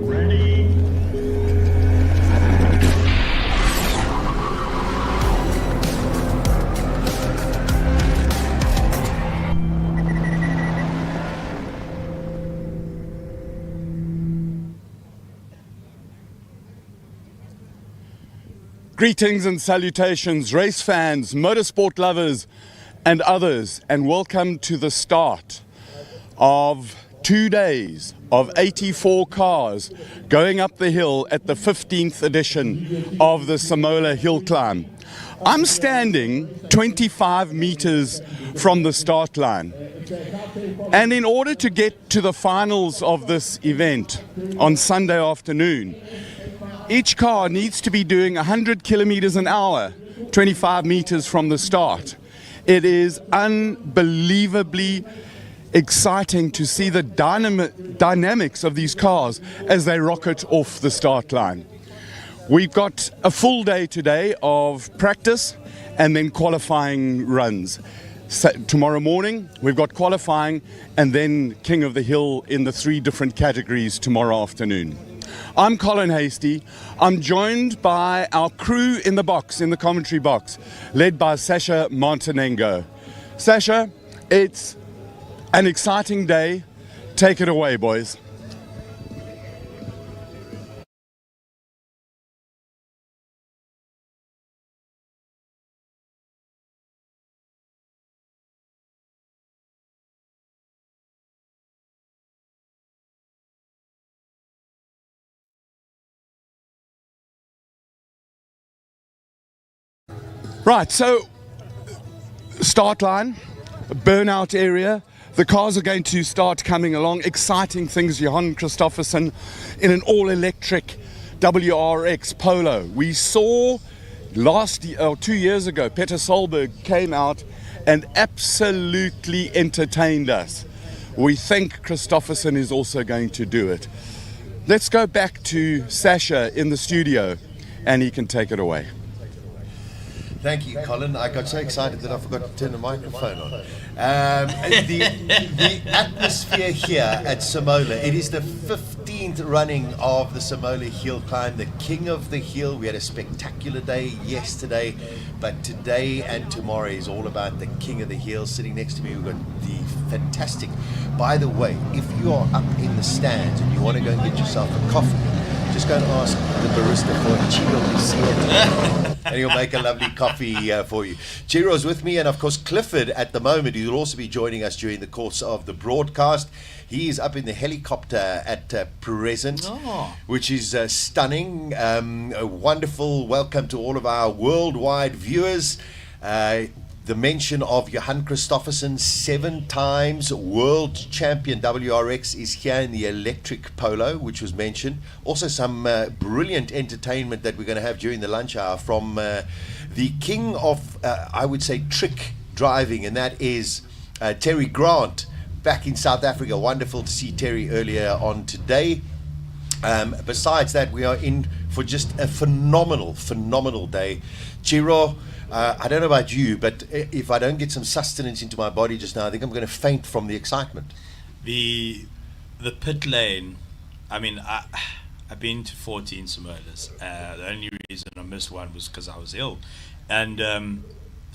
Ready. Greetings and salutations, race fans, motorsport lovers and others, and welcome to the start of 2 days of 84 cars going up the hill at the 15th edition of the Simola Hillclimb. I'm standing 25 meters from the start line, and in order to get to the finals of this event on Sunday afternoon, each car needs to be doing 100 kilometers an hour, 25 meters from the start. It is unbelievably exciting to see the dynamics of these cars as they rocket off the start line. We've got a full day today of practice and then qualifying runs. So tomorrow morning we've got qualifying and then King of the Hill in the 3 different categories tomorrow afternoon. I'm Colin Hasty. I'm joined by our crew in the box, in the commentary box, led by Sasha Montenegro. Sasha, it's an exciting day. Take it away, boys. Right, so start line, burnout area. The cars are going to start coming along. Exciting things. Johan Christofferson in an all-electric WRX Polo. We saw 2 years ago, Peter Solberg came out and absolutely entertained us. We think Christofferson is also going to do it. Let's go back to Sasha in the studio and he can take it away. Thank you, Colin. I got so excited that I forgot to turn the microphone on. The atmosphere here at Simola, it is the 15th running of the Simola Hillclimb, the King of the Hill. We had a spectacular day yesterday, but today and tomorrow is all about the King of the Hill. Sitting next to me, we've got the fantastic. By the way, if you are up in the stands and you want to go and get yourself a coffee, just go and ask the barista for a Chiro and he'll make a lovely coffee for you. Chiro's with me, and of course Clifford at the moment, who will also be joining us during the course of the broadcast. He is up in the helicopter at present, which is stunning. A wonderful welcome to all of our worldwide viewers. The mention of Johan Christofferson, 7 times world champion WRX, is here in the electric Polo, which was mentioned. Also some brilliant entertainment that we're going to have during the lunch hour from the king of, I would say, trick driving, and that is Terry Grant back in South Africa. Wonderful to see Terry earlier on today. Besides that, we are in for just a phenomenal day. Chiro, I don't know about you, but if I don't get some sustenance into my body just now, I think I'm going to faint from the excitement. The pit lane, I mean, I've been to 14 Simolas. The only reason I missed one was because I was ill. And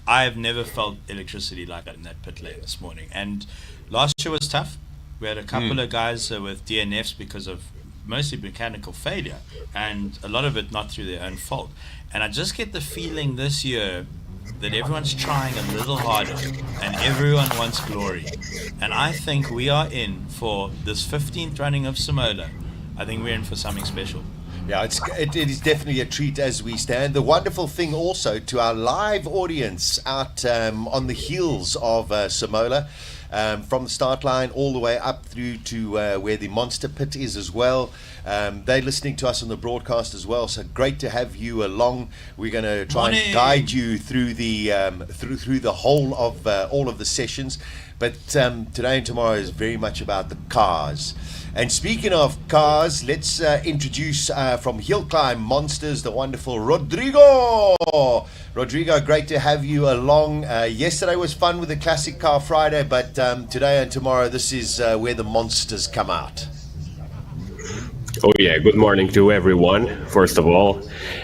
I have never felt electricity like that in that pit lane this morning. And last year was tough. We had a couple of guys with DNFs because of mostly mechanical failure, and a lot of it not through their own fault. And I just get the feeling this year that everyone's trying a little harder and everyone wants glory. And I think we are in for this 15th running of Simola. I think we're in for something special. Yeah, it is definitely a treat as we stand. The wonderful thing also to our live audience out on the heels of Simola, from the start line all the way up through to where the monster pit is as well. They're listening to us on the broadcast as well, so great to have you along. We're going to try and guide you through the through the whole of all of the sessions, but today and tomorrow is very much about the cars. And speaking of cars, let's introduce from Hillclimb Monsters, the wonderful Rodrigo. Rodrigo, great to have you along. Yesterday was fun with the Classic Car Friday, but today and tomorrow, this is where the monsters come out. Oh yeah, good morning to everyone, first of all.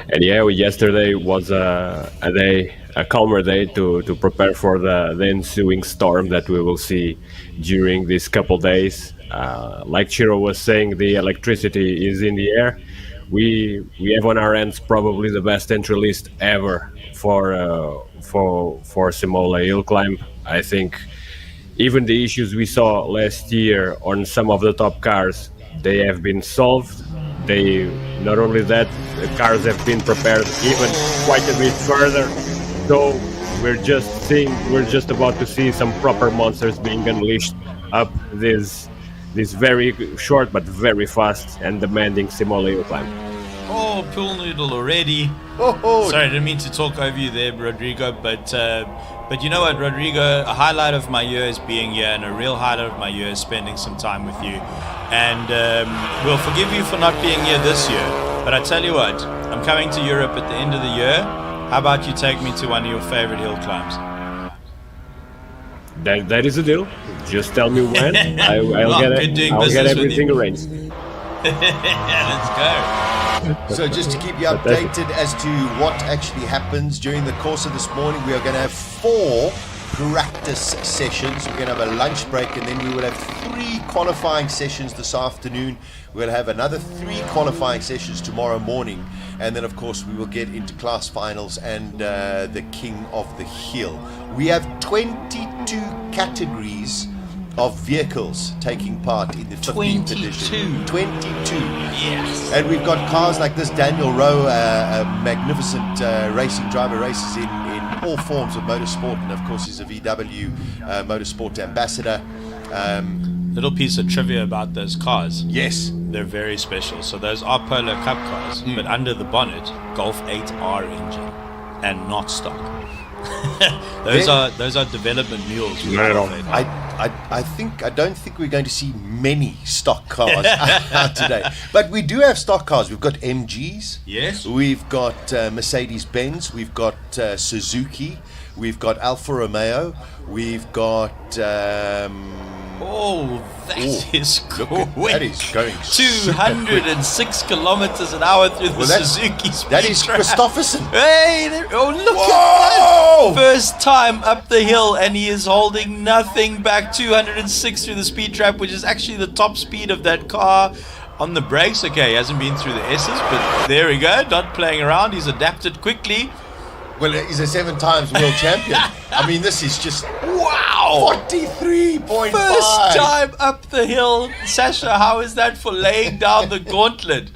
And yeah, yesterday was a calmer day to prepare for the ensuing storm that we will see during these couple days. Like Chiro was saying, the electricity is in the air. We have on our hands probably the best entry list ever for Simola Hillclimb. I think even the issues we saw last year on some of the top cars, they have been solved. They not only that, the cars have been prepared even quite a bit further. So we're just about to see some proper monsters being unleashed up this very short but very fast and demanding Simola climb. Oh, pool noodle already. Oh, Sorry, I didn't mean to talk over you there, Rodrigo, but you know what, Rodrigo, a highlight of my year is being here, and a real highlight of my year is spending some time with you. And we'll forgive you for not being here this year, but I tell you what, I'm coming to Europe at the end of the year. How about you take me to one of your favorite hill climbs? That is a deal. Just tell me when. I'll get everything arranged. Let's go. So just to keep you updated as to what actually happens during the course of this morning, we are going to have 4 practice sessions. We're going to have a lunch break, and then we will have 3 qualifying sessions this afternoon. We'll have another 3 qualifying sessions tomorrow morning, and then of course we will get into class finals and the King of the Hill. We have 22 categories of vehicles taking part in the 15th edition. 22. Yes. And we've got cars like this. Daniel Rowe, a magnificent racing driver, races in all forms of motorsport, and of course he's a VW motorsport ambassador. Little piece of trivia about those cars. Yes. They're very special. So those are Polo Cup cars, but under the bonnet, Golf 8R engine and not stock. those are development mules. Not at all. I don't think we're going to see many stock cars out today, but we do have stock cars. We've got MGs. Yes. We've got Mercedes-Benz. We've got Suzuki. We've got Alfa Romeo. We've got. That is quick. That is going 206 kilometers an hour through the Suzuki speed That is trap. Christopherson. Hey, look Whoa! at that! First time up the hill, and he is holding nothing back. 206 through the speed trap, which is actually the top speed of that car. On the brakes, okay, he hasn't been through the S's, but there we go, not playing around. He's adapted quickly. Well, he's a 7 times world champion. I mean, this is just Wow! 43.5. First time up the hill. Sasha, how is that for laying down the gauntlet?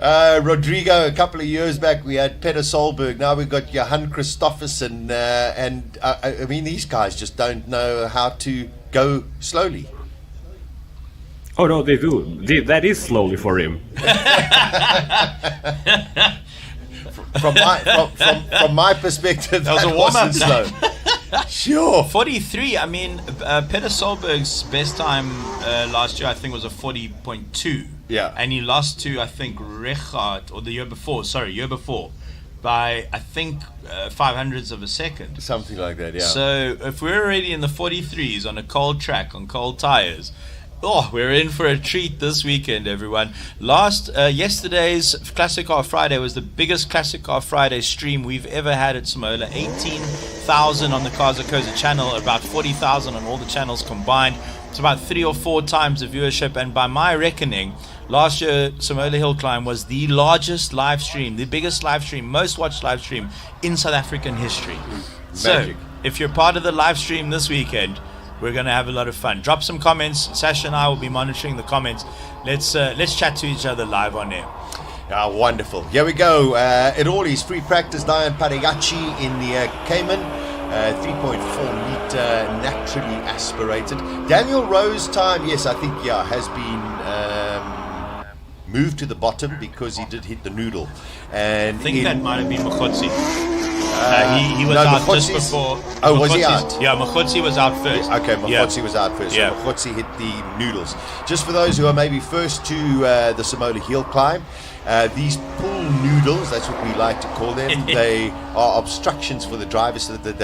Rodrigo, a couple of years back, we had Peter Solberg. Now we've got Johan Christopherson. And I mean, these guys just don't know how to go slowly. Oh no, they do. That is slowly for him. From my perspective, that was a warm-up. wasn't slow. Sure. 43. I mean, Peter Solberg's best time last year, I think, was a 40.2. Yeah. And he lost to, I think, Richard, or the year before, by, I think, 500ths of a second. Something like that, yeah. So if we're already in the 43s on a cold track, on cold tires, we're in for a treat this weekend, everyone. Yesterday's Classic Car Friday was the biggest Classic Car Friday stream we've ever had at Simola. 18,000 on the Cars.co.za channel, about 40,000 on all the channels combined. It's about 3 or 4 times the viewership, and by my reckoning, last year Simola Hillclimb was the largest live stream, the biggest live stream, most watched live stream in South African history. Magic. So, if you're part of the live stream this weekend, we're going to have a lot of fun. Drop some comments. Sasha and I will be monitoring the comments. Let's chat to each other live on air. Wonderful. Here we go. It all is free practice. Diane Paregachi in the Cayman. 3.4 meter naturally aspirated. Daniel Rowe's time, yes, I think, has been moved to the bottom because he did hit the noodle. And I think that might have been Mokotsi. He was out just before. Oh, was he out? Yeah, Mokotsi was out first. Okay, Mokotsi was out first. Yeah. So Mokotsi hit the noodles. Just for those who are maybe first to the Simola Hill climb, these pool noodles, that's what we like to call them, they are obstructions for the drivers so that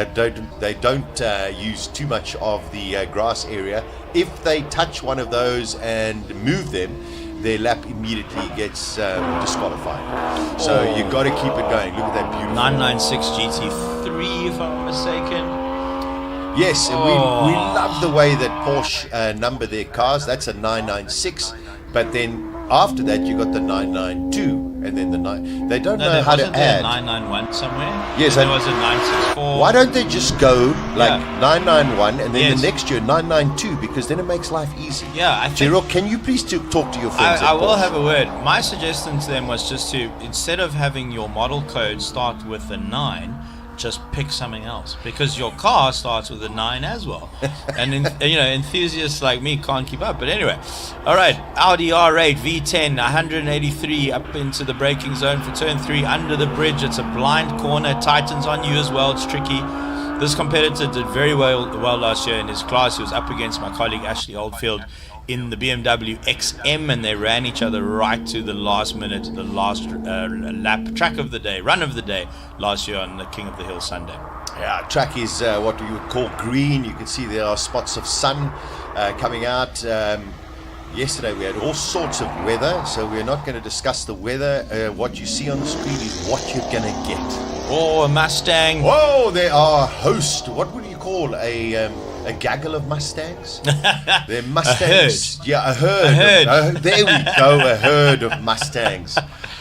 they don't use too much of the grass area. If they touch one of those and move them, their lap immediately gets disqualified. So you've got to keep it going. Look at that beautiful 996 GT3, if I'm not mistaken. Yes, and we love the way that Porsche number their cars. That's a 996, but then after that you got the 992, and then the 9. They don't know how to add. 991 somewhere. Yes, and there was a 964. Why don't they just go like 991 and then the next year 992, because then it makes life easy. Yeah, I think. Gerald, can you please talk to your friends? I will have a word. My suggestion to them was just to, instead of having your model code start with a 9, just pick something else, because your car starts with a 9 as well, and enthusiasts like me can't keep up. But anyway, all right, Audi R8 V10 183 up into the braking zone for turn 3 under the bridge. It's a blind corner, tightens on you as well, it's tricky. This competitor did very well last year in his class. He was up against my colleague Ashley Oldfield in the BMW XM, and they ran each other right to the last minute, the last lap, track of the day, run of the day last year on the King of the Hill Sunday. Yeah, track is what we would call green. You can see there are spots of sun coming out. Yesterday we had all sorts of weather, so we're not going to discuss the weather. What you see on the screen is what you're going to get. Oh, a Mustang. Whoa, there are a host. What would you call a gaggle of Mustangs? They're Mustangs. A herd. There we go, a herd of Mustangs.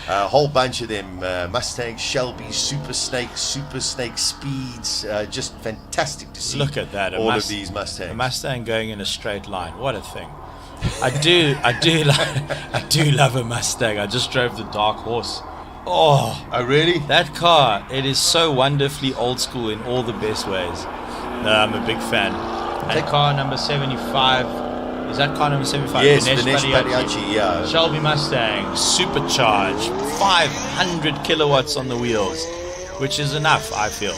A whole bunch of them. Mustangs, Shelby, Super Snake Speeds. Just fantastic to see. Look at that. All of these Mustangs. A Mustang going in a straight line. What a thing. I do love a Mustang. I just drove the Dark Horse. Oh, really? That car, it is so wonderfully old school in all the best ways. I'm a big fan. And car number 75, is that car number 75? Yes, Dinesh Padiachi, yeah. Shelby Mustang, supercharged, 500 kilowatts on the wheels, which is enough, I feel.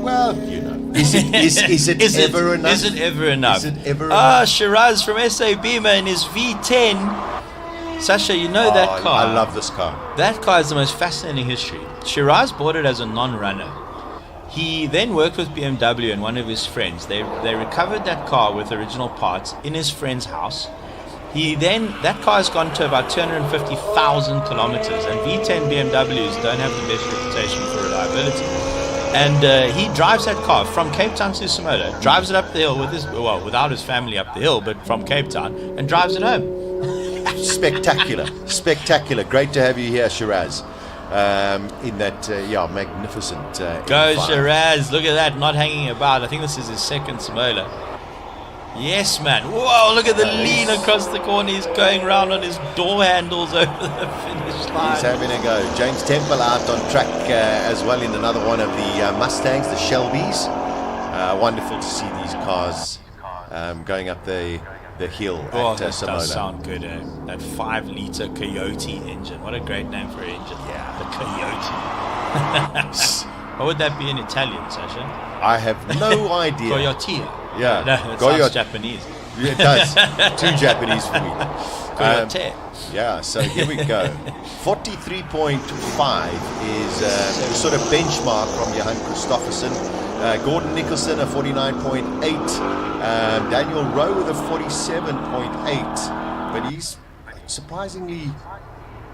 Well, is it ever enough? Is it ever enough? Shiraz from SA Beamer in his V10. Sasha, you know that car. I love this car. That car is the most fascinating history. Shiraz bought it as a non-runner. He then worked with BMW and one of his friends. They recovered that car with original parts in his friend's house. That car has gone to about 250,000 kilometers, and V10 BMWs don't have the best reputation for reliability. And he drives that car from Cape Town to Simola, drives it up the hill without his family up the hill, but from Cape Town, and drives it home. Spectacular. Great to have you here, Shiraz. In that magnificent Go M5. Shiraz, look at that, not hanging about. I think this is his second Simola. Yes, man. Whoa, look at the lean across the corner. He's going round on his door handles over the finish line. He's having a go. James Temple out on track as well in another one of the Mustangs, the Shelbys. Wonderful to see these cars going up the hill at that Simola. does sound good, eh? That 5-liter Coyote engine. What a great name for an engine. Yeah. The Coyote. What would that be in Italian, Sasha? I have no idea. Coyote. Yeah. No, that sounds Japanese. Yeah, it does. Too Japanese for me. Coyote. Yeah, so here we go. 43.5 is the sort of benchmark from Johan Christofferson. Gordon Nicholson, a 49.8. Daniel Rowe with a 47.8. But he's surprisingly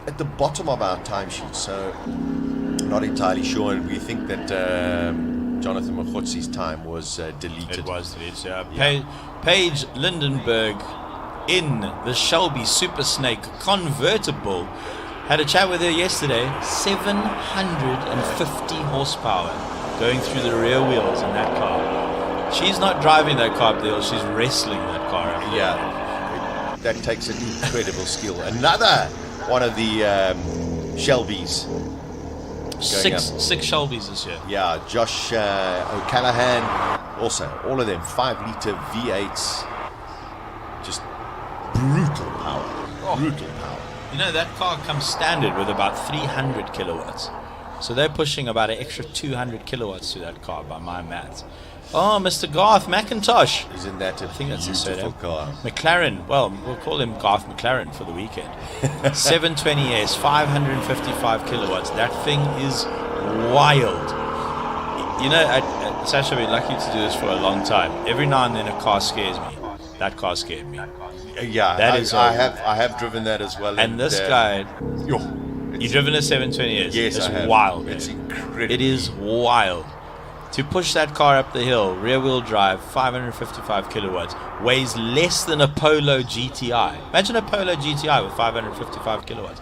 at the bottom of our timesheet, so not entirely sure. And we think that Jonathan Makhotzi's time was deleted. It was deleted, yeah. Paige Lindenberg in the Shelby Super Snake convertible. Had a chat with her yesterday. 750 horsepower going through the rear wheels in that car. She's not driving that car up the hill, she's wrestling that car up the hill. Yeah, that takes an incredible skill. Another one of the Shelbys. Six Shelbys this year. Yeah, Josh O'Callaghan, also all of them 5-liter V8s, just brutal power. Brutal power. You know, that car comes standard with about 300 kilowatts. So they're pushing about an extra 200 kilowatts to that car by my maths. Oh, Mr. Garth McIntosh. Isn't that a beautiful car? McLaren. Well, we'll call him Garth McLaren for the weekend. 720S, 555 kilowatts. That thing is wild. You know, Sasha, we're lucky to do this for a long time. Every now and then a car scares me. That car scared me. Yeah, I have driven that as well. And this guy, yo, you driven a 720S? Yes, it's I have. wild. It's incredible. It is wild. To push that car up the hill, rear-wheel drive, 555 kilowatts, weighs less than a Polo GTI. Imagine a Polo GTI with 555 kilowatts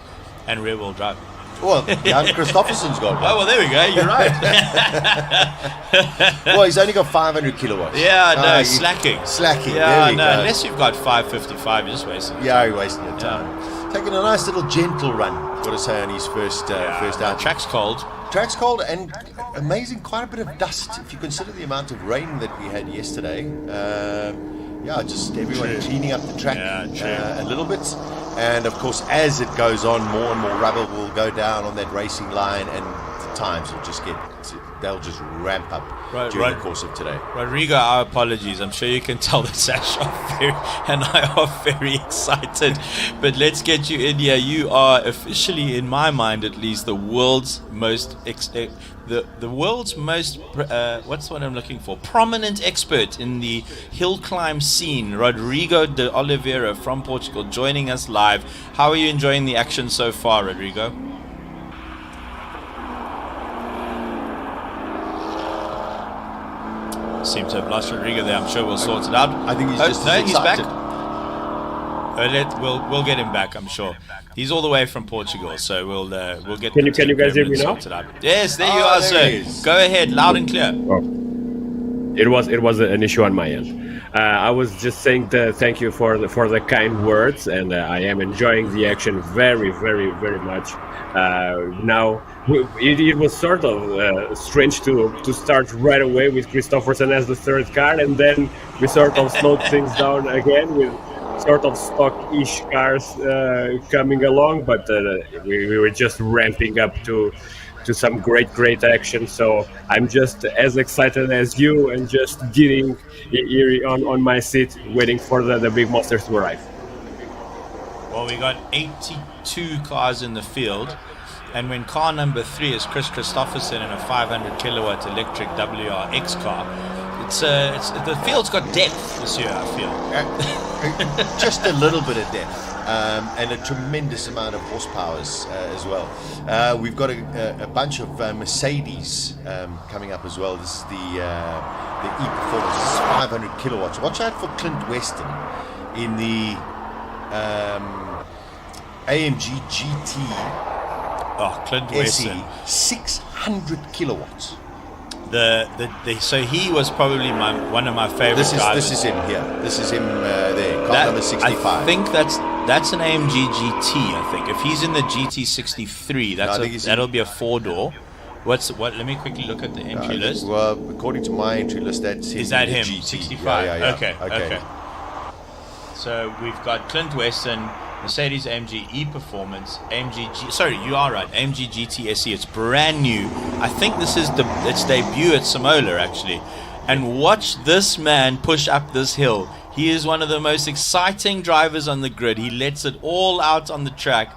and rear-wheel drive. Well, Jan Christofferson's got one. Oh, well, there we go. You're right. Well, he's only got 500 kilowatts. Yeah, no, slacking. Slacking. Yeah, there we go. Unless you've got 555, you're just wasting. Yeah, you're wasting your time. Taking a nice little gentle run, got to say, on his first out. Track's cold. Track's cold and amazing, quite a bit of dust if you consider the amount of rain that we had yesterday. Just everyone cleaning up the track a little bit. And of course, as it goes on, more and more rubber will go down on that racing line, and the times will they'll just ramp up during the course of today. Rodrigo, our apologies. I'm sure you can tell that Sash and I are very excited. But let's get you in here. You are officially, in my mind at least, the world's most what's the one I'm looking for? Prominent expert in the hill climb scene, Rodrigo de Oliveira from Portugal, joining us live. How are you enjoying the action so far, Rodrigo? Seem to have lost Rodrigo there. I'm sure we'll sort it out. I think he's he's back. We'll get him back. I'm sure. He's all the way from Portugal, so we'll get. Can you guys hear me now? Yes, there you are, sir. Go ahead, loud and clear. Oh. It was an issue on my end. I was just saying thank you for the kind words, and I am enjoying the action very, very, very much. Now it was sort of strange to start right away with Christofferson as the third car, and then we sort of slowed things down again with sort of stock-ish cars coming along, but we were just ramping up to some great action. So I'm just as excited as you, and just getting here on my seat, waiting for the big monsters to arrive. Well, we got 82 cars in the field, and when car number 3 is Chris Christofferson in a 500 kilowatt electric WRX car, it's the field's got depth this year, I feel. Just a little bit of depth. And a tremendous amount of horsepower as well. We've got a bunch of Mercedes coming up as well. This is the E-Performance. This is 500 kilowatts. Watch out for Clint Weston in the AMG GT. Oh, Clint Weston. 600 kilowatts. So he was probably one of my favorite drivers. This is him here. This is him there. Car number 65. I think that's an AMG GT. I think if he's in the GT63, that'll be a 4-door. Let me quickly look at the entry list. Well, according to my entry list, that's him. Is that him? GT. 65. Yeah. Okay. So we've got Clint Weston, Mercedes AMG E-Performance, you are right, AMG GT SE. It's brand new. I think this is its debut at Simola, actually. And watch this man push up this hill. He is one of the most exciting drivers on the grid. He lets it all out on the track.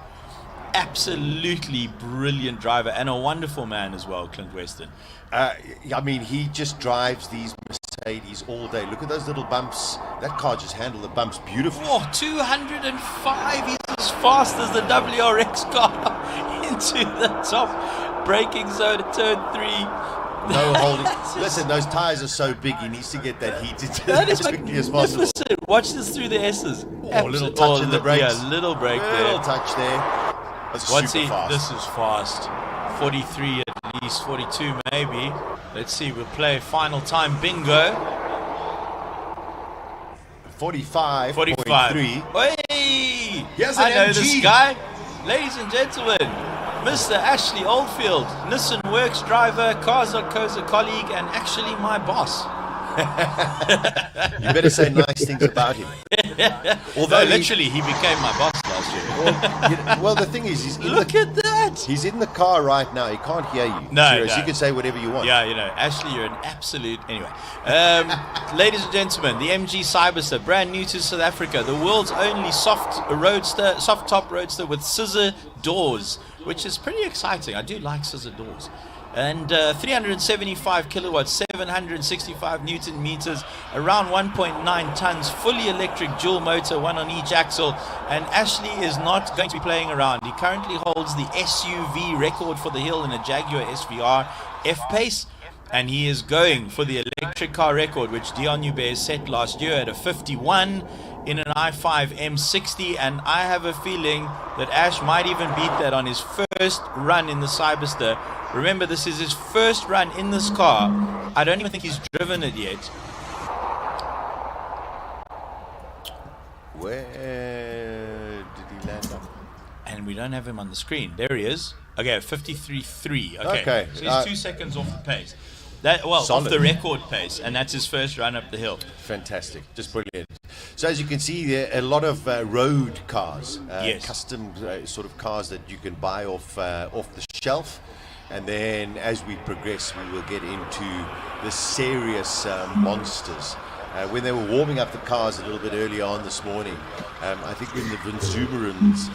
Absolutely brilliant driver, and a wonderful man as well, Clint Weston. He just drives these Mercedes all day. Look at those little bumps. That car just handled the bumps beautifully. Oh, 205. He's as fast as the WRX car into the top braking zone at turn 3. No holding. Listen, those tires are so big. He needs to get that heated as quickly as possible. Listen, watch this through the S's. A little touch in the brakes. Yeah, little brake there. Little touch there. That's super fast. This is fast. 43 at least, 42 maybe. Let's see, we'll play final time bingo. 45.3. Hey! Here's I know MG. this guy. Ladies and gentlemen, Mr. Ashley Oldfield, Nissan Works driver, Cars.co.za colleague, and actually my boss. You better say nice things about him. Although literally he became my boss last year. Well, the thing is, Look at that. He's in the car right now. He can't hear you. No. You can say whatever you want. Yeah, Ashley, you're an absolute. Anyway, ladies and gentlemen, the MG Cyberster, brand new to South Africa, the world's only soft top roadster with scissor doors, which is pretty exciting. I do like scissor doors. And 375 kilowatts, 765 Newton meters, around 1.9 tons, fully electric dual motor, one on each axle. And Ashley is not going to be playing around. He currently holds the SUV record for the hill in a Jaguar SVR F-Pace. And he is going for the electric car record, which Dion Hubert set last year at a 51 in an i5 M60. And I have a feeling that Ash might even beat that on his first run in the Cyberster. Remember, this is his first run in this car. I don't even think he's driven it yet. Where did he land up? And we don't have him on the screen. There he is. Okay, 53.3. Okay. So he's 2 seconds off the pace. Off the record pace, and that's his first run up the hill. Fantastic, just brilliant. So as you can see, there are a lot of road cars, custom sort of cars that you can buy off the shelf. And then as we progress, we will get into the serious monsters. When they were warming up the cars a little bit earlier on this morning, I think when the Vanzumerans,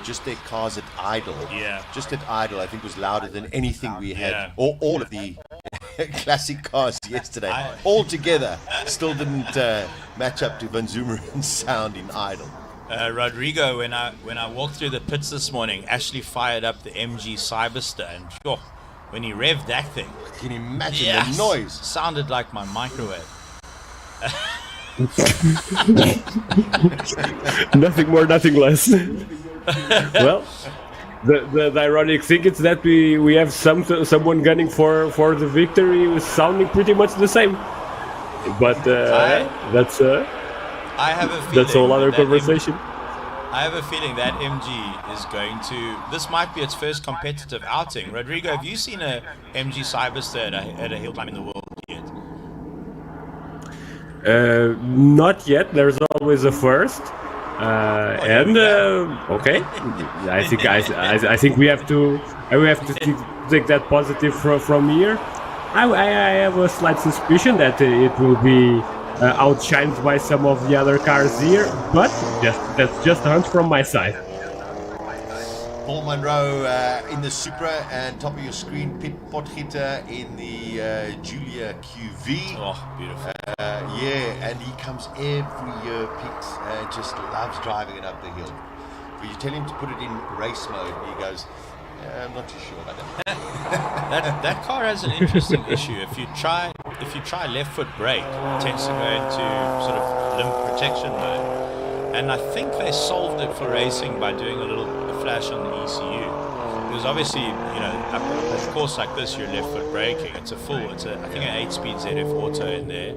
just their cars at idle, I think was louder than anything we had, or all of the classic cars yesterday. All together, still didn't match up to Vanzumeran's sound in idle. Rodrigo, when I walked through the pits this morning, Ashley fired up the MG Cyberster, and when he revved that thing, can you imagine the noise? Sounded like my microwave. Nothing more, nothing less. Well, the ironic thing is that we have someone gunning for the victory, sounding pretty much the same. But that's I have a feeling that's a whole other conversation. I have a feeling that MG is going to. This might be its first competitive outing. Rodrigo, have you seen a MG Cyberster at a hill climb in the world yet? Not yet. There's always a first. Okay. I think we have to take that positive from here. I have a slight suspicion that it will be outshined by some of the other cars here, but that's just a hunch from my side. Paul Monroe in the Supra, and top of your screen, Pit Potgieter in the Julia QV. Oh, beautiful. And he comes every year, Pete, just loves driving it up the hill. But you tell him to put it in race mode, and he goes, I'm not too sure about that. that car has an interesting issue. If you try left foot brake, it tends to go into sort of limb protection mode. And I think they solved it for racing by doing a flash on the ECU. Because obviously, a course like this, you're left foot braking. It's I think an 8-speed ZF Auto in there.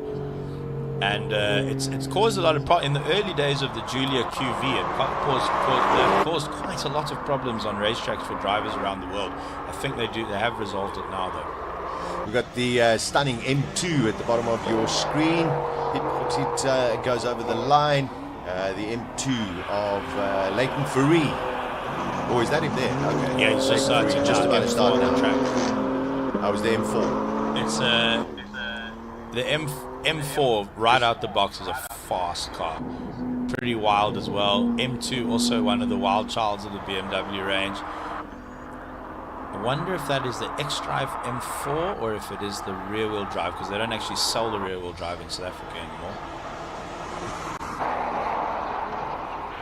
And it's caused a lot of problems. In the early days of the Julia QV, it caused quite a lot of problems on racetracks for drivers around the world. I think they have resolved it now, though. We've got the stunning M2 at the bottom of your screen. It goes over the line. The M2 of Leighton Fourie. Or is that him there? Okay. Yeah, he's just about to start on the track. I was the M4. It's the M4 right out the box is a fast car. Pretty wild as well. M2 also one of the wild childs of the BMW range. I wonder if that is the X-Drive M4 or if it is the rear-wheel drive, because they don't actually sell the rear-wheel drive in South Africa anymore.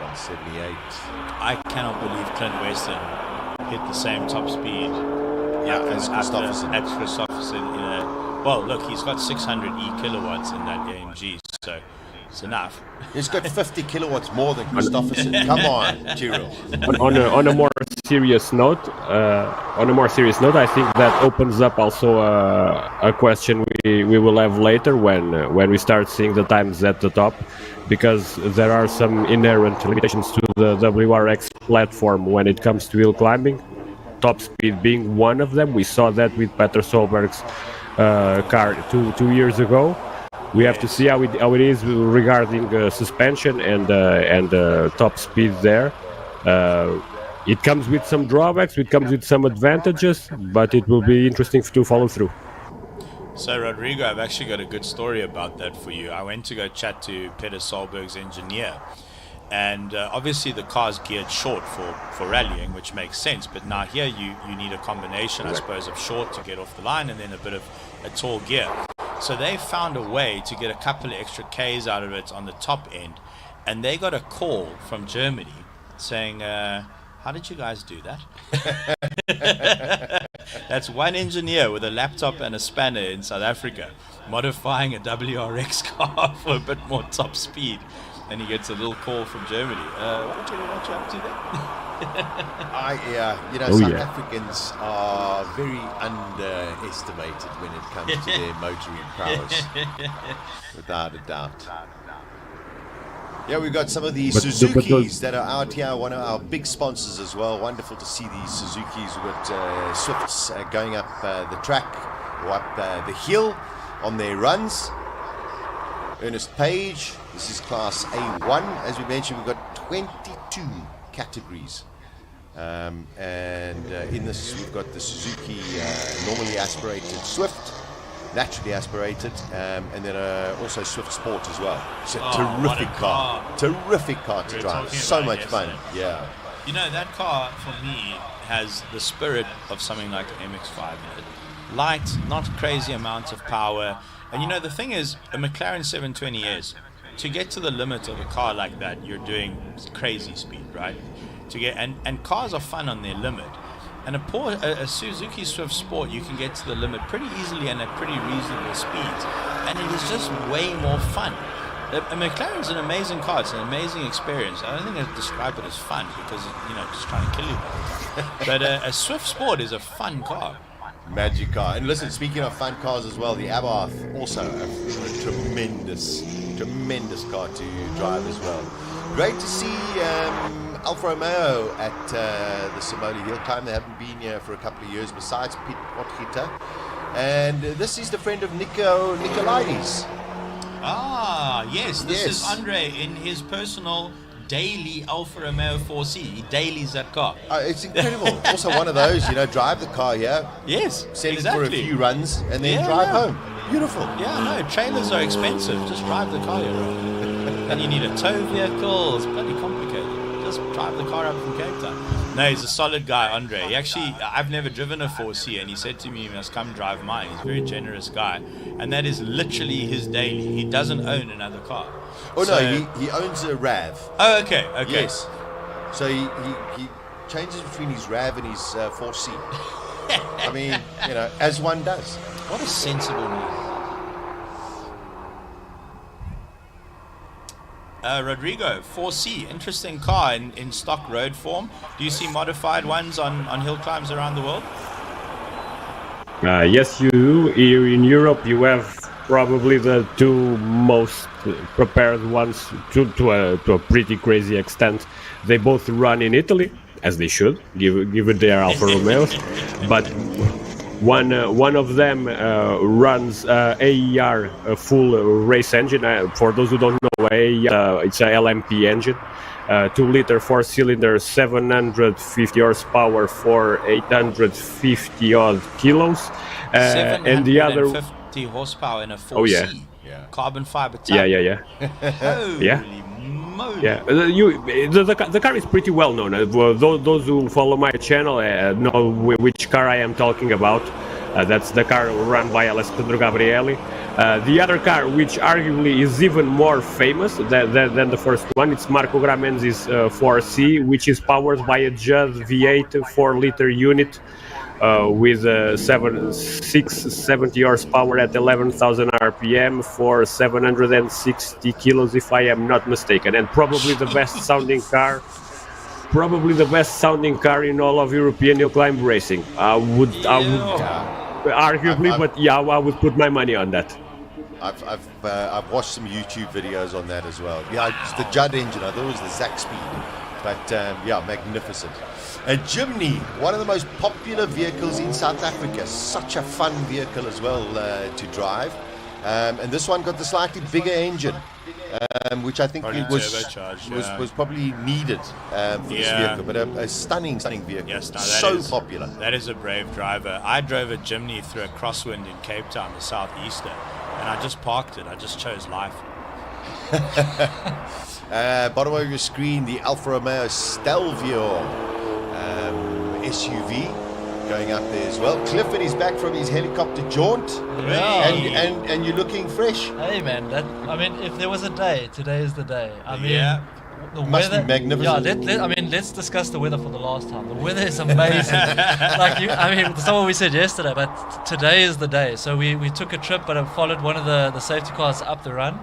178. I cannot believe Clint Weston hit the same top speed as Christopherson. At Christopherson. Well, look, he's got 600 kilowatts in that AMG, so it's enough. He's got 50 kilowatts more than Christopherson. Come on, Cyril. On a more serious note, I think that opens up also a question we will have later when we start seeing the times at the top, because there are some inherent limitations to the WRX platform when it comes to hill climbing. Top speed being one of them. We saw that with Peter Solberg's car two years ago. We have to see how it is regarding suspension and top speed there. It comes with some drawbacks, it comes with some advantages, but it will be interesting to follow through. So, Rodrigo, I've actually got a good story about that for you. I went to go chat to Peter Solberg's engineer, And obviously the car's geared short for rallying, which makes sense. But now here you need a combination, I suppose, of short to get off the line and then a bit of a tall gear. So they found a way to get a couple of extra Ks out of it on the top end. And they got a call from Germany saying, how did you guys do that? That's one engineer with a laptop and a spanner in South Africa modifying a WRX car for a bit more top speed. And he gets a little call from Germany. What you up to there? South Africans are very underestimated when it comes to their motoring prowess, without a doubt. Yeah, we've got some of the Suzukis that are out here, one of our big sponsors as well. Wonderful to see these Suzukis. We've got Swifts going up the track or up the hill on their runs. Ernest Page, this is Class A1. As we mentioned, we've got 22 categories. And in this, we've got the Suzuki normally aspirated Swift, naturally aspirated, and then also Swift Sport as well. It's a terrific car. Terrific car to drive. So much fun. Yeah. You know, that car, for me, has the spirit of something like an MX-5 in it. Light, not crazy amounts of power. And you know, the thing is, a McLaren 720S, to get to the limit of a car like that, you're doing crazy speed, right? And cars are fun on their limit. And a Suzuki Swift Sport, you can get to the limit pretty easily and at pretty reasonable speeds. And it is just way more fun. A McLaren's an amazing car. It's an amazing experience. I don't think I'd describe it as fun because, just trying to kill you. But a Swift Sport is a fun car. Magic car. And listen, speaking of fun cars as well, the Abarth, also a tremendous car to drive as well. Great to see Alfa Romeo at the Simola Hillclimb. They haven't been here for a couple of years besides Pete Potgieter. And this is the friend of Nico Nicolaides. Ah, yes. This is Andre in his personal daily Alfa Romeo 4C. He dailies that car. It's incredible. Also one of those, drive the car here. Yes, send it for a few runs and then drive home. Beautiful. Yeah, no, trailers are expensive. Just drive the car here. And you need a tow vehicle. It's bloody complicated. Just drive the car up from Cape Town. No, he's a solid guy, Andre. I've never driven a 4C, and he said to me, you must come drive mine. He's a very generous guy. And that is literally his daily. He doesn't own another car. Oh, so, no, he owns a RAV. Oh, okay. Yes. So he changes between his RAV and his 4C. I mean, as one does. What a sensible man. Rodrigo, 4C, interesting car in stock road form. Do you see modified ones on hill climbs around the world? Yes, you do. Here in Europe, you have probably the two most prepared ones to a pretty crazy extent. They both run in Italy, as they should, given they are Alfa Romeos. But one of them runs AER, a full race engine. For those who don't know, AER, it's a LMP engine. 2-liter 4-cylinder, 750 horsepower for 850 odd kilos. And the other 750 horsepower in a 4C. Oh yeah. Carbon fiber tap. Yeah. Holy moly. Yeah, the car is pretty well known. Those who follow my channel know which car I am talking about. That's the car run by Alessandro Gabrielli. The other car, which arguably is even more famous than the first one, it's Marco Gramenzi's 4C, which is powered by a Judd V8 4-liter unit with 670 horsepower at 11,000 RPM for 760 kilos, if I am not mistaken, and probably the best sounding car in all of European hill climb racing. I would arguably, but I would put my money on that. I've watched some YouTube videos on that as well. Yeah, it's the Judd engine. I thought it was the Zack Speed, but magnificent. A Jimny, one of the most popular vehicles in South Africa. Such a fun vehicle as well to drive. And this one got the slightly bigger engine, which I think it was probably needed for this vehicle. But a stunning vehicle. Yes, no, so popular. That is a brave driver. I drove a Jimny through a crosswind in Cape Town, the southeastern, and I just parked it. I just chose life. Bottom of your screen, the Alfa Romeo Stelvio SUV going up there as well. Clifford is back from his helicopter jaunt, and you're looking fresh. Hey man, if there was a day, today is the day. The Must weather, be magnificent. let's discuss the weather for the last time. The weather is amazing. That's not what we said yesterday, but today is the day. So we took a trip, but I followed one of the safety cars up the run.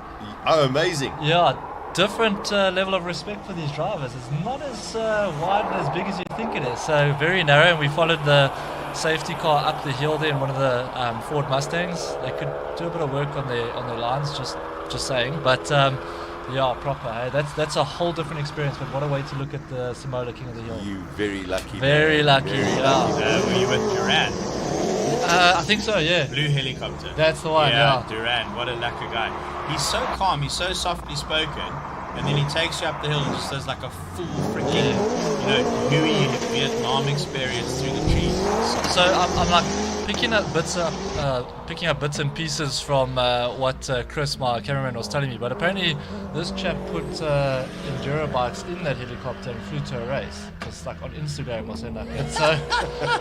Oh, amazing. Yeah, different level of respect for these drivers. It's not as wide and as big as you think it is. So very narrow, and we followed the safety car up the hill there in one of the Ford Mustangs. They could do a bit of work on their lines, just saying. But yeah, proper. Hey, that's a whole different experience. But what a way to look at the Simola King of the Hill. You very lucky. Very lucky. Were you with Duran? I think so. Yeah. Blue helicopter. That's the one. Yeah. Duran. What a lacquer guy. He's so calm. He's so softly spoken. And then he takes you up the hill and just does like a full freaking, Huey Vietnam experience through the trees. So I'm like picking up bits and pieces from what Chris, my cameraman, was telling me. But apparently, this chap put enduro bikes in that helicopter and flew to a race. Just like on Instagram or something like that. So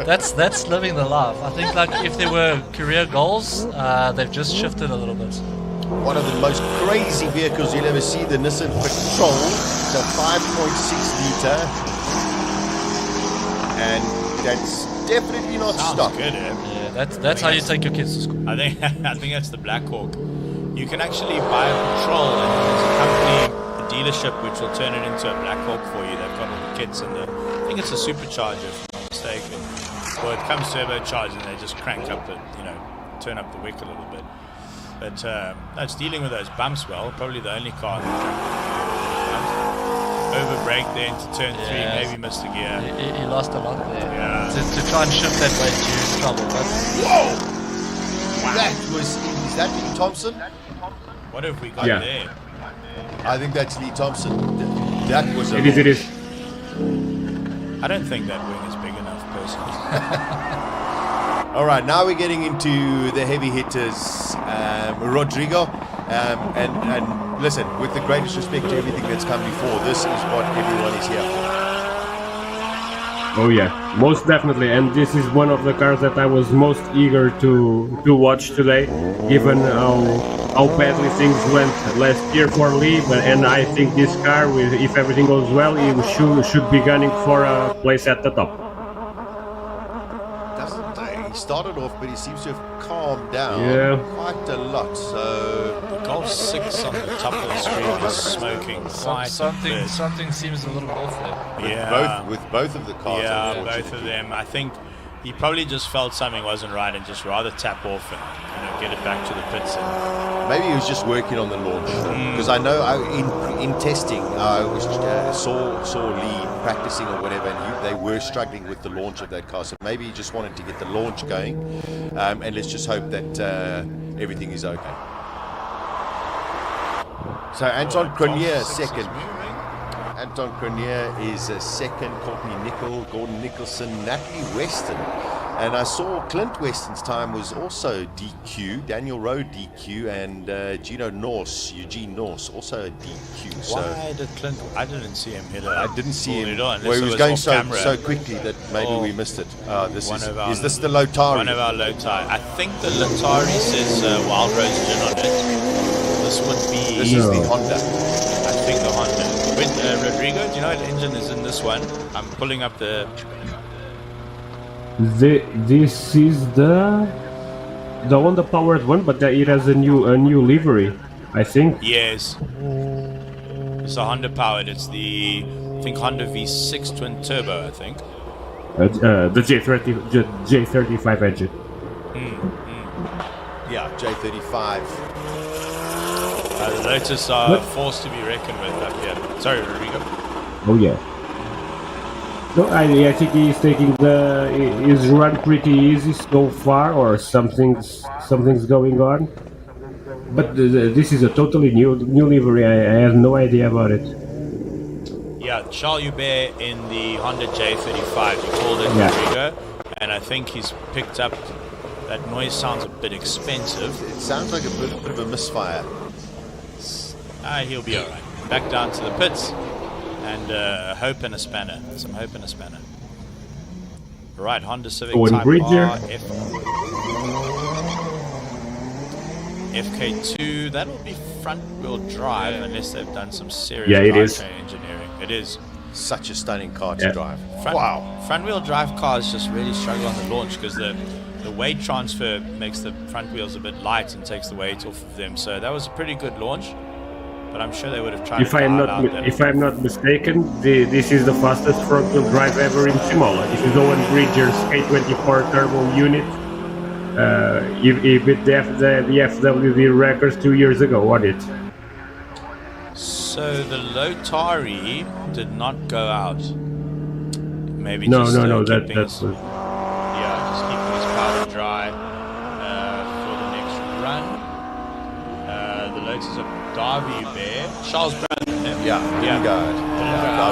that's living the life. I think like if there were career goals, they've just shifted a little bit. One of the most crazy vehicles you'll ever see, the Nissan Patrol, the 5.6 litre, and that's definitely not stock. Good, eh? Yeah, that's how you take your kids to school. I think that's the Black Hawk. You can actually buy a Patrol, and there's a company, a dealership, which will turn it into a Black Hawk for you. They've got all the kits and I think it's a supercharger, if I'm not mistaken. Well, it comes turbocharged, and they just crank up turn up the wick a little bit. But it's dealing with those bumps well. Probably the only car. Over-brake there into turn 3, maybe missed a gear. He lost a lot there. Yeah. To try and shift that way to trouble. But Whoa! Wow. Is that Lee Thompson? What have we got there? I think that's Lee Thompson. That was It is. I don't think that wing is big enough, personally. All right, now we're getting into the heavy hitters. Rodrigo, and listen, with the greatest respect to everything that's come before, this is what everyone is here for. Oh yeah, most definitely. And this is one of the cars that I was most eager to watch today, given how badly things went last year for Lee. And I think this car, if everything goes well, he should be gunning for a place at the top. He started off, but he seems to have calmed down quite a lot. So the Golf 6 on the top of the screen is smoking quite something seems a little off there. With both of the cars. Yeah, both of them. I think he probably just felt something wasn't right and just rather tap off and get it back to the pits. Maybe he was just working on the launch, because I know in testing I saw Lee practicing or whatever, and they were struggling with the launch of that car. So maybe he just wanted to get the launch going, and let's just hope that everything is okay. So Anton Cronier second. Anton Cronier is second. Courtney Nickel, Gordon Nicholson, Natalie Weston. And I saw Clint Weston's time was also DQ, Daniel Rowe DQ, and Eugene Norse also a DQ. So why did Clint? I didn't see him hit it. I didn't see him. Well, he was going so quickly that maybe we missed it. Is this the Lotari? One of our Lotari. I think the Lotari says Wild Rose Gin on it. This would be. This is the Honda. I think the Honda. With Rodrigo, do you know what engine is in this one? I'm pulling up the. This is the Honda powered one, but it has a new livery, I think. Yes, it's a Honda powered. It's the Honda V6 twin turbo, I think. The J35 engine. Yeah, J35. The Lotus are forced to be reckoned with up here. Sorry, Rodrigo. Oh yeah. No, I think he's taking his run pretty easy so far, or something's going on. But this is a totally new livery. I have no idea about it. Yeah, Charles Hubert in the Honda J35. You called it Rodrigo, and I think he's picked up. That noise sounds a bit expensive. It sounds like a bit of a misfire. He'll be all right. back down to the pits, and hope and a spanner. Some hope and a spanner. Right, Honda Civic Owen Type Bridger. R FK2. That'll be front-wheel drive unless they've done some serious drivetrain engineering. It is. Such a stunning car to drive. Front-wheel drive cars just really struggle on the launch because the weight transfer makes the front wheels a bit light and takes the weight off of them. So that was a pretty good launch, but I'm sure they would have tried. If I'm not mistaken, this is the fastest front-wheel drive ever in Simola. This is Owen Bridger's K24 turbo unit. He beat the FWD records 2 years ago on it. So the Lotari did not go out. Maybe no, just that keeping was. just keeping his powder dry for the next run. The Lotus of Derby Bear, Charles Brown. Didn't go out.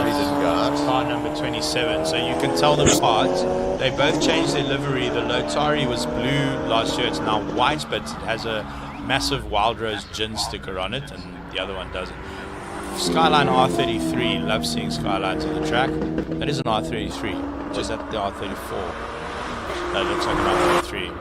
Derby didn't go out. Car number 27. So you can tell them apart. They both changed their livery. The Lotari was blue last year. It's now white, but it has a massive Wild Rose gin sticker on it, and the other one doesn't. Skyline R33, love seeing Skylines on the track. That is an R33, just at the R34. That looks like an R33.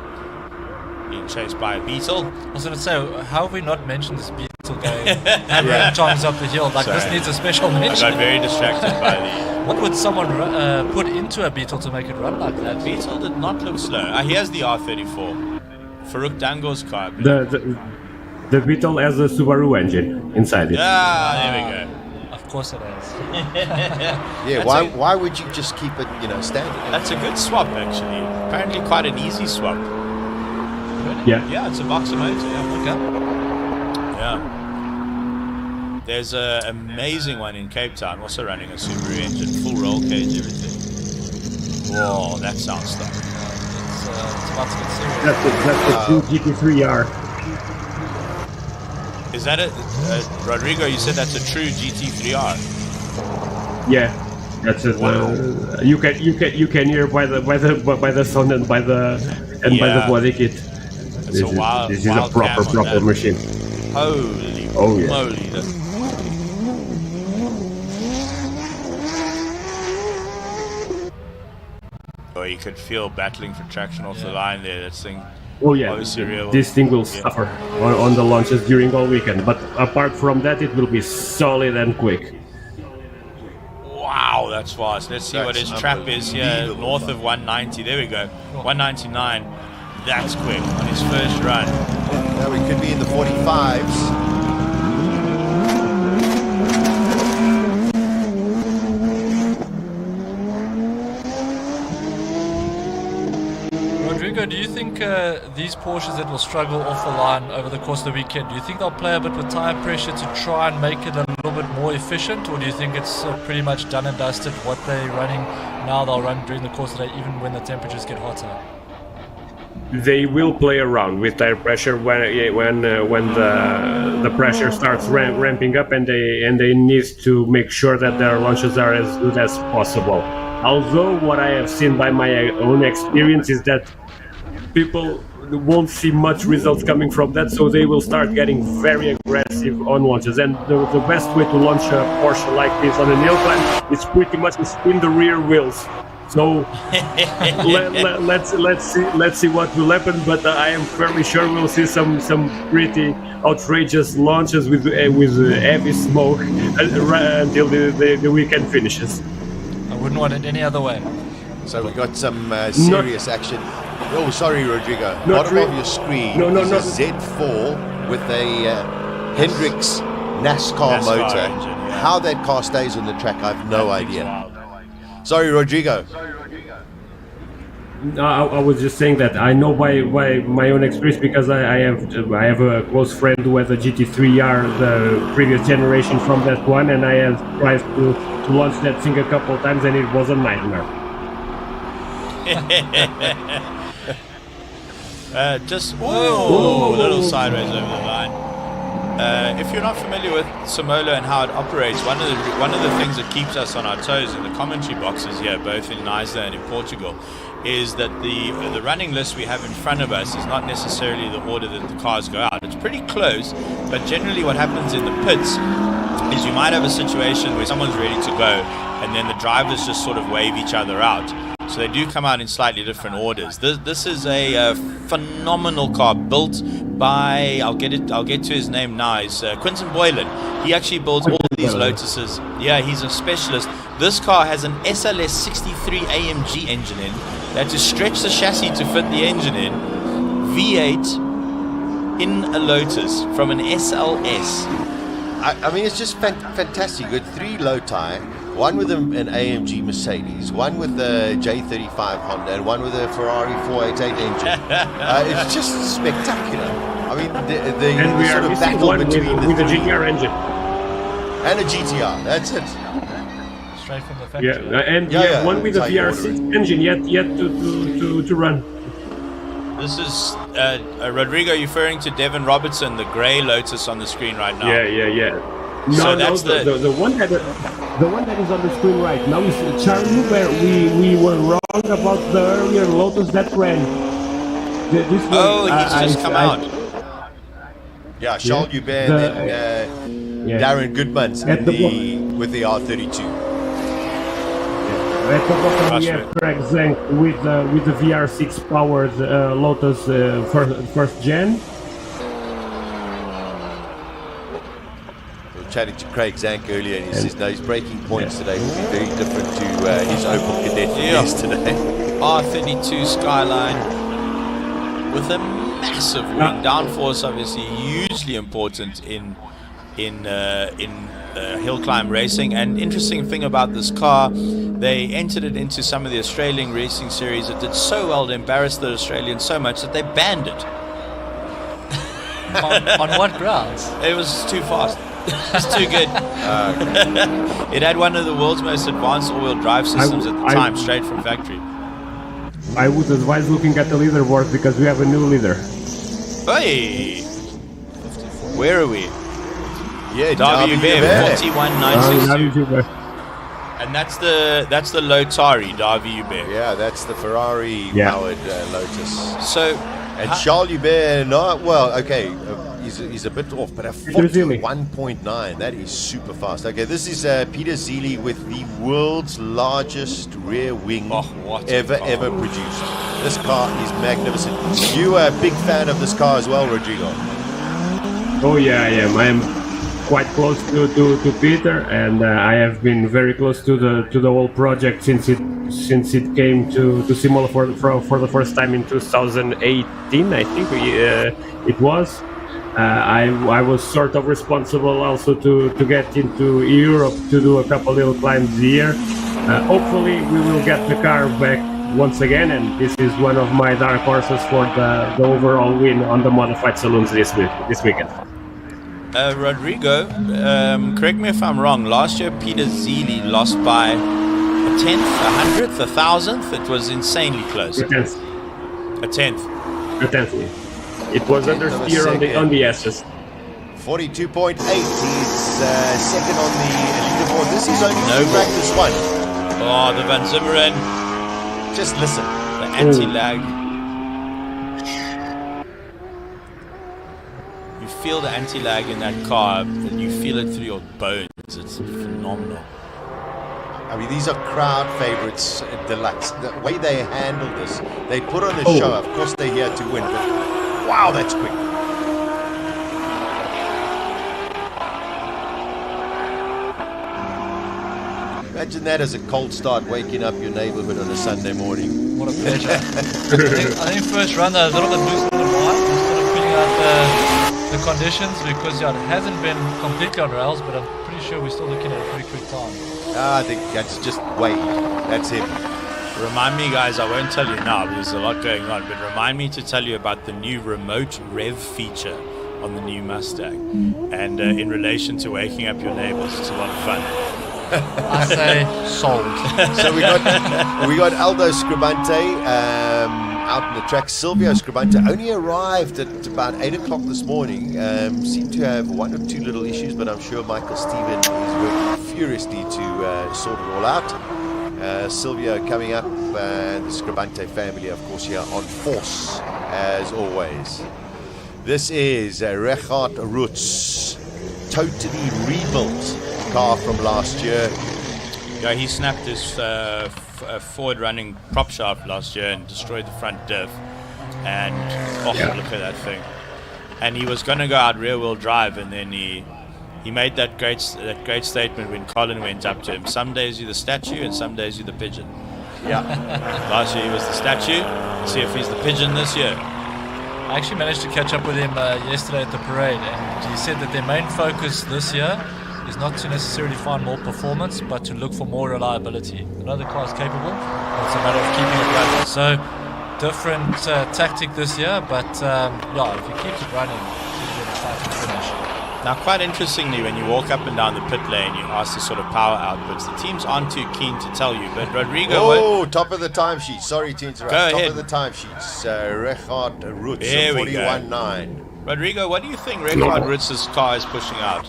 Being chased by a Beetle. I was going to say, how have we not mentioned this Beetle going hammering tongues up the hill? Like, this needs a special mention. I got very distracted by the... What would someone put into a Beetle to make it run like that? Beetle did not look slow. Here's the R34. Farouk Dango's car. The Beetle has a Subaru engine inside it. There we go. Of course it is. Why would you just keep it, standard? That's a good swap, actually. Apparently quite an easy swap. Yeah. Yeah, it's a Boxer motor. Yeah. Okay. Yeah. There's an amazing one in Cape Town, also running a Subaru engine, full roll cage, everything. Whoa, that sounds stuck. It's about to get serious. That's a true GT3R. Is that it, Rodrigo? You said that's a true GT3R. Yeah, that's it. You can hear by the sound and by the body kit. This is a proper machine. Holy moly! Oh, you could feel battling for traction off the line there. That thing. Oh yeah, this thing will suffer on the launches during all weekend. But apart from that, it will be solid and quick. Wow, that's fast. Let's see what his trap is here, north of 190. There we go, 199. That's quick on his first run. Now we could be in the 45s. Rodrigo, do you think these Porsches that will struggle off the line over the course of the weekend, do you think they'll play a bit with tire pressure to try and make it a little bit more efficient, or do you think it's pretty much done and dusted? What they're running now, they'll run during the course of the day, even when the temperatures get hotter? They will play around with tire pressure when the pressure starts ramping up, and they need to make sure that their launches are as good as possible. Although what I have seen by my own experience is that people won't see much results coming from that, so they will start getting very aggressive on launches. And the best way to launch a Porsche like this on an hillclimb is pretty much to spin the rear wheels. So let's see what will happen. But I am fairly sure we'll see some pretty outrageous launches with heavy smoke until the weekend finishes. I wouldn't want it any other way. So we got some serious action. Oh, sorry, Rodrigo. Bottom of your screen is a Z4 with a Hendrix NASCAR motor. Engine, yeah. How that car stays on the track, I have no idea. Sorry, Rodrigo. I was just saying that I know by my own experience, because I have a close friend who has a GT3R, the previous generation from that one, and I have tried to launch that thing a couple of times, and it was a nightmare. A little sideways over the line. If you're not familiar with Simola and how it operates, one of the things that keeps us on our toes in the commentary boxes here, both in Niza and in Portugal, is that the running list we have in front of us is not necessarily the order that the cars go out. It's pretty close, but generally what happens in the pits is you might have a situation where someone's ready to go and then the drivers just sort of wave each other out. So they do come out in slightly different orders. This is a phenomenal car built by, I'll get to his name now, is Quinton Boylan. He actually builds all these Lotuses. Yeah, he's a specialist. This car has an SLS 63 AMG engine in. They had to stretch the chassis to fit the engine in. V8 in a Lotus from an SLS. I mean, it's just fantastic. You got 3 Loti, one with an AMG Mercedes, one with the J35 Honda, and one with a Ferrari 488 engine. It's just spectacular. I mean, And we the are sort of missing battle one between with the a three. GTR engine. And a GTR, that's it. Straight from the factory. Yeah, and Yeah, one with a that's how you VR6 engine yet to run. This is Rodrigo referring to Devon Robertson, the grey Lotus on the screen right now. Yeah. No, So that's the one that is on the screen right now is Charlie, where we were wrong about the earlier Lotus that ran. This one, He's just come out. Yeah, Charles Hubert and Darren Goodmans with the R32. At the bottom we have Craig Zank with the VR6 powered Lotus first gen. We were chatting to Craig Zank earlier, and he says no, his braking points today will be very different to his Opel Kadett yesterday. R32 Skyline with a massive wing downforce, obviously hugely important in hill climb racing. And interesting thing about this car, they entered it into some of the Australian racing series. It did so well to embarrass the Australians so much that they banned it. On what grounds? It was too fast. It's too good. It had one of the world's most advanced all-wheel drive systems at the time, straight from factory. I would advise looking at the leaderboard because we have a new leader. Hey, where are we? Yeah, Darby Hubert, 41.962. And that's the Lotari, Darby Hubert. Yeah, that's the Ferrari powered Lotus. So, and Charles Hubert, he's a bit off, but a 41.9, that is super fast. Okay, this is Peter Zeely with the world's largest rear wing ever produced. This car is magnificent. You are a big fan of this car as well, Rodrigo. Oh yeah, I am. I am quite close to Peter, and I have been very close to the whole project since it came to Simola for the first time in 2018, I think it was. I was sort of responsible also to get into Europe to do a couple little climbs here. Hopefully we will get the car back once again, and this is one of my dark horses for the overall win on the modified saloons this weekend. Rodrigo, correct me if I'm wrong, last year Peter Zeely lost by a tenth, a hundredth, a thousandth. It was insanely close. A tenth. A tenth. It was under steer on the S's. 42.8. He's second on the leaderboard. This is only practice one. Oh, the Van Zimmeren. Just listen. The anti-lag. You feel the anti-lag in that car, and you feel it through your bones. It's phenomenal. I mean, these are crowd favorites, deluxe. The way they handle this, they put on a show. Of course, they're here to win, but wow, that's quick. Imagine that as a cold start, waking up your neighborhood on a Sunday morning. What a pleasure. I think first run a little bit loose on the bike, instead of putting out the conditions, because it hasn't been completely on rails, but I'm pretty sure we're still looking at a pretty quick time. I think that's just Wade. That's him. Remind me, guys, I won't tell you now, there's a lot going on, but remind me to tell you about the new remote rev feature on the new Mustang. And in relation to waking up your neighbors, it's a lot of fun. I say sold. So we got Aldo Scribante out on the track. Silvio Scribante only arrived at about 8 o'clock this morning. Seemed to have one or two little issues, but I'm sure Michael Steven is working furiously to sort it all out. Silvio coming up, and the Scribante family, of course, here on force as always. This is Richard Roots totally rebuilt car from last year. Yeah, he snapped his forward running prop shaft last year and destroyed the front diff. And look at that thing. And he was going to go out rear wheel drive, and then he made that great statement when Colin went up to him. Some days you're the statue, and some days you're the pigeon. Yeah. Last year he was the statue. See if he's the pigeon this year. I actually managed to catch up with him yesterday at the parade, and he said that their main focus this year is not to necessarily find more performance, but to look for more reliability. Another car is capable, it's a matter of keeping it running. So, different tactic this year, but if he keeps it running, it'll be an exciting finish. Now, quite interestingly, when you walk up and down the pit lane, you ask the sort of power outputs. The teams aren't too keen to tell you, but Rodrigo... top of the timesheet. Sorry to interrupt. Go top ahead. of the timesheets. Richard Roots, There we go. 41.9. Rodrigo, what do you think Richard Ritz's car is pushing out?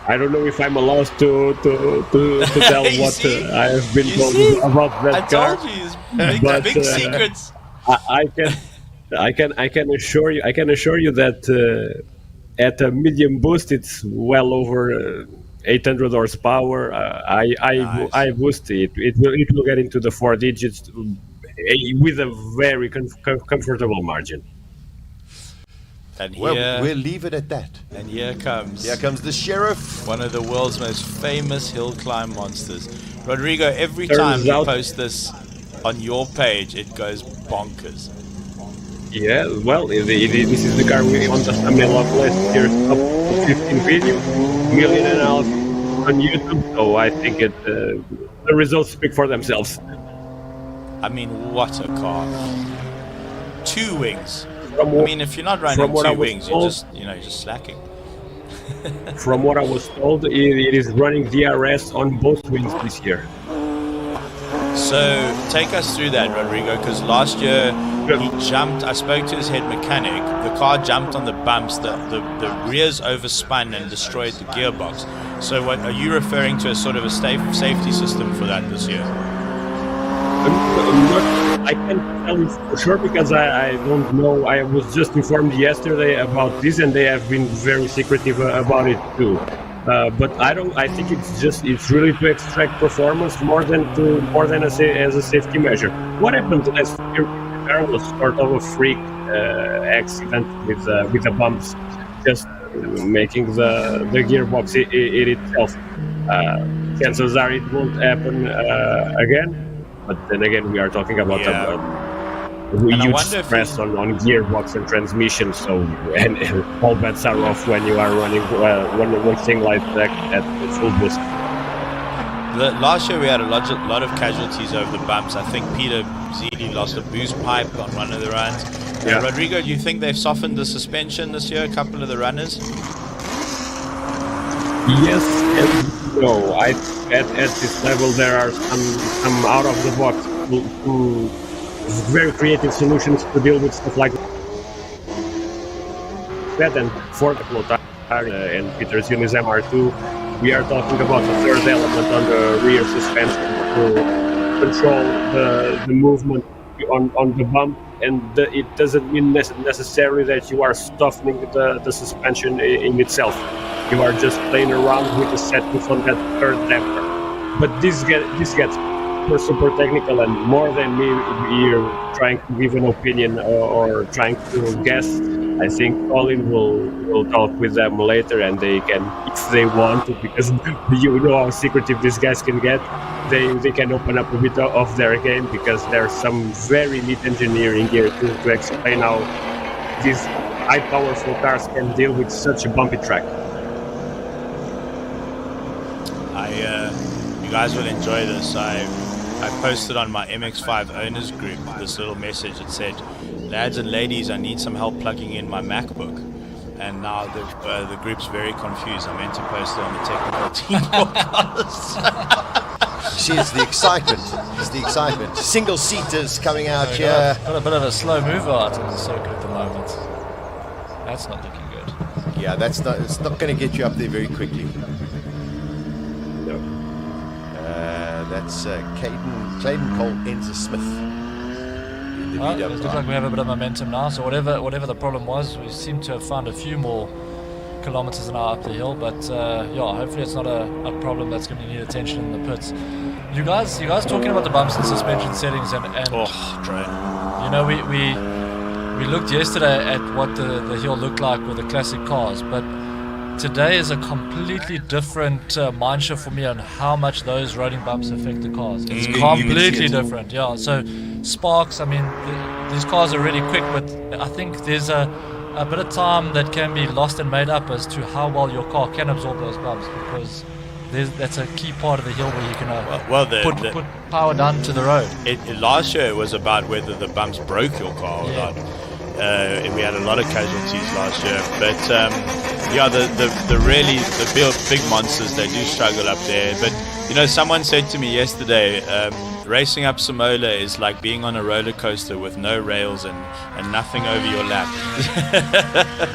I don't know if I'm allowed to tell what I have been told about that car. I told you, it's big secrets. I can assure you that at a medium boost it's well over 800 horsepower. I boost it. It will get into the 4 digits with a very comfortable margin. And here, Well, we'll leave it at that. and here comes the sheriff. one of the world's most famous hill climb monsters. Rodrigo, every Turns time you out- post this on your page, it goes bonkers. Yeah, well, this is the car we won the thumbnail of last year's top 15 video, 1.5 million on YouTube. So I think the results speak for themselves. I mean, what a car. 2 wings. From I mean, if you're not running what I 2 was wings, told- you're just slacking. From what I was told, it is running DRS on both wings this year. So take us through that, Rodrigo, because last year he jumped. I spoke to his head mechanic. The car jumped on the bumps. The rears overspun and destroyed the gearbox. So what are you referring to as sort of a safety system for that this year? I can't tell you for sure because I don't know. I was just informed yesterday about this, and they have been very secretive about it too. But I think it's really to extract performance more than as a safety measure. What happened last year there was sort of a freak accident with the bumps, just making the gearbox it itself. Chances are it won't happen again. But then again, we are talking about huge stress on gearbox and transmission, so and all bets are off when you are running one thing like that at full boost. Last year we had a lot of casualties over the bumps. I think Peter Zidi lost a boost pipe on one of the runs. Yeah. Rodrigo, do you think they've softened the suspension this year, a couple of the runners? Yes and no. At this level there are some out of the box very creative solutions to deal with stuff like that. And for the Clotar and Peter Zili's MR2, we are talking about the third element on the rear suspension to control the movement on the bump, and it doesn't mean necessarily that you are softening the suspension in itself. You are just playing around with the settings on that third damper. But this gets super technical, and more than me here trying to give an opinion or trying to guess. I think Colin will talk with them later, and they can, if they want to, because you know how secretive these guys can get, they can open up a bit of their game, because there's some very neat engineering here to explain how these high powerful cars can deal with such a bumpy track. You guys will enjoy this. I posted on my MX-5 owners group this little message that said, "Lads and ladies, I need some help plugging in my MacBook." And now the group's very confused. I meant to post it on the technical team podcast. See, it's the excitement. It's the excitement. Single seaters coming out here. Got a bit of a slow mover out in the circuit at the moment. That's not looking good. Yeah, it's not going to get you up there very quickly. No. That's Clayton Cole Enzer Smith in the It VW. looks like we have a bit of momentum now. So whatever the problem was, we seem to have found a few more kilometers an hour up the hill. But hopefully it's not a problem that's going to need attention in the pits. You guys talking about the bumps and suspension settings and Dre. you know, we looked yesterday at what the hill looked like with the classic cars, but today is a completely different mindset for me on how much those rolling bumps affect the cars. It's completely different, yeah. So sparks, I mean, these cars are really quick, but I think there's a bit of time that can be lost and made up as to how well your car can absorb those bumps, because that's a key part of the hill where you can put power down to the road. Last year it was about whether the bumps broke your car or not. We had a lot of casualties last year, but the big monsters, they do struggle up there. But you know, someone said to me yesterday, racing up Simola is like being on a roller coaster with no rails and nothing over your lap.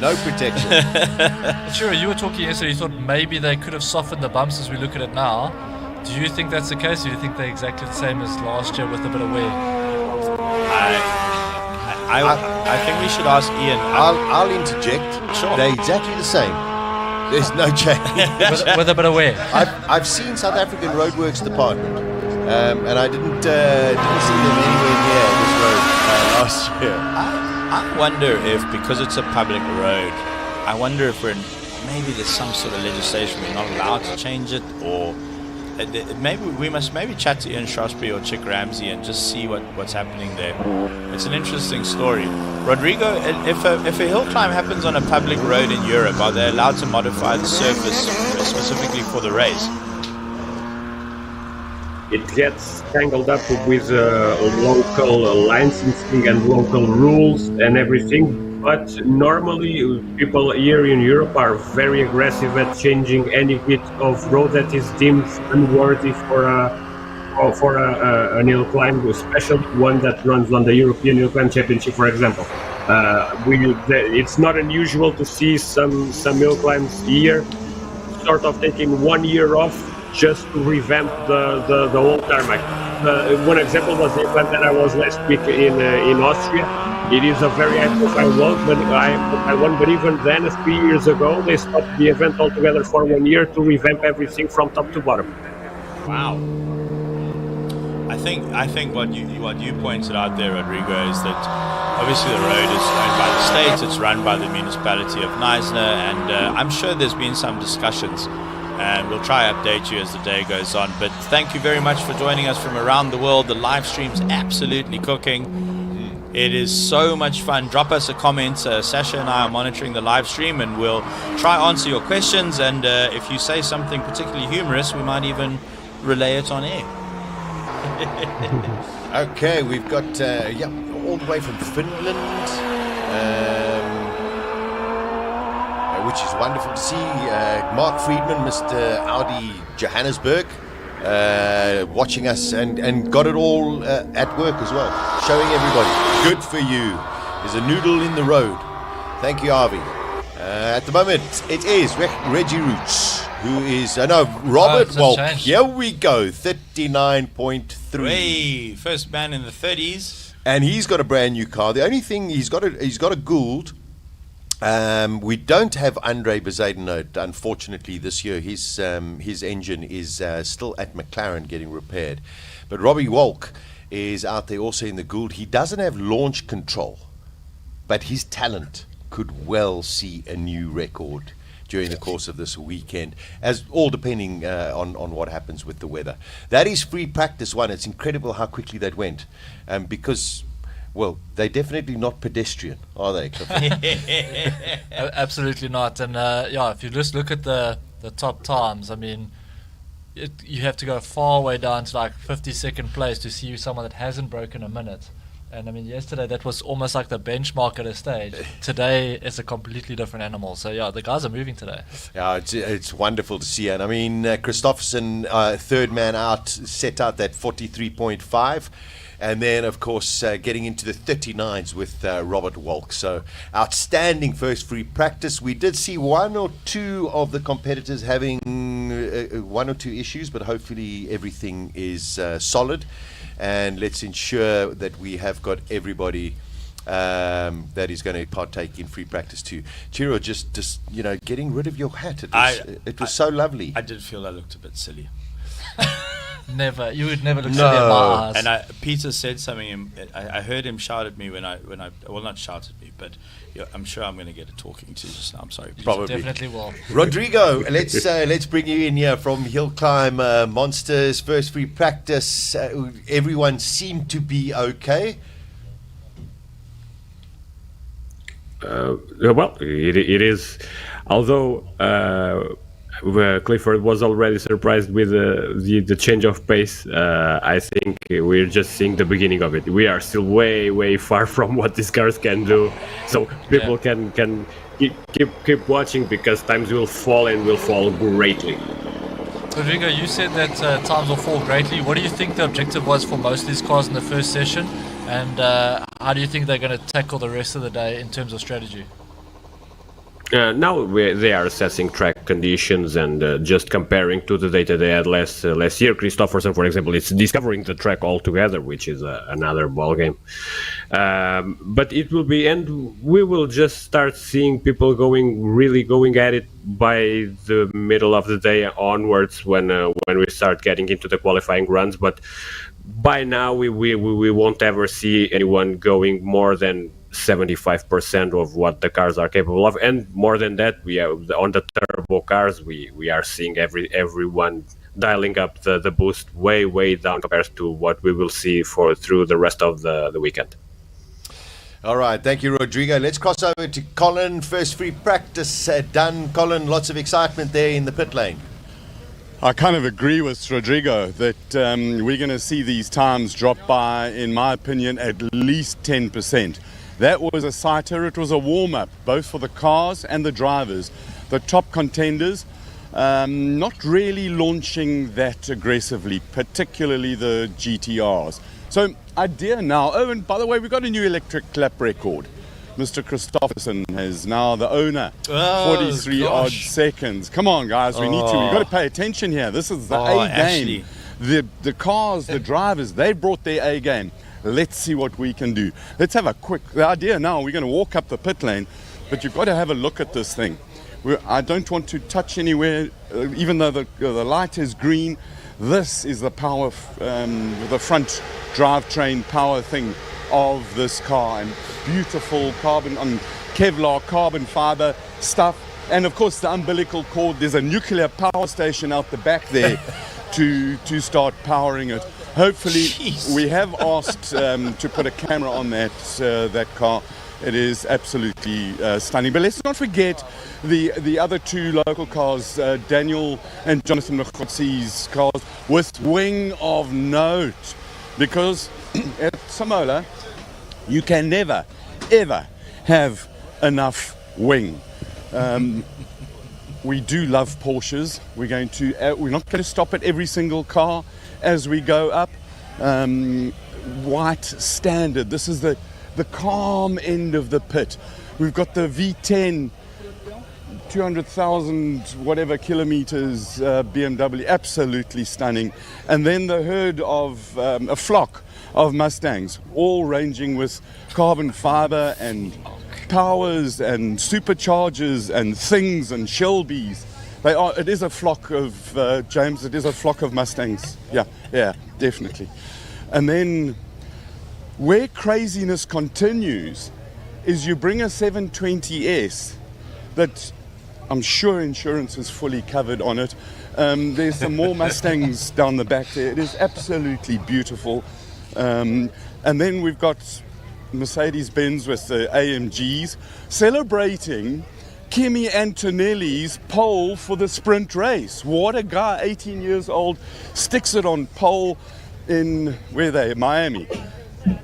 No protection. Sure, you were talking yesterday, you thought maybe they could have softened the bumps as we look at it now. Do you think that's the case, or do you think they're exactly the same as last year with a bit of wear? I think we should ask Ian. I'll interject. Sure. They're exactly the same. There's no change. with a bit of wear. I've seen South African Roadworks Department, and I didn't see them anywhere near this road last year. I wonder if, because it's a public road, I wonder if maybe there's some sort of legislation we're not allowed to change it, or maybe we must chat to Ian Shrewsbury or Chick Ramsey and just see what's happening there. It's an interesting story. Rodrigo, if a hill climb happens on a public road in Europe, are they allowed to modify the surface specifically for the race? It gets tangled up with local licensing and local rules and everything. But normally, people here in Europe are very aggressive at changing any bit of road that is deemed unworthy for an hill climb, especially one that runs on the European Hill Climb Championship, for example. It's not unusual to see some hill climbs here sort of taking 1 year off just to revamp the whole tarmac. One example was the event that I was last week in Austria. It is a very high-profile one, but even then, 3 years ago, they stopped the event altogether for 1 year to revamp everything from top to bottom. Wow. I think what you pointed out there, Rodrigo, is that obviously the road is owned by the state, it's run by the municipality of Neisner, and I'm sure there's been some discussions, and we'll try to update you as the day goes on. But thank you very much for joining us from around the world. The live stream's absolutely cooking. It is so much fun. Drop us a comment. Sasha and I are monitoring the live stream, and we'll try to answer your questions. And if you say something particularly humorous, we might even relay it on air. Okay, we've got all the way from Finland, which is wonderful to see. Mark Friedman, Mr. Audi Johannesburg, watching us and got it all at work as well, showing everybody. Good for you. There's a noodle in the road. Thank you, Avi. At the moment, it is Reggie Roots, who is Robert Walk. Here we go, 39.3. Hey, first man in the 30s, and he's got a brand new car. The only thing he's got a Gould. We don't have Andre Bezuidenhout, unfortunately, this year. His engine is still at McLaren getting repaired. But Robbie Walk is out there also in the Gould. He doesn't have launch control, but his talent could well see a new record during the course of this weekend, as all depending on what happens with the weather. That is free practice one. It's incredible how quickly that went, because... well, they're definitely not pedestrian, are they, Clifford? Absolutely not. And if you just look at the top times, I mean, you have to go far way down to like 52nd place to see someone that hasn't broken a minute. And I mean, yesterday that was almost like the benchmark at a stage. Today it's a completely different animal. So yeah, the guys are moving today. Yeah, it's wonderful to see. And I mean, Christopherson, third man out, set out that 43.5. And then, of course, getting into the 39s with Robert Walk. So outstanding first free practice. We did see one or two of the competitors having one or two issues, but hopefully everything is solid. And let's ensure that we have got everybody that is going to partake in free practice too. Chiro, just getting rid of your hat. It was so lovely. I did feel I looked a bit silly. Never. You would never look silly at my eyes. And Peter said something. I heard him shout at me when I well, not shout at me, but I'm sure I'm going to get a talking to just now. I'm sorry, Peter. Probably. Definitely will. Rodrigo, let's bring you in here from Hillclimb Monsters. First free practice. Everyone seemed to be okay. Well, it is. Although Clifford was already surprised with the change of pace, I think we're just seeing the beginning of it. We are still way far from what these cars can do. So people can keep watching, because times will fall, and will fall greatly. Rodrigo, you said that times will fall greatly. What do you think the objective was for most of these cars in the first session? And how do you think they're going to tackle the rest of the day in terms of strategy? Now they are assessing track conditions and just comparing to the data they had last year. Christopherson, for example, is discovering the track altogether, which is another ball game. But it will be, and we will just start seeing people really going at it by the middle of the day onwards, when we start getting into the qualifying runs. But by now we won't ever see anyone going more than 75% of what the cars are capable of, and more than that, we are on the turbo cars. We are seeing everyone dialing up the boost way down compared to what we will see through the rest of the weekend. All right, thank you, Rodrigo. Let's cross over to Colin. First free practice done. Colin, lots of excitement there in the pit lane. I kind of agree with Rodrigo that we're going to see these times drop by, in my opinion, at least 10%. That was a sighter. It was a warm-up, both for the cars and the drivers. The top contenders not really launching that aggressively, particularly the GTRs. So idea now, oh, and by the way, we've got a new electric lap record. Mr. Christopherson is now the owner. 43 odd seconds. Come on, guys, we need to. We've got to pay attention here. This is the A game. The cars, the drivers, they brought their A game. Let's see what we can do. Let's have the idea now, we're going to walk up the pit lane, but you've got to have a look at this thing. I don't want to touch anywhere, even though the light is green. This is the power, the front drivetrain power thing of this car, and beautiful carbon Kevlar carbon fiber stuff, and of course the umbilical cord. There's a nuclear power station out the back there to start powering it. Hopefully, we have asked to put a camera on that car. It is absolutely stunning. But let's not forget the other two local cars, Daniel and Jonathan Mkhotsi's cars, with wing of note. Because at Simola, you can never, ever have enough wing. We do love Porsches. We're not going to stop at every single car as we go up. White standard. This is the calm end of the pit. We've got the V10, 200,000 whatever kilometers BMW, absolutely stunning. And then the herd of a flock of Mustangs, all ranging with carbon fiber and powers and superchargers and things and Shelbys. It is a flock of, James, it is a flock of Mustangs. Yeah, definitely. And then where craziness continues is you bring a 720S that I'm sure insurance is fully covered on it. There's some more Mustangs down the back there. It is absolutely beautiful. And then we've got Mercedes-Benz with the AMGs celebrating Kimi Antonelli's pole for the sprint race. What a guy, 18 years old, sticks it on pole in, Miami.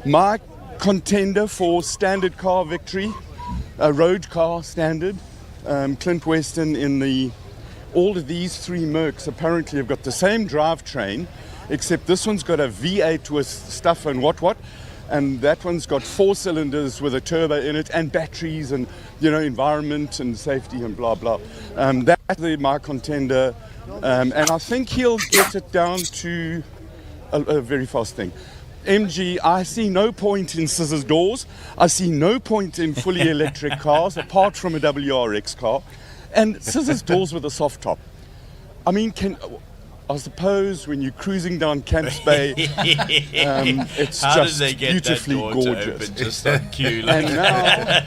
My contender for standard car victory, a road car standard, Clint Weston all of these three Mercs apparently have got the same drivetrain except this one's got a V8 with stuff and what, and that one's got 4 cylinders with a turbo in it and batteries and, you know, environment and safety and blah blah. That's my contender, and I think he'll get it down to a very fast thing. MG, I see no point in scissors doors. I see no point in fully electric cars apart from a WRX car, and scissors doors with a soft top. I mean, I suppose when you're cruising down Camps Bay, it's How just did they get beautifully that door gorgeous. to open just on cue? Like And now,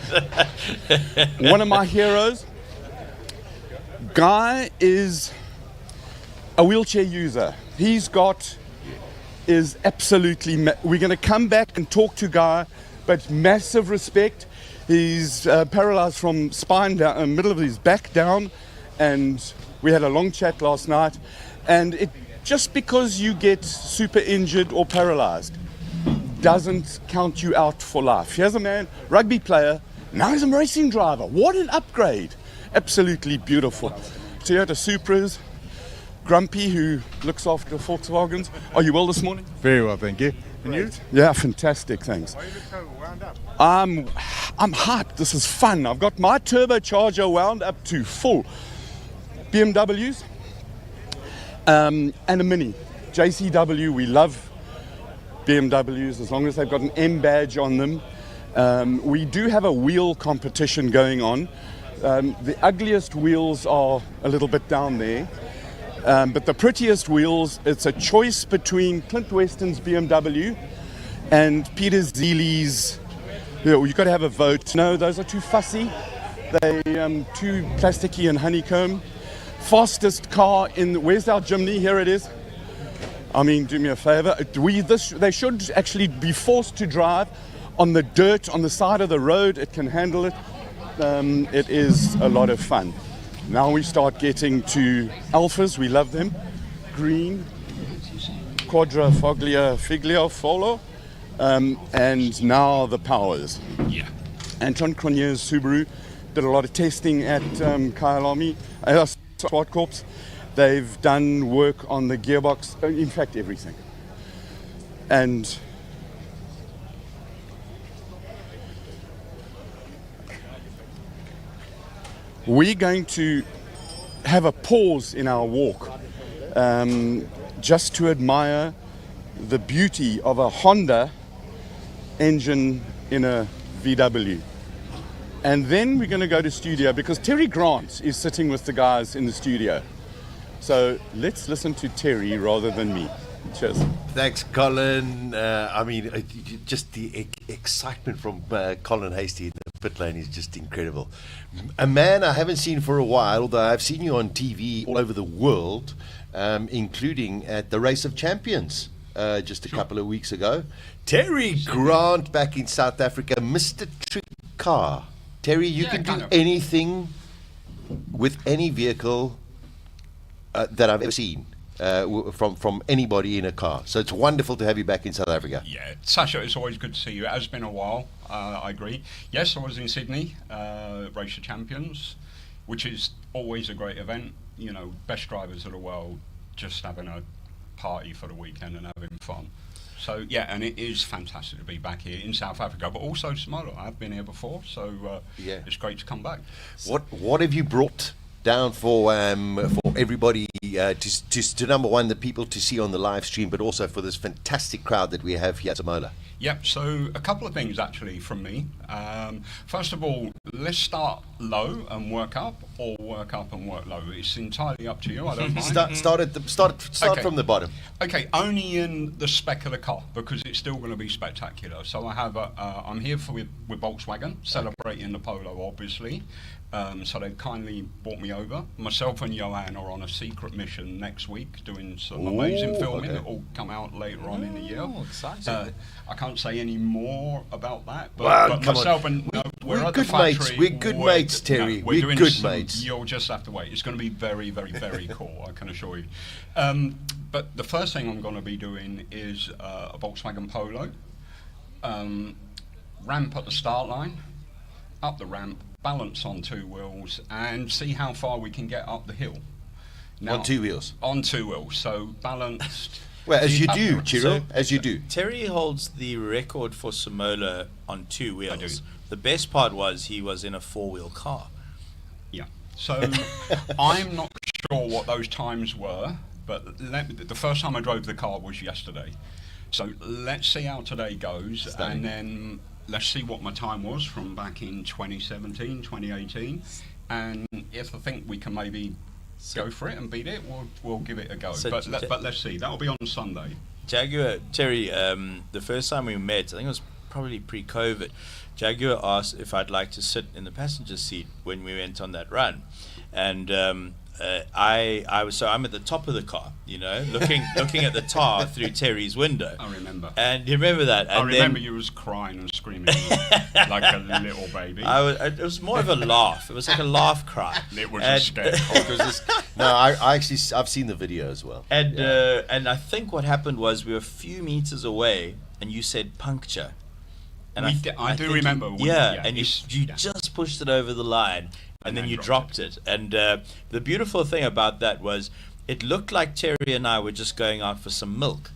one of my heroes, Guy, is a wheelchair user. Is absolutely, we're going to come back and talk to Guy, but massive respect. He's paralyzed from spine down, middle of his back down, and we had a long chat last night. And just because you get super injured or paralyzed doesn't count you out for life. Here's a man, rugby player, now he's a racing driver. What an upgrade. Absolutely beautiful. Toyota Supras, Grumpy, who looks after Volkswagens. Are you well this morning? Very well, thank you. And you? Yeah, fantastic, thanks. Why you look so wound up? I'm hyped. This is fun. I've got my turbocharger wound up to full. BMWs and a Mini. JCW, we love BMWs as long as they've got an M badge on them. We do have a wheel competition going on. The ugliest wheels are a little bit down there. But the prettiest wheels, it's a choice between Clint Weston's BMW and Peter Zeeley's. You've got to have a vote. No, those are too fussy. They too plasticky and honeycomb. Fastest car where's our chimney? Here it is. I mean, do me a favor. They should actually be forced to drive on the dirt on the side of the road. It can handle it. It is a lot of fun. Now we start getting to Alphas. We love them. Green, Quadra, Foglia, Figlia, Folo, and now the Powers. Yeah. Anton Cronier's Subaru did a lot of testing at Kyalami, Swart Corps. They've done work on the gearbox, in fact everything. And we're going to have a pause in our walk just to admire the beauty of a Honda engine in a VW. And then we're going to go to studio because Terry Grant is sitting with the guys in the studio. So let's listen to Terry rather than me. Cheers. Thanks, Colin. I mean, just the excitement from Colin Hasty in the pit lane is just incredible. A man I haven't seen for a while, although I've seen you on TV all over the world, including at the Race of Champions just a couple of weeks ago. Terry Grant back in South Africa, Mr. Trick Car. Terry, you can do anything with any vehicle that I've ever seen. From anybody in a car. So it's wonderful to have you back in South Africa. Yeah, Sasha, it's always good to see you. It has been a while, I agree. Yes, I was in Sydney, Race of Champions, which is always a great event. You know, best drivers of the world just having a party for the weekend and having fun. So yeah, and it is fantastic to be back here in South Africa, but also Simola. I've been here before, so it's great to come back. What have you brought down for everybody to number one, the people to see on the live stream, but also for this fantastic crowd that we have here at Simola? Yep, so a couple of things actually from me. First of all, let's start low and work up, or work up and work low. It's entirely up to you, I don't mind. Start from the bottom. Okay, only in the spec of the car, because it's still going to be spectacular. So I have I'm here with Volkswagen, celebrating the Polo, obviously. So they've kindly brought me over. Myself and Johan are on a secret mission next week, doing some amazing filming that will come out later on in the year. Exciting. I can't say any more about that, Well, but myself and we're at the good factory. mates. We're good mates, Terry. We're doing good some- mates. You'll just have to wait. It's going to be very, very, very cool, I can assure you. But the first thing I'm going to be doing is a Volkswagen Polo. Ramp at the start line, up the ramp, balance on two wheels, and see how far we can get up the hill. Now, On two wheels. on two wheels, so balanced. Well, as you So- do, Chiro, as you do. Terry holds the record for Simola on 2 wheels. I do. The best part was he was in a 4-wheel car. Yeah. So I'm not sure what those times were, but the first time I drove the car was yesterday. So let's see how today goes, and then let's see what my time was from back in 2017, 2018. And if I think we can maybe go for it and beat it, we'll give it a go. So But let's see. That'll be on Sunday. Jaguar, Terry, the first time we met, I think it was probably pre-COVID, Jaguar asked if I'd like to sit in the passenger seat when we went on that run. And I'm at the top of the car, looking at the tar through Terry's window. I remember. And you remember that? And I remember you was crying and screaming like a little baby. It was more of a laugh. It was like a laugh cry. It was a scare. I've seen the video as well. And I think what happened was we were a few meters away, and you said puncture. And I do remember. And you just pushed it over the line, and then you dropped it. And the beautiful thing about that was it looked like Terry and I were just going out for some milk,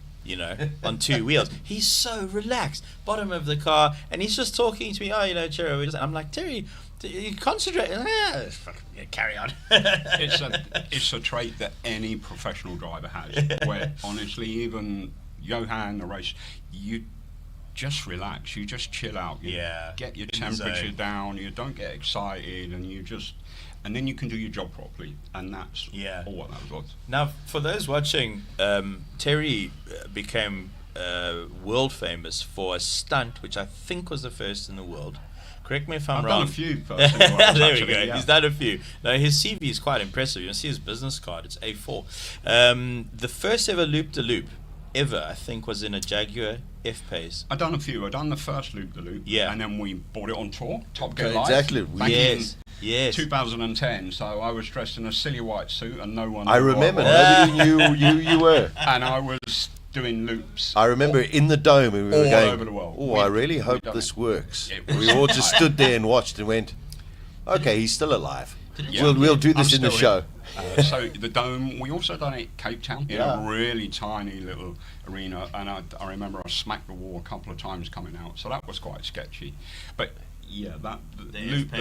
on 2 wheels. He's so relaxed, bottom of the car, and he's just talking to me. Terry. I'm like, Terry, you concentrate. Carry on. It's a trait that any professional driver has. Where honestly, even Johan, the race, you just relax, you just chill out, you get your temperature down, you don't get excited, and then you can do your job properly, and that's all what that was. Now, for those watching, Terry became world famous for a stunt which I think was the first in the world. Correct me if I'm wrong. I've done a few first in the world, there actually, we go. yeah. He's done a few. Now, his CV is quite impressive. You see his business card, it's A4. The first ever loop-de-loop ever, I think, was in a Jaguar F-Pace. I've done a few. I've done the first loop-the-loop, and then we bought it on tour, Top Gear Live. Exactly. Back Yes. in 2010, so I was dressed in a silly white suit and no one knew I who remember. was. Nobody knew you were. And I was doing loops. I remember in the dome, and we were all going, over the world. "Oh, I really hope this works." It was We all just stood there and watched and went, "Okay, he's still alive. Yeah. We'll do this I'm in the still show." So the dome, we also done it Cape Town in a really tiny little arena, and I remember I smacked the wall a couple of times coming out, so that was quite sketchy. But yeah, the loop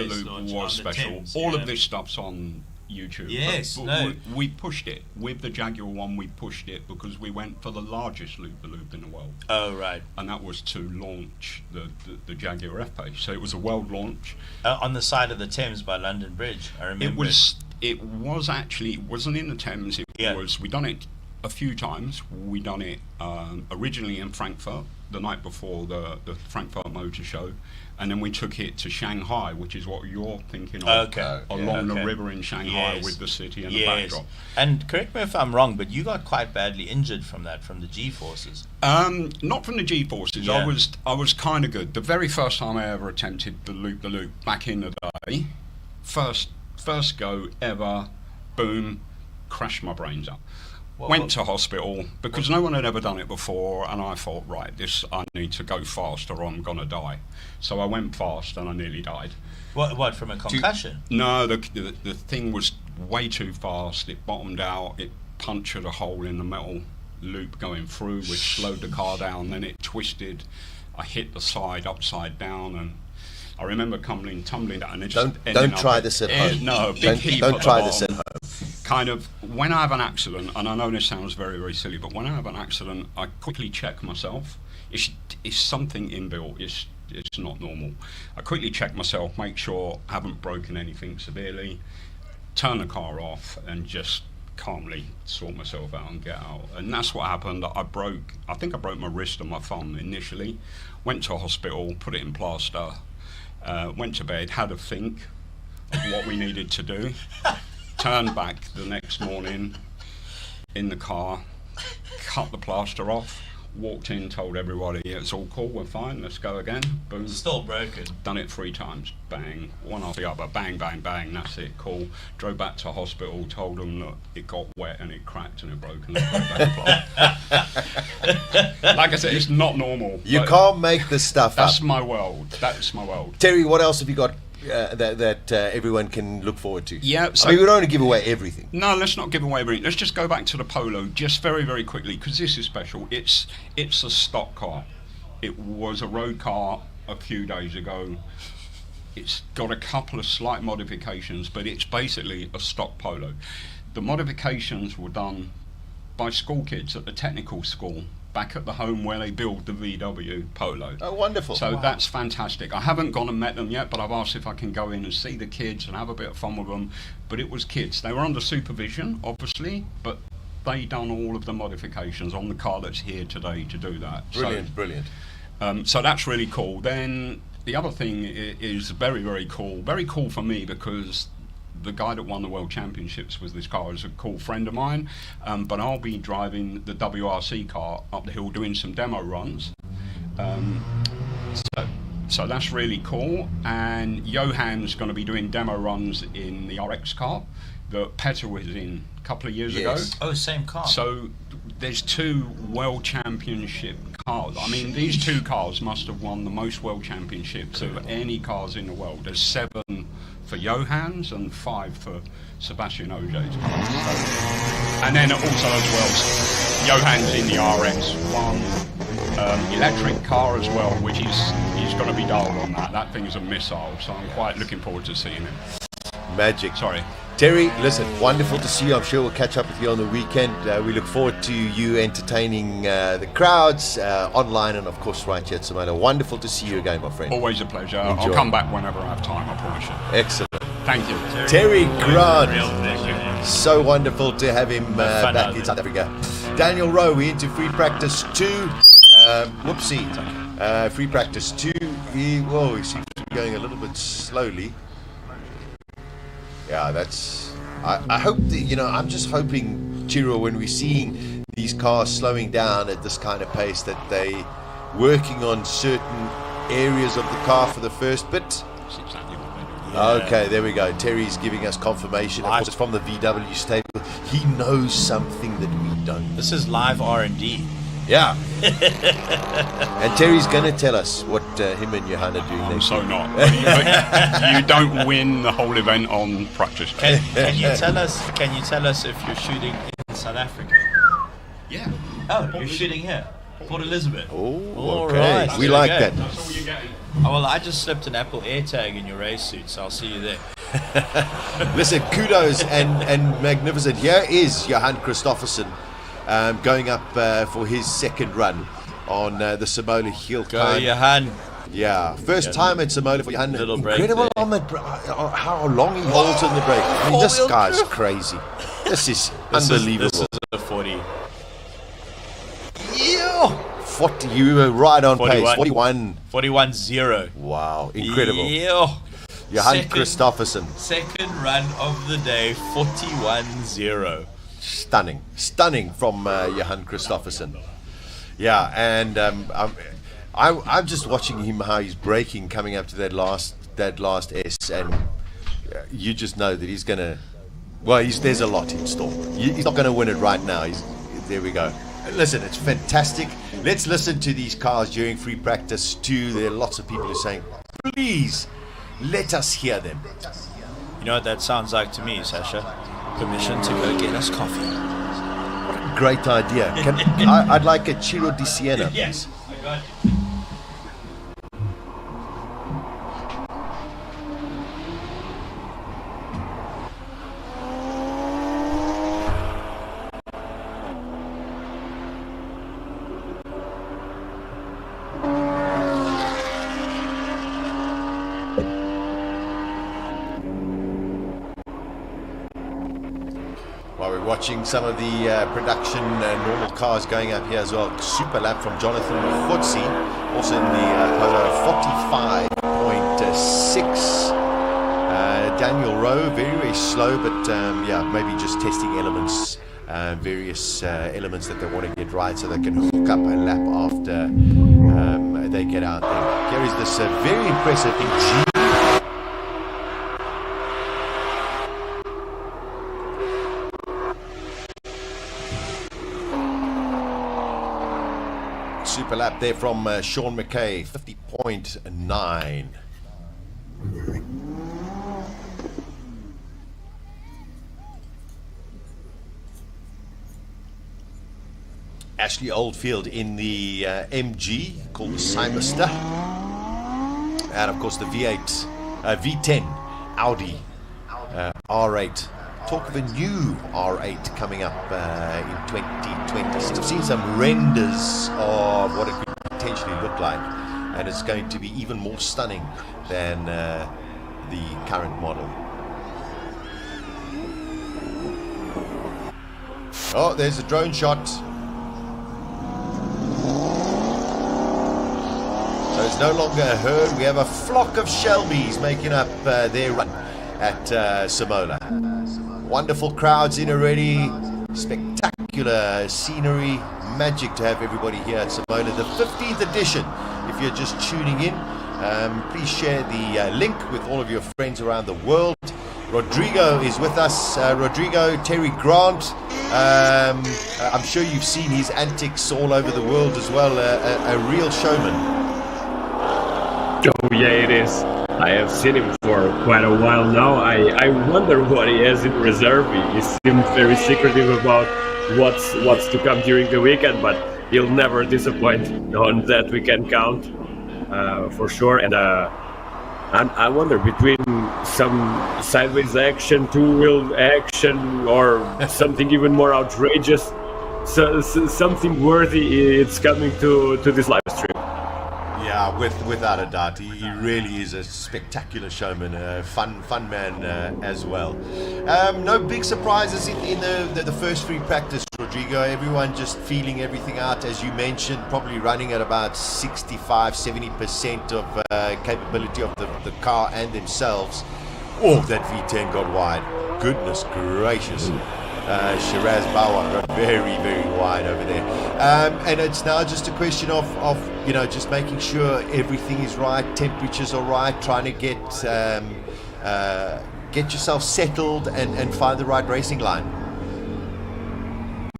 was special. Thames, All of this stuff's on YouTube. Yes, but we pushed it with the Jaguar one. We pushed it because we went for the largest loop in the world. Oh, right. And that was to launch the Jaguar F-Pace. So it was a world launch. On the side of the Thames by London Bridge, I remember. It wasn't in the Thames. We done it a few times. We done it originally in Frankfurt the night before the Frankfurt Motor Show, and then we took it to Shanghai, which is what you're thinking of, along the river in Shanghai with the city and the backdrop. And correct me if I'm wrong, but you got quite badly injured from the G-forces. Not from the G-forces. Yeah. I was kind of good. The very first time I ever attempted the loop back in the day, first go ever, boom, crashed my brains up. Went to hospital because no one had ever done it before, and I thought, right, I need to go fast or I'm gonna die. So I went fast and I nearly died. What from a concussion? No, the thing was way too fast. It bottomed out. It punctured a hole in the metal loop going through, which slowed the car down. Then it twisted. I hit the side upside down, and I remember tumbling down. And it Don't try this at home. No, big heap don't at the try this bottom. at home. Kind of, when I have an accident, and I know this sounds very, very silly, but when I have an accident, I quickly check myself. It's something inbuilt. It's not normal. I quickly check myself, make sure I haven't broken anything severely, turn the car off, and just calmly sort myself out and get out. And that's what happened. I think I broke my wrist and my thumb initially. Went to a hospital, put it in plaster, went to bed, had a think of what we needed to do. Turned back the next morning in the car, cut the plaster off, walked in, told everybody it's all cool, we're fine, let's go again. Boom. Still broken. Done it 3 times, bang, one after the other, bang, bang, bang, that's it, cool. Drove back to hospital, told them that it got wet and it cracked and it broke and it broke back. Like I said, it's not normal. You can't make this stuff That's up. my world. That's my world. Terry, what else have you got that everyone can look forward to? Yeah, so- I mean, we don't want to give away everything. No, let's not give away everything. Let's just go back to the Polo just very, very quickly, because this is special. It's a stock car. It was a road car a few days ago. It's got a couple of slight modifications, but it's basically a stock Polo. The modifications were done by school kids at the technical school back at the home where they build the VW Polo. Oh, wonderful. So that's fantastic. I haven't gone and met them yet, but I've asked if I can go in and see the kids and have a bit of fun with them. But it was kids. They were under supervision, obviously, but they done all of the modifications on the car that's here today to do that. Brilliant. So that's really cool. Then the other thing is very, very cool. Very cool for me because the guy that won the World Championships with this car is a cool friend of mine, but I'll be driving the WRC car up the hill doing some demo runs. So that's really cool. And Johan's going to be doing demo runs in the RX car that Petter was in a couple of years ago. Oh, same car. So there's 2 World Championship cars. I mean, these 2 cars must have won the most World Championships of any cars in the world. There's 7 for Johan's and 5 for Sebastian Ogier's cars. So, and then also as well, Johan's in the RX1 electric car as well, which he's going to be dull on that. That thing's a missile, so I'm quite looking forward to seeing him. Magic. Sorry. Terry, listen, wonderful to see you. I'm sure we'll catch up with you on the weekend. We look forward to you entertaining the crowds online and, of course, right here at Simola. Wonderful to see you again, my friend. Always a pleasure. Enjoy. I'll come back whenever I have time, I promise you. Excellent. Thank you. Terry Grant. Real pleasure. So wonderful to have him fun back out in South Africa. Daniel Rowe, we're into free practice 2. Free practice 2. He seems to be going a little bit slowly. Yeah, that's. I hope that, I'm just hoping, Chiro, when we're seeing these cars slowing down at this kind of pace, that they working on certain areas of the car for the first bit. Okay, there we go. Terry's giving us confirmation. Of course, it's from the VW stable. He knows something that we don't. This is live R&D. Yeah. And Terry's going to tell us what him and Johan are doing I'm next so week. not. But you don't win the whole event on practice day. Can you tell us? Can you tell us if you're shooting in South Africa? Yeah. Oh, you're shooting here, Port Elizabeth. Oh, All okay. right. We like Okay. that. That's all you're getting. Oh, well, I just slipped an Apple AirTag in your race suit, so I'll see you there. Listen, kudos and magnificent. Here is Johan Christofferson going up for his second run on the Simola Hill Go, climb. Johan. Yeah, first time at Simola for Johan. Little break Incredible there. on the how long he holds on the brake. I mean, this Four-wheel guy's drive. crazy. This is This unbelievable. is a 40. 40, you were right on pace. 41. 41. 41-0. Wow, incredible. Yeah. Johan Second- Christofferson. Second run of the day, 41-0. Stunning from Johan Christofferson. Yeah, and I'm just watching him how he's braking coming up to that last S, and you just know that he's gonna. Well, there's a lot in store. He's not going to win it right now. There we go. Listen, it's fantastic. Let's listen to these cars during free practice too. There are lots of people who are saying, please, let us hear them. You know what that sounds like to me, Sasha? Permission to go get us coffee. What a great idea. I'd like a Chiro di Siena. Yes, I got you. While we're watching some of the production normal cars going up here as well. Super lap from Jonathan Futsi, also in the Polo 45.6. Daniel Rowe, very, very slow, but maybe just testing elements, various elements that they want to get right so they can hook up a lap after they get out there. Here is this very impressive G. Super lap there from Sean McKay, 50.9. Ashley Oldfield in the MG called the Cyberster, and of course the V10 Audi R8. Talk of a new R8 coming up in 2026. I've seen some renders of what it could potentially look like, and it's going to be even more stunning than the current model. Oh, there's a drone shot. So it's no longer a herd. We have a flock of Shelbys making up their run at Simola. Wonderful crowds in already. Spectacular scenery. Magic to have everybody here at Simola. The 15th edition, if you're just tuning in. Please share the link with all of your friends around the world. Rodrigo is with us. Rodrigo, Terry Grant. I'm sure you've seen his antics all over the world as well. A real showman. Oh yeah, it is. I have seen him for quite a while now. I wonder what he has in reserve. He seems very secretive about what's to come during the weekend, but he'll never disappoint. On that we can count for sure. And I wonder, between some sideways action, two-wheel action, or something even more outrageous, so something worthy, it's coming to this live stream. Yeah, without a doubt, he really is a spectacular showman, fun man as well. No big surprises in the first free practice, Rodrigo. Everyone just feeling everything out, as you mentioned, probably running at about 65-70% of capability of the car and themselves. Oh, that V10 got wide. Goodness gracious. Shiraz Bauer very, very wide over there, and it's now just a question of just making sure everything is right, temperatures are right, trying to get yourself settled and find the right racing line.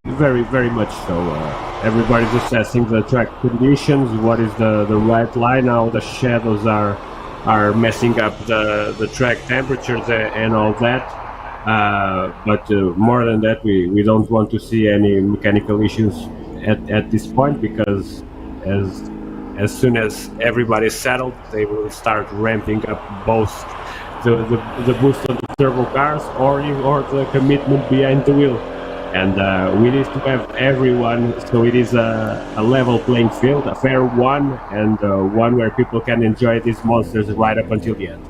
Very, very much so. Everybody's assessing the track conditions, what is the right line. Now the shadows are messing up the track temperatures and all that. But more than that, we don't want to see any mechanical issues at this point, because as soon as everybody's settled, they will start ramping up both the boost on the turbo cars or the commitment behind the wheel. And we need to have everyone, so it is a level playing field, a fair one, and one where people can enjoy these monsters right up until the end.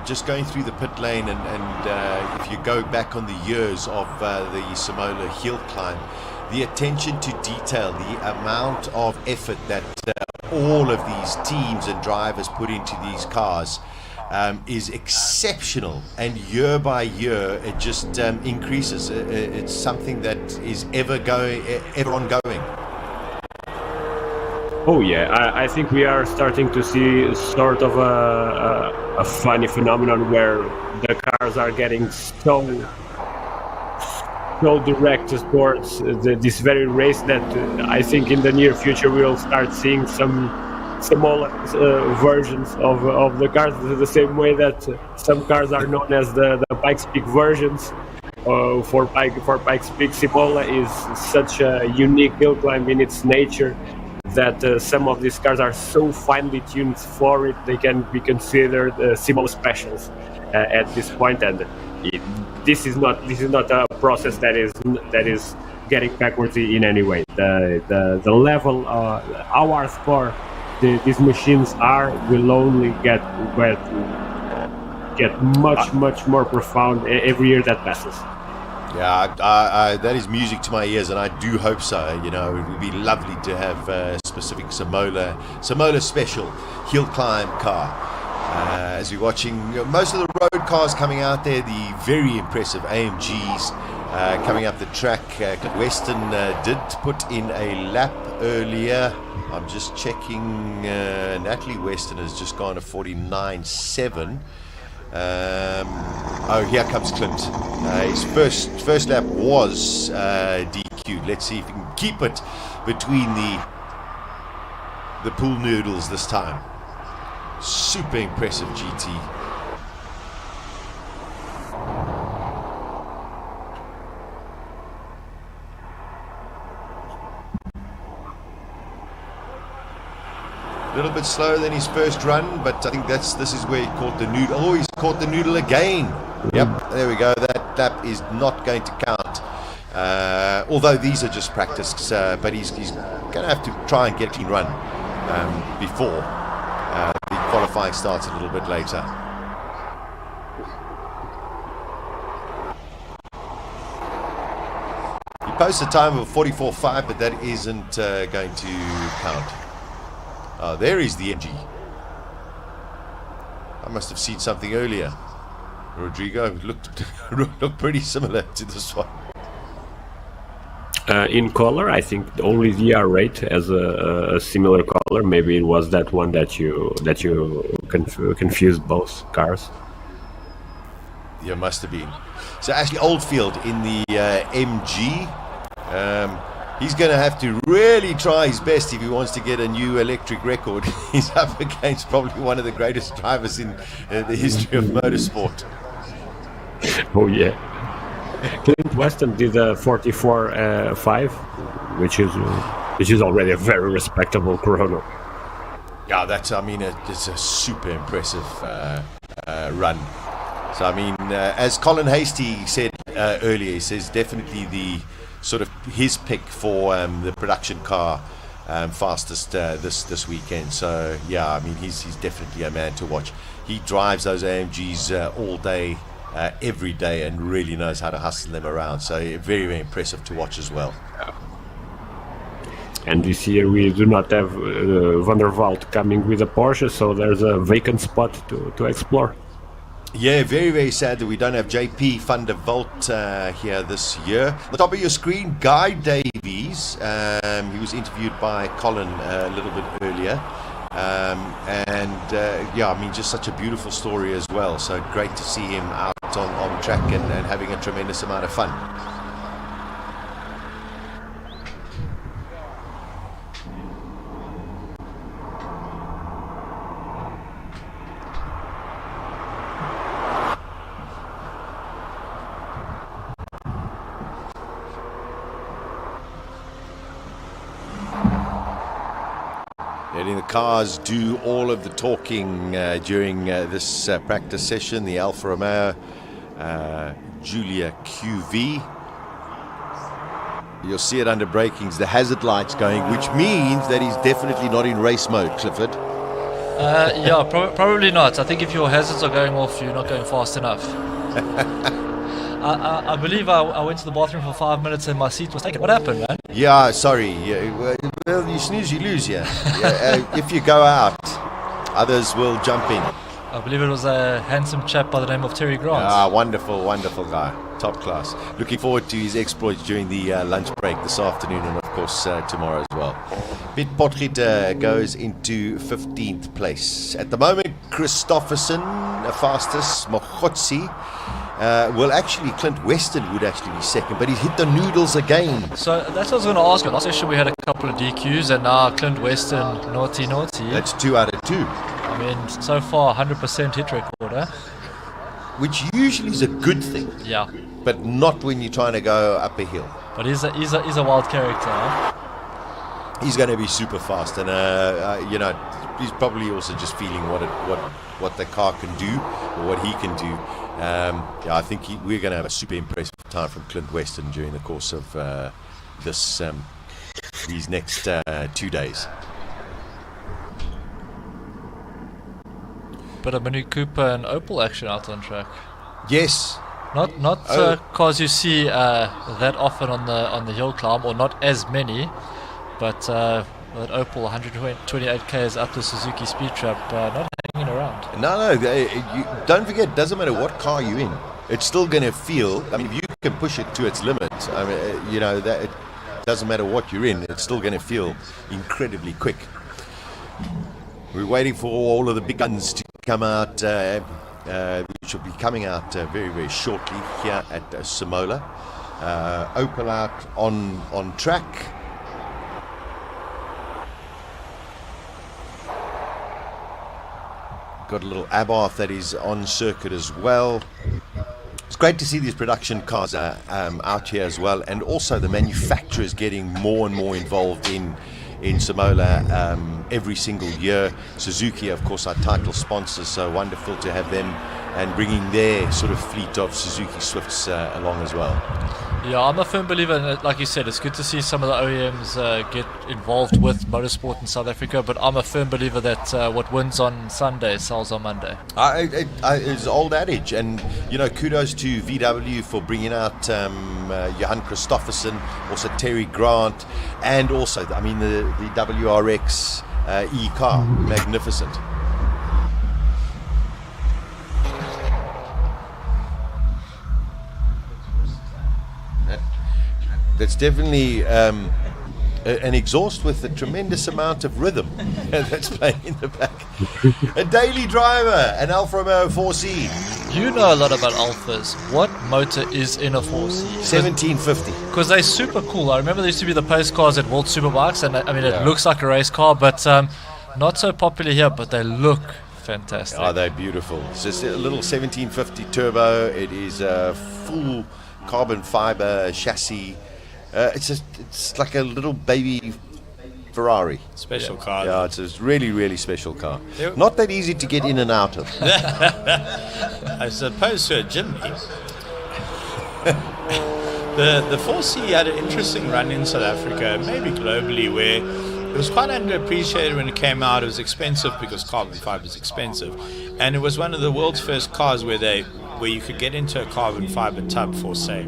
Just going through the pit lane, and if you go back on the years of the Simola Hillclimb, the attention to detail, the amount of effort that all of these teams and drivers put into these cars is exceptional, and year by year it just increases. It's something that is ever ongoing. Oh yeah, I think we are starting to see sort of a funny phenomenon where the cars are getting so direct towards this very race that I think in the near future we'll start seeing some smaller versions of the cars, the same way that some cars are known as the Pikes Peak versions. For Pikes Peak, Simola is such a unique hill climb in its nature that some of these cars are so finely tuned for it, they can be considered Simola specials at this point. And this is not a process that is getting backwards in any way. The level how hardcore these machines will only get much more profound every year that passes. Yeah, that is music to my ears, and I do hope so. It would be lovely to have a specific Simola special hill climb car. As we're watching most of the road cars coming out there, the very impressive AMGs coming up the track. Weston did put in a lap earlier. I'm just checking. Natalie Weston has just gone to 49.7. Here comes Clint. His first lap was DQ'd. Let's see if he can keep it between the pool noodles this time. Super impressive GT. A little bit slower than his first run, but I think this is where he caught the noodle. Oh, he's caught the noodle again. Yep, there we go. That lap is not going to count. Although these are just practice, but he's going to have to try and get a clean run before the qualifying starts a little bit later. He posts a time of 44.5, but that isn't going to count. Oh, there is the MG. I must have seen something earlier. Rodrigo looked pretty similar to this one. In color, I think only the R8 has a similar color. Maybe it was that one that you confused both cars. Yeah, must have been. So actually, Oldfield in the MG. He's going to have to really try his best if he wants to get a new electric record. He's up against probably one of the greatest drivers in the history of motorsport. Oh yeah. Clint Weston did a 44.5, which is already a very respectable chrono. Yeah, it's a super impressive run. So I mean, as Colin Hastie said earlier, he says definitely the sort of his pick for the production car fastest this weekend. So yeah, I mean he's definitely a man to watch. He drives those AMGs all day, every day, and really knows how to hustle them around. So very, very impressive to watch as well. And this year we do not have Van der Vaart coming with a Porsche, so there's a vacant spot to explore. Yeah, very, very sad that we don't have JP Van der Vaart here this year. On the top of your screen, Guy Davies. He was interviewed by Colin a little bit earlier. Yeah, I mean, just such a beautiful story as well. So great to see him out on track and having a tremendous amount of fun. Letting the cars do all of the talking during this practice session. The Alfa Romeo Giulia QV. You'll see it under brakings, the hazard lights going, which means that he's definitely not in race mode, Clifford. Yeah, probably not. I think if your hazards are going off, you're not going fast enough. I believe I went to the bathroom for 5 minutes and my seat was taken. What happened, man? Yeah, sorry. Well, you snooze, you lose, yeah. If you go out, others will jump in. I believe it was a handsome chap by the name of Terry Grant. Wonderful, wonderful guy. Top class. Looking forward to his exploits during the lunch break this afternoon and, of course, tomorrow as well. Piet Potgieter goes into 15th place. At the moment, Christofferson, fastest, Mogotsi. Clint Weston would actually be second, but he's hit the noodles again. So that's what I was going to ask you. Last session we had a couple of DQs, and now Clint Weston, naughty. That's 2 out of 2. I mean, so far 100% hit record, eh? Which usually is a good thing. Yeah. But not when you're trying to go up a hill. But he's a wild character, huh? He's going to be super fast, and he's probably also just feeling what the car can do or what he can do. I think we're going to have a super impressive time from Clint Weston during the course of these next 2 days. Bit of Mini Cooper and Opel action out on track. Yes. Not cars you see that often on the hill climb, or not as many, but that Opel 128 k's up the Suzuki Speed Trap, not hanging around. No, don't forget, it doesn't matter what car you're in. It's still going to feel, I mean, if you can push it to its limits, I mean, that it doesn't matter what you're in, it's still going to feel incredibly quick. We're waiting for all of the big guns to come out, which will be coming out very, very shortly here at Simola. Opel out on track. Got a little Abarth that is on circuit as well. It's great to see these production cars out here as well, and also the manufacturers getting more and more involved in in Simola every single year. Suzuki, of course, our title sponsor, so wonderful to have them and bringing their sort of fleet of Suzuki Swifts along as well. Yeah, I'm a firm believer in it. Like you said, it's good to see some of the OEMs get involved with motorsport in South Africa, but I'm a firm believer that what wins on Sunday sells on Monday. It's an old adage, and kudos to VW for bringing out Johan Christofferson, also Terry Grant, and also, the WRX E-car, magnificent. That's definitely an exhaust with a tremendous amount of rhythm that's playing in the back. A daily driver, an Alfa Romeo 4C. You know a lot about Alphas. What motor is in a 4C? 1750. Because they're super cool. I remember there used to be the postcards at World Superbikes, and it looks like a race car, but not so popular here, but they look fantastic. Oh, they're beautiful. It's just a little 1750 turbo. It is a full carbon fiber chassis. It's like a little baby Ferrari. Special car. Yeah, it's a really, really special car. Not that easy to get in and out of. As opposed to a Jimny. The 4C had an interesting run in South Africa, maybe globally, where it was quite underappreciated when it came out. It was expensive because carbon fiber is expensive, and it was one of the world's first cars where you could get into a carbon fiber tub for, say,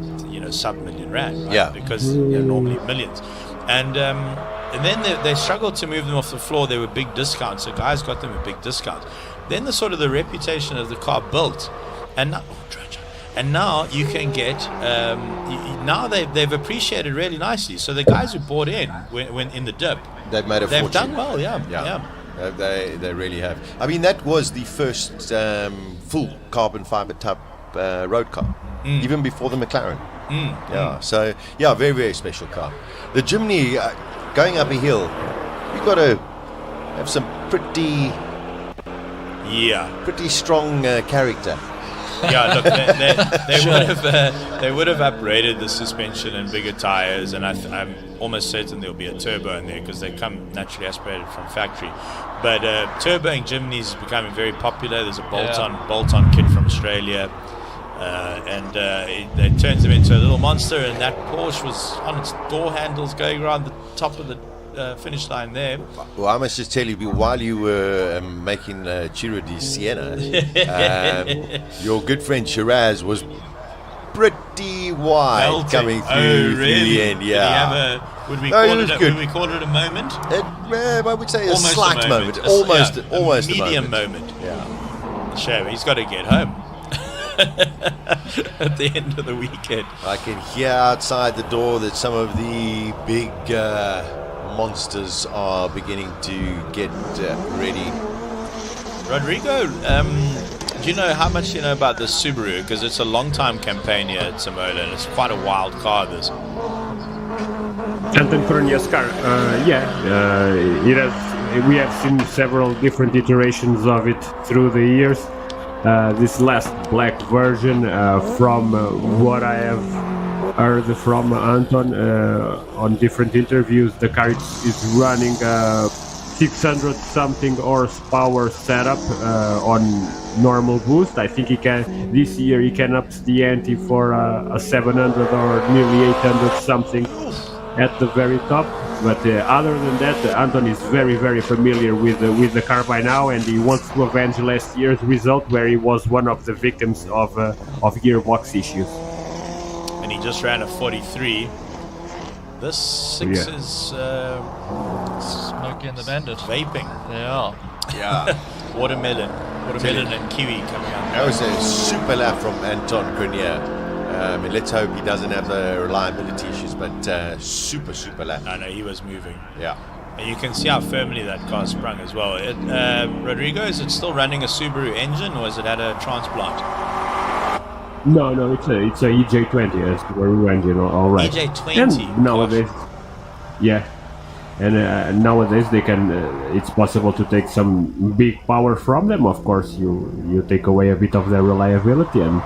sub $1 million, right? Yeah. Because normally millions, and then they struggled to move them off the floor. There were big discounts, so guys got them at big discounts. Then the reputation of the car built, and now you can get. Now they've appreciated really nicely. So the guys who bought in when in the dip, they've made a fortune. They've done well, yeah. They really have. That was the first full carbon fiber tub road car, even before the McLaren. So very, very special car. The Jimny, going up a hill, you've got to have some pretty strong character. Yeah, look, they would have upgraded the suspension and bigger tires, and I'm almost certain there'll be a turbo in there because they come naturally aspirated from factory. But turboing Jimnys is becoming very popular. There's a bolt-on kit from Australia, and it turns them into a little monster. And that Porsche was on its door handles going around the top of the finish line there. Well, I must just tell you, while you were making Chiro di Siena, your good friend Shiraz was pretty wide coming through the end. Yeah. Would we call it a moment? I would say almost a slight moment. Almost a medium moment. Yeah. Shame, he's got to get home at the end of the weekend. I can hear outside the door that some of the big monsters are beginning to get ready. Rodrigo, do you know how much you know about the Subaru? Because it's a long-time campaign here at Simola, and it's quite a wild car, this. Anton Kronia's car, we have seen several different iterations of it through the years. This last black version, from what I have heard from Anton on different interviews, the car is running 600 something horsepower setup on normal boost. I think this year he can up the ante for a 700 or nearly 800 something at the very top. But other than that, Anton is very, very familiar with the car by now, and he wants to avenge last year's result where he was one of the victims of gearbox issues. And he just ran a 43. This 6 is Smokey and the Bandit. Vaping. Yeah. Watermelon and kiwi coming out. That was a super lap from Anton Kronier. Let's hope he doesn't have the reliability issues, but super lap. No, he was moving. Yeah. And you can see how firmly that car sprung as well. Rodrigo, is it still running a Subaru engine, or has it had a transplant? No, it's a EJ20 as Subaru engine, all right. EJ20. And nowadays, yeah. and nowadays they can. It's possible to take some big power from them. Of course, you take away a bit of their reliability, and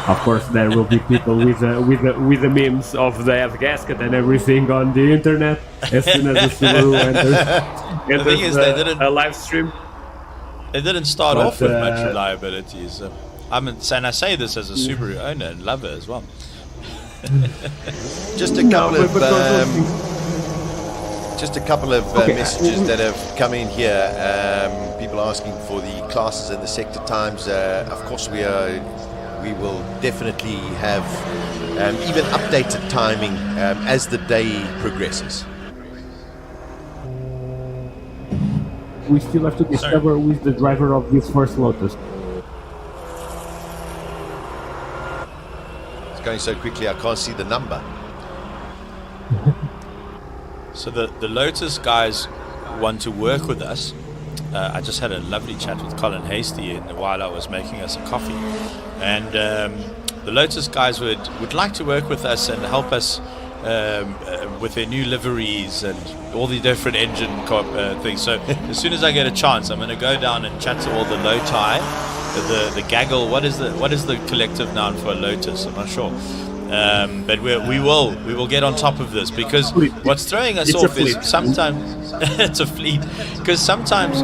of course there will be people with the memes of the head gasket and everything on the internet as soon as the Subaru enters thing is, they didn't- a live stream. It didn't start But, off with much reliability. So and I say this as a Subaru owner and lover as well. Just a couple No, of but those things- Okay. messages that have come in here. People asking for the classes and the sector times. Of course, we will definitely have even updated timing as the day progresses. We still have to discover who is the driver of this first Lotus. It's going so quickly, I can't see the number. So the Lotus guys want to work with us. I just had a lovely chat with Colin Hasty while I was making us a coffee, and the Lotus guys would like to work with us and help us with their new liveries and all the different engine things. So as soon as I get a chance, I'm going to go down and chat to all the Lotai, the gaggle. What is the collective noun for a Lotus? I'm not sure. But we will get on top of this, because what's throwing us off is sometimes it's a fleet, because sometimes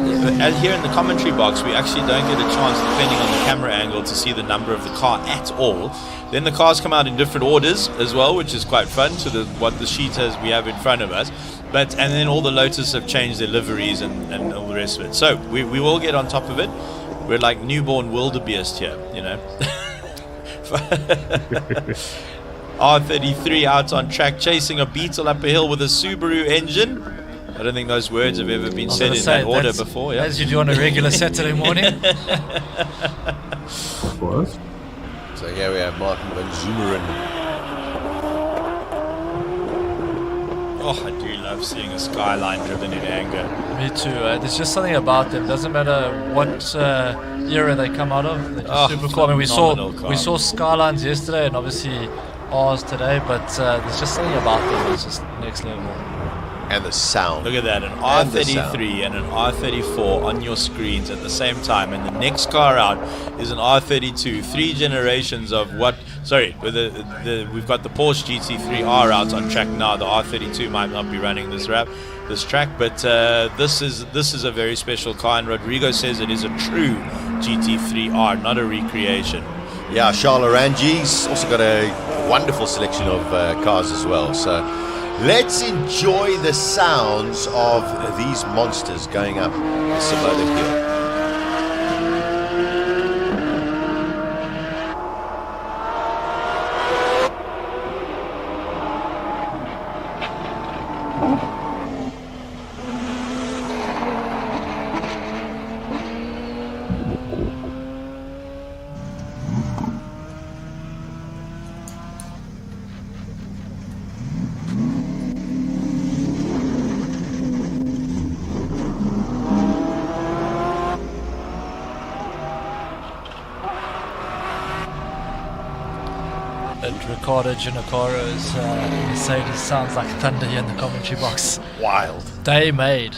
here in the commentary box we actually don't get a chance, depending on the camera angle, to see the number of the car at all. Then the cars come out in different orders as well, which is quite fun, to what the sheet we have in front of us. And then all the Lotus have changed their liveries and all the rest of it. So we will get on top of it. We're like newborn wildebeest here, you know. R33 out on track, chasing a Beetle up a hill with a Subaru engine. I don't think those words have ever been said in that order before. Yeah? As you do on a regular Saturday morning. Of course. So here we have Martin van Zoomeren. Oh, I do love seeing a Skyline driven in anger. Me too. There's just something about them. Doesn't matter what era they come out of. They're just super cool. I mean, we saw Skylines yesterday, and obviously ours today. But there's just something about them. It's just next level. And the sound. Look at that, an R33 and an R34 on your screens at the same time, and the next car out is an R32. 3 generations of what? Sorry, we've got the Porsche GT3R out on track now. The R32 might not be running this track, but this is a very special car, and Rodrigo says it is a true GT3R, not a recreation. Yeah, Charles Orangi's also got a wonderful selection of cars as well. So let's enjoy the sounds of these monsters going up the Simola Hill. Ricardo Giannacaro's Mercedes sounds like thunder here in the commentary box. Wild. They made.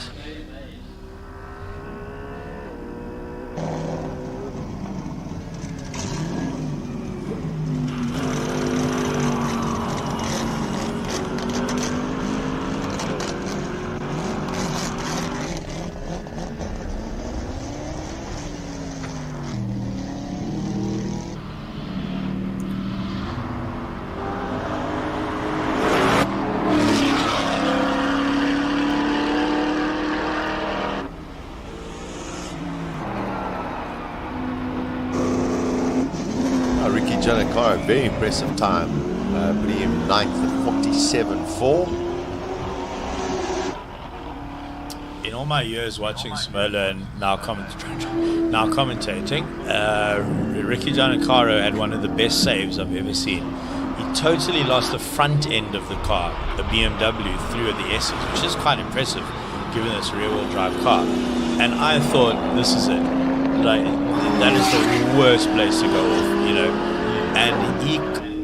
Giannacaro, very impressive time, putting him 9th at 47.4. In all my years watching Simola and now commentating, Ricky Giannacaro had one of the best saves I've ever seen. He totally lost the front end of the car, the BMW, through at the S's, which is quite impressive given it's a rear-wheel drive car. And I thought, this is it. Like, that is the worst place to go off, you know. And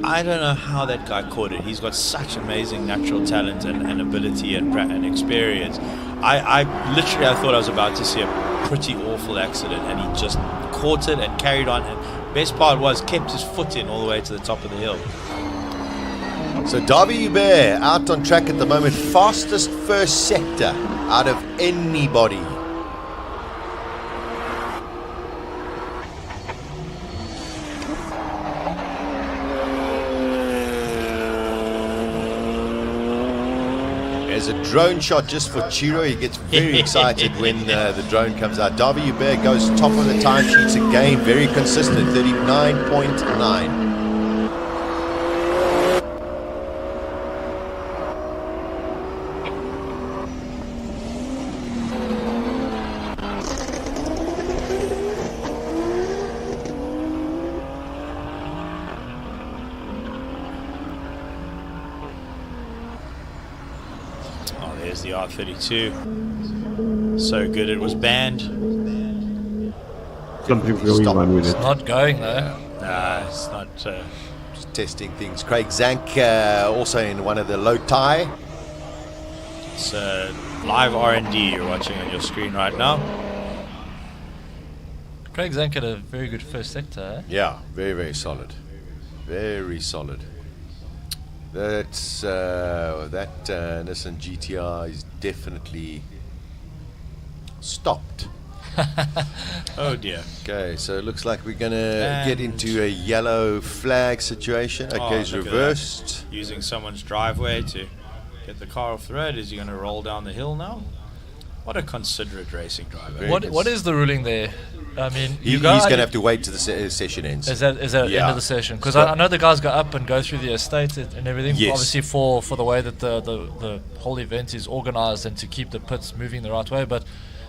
I don't know how that guy caught it. He's got such amazing natural talent and ability and experience. I literally, I thought I was about to see a pretty awful accident, and he just caught it and carried on. And best part was, kept his foot in all the way to the top of the hill. So Davy Hubert out on track at the moment, fastest first sector out of anybody. There's a drone shot just for Chiro. He gets very excited when the drone comes out. Davy Hubert goes top of the timesheets again, very consistent, 39.9. There's the R32. So good it was banned. Something going on with it. Not going though. Nah, it's not. Just testing things. Craig Zank also in one of the low tie. It's live R&D you're watching on your screen right now. Craig Zank had a very good first sector. Yeah, very, very solid. Very solid. That's that Nissan GTR is definitely stopped. Oh dear. Okay, so it looks like we're gonna get into a yellow flag situation. Okay, it's look at reversed. that. Using someone's driveway to get the car off the road. Is he going to roll down the hill now? What a considerate racing driver. What is the ruling there? I mean, He's going to have to wait till the session ends. Is that end Yeah. of the session? Because I know the guys go up and go through the estate and everything. Yes. Obviously for the way that the whole event is organised and to keep the pits moving the right way. But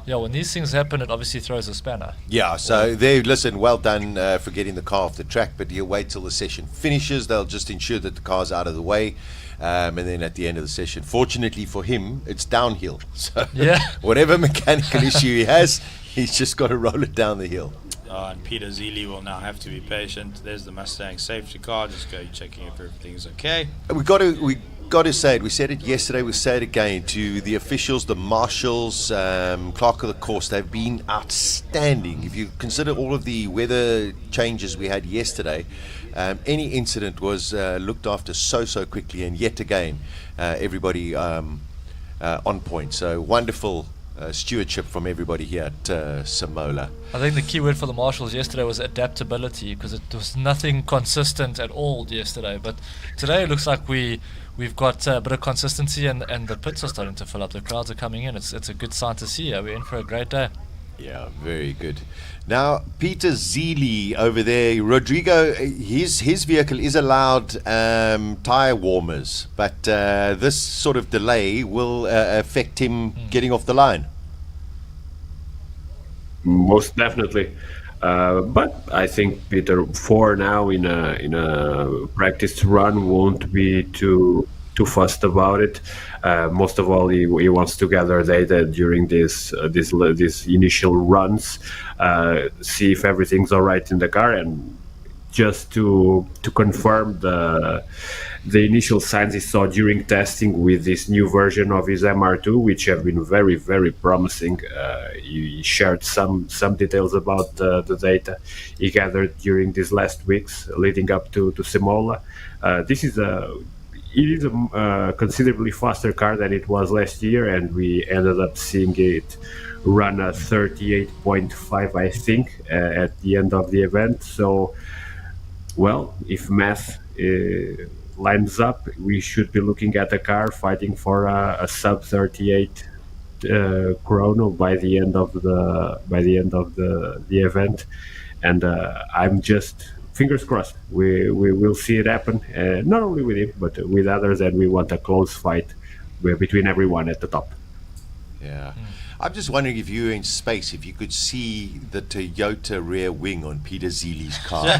yeah, when these things happen, it obviously throws a spanner. Yeah, so listen, well done for getting the car off the track, but you'll wait till the session finishes. They'll just ensure that the car's out of the way. And then at the end of the session, fortunately for him, it's downhill. So Yeah. whatever mechanical issue he has, he's just got to roll it down the hill. And Peter Zeely will now have to be patient. There's the Mustang safety car. Just go checking if everything's okay. We got to say it. We said it yesterday. We say it again to the officials, the marshals, clerk of the course. They've been outstanding. If you consider all of the weather changes we had yesterday, any incident was looked after so quickly, and yet again, everybody on point. So wonderful stewardship from everybody here at Simola. I think the key word for the marshals yesterday was adaptability, because it was nothing consistent at all yesterday. But today it looks like we've got a bit of consistency, and the pits are starting to fill up. The crowds are coming in. It's a good sign to see. We're in for a great day. Yeah, very good. Now, Peter Zeely over there, Rodrigo, his vehicle is allowed tyre warmers, but this sort of delay will affect him getting off the line. Most definitely. But I think Peter, for now, in a practice run, won't be too fussed about it. Most of all, he wants to gather data during these initial runs, see if everything's all right in the car, and just to confirm the initial signs he saw during testing with this new version of his MR2, which have been very, very promising. He shared some details about the data he gathered during these last weeks leading up to Simola. It is a considerably faster car than it was last year, and we ended up seeing it run at 38.5, I think, at the end of the event. So, well, if math lines up, we should be looking at a car fighting for a sub 38 chrono by the end of the event, and I'm just fingers crossed we will see it happen, not only with him but with others, and we want a close fight between everyone at the top. Yeah. I'm just wondering if you were in space, if you could see the Toyota rear wing on Peter Zeely's car.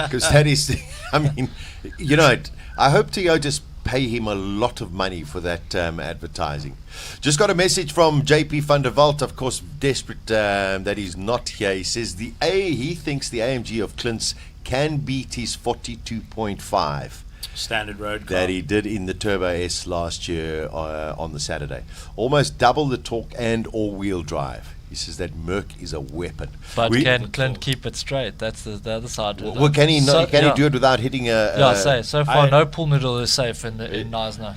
Because that is, I mean, you know, I hope Toyotas pay him a lot of money for that advertising. Just got a message from JP van der Walt, of course, desperate that he's not here. He says he thinks the AMG of Clint's can beat his 42.5. Standard road car. that he did in the Turbo S last year on the Saturday. Almost double the torque and all-wheel drive. He says that Merc is a weapon. But can Clint keep it straight? That's the other side. Well, can he not? Can he do it without hitting a? So far no pull noodle is safe in Neisner.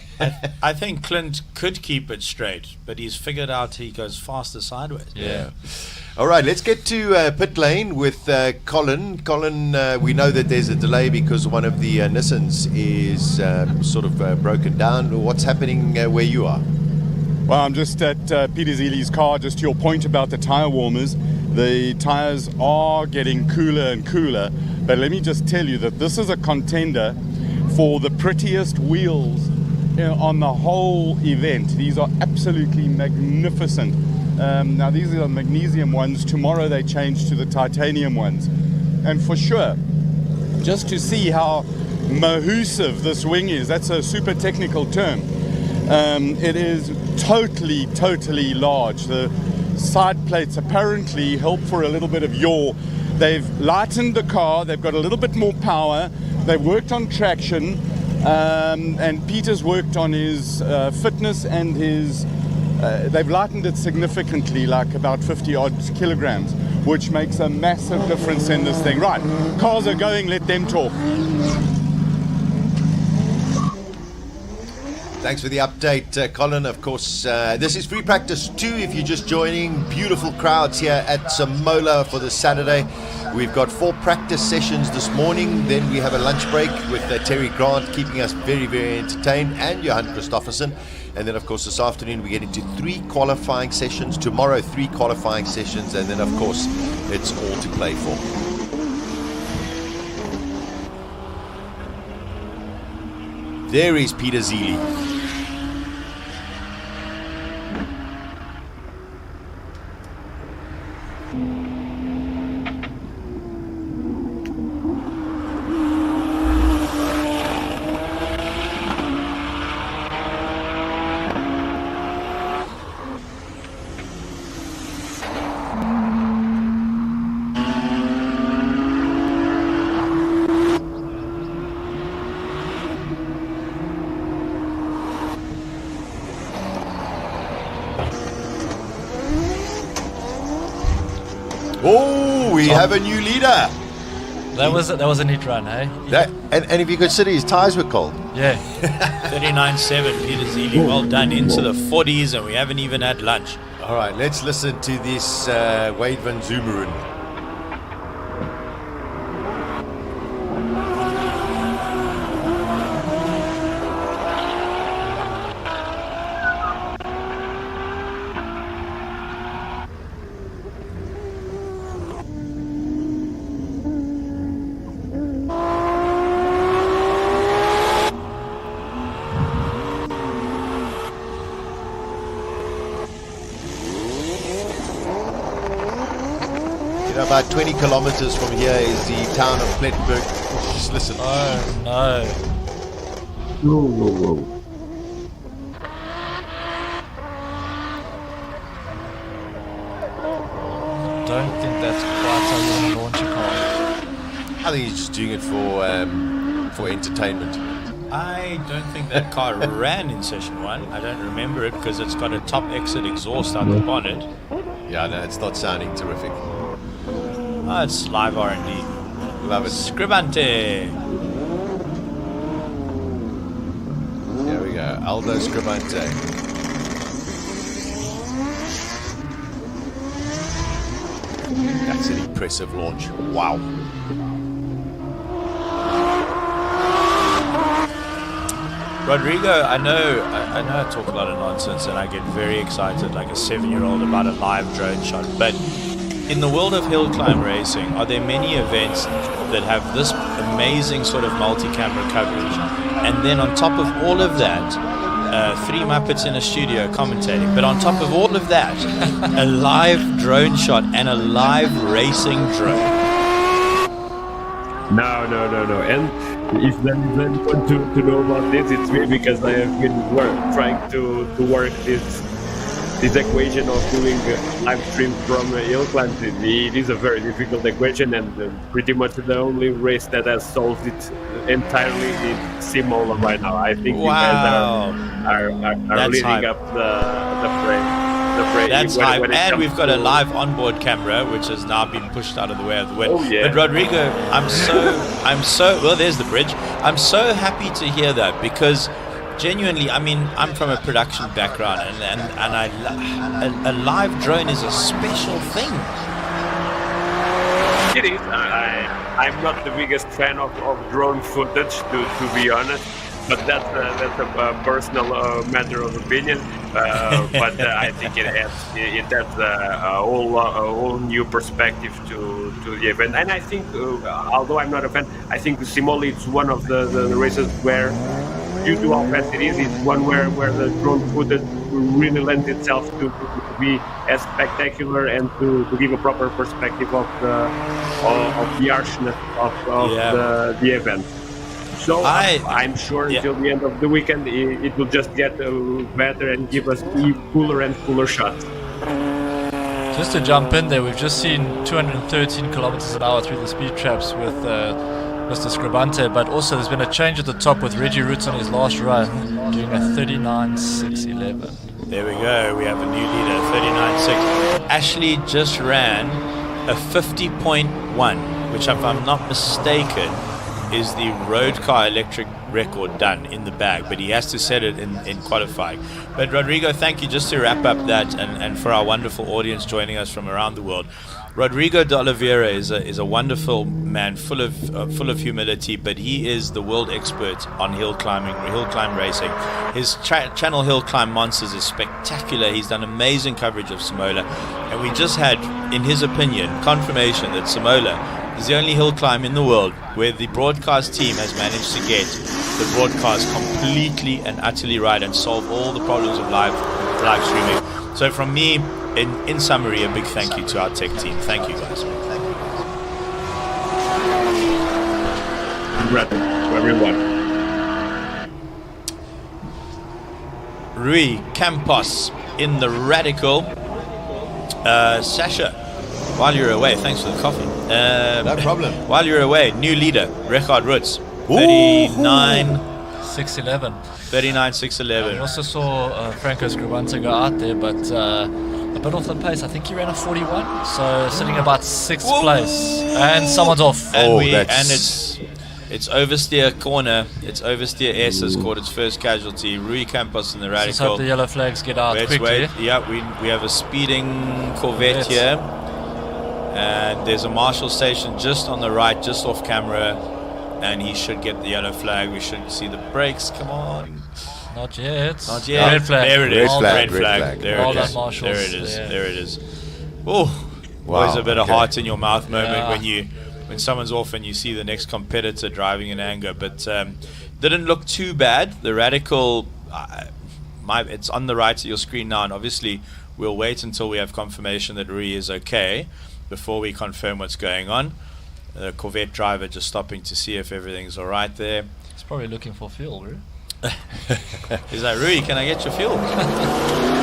I think Clint could keep it straight, but he's figured out he goes faster sideways. Yeah. All right, let's get to pit lane with Colin. Colin, we know that there's a delay because one of the Nissans is sort of broken down. What's happening where you are? Well, I'm just at Peter Zeeley's car. Just to your point about the tyre warmers, the tyres are getting cooler and cooler. But let me just tell you that this is a contender for the prettiest wheels on the whole event. These are absolutely magnificent. Now, these are the magnesium ones. Tomorrow they change to the titanium ones. And for sure, just to see how mahoosive this wing is, that's a super technical term. It is totally large. The side plates apparently help for a little bit of yaw. They've lightened the car, they've got a little bit more power, they've worked on traction, and Peter's worked on his fitness and his they've lightened it significantly, like about 50 odd kilograms, which makes a massive difference in this thing. Right, cars are going, let them talk. Thanks for the update, Colin. Of course, this is free practice 2 if you're just joining. Beautiful crowds here at Simola for the Saturday. We've got 4 practice sessions this morning. Then we have a lunch break with Terry Grant keeping us very entertained, and Johan Christofferson. And then, of course, this afternoon we get into 3 qualifying sessions. Tomorrow, 3 qualifying sessions. And then, of course, it's all to play for. There is Peter Zeeley. Oh, we have a new leader. That was a neat run, hey? And if you consider his tyres were cold. Yeah. 39.7, Peter Zeeley. Well done, into the 40s, and we haven't even had lunch. All right, let's listen to this Wade van Zumeren. About 20 kilometers from here is the town of Plettenberg. Just listen. Oh no. Whoa. Don't think that's quite how you want to launch a car. I think he's just doing it for entertainment. I don't think that car ran in session 1. I don't remember it because it's got a top exit exhaust out the bonnet. Yeah, no, it's not sounding terrific. Oh, it's live R&D. Love it. Scribante. There we go. Aldo Scribante. That's an impressive launch. Wow. Rodrigo, I know I talk a lot of nonsense and I get very excited like a 7-year-old about a live drone shot, but in the world of hill climb racing, are there many events that have this amazing sort of multi-camera coverage? And then on top of all of that, 3 Muppets in a studio commentating, but on top of all of that, a live drone shot and a live racing drone. No. And if there is anyone to know about this, it's me, because I have been trying to work this this equation of doing live streams from Hillclimb, it is a very difficult equation, and pretty much the only race that has solved it entirely is Simola right now. I think you guys are That's leading hype. up the frame. That's hype. And we've got a live onboard camera, which has now been pushed out of the way of the wind. Oh, yeah. But Rodrigo, I'm so well, there's the bridge. I'm so happy to hear that, because genuinely, I mean, I'm from a production background, and a live drone is a special thing. It is. I'm not the biggest fan of drone footage, to be honest, but that's a personal matter of opinion. But I think it adds a whole new perspective to the event. And I think, although I'm not a fan, I think Simola is one of the races where, due to how fast it is, it's one where the drone footage really lends itself to be as spectacular and to give a proper perspective of the harshness of the event. So I'm sure until the end of the weekend it will just get better and give us cooler and cooler shots. Just to jump in there, we've just seen 213 kilometers an hour through the speed traps with Mr. Scribante, but also there's been a change at the top with Reggie Roots on his last run doing a 39.611. There we go. We have a new leader, 39.6. Ashley just ran a 50.1, which, if I'm not mistaken, is the road car electric record done in the bag, but he has to set it in qualifying. But Rodrigo, thank you. Just to wrap up that, and for our wonderful audience joining us from around the world, Rodrigo de Oliveira is a wonderful man, full of humility, but he is the world expert on hill climb racing. His channel Hill Climb Monsters is spectacular. He's done amazing coverage of Simola, and we just had, in his opinion, confirmation that Simola is the only hill climb in the world where the broadcast team has managed to get the broadcast completely and utterly right and solve all the problems of live streaming. So from me, in summary, a big thank you to our tech team. Thank you, guys. Congrats to everyone. Rui Campos in the Radical. Sasha, while you're away, thanks for the coffee. No problem. While you're away, new leader, Richard Roots, 39.611. 39.611. We also saw Franco Scribante go out there, but a bit off the pace. I think he ran a 41, so sitting about 6th place. And someone's off. And it's oversteer corner. It's oversteer S has caught its first casualty. Rui Campos in the Radical. Let's hope the yellow flags get out quickly. Wait. Yeah, we have a speeding Corvette here. And there's a marshal station just on the right, just off camera. And he should get the yellow flag. We should see the brakes. Come on. Not yet. Not yet. Red flag. There it is. Red flag. There Well it done, is. marshals. There it is. Yeah. There it is. Oh, always a bit of heart in your mouth moment when someone's off and you see the next competitor driving in anger. But didn't look too bad. The Radical, it's on the right of your screen now, and obviously we'll wait until we have confirmation that Rui is okay before we confirm what's going on. The Corvette driver just stopping to see if everything's all right there. He's probably looking for fuel, Rui. He's like, Rui, can I get your fuel?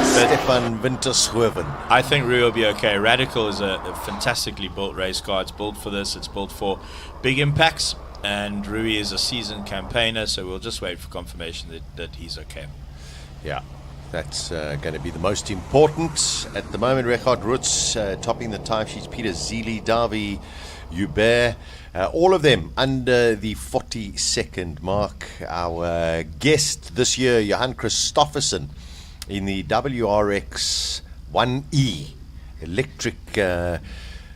Stefan Wintershoven. I think Rui will be okay. Radical is a fantastically built race car. It's built for this. It's built for big impacts. And Rui is a seasoned campaigner, so we'll just wait for confirmation that he's okay. Yeah, that's going to be the most important. At the moment, Richard Roots topping the timesheets. Peter Zili, Davi, Hubert, all of them under the 40-second mark. Our guest this year, Johan Christofferson, in the WRX 1E electric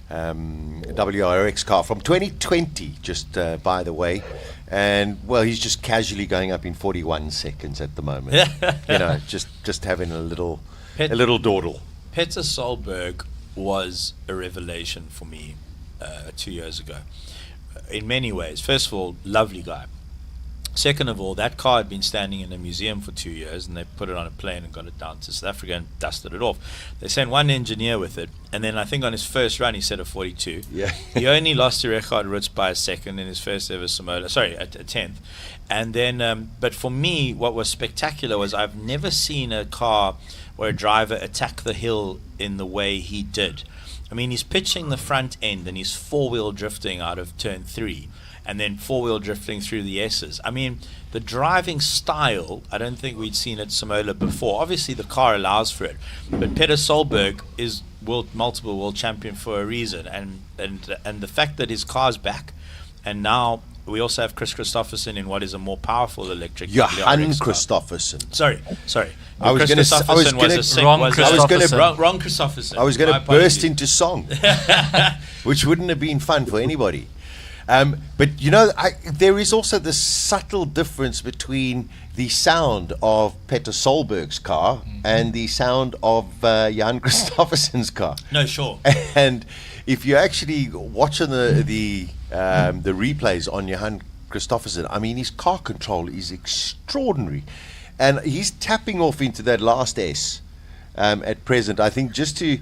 WRX car from 2020, just by the way. And well, he's just casually going up in 41 seconds at the moment. You know, just having a little dawdle. Peter Solberg was a revelation for me 2 years ago. In many ways. First of all, lovely guy. Second of all, that car had been standing in a museum for 2 years, and they put it on a plane and got it down to South Africa and dusted it off. They sent one engineer with it, and then I think on his first run he set a 42. Yeah. He only lost to Richard Roots by a second in his first ever Simola, a 10th. And then, but for me, what was spectacular was I've never seen a car or a driver attack the hill in the way he did. I mean, he's pitching the front end and he's four-wheel drifting out of turn 3 and then four-wheel drifting through the S's. I mean, the driving style, I don't think we'd seen at Simola before. Obviously, the car allows for it, but Peter Solberg is multiple world champion for a reason, and the fact that his car's back, and now we also have Chris Christopherson in what is a more powerful electric. Johan Christopherson. Sorry. I was going to Wrong Christopherson. I was going to burst into song, which wouldn't have been fun for anybody. But you know, there is also this subtle difference between the sound of Peter Solberg's car and the sound of Jan Christopherson's car. No, sure. And if you actually watch on the replays on Johan Christopherson, I mean, his car control is extraordinary, and he's tapping off into that last S at present. I think just to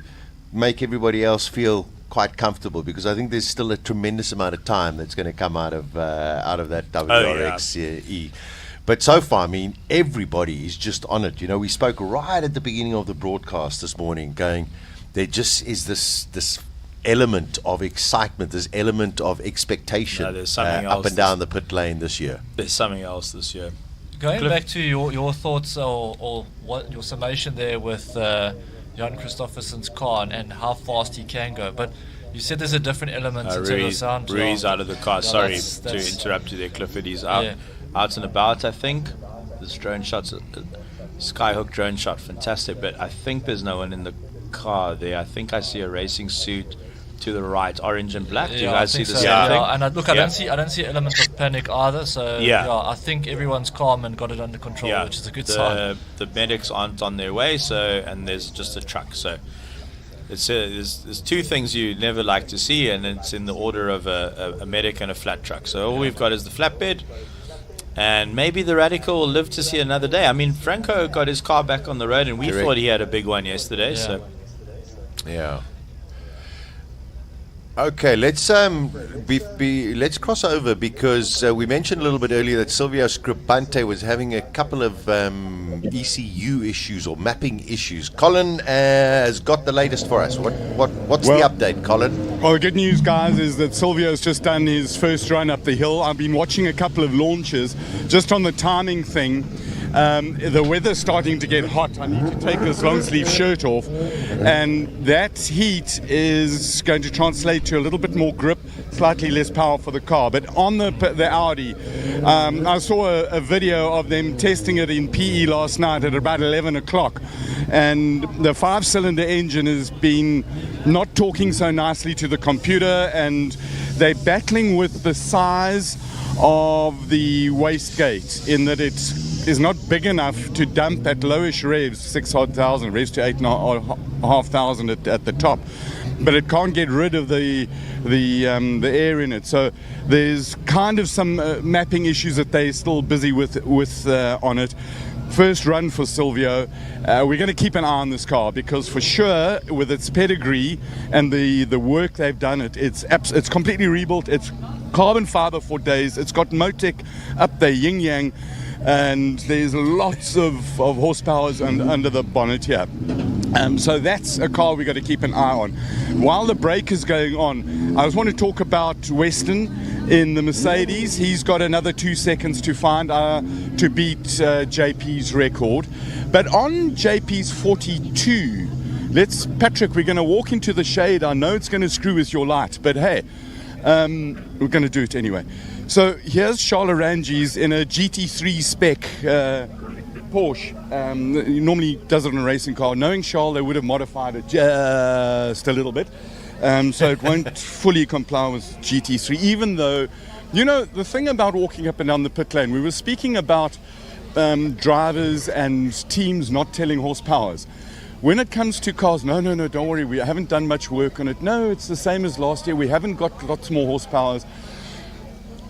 make everybody else feel quite comfortable, because I think there's still a tremendous amount of time that's going to come out of that WRX E. But so far, I mean, everybody is just on it. You know, we spoke right at the beginning of the broadcast this morning, going, there just is this element of excitement, this element of expectation up and down the pit lane this year. There's something else this year. Going back to your thoughts or what your summation there with Jan Christopherson's car and how fast he can go, but you said there's a different element to the sound. Rui's out of the car. Sorry to interrupt you there, Clifford. He's out and about, I think. This drone shot's a skyhook drone shot, fantastic, but I think there's no one in the car there. I think I see a racing suit to the right, orange and black. Do you guys see the same thing? And I don't see an element of panic either. So I think everyone's calm and got it under control, which is a good sign. The medics aren't on their way, and there's just a truck. So there's two things you never like to see, and it's in the order of a medic and a flat truck. So all we've got is the flatbed, and maybe the Radical will live to see another day. I mean, Franco got his car back on the road, and we thought he had a big one yesterday. Yeah. So Okay, let's let's cross over, because we mentioned a little bit earlier that Silvio Scribante was having a couple of ECU issues or mapping issues. Colin has got the latest for us. What's the update, Colin? Well, the good news, guys, is that Silvio's just done his first run up the hill. I've been watching a couple of launches. Just on the timing thing, the weather's starting to get hot. I need to take this long sleeve shirt off, and that heat is going to translate to a little bit more grip, slightly less power for the car. But on the Audi, I saw a video of them testing it in PE last night at about 11 o'clock, and the 5-cylinder engine has been not talking so nicely to the computer, and they're battling with the size of the wastegate, in that it is not big enough to dump at lowish revs, 6,000 revs to 8,500 at the top, but it can't get rid of the air in it. So there's kind of some mapping issues that they're still busy with on it. First run for Silvio. We're going to keep an eye on this car, because for sure, with its pedigree and the work they've done, it's completely rebuilt. It's carbon fiber for days. It's got Motec up there, yin yang, and there's lots of horsepower under the bonnet here. So that's a car we've got to keep an eye on. While the break is going on, I just want to talk about Weston in the Mercedes. He's got another 2 seconds to find to beat JP's record. But on JP's 42, Patrick, we're going to walk into the shade. I know it's going to screw with your light, but hey, we're going to do it anyway. So here's Charles Arangis in a GT3 spec Porsche. He normally does it on a racing car. Knowing Charles, they would have modified it just a little bit, so it won't fully comply with GT3, even though, you know, the thing about walking up and down the pit lane, we were speaking about drivers and teams not telling horsepowers. When it comes to cars, no, don't worry, we haven't done much work on it. No, it's the same as last year. We haven't got lots more horsepowers.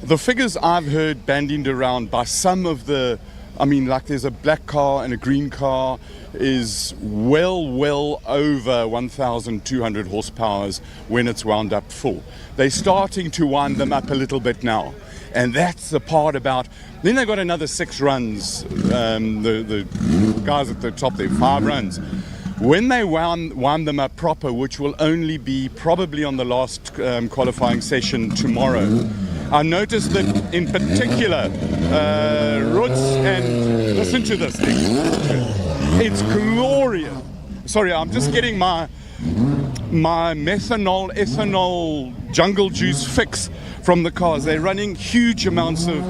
The figures I've heard bandied around by some of the, I mean, like there's a black car and a green car, is well over 1,200 horsepowers when it's wound up full. They're starting to wind them up a little bit now. And that's the part about. Then they got another 6 runs. The guys at the top there, 5 runs. When they wound them up proper, which will only be probably on the last qualifying session tomorrow, I noticed that in particular, Roots, and listen to this thing. It's glorious. Sorry, I'm just getting my ethanol jungle juice fix from the cars. They're running huge amounts of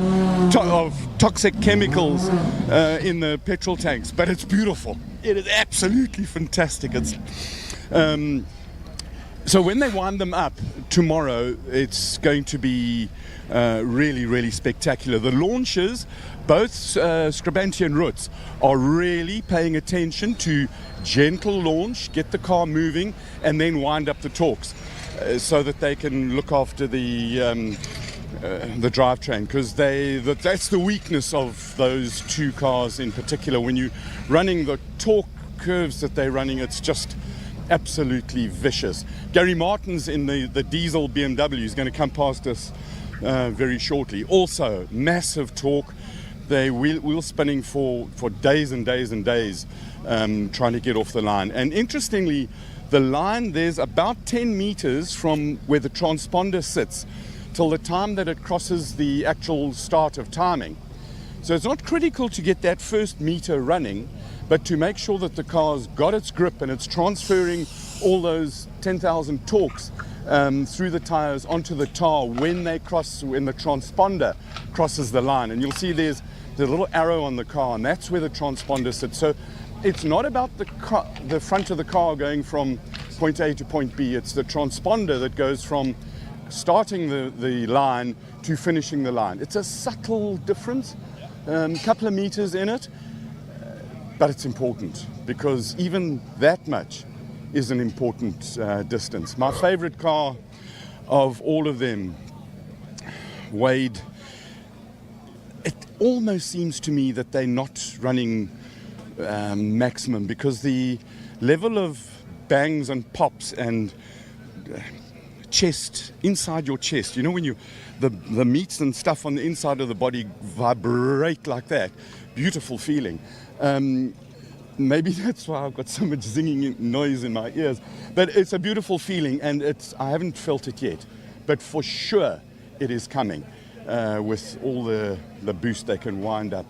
toxic chemicals in the petrol tanks, but it's beautiful. It is absolutely fantastic. It's so when they wind them up tomorrow, it's going to be really, really spectacular. The launches, both Scribanti and Roots, are really paying attention to gentle launch, get the car moving, and then wind up the torques so that they can look after the drivetrain, because that's the weakness of those 2 cars in particular. When you're running the torque curves that they're running, it's just absolutely vicious. Gary Martin's in the diesel BMW is going to come past us very shortly. Also, massive torque. They wheel spinning for days and days and days, trying to get off the line. And interestingly, the line, there's about 10 meters from where the transponder sits till the time that it crosses the actual start of timing. So it's not critical to get that first meter running, but to make sure that the car's got its grip and it's transferring all those 10,000 torques through the tires onto the tar when the transponder crosses the line. And you'll see there's the little arrow on the car, and that's where the transponder sits. So it's not about the front of the car going from point A to point B. It's the transponder that goes from starting the line to finishing the line. It's a subtle difference, a couple of meters in it, but it's important, because even that much is an important distance. My favorite car of all of them, Wade, it almost seems to me that they're not running maximum, because the level of bangs and pops and chest, inside your chest, you know, when the meats and stuff on the inside of the body vibrate like that, beautiful feeling. Maybe that's why I've got so much zinging noise in my ears, but it's a beautiful feeling, and I haven't felt it yet, but for sure it is coming with all the boost they can wind up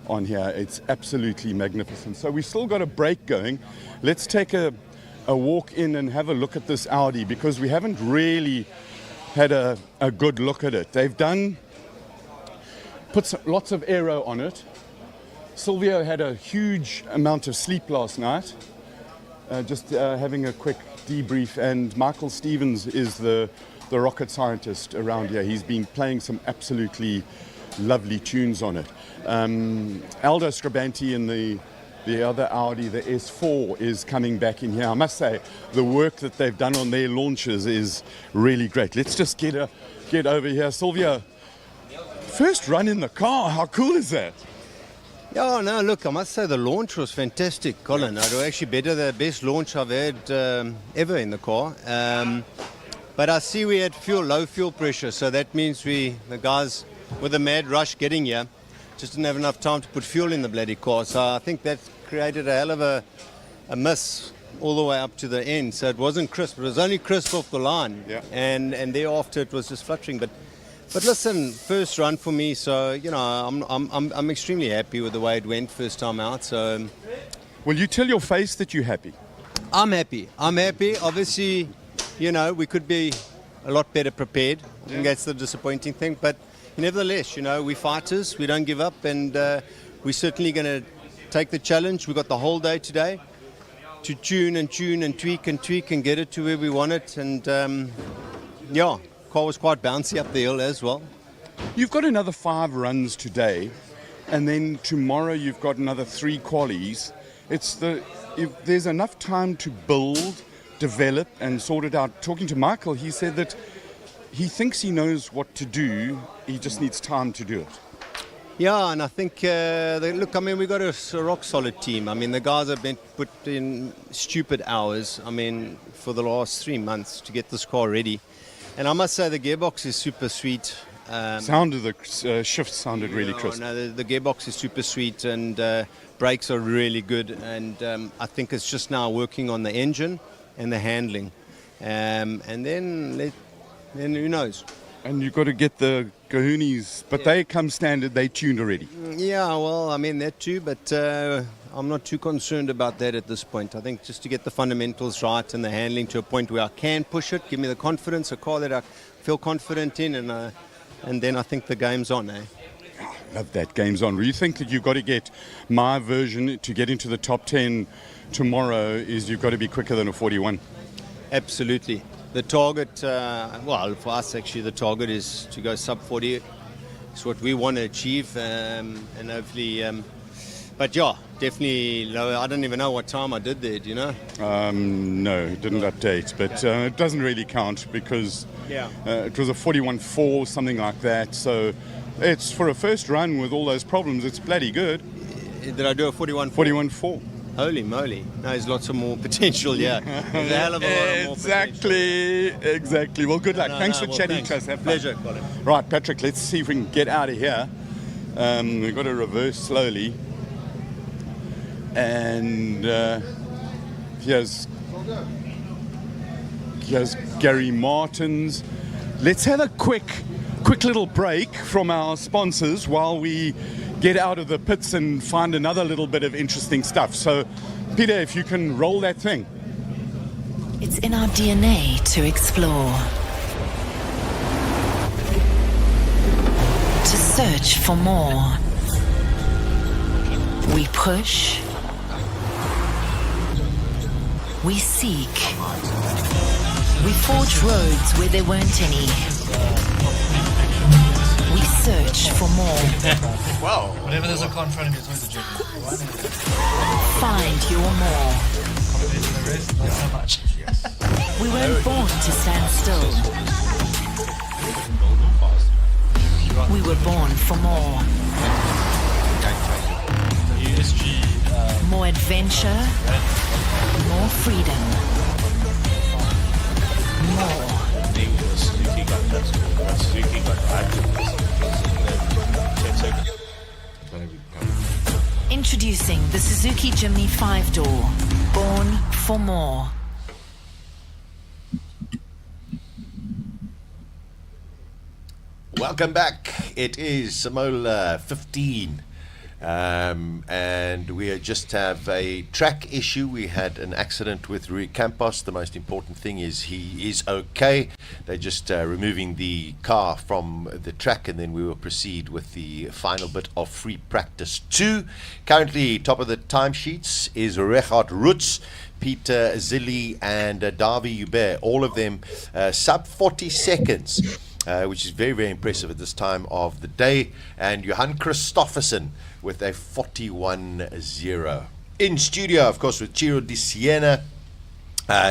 on here. It's absolutely magnificent. So we've still got a break going. Let's take a walk in and have a look at this Audi, because we haven't really had a good look at it. They've put lots of aero on it. Silvio had a huge amount of sleep last night, just having a quick debrief, and Michael Stevens is the rocket scientist around here. He's been playing some absolutely lovely tunes on it. Aldo Scribanti in the other Audi, the S4, is coming back in here. I must say, the work that they've done on their launches is really great. Let's just get over here. Silvio, first run in the car, how cool is that? Yeah, no, look, I must say the launch was fantastic, Colin. It was actually the best launch I've had ever in the car. But I see we had low fuel pressure, so that means the guys with a mad rush getting here just didn't have enough time to put fuel in the bloody car. So I think that created a hell of a miss all the way up to the end. So it wasn't crisp. It was only crisp off the line. Yeah. And thereafter it was just fluttering. But listen, first run for me, so you know I'm extremely happy with the way it went first time out. So, will you tell your face that you're happy? I'm happy. Obviously, you know, we could be a lot better prepared. I think that's the disappointing thing. But nevertheless, you know, we're fighters. We don't give up, and we're certainly going to take the challenge. We've got the whole day today to tune and tweak and get it to where we want it. And yeah. Car was quite bouncy up the hill as well. You've got another 5 runs today, and then tomorrow you've got another 3 qualies. If there's enough time to build, develop, and sort it out. Talking to Michael, he said that he thinks he knows what to do. He just needs time to do it. Yeah, and I think look, I mean, we've got a rock solid team. I mean, the guys have been put in stupid hours. I mean, for the last 3 months to get this car ready. And I must say the gearbox is super sweet. Sound of the shift sounded really crisp. No, the gearbox is super sweet, and brakes are really good. And I think it's just now working on the engine and the handling. And then who knows? And you've got to get the kahunis, but they come standard, they tuned already. Yeah, well, I mean that too, but I'm not too concerned about that at this point. I think just to get the fundamentals right and the handling to a point where I can push it, give me the confidence, a car that I feel confident in, and then I think the game's on, eh? Love that, game's on. You think that you've got to get my version to get into the top 10 tomorrow is you've got to be quicker than a 41? Absolutely. The target, well, for us actually, the target is to go sub 40. It's what we want to achieve, and hopefully, but yeah, definitely lower. I don't even know what time I did there, do you know? No, it didn't update, but it doesn't really count because it was a 41.4, something like that. So it's for a first run with all those problems, it's bloody good. Did I do a 41.4? 41.4. Holy moly. No, there's lots of more potential, yeah. There's a hell of a lot more potential. Exactly. Well, good luck. Thanks for chatting to us. Have fun. Pleasure, Colin. Right, Patrick, let's see if we can get out of here. We've got to reverse slowly. And here's Gary Martin's. Let's have a quick little break from our sponsors while we get out of the pits and find another little bit of interesting stuff. So, Peter, if you can roll that thing. It's in our DNA to explore, to search for more. We push, we seek, we forge roads where there weren't any. We search for more. Wow. Whenever there's a car in front of me, it's always a journey. Find your more. Compared to the rest, not so much. We weren't born to stand still. We were born for more. More adventure, more freedom, more. Introducing the Suzuki Jimny 5-door, born for more. Welcome back. It is Simola 15. And we just have a track issue. We had an accident with Rui Campos. The most important thing is he is okay. They're just removing the car from the track, and then we will proceed with the final bit of free practice 2. Currently, top of the timesheets is Richard Rutz, Peter Zilli, and Davi Hubert. All of them sub 40 seconds. Which is very, very impressive at this time of the day. And Johan Christofferson with a 41.0. In studio, of course, with Ciro Di Siena,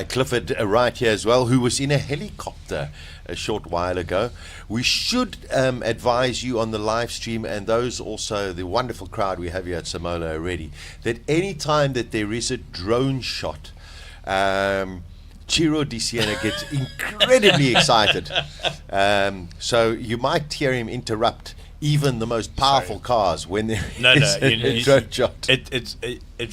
Clifford right here as well, who was in a helicopter a short while ago. We should advise you on the live stream, and those also, the wonderful crowd we have here at Simola already, that any time that there is a drone shot, Ciro Di Siena gets incredibly excited. So you might hear him interrupt even the most powerful cars when there is a drone shot. It's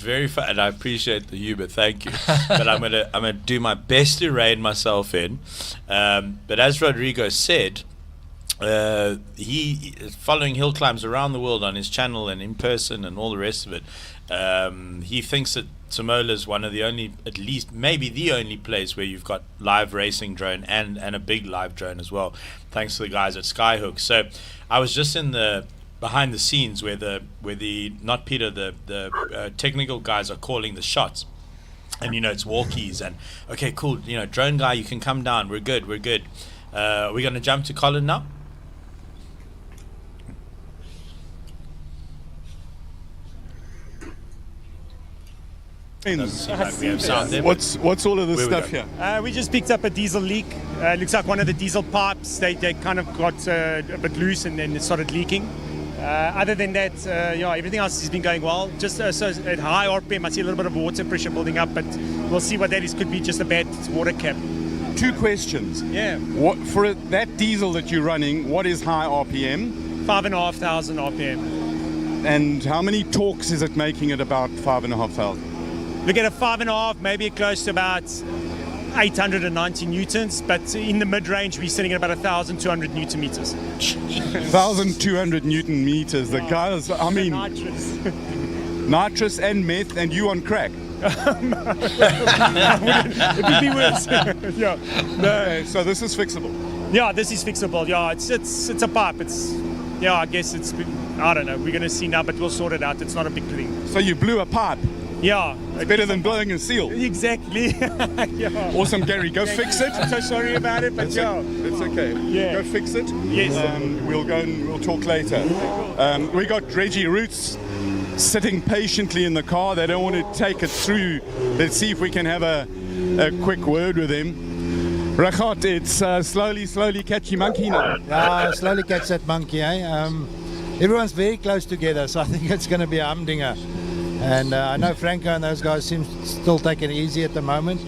very fun, and I appreciate the humor. Thank you. But I'm gonna do my best to rein myself in. But as Rodrigo said, he is following hill climbs around the world on his channel and in person and all the rest of it. He thinks that Simola is one of the only, at least maybe the only place where you've got live racing drone and a big live drone as well, thanks to the guys at Skyhook. So I was just in the behind the scenes where the not Peter, the technical guys are calling the shots. And it's walkies and okay, cool, drone guy, you can come down, we're good. We're going to jump to Colin now. What's all of this stuff here? We just picked up a diesel leak. Looks like one of the diesel pipes. They kind of got a bit loose and then it started leaking. Other than that, everything else has been going well. Just so at high RPM, I see a little bit of water pressure building up, but we'll see what that is. Could be just a bad water cap. 2 questions. Yeah. What for that diesel that you're running? What is high RPM? 5,500 RPM. And how many torques is it making at about 5,500? Look at a 5.5, maybe close to about 890 newtons, but in the mid-range we're sitting at about 1,200 newton meters. 1,200 newton meters. The guys, I mean, nitrous and meth, and you on crack. It would be worse. Yeah. No, so this is fixable. Yeah, this is fixable. Yeah, it's a pipe. I guess I don't know. We're going to see now, but we'll sort it out. It's not a big thing. So you blew a pipe. Yeah. It's better than blowing a seal. Exactly. Yeah. Awesome, Gary. Go fix it. I'm so sorry about it, but It's okay. Yeah. Go fix it. Yes. We'll go and we'll talk later. We got Reggie Roots sitting patiently in the car. They don't want to take it through. Let's see if we can have a quick word with him. Rachat, it's slowly catchy monkey now. Yeah, slowly catch that monkey, eh? Everyone's very close together, so I think it's going to be a humdinger. And I know Franco and those guys seem still taking it easy at the moment.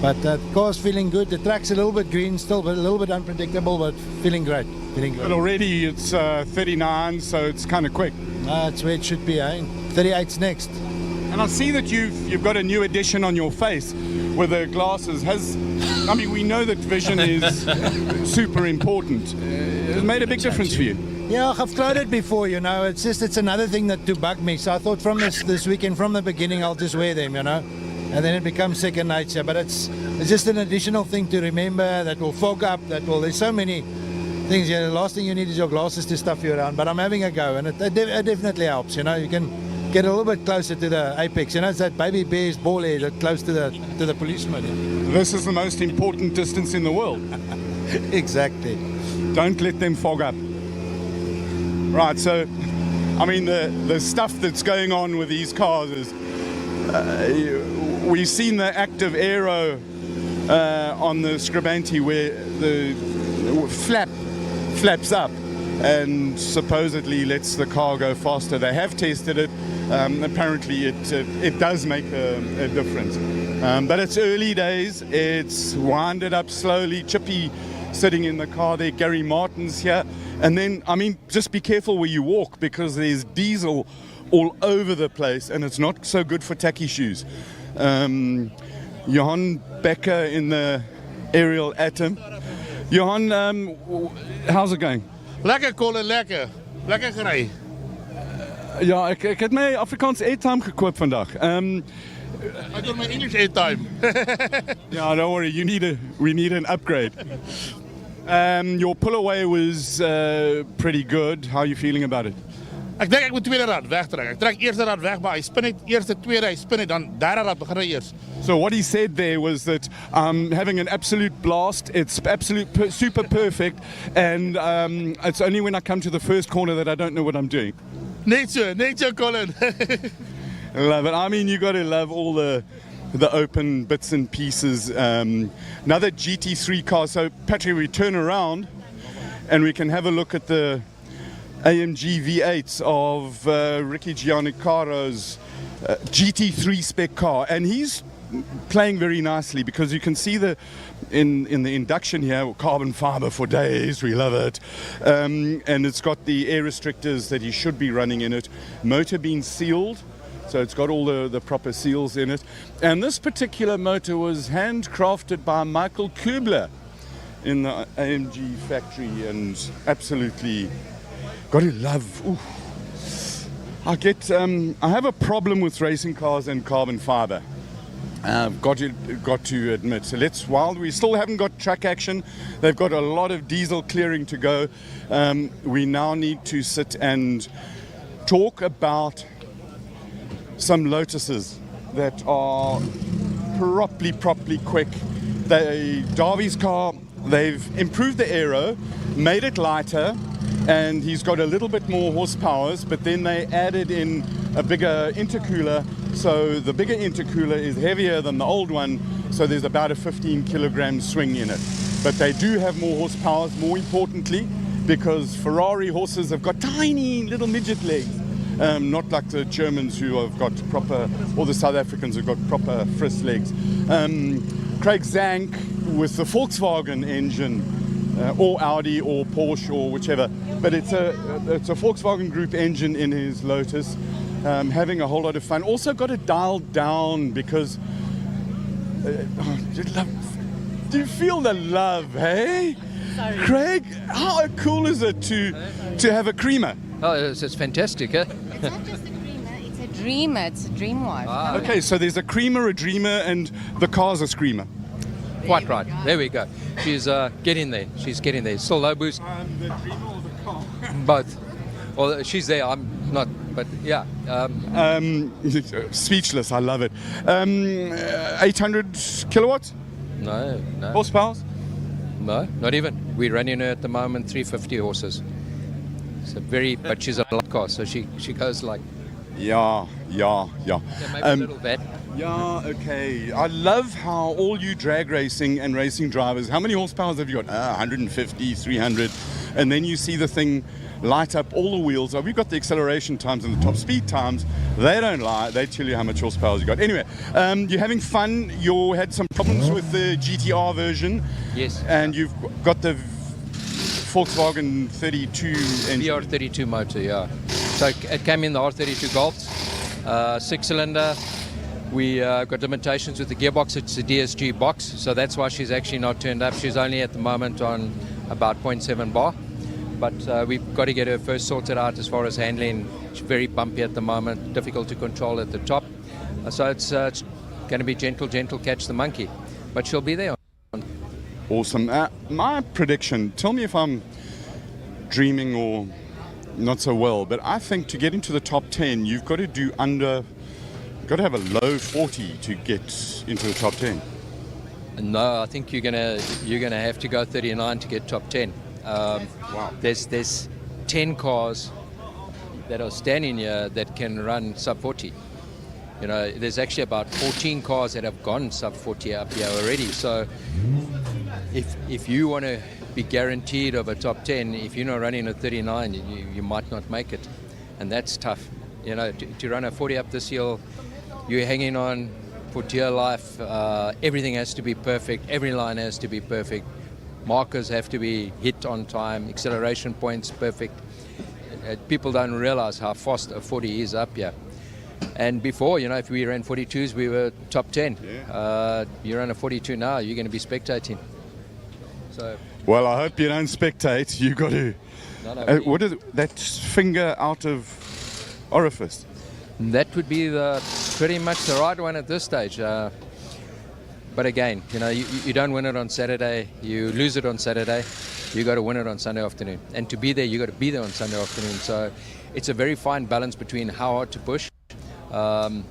But the car's feeling good. The track's a little bit green still, but a little bit unpredictable, but feeling great. But already it's 39, so it's kind of quick. That's where it should be, eh? 38's next. And I see that you've got a new addition on your face with the glasses. I mean, we know that vision is super important. It made a big difference for you. Yeah, I've tried it before, you know. It's another thing that to bug me. So I thought from this weekend, from the beginning, I'll just wear them, you know. And then it becomes second nature. But it's just an additional thing to remember that will fog up. There's so many things. The last thing you need is your glasses to stuff you around. But I'm having a go, and it definitely helps. You know, you can get a little bit closer to the apex. You know, it's that baby bear's ball head that close to the policeman. This is the most important distance in the world. Exactly. Don't let them fog up. Right, so, I mean, the stuff that's going on with these cars is, we've seen the active aero on the Scribanti where the flaps up and supposedly lets the car go faster. They have tested it. Apparently it does make a difference. But it's early days. It's winded up slowly. Chippy sitting in the car there. Gary Martin's here. And then, I mean, just be careful where you walk because there's diesel all over the place and it's not so good for tacky shoes. Johan Becker in the aerial atom. Johan, how's it going? Lekker, Colin, lekker. Lekker gereden. Ja, ik heb mijn Afrikaans airtime gekocht vandaag. I got my English airtime. Yeah, don't worry, we need an upgrade. Your pull away was pretty good. How are you feeling about it? Ik denk ik moet tweede rad wegtrekken. Ik trek eerste rad weg, maar hij spin het eerste, tweede, hij spin het, dan derde rad begin hij eerst. So what he said there was that having an absolute blast, it's super perfect, and it's only when I come to the first corner that I don't know what I'm doing. Niet zo, Colin. Love it. I mean, you got to love all the open bits and pieces. Another GT3 car. So Patrick, we turn around and we can have a look at the AMG V8s of Ricky Giannicaro's GT3 spec car, and he's playing very nicely because you can see in the induction here, carbon fiber for days, we love it, and it's got the air restrictors that you should be running in it, motor being sealed, so it's got all the proper seals in it, and this particular motor was handcrafted by Michael Kubler in the AMG factory, and absolutely got to love. Ooh. I have a problem with racing cars and carbon fiber. Got to admit. So while we still haven't got track action, they've got a lot of diesel clearing to go. We now need to sit and talk about some Lotuses that are properly quick. Darby's car, they've improved the aero, made it lighter, and he's got a little bit more horsepower, but then they added in a bigger intercooler, so the bigger intercooler is heavier than the old one, so there's about a 15 kilogram swing in it. But they do have more horsepower, more importantly, because Ferrari horses have got tiny little midget legs, not like the Germans who have got proper, or the South Africans who've got proper Friss legs. Craig Zank with the Volkswagen engine, or Audi or Porsche or whichever, but it's a Volkswagen Group engine in his Lotus, having a whole lot of fun. Also got it dialed down because do you feel the love, hey? Sorry. Craig, how cool is it to have a creamer? Oh, it's fantastic, eh? It's not just a creamer, it's a dreamer, it's a dream wife. Okay, so there's a creamer, a dreamer, and the car's a screamer. Quite right. There we go. She's getting there. She's getting there. Still low boost. The dreamer or the car? Both. Well, she's there. I'm not. But yeah. Speechless. I love it. 800 kilowatts? No. Horsepower? No, not even. We're running her at the moment 350 horses. So but she's a light car, so she goes like. Yeah. Maybe a little bit. Yeah, okay. I love how all you drag racing and racing drivers, how many horsepower have you got? 150, 300. And then you see the thing light up all the wheels. We've got the acceleration times and the top speed times. They don't lie. They tell you how much horsepower you got. Anyway, you're having fun. You had some problems with the GTR version. Yes. And you've got the Volkswagen 32 engine. VR32 motor, yeah. So it came in the R32 Golfs, 6-cylinder. We got limitations with the gearbox. It's a DSG box, so that's why she's actually not turned up. She's only at the moment on about 0.7 bar. But we've got to get her first sorted out as far as handling. She's very bumpy at the moment, difficult to control at the top. So it's going to be gentle, catch the monkey. But she'll be there. Awesome. My prediction, tell me if I'm dreaming or not so well, but I think to get into the top 10, you've got to have a low 40 to get into the top 10. No, I think you're gonna have to go 39 to get top 10. Wow. There's 10 cars that are standing here that can run sub 40. You know, there's actually about 14 cars that have gone sub 40 up here already. So if you want to be guaranteed of a top 10, if you're not running a 39, you might not make it, and that's tough. You know, to run a 40 up this hill, you're hanging on for dear life. Everything has to be perfect. Every line has to be perfect. Markers have to be hit on time. Acceleration points perfect. People don't realize how fast a 40 is up here. And before, you know, if we ran 42s, we were top 10. Yeah. You run a 42 now, you're going to be spectating. So. Well, I hope you don't spectate. You got to. What is that finger out of orifice? That would be pretty much the right one at this stage. But again, you know, you don't win it on Saturday, you lose it on Saturday, you got to win it on Sunday afternoon. And to be there, you got to be there on Sunday afternoon. So it's a very fine balance between how hard to push and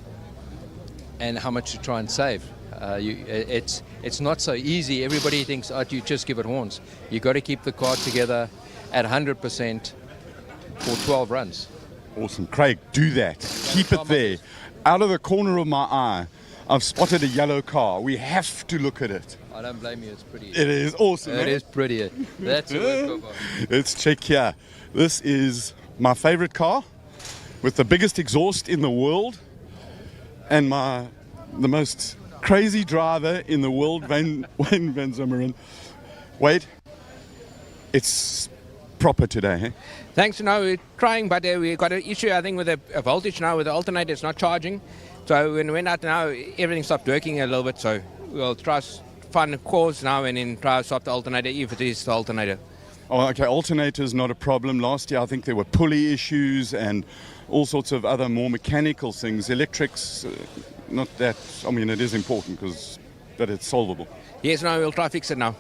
how much to try and save. It's not so easy. Everybody thinks, you just give it horns. You got to keep the car together at 100% for 12 runs. Awesome. Craig, do that. Keep it there. Out of the corner of my eye, I've spotted a yellow car. We have to look at it. I don't blame you. It's pretty. It is awesome. It is pretty. That's a work of. Let's check here. This is my favorite car with the biggest exhaust in the world and the most crazy driver in the world, Wayne Van Zimmeren. Wade, it's proper today, eh? Thanks. No, we're trying, but we got an issue, I think, with a voltage now, with the alternator. It's not charging. So when we went out now, everything stopped working a little bit. So we'll try to find a cause now and then try to stop the alternator if it is the alternator. Oh, okay. Alternator's not a problem. Last year, I think there were pulley issues and all sorts of other more mechanical things. Electrics, not that. I mean, it is important but it's solvable. Yes, no, we'll try to fix it now.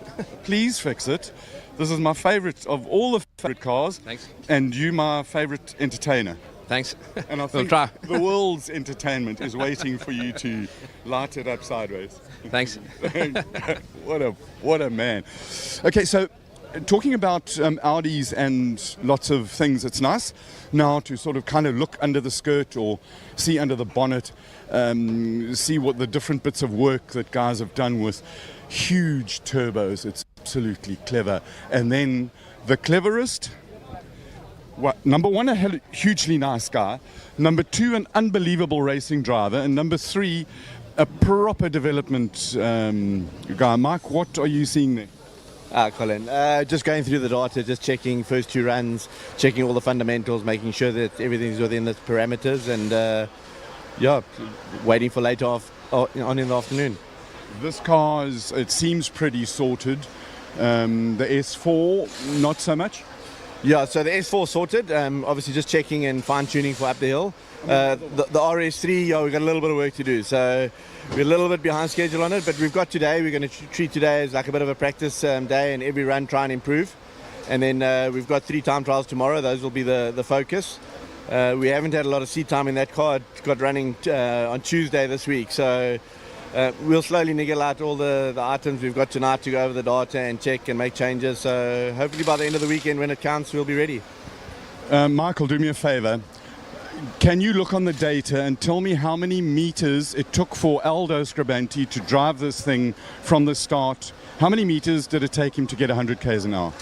Please fix it. This is my favorite of all the favorite cars. Thanks. And you, my favorite entertainer. Thanks. And I think we'll try. The world's entertainment is waiting for you to light it up sideways. Thanks. What a man. Okay, so talking about Audis and lots of things, it's nice now to sort of kind of look under the skirt or see under the bonnet, see what the different bits of work that guys have done with huge turbos. It's absolutely clever. And then the cleverest, number one, a hugely nice guy. Number two, an unbelievable racing driver. And number three, a proper development guy. Mike, what are you seeing there? Colin, just going through the data, just checking first 2 runs, checking all the fundamentals, making sure that everything's within the parameters, and waiting for later on in the afternoon. This car it seems pretty sorted. The S4, not so much. Yeah, so the S4 sorted. Obviously, just checking and fine tuning for up the hill. The RS3, we've got a little bit of work to do. So we're a little bit behind schedule on it, but we've got today. We're going to treat today as like a bit of a practice day, and every run try and improve. And then we've got 3 time trials tomorrow. Those will be the focus. We haven't had a lot of seat time in that car. It got running on Tuesday this week. So we'll slowly niggle out all the items we've got tonight to go over the data and check and make changes. So hopefully by the end of the weekend, when it counts, we'll be ready. Michael, do me a favor. Can you look on the data and tell me how many meters it took for Aldo Scribanti to drive this thing from the start? How many meters did it take him to get 100 k's an hour?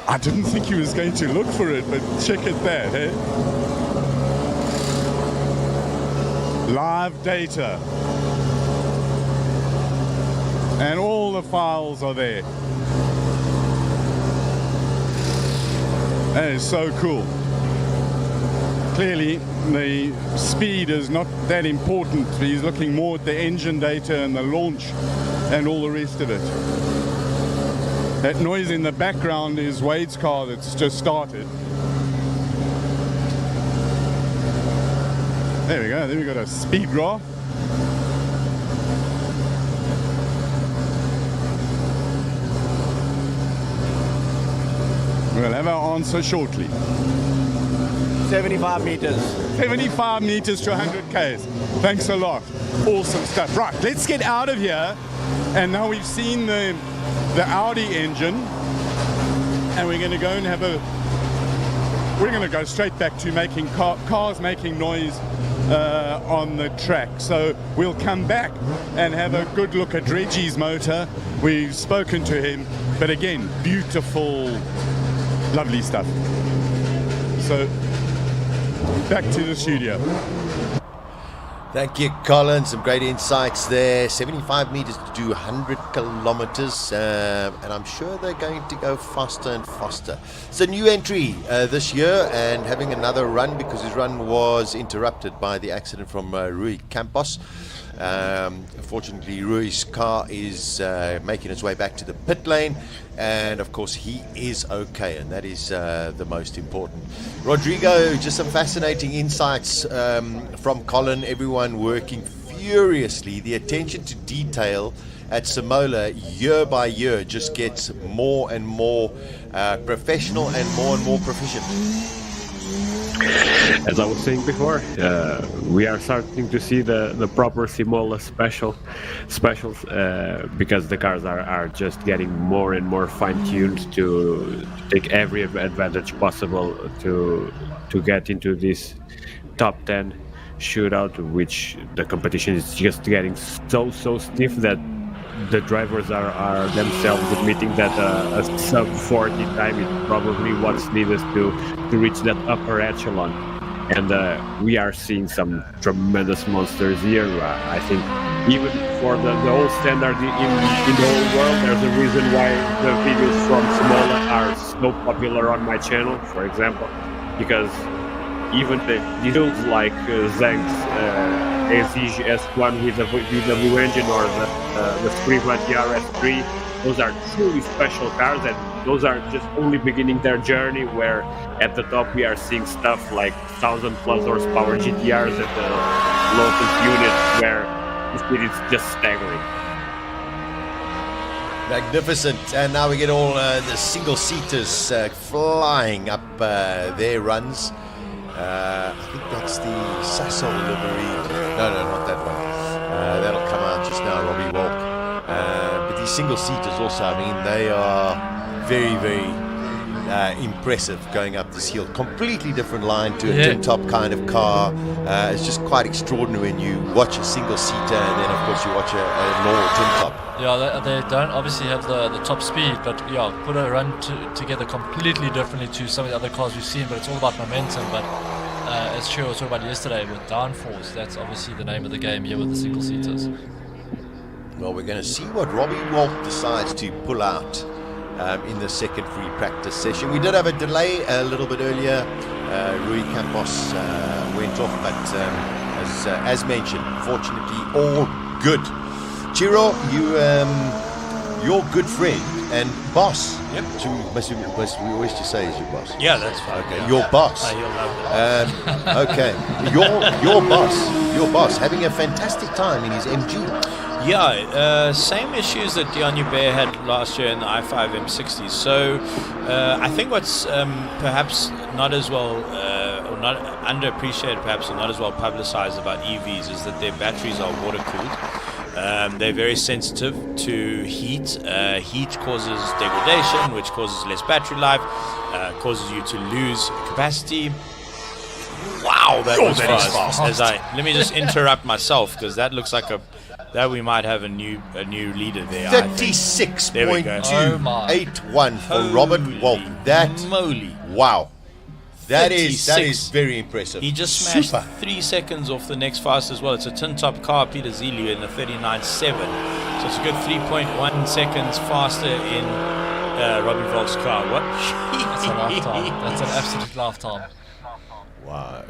I didn't think he was going to look for it, but check it there, hey? Live data. And all the files are there. That is so cool. Clearly, the speed is not that important. He's looking more at the engine data and the launch and all the rest of it. That noise in the background is Wade's car that's just started. There we go, there we got a speed graph. We'll have our answer shortly. 75 meters. 75 meters to 100 k's. Thanks a lot. Awesome stuff. Right, let's get out of here. And now we've seen the Audi engine, and we're going to go and we're going to go straight back to making cars making noise on the track. So we'll come back and have a good look at Reggie's motor. We've spoken to him, but again, beautiful, lovely stuff. So back to the studio. Thank you, Colin. Some great insights there. 75 meters to do 100 kilometers, and I'm sure they're going to go faster and faster. It's a new entry this year, and having another run because his run was interrupted by the accident from Rui Campos. Fortunately, Rui's car is making its way back to the pit lane, and of course he is okay, and that is the most important. Rodrigo, just some fascinating insights from Colin. Everyone working furiously. The attention to detail at Simola year by year just gets more and more professional and more proficient. As I was saying before, we are starting to see the proper Simola specials because the cars are just getting more and more fine-tuned to take every advantage possible to get into this top 10 shootout, which the competition is just getting so stiff that the drivers are themselves admitting that a sub 40 time is probably what's needed to reach that upper echelon. And we are seeing some tremendous monsters here. I think even for the whole standard in the whole world, there's a reason why the videos from Simola are so popular on my channel, for example, because even the deals like Zhang's Exige S1 with the VW engine or the Scriva DRS3, those are truly special cars, and those are just only beginning their journey, where at the top we are seeing stuff like 1000+ horsepower GTRs at the Lotus unit, where the speed is just staggering. Magnificent. And now we get all the single-seaters flying up their runs. I think that's the Sasol livery. No, not that one. That'll come out just now, Robbie Walk. But these single-seaters also, I mean, they are very impressive going up this hill. Completely different line to a tin-top kind of car. It's just quite extraordinary when you watch a single-seater and then, of course, you watch a normal tin-top. Yeah, they don't obviously have the top speed, but yeah, put a run together completely differently to some of the other cars we've seen, but it's all about momentum. But as Chiro was talking about yesterday with downforce, that's obviously the name of the game here with the single seaters. Well, we're going to see what Robbie Wolf decides to pull out in the second free practice session. We did have a delay a little bit earlier. Rui Campos went off, but as mentioned, fortunately, all good. Chiro, your good friend and boss. Yep. We always just say is your boss. Yeah, that's fine. Okay, Yeah. your boss. He'll love that. Okay, your boss, having a fantastic time in his MG. Yeah, same issues that Dion Bear had last year in the i5 M60. So I think what's perhaps not as well, or not underappreciated perhaps, or not as well publicized about EVs is that their batteries are water cooled. They're very sensitive to heat. Heat causes degradation, which causes less battery life, causes you to lose capacity. Wow, that was fast. Let me just interrupt myself because that looks like that we might have a new leader there. 36.281 for Robert Wolf. That moly. Wow. That is very impressive. He just smashed 3 seconds off the next fast as well. It's a tin-top car, Peter Zelu, in the 39.7. So it's a good 3.1 seconds faster in Robbie Wolf's car. What? That's a laugh time. That's an absolute laugh time. Wow,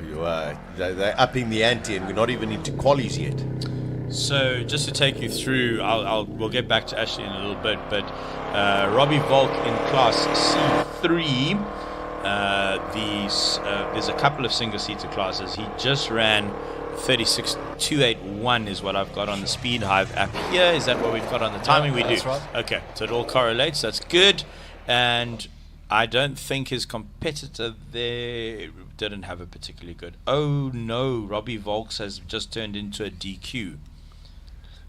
they're upping the ante, and we're not even into qualies yet. So just to take you through, we'll get back to Ashley in a little bit, but Robbie Volk in class C3. There's a couple of single-seater classes. He just ran 36.281 is what I've got on the Speed Hive app here. Is that what we've got on the timing? We do. That's right. Okay, so it all correlates. That's good. And I don't think his competitor there didn't have a particularly good. Oh no, Robbie Volks has just turned into a DQ.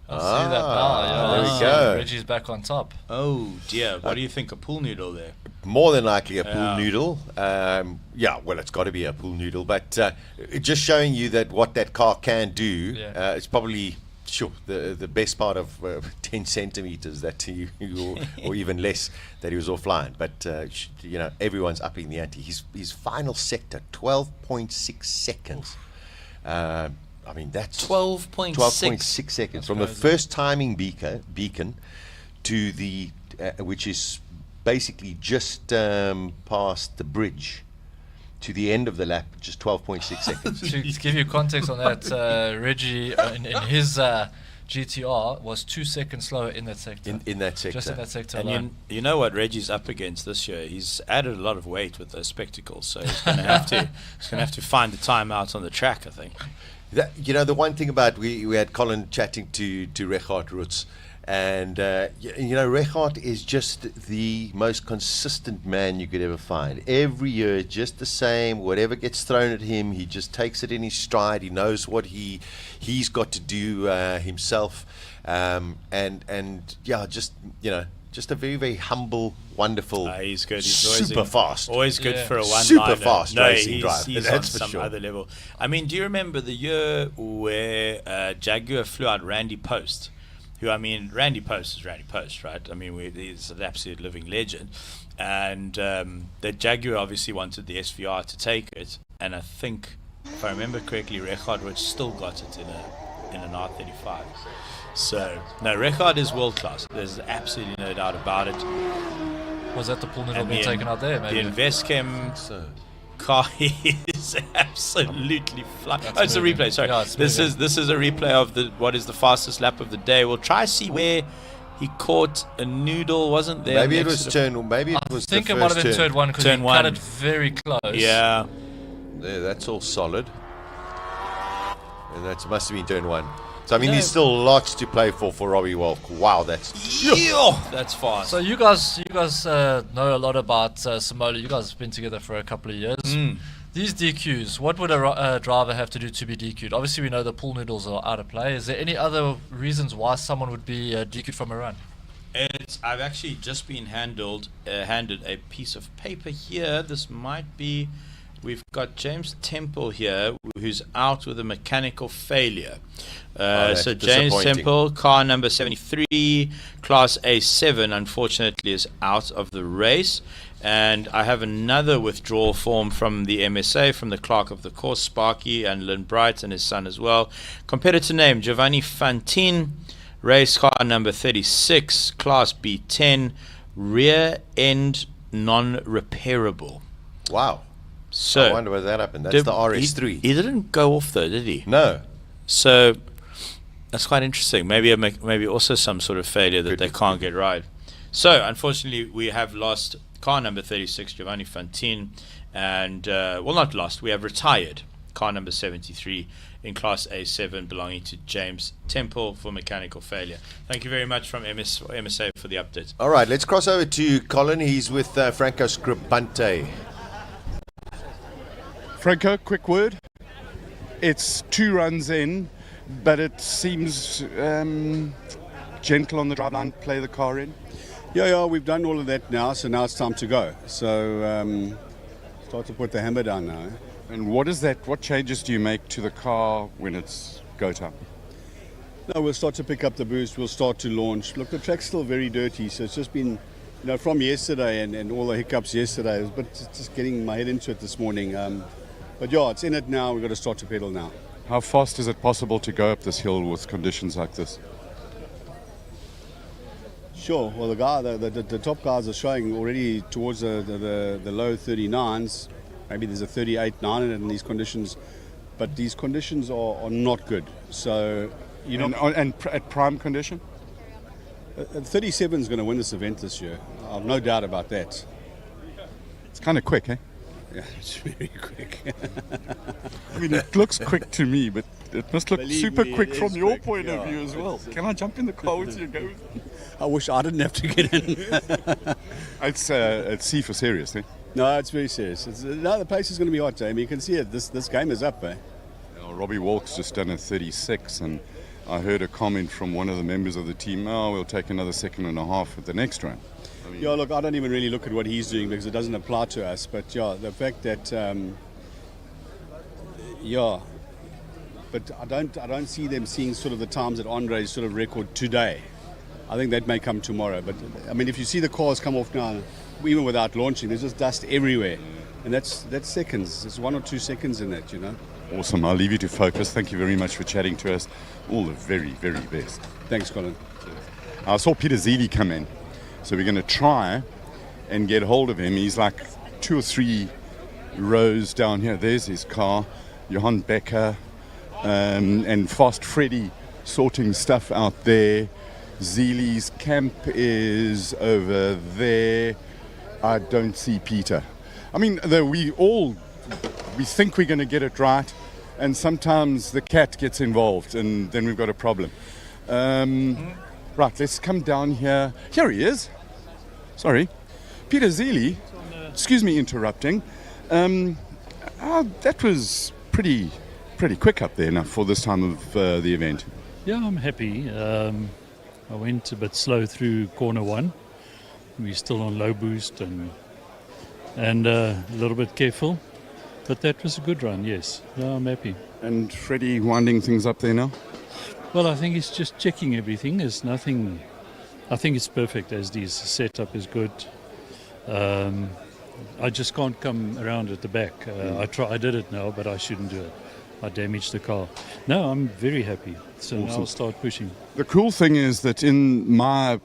I see that now. Yeah, there we go. Reggie's back on top. Oh dear, what do you think? A pool noodle there? More than likely a pool noodle. Well, it's got to be a pool noodle, but just showing you that what that car can do. It's probably the best part of 10 centimeters that he or even less that he was offline. But everyone's upping the ante. His final sector 12.6 seconds. I mean, that's 12.6 seconds that's from crazy. The first timing beacon to the which is basically just past the bridge to the end of the lap, just 12.6 seconds. To give you context on that, Reggie in his GTR was 2 seconds slower in that sector. In that sector. Just in that sector and alone. You know what Reggie's up against this year? He's added a lot of weight with those spectacles, so he's going to have to find the time out on the track, I think. The one thing about we had Colin chatting to Reghard Roots, and Reghard is just the most consistent man you could ever find. Every year, just the same. Whatever gets thrown at him, he just takes it in his stride. He knows what he's got to do himself, just a very, very humble, wonderful. He's good. He's super fast. Always good for a one-liner. Super fast racing drive. He's That's on for some sure. other level. I mean, do you remember the year where Jaguar flew out Randy Post? Randy Post is Randy Post, right? I mean, he's an absolute living legend. And the Jaguar obviously wanted the SVR to take it. And I think, if I remember correctly, Reghard Rich still got it in an R35. So, no, Reghard is world class. There's absolutely no doubt about it. Was that the pool noodle being taken out there, maybe? The Investchem car is absolutely flying. It's a replay. Sorry, this is a replay of what is the fastest lap of the day. We'll try to see where he caught a noodle. Wasn't there? Maybe it was turn. Maybe it was. I think it might have been turn one because he cut it very close. Yeah. There, that's all solid. And that must have been turn one. So I mean, there's still lots to play for Robbie Wolf. Wow, that's fast. So you guys know a lot about Simola. You guys have been together for a couple of years. These DQs, what would a driver have to do to be DQ'd? Obviously, we know the pool noodles are out of play. Is there any other reasons why someone would be DQ'd from a run? I've actually just been handed a piece of paper here. This might be we've got James Temple here, who's out with a mechanical failure. that's So James disappointing. Temple, car number 73, Class A7, unfortunately is out of the race. And I have another withdrawal form from the MSA, from the clerk of the course, Sparky, and Lynn Bright and his son as well. Competitor name, Giovanni Fantine, race car number 36, Class B10, rear end non-repairable. Wow. So I wonder where that happened. That's the RS3. He didn't go off though, did he? No. So that's quite interesting. Maybe also some sort of failure that they can't get right. So unfortunately, we have lost car number 36, Giovanni Fantine, and well, not lost. We have retired car number 73 in Class A7, belonging to James Temple for mechanical failure. Thank you very much from MSA for the update. All right, let's cross over to Colin. He's with Franco Scribante. Franco, quick word. It's 2 runs in, but it seems gentle on the driveline. Play the car in. Yeah, we've done all of that now, so now it's time to go. So start to put the hammer down now. And what is that? What changes do you make to the car when it's go time? No, we'll start to pick up the boost. We'll start to launch. Look, the track's still very dirty, so it's just been, from yesterday and all the hiccups yesterday, but just getting my head into it this morning. But yeah, it's in it now. We've got to start to pedal now. How fast is it possible to go up this hill with conditions like this? Sure. Well, the top guys are showing already towards the low 39s. Maybe there's a 38.9 in it in these conditions, but these conditions are not good. So and at prime condition, 37 is going to win this event this year. I've no doubt about that. It's kind of quick, eh? Yeah, it's very quick. I mean, it looks quick to me, but it must look Believe super me, quick it from is your quick, point yeah. of view as well. Can I jump in the car with you? Go. I wish I didn't have to get in. It's C for serious, eh? No, it's very serious. The pace is going to be hot, Jamie. You can see it. This game is up, eh? Robbie Walk's just done a 36, and I heard a comment from one of the members of the team, we'll take another 1.5 seconds at the next run. Yeah, look, I don't even really look at what he's doing because it doesn't apply to us. But yeah, the fact that, but I don't see them seeing sort of the times that Andre's sort of record today. I think that may come tomorrow. But I mean, if you see the cars come off now, even without launching, there's just dust everywhere, and that's seconds. There's 1 or 2 seconds in that, Awesome. I'll leave you to focus. Thank you very much for chatting to us. All the very, very best. Thanks, Colin. I saw Peter Zeely come in, so we're going to try and get hold of him. He's like 2 or 3 rows down here. There's his car, Johan Becker, and Fast Freddy sorting stuff out there. Zeely's camp is over there. I don't see Peter. I mean, we think we're going to get it right, and sometimes the cat gets involved, and then we've got a problem. Right, let's come down here. Here he is. Sorry. Peter Zeely. Excuse me interrupting. That was pretty quick up there now for this time of the event. Yeah, I'm happy. I went a bit slow through corner 1. We're still on low boost and a little bit careful. But that was a good run, yes. No, I'm happy. And Freddie winding things up there now? Well, I think he's just checking everything. There's nothing... I think it's perfect as this setup is good. I just can't come around at the back. I did it now, but I shouldn't do it. I damaged the car. No, I'm very happy. So Awesome. now I'll start pushing. The cool thing is that in my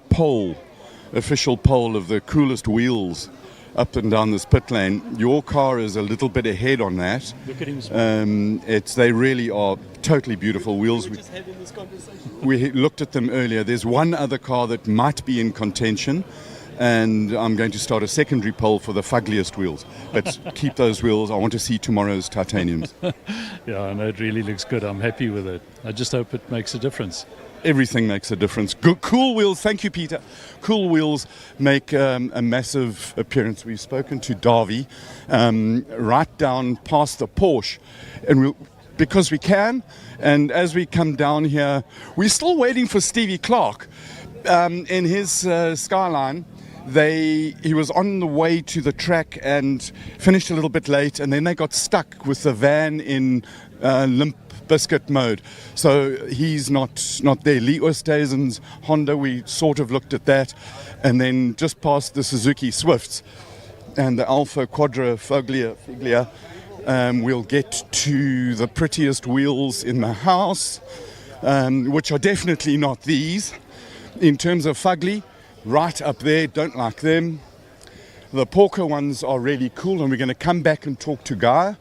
official poll of the coolest wheels up and down this pit lane, your car is a little bit ahead on that. Look at him. They really are totally beautiful wheels. We were just having this conversation. We looked at them earlier. There's one other car that might be in contention, and I'm going to start a secondary poll for the fuggliest wheels. But keep those wheels. I want to see tomorrow's titaniums. Yeah, I know it really looks good. I'm happy with it. I just hope it makes a difference. Everything makes a difference. Cool wheels, thank you, Peter. Cool wheels make a massive appearance. We've spoken to Davy right down past the Porsche, and because we can. And as we come down here, we're still waiting for Stevie Clark in his Skyline. he was on the way to the track and finished a little bit late, and then they got stuck with the van in limp biscuit mode. So he's not there. Lee Oosthuizen's Honda, we sort of looked at that, and then just past the Suzuki Swifts and the Alfa Quadra Figlia. We'll get to the prettiest wheels in the house, which are definitely not these. In terms of fugly, right up there, don't like them. The Porker ones are really cool, and we're going to come back and talk to Guy.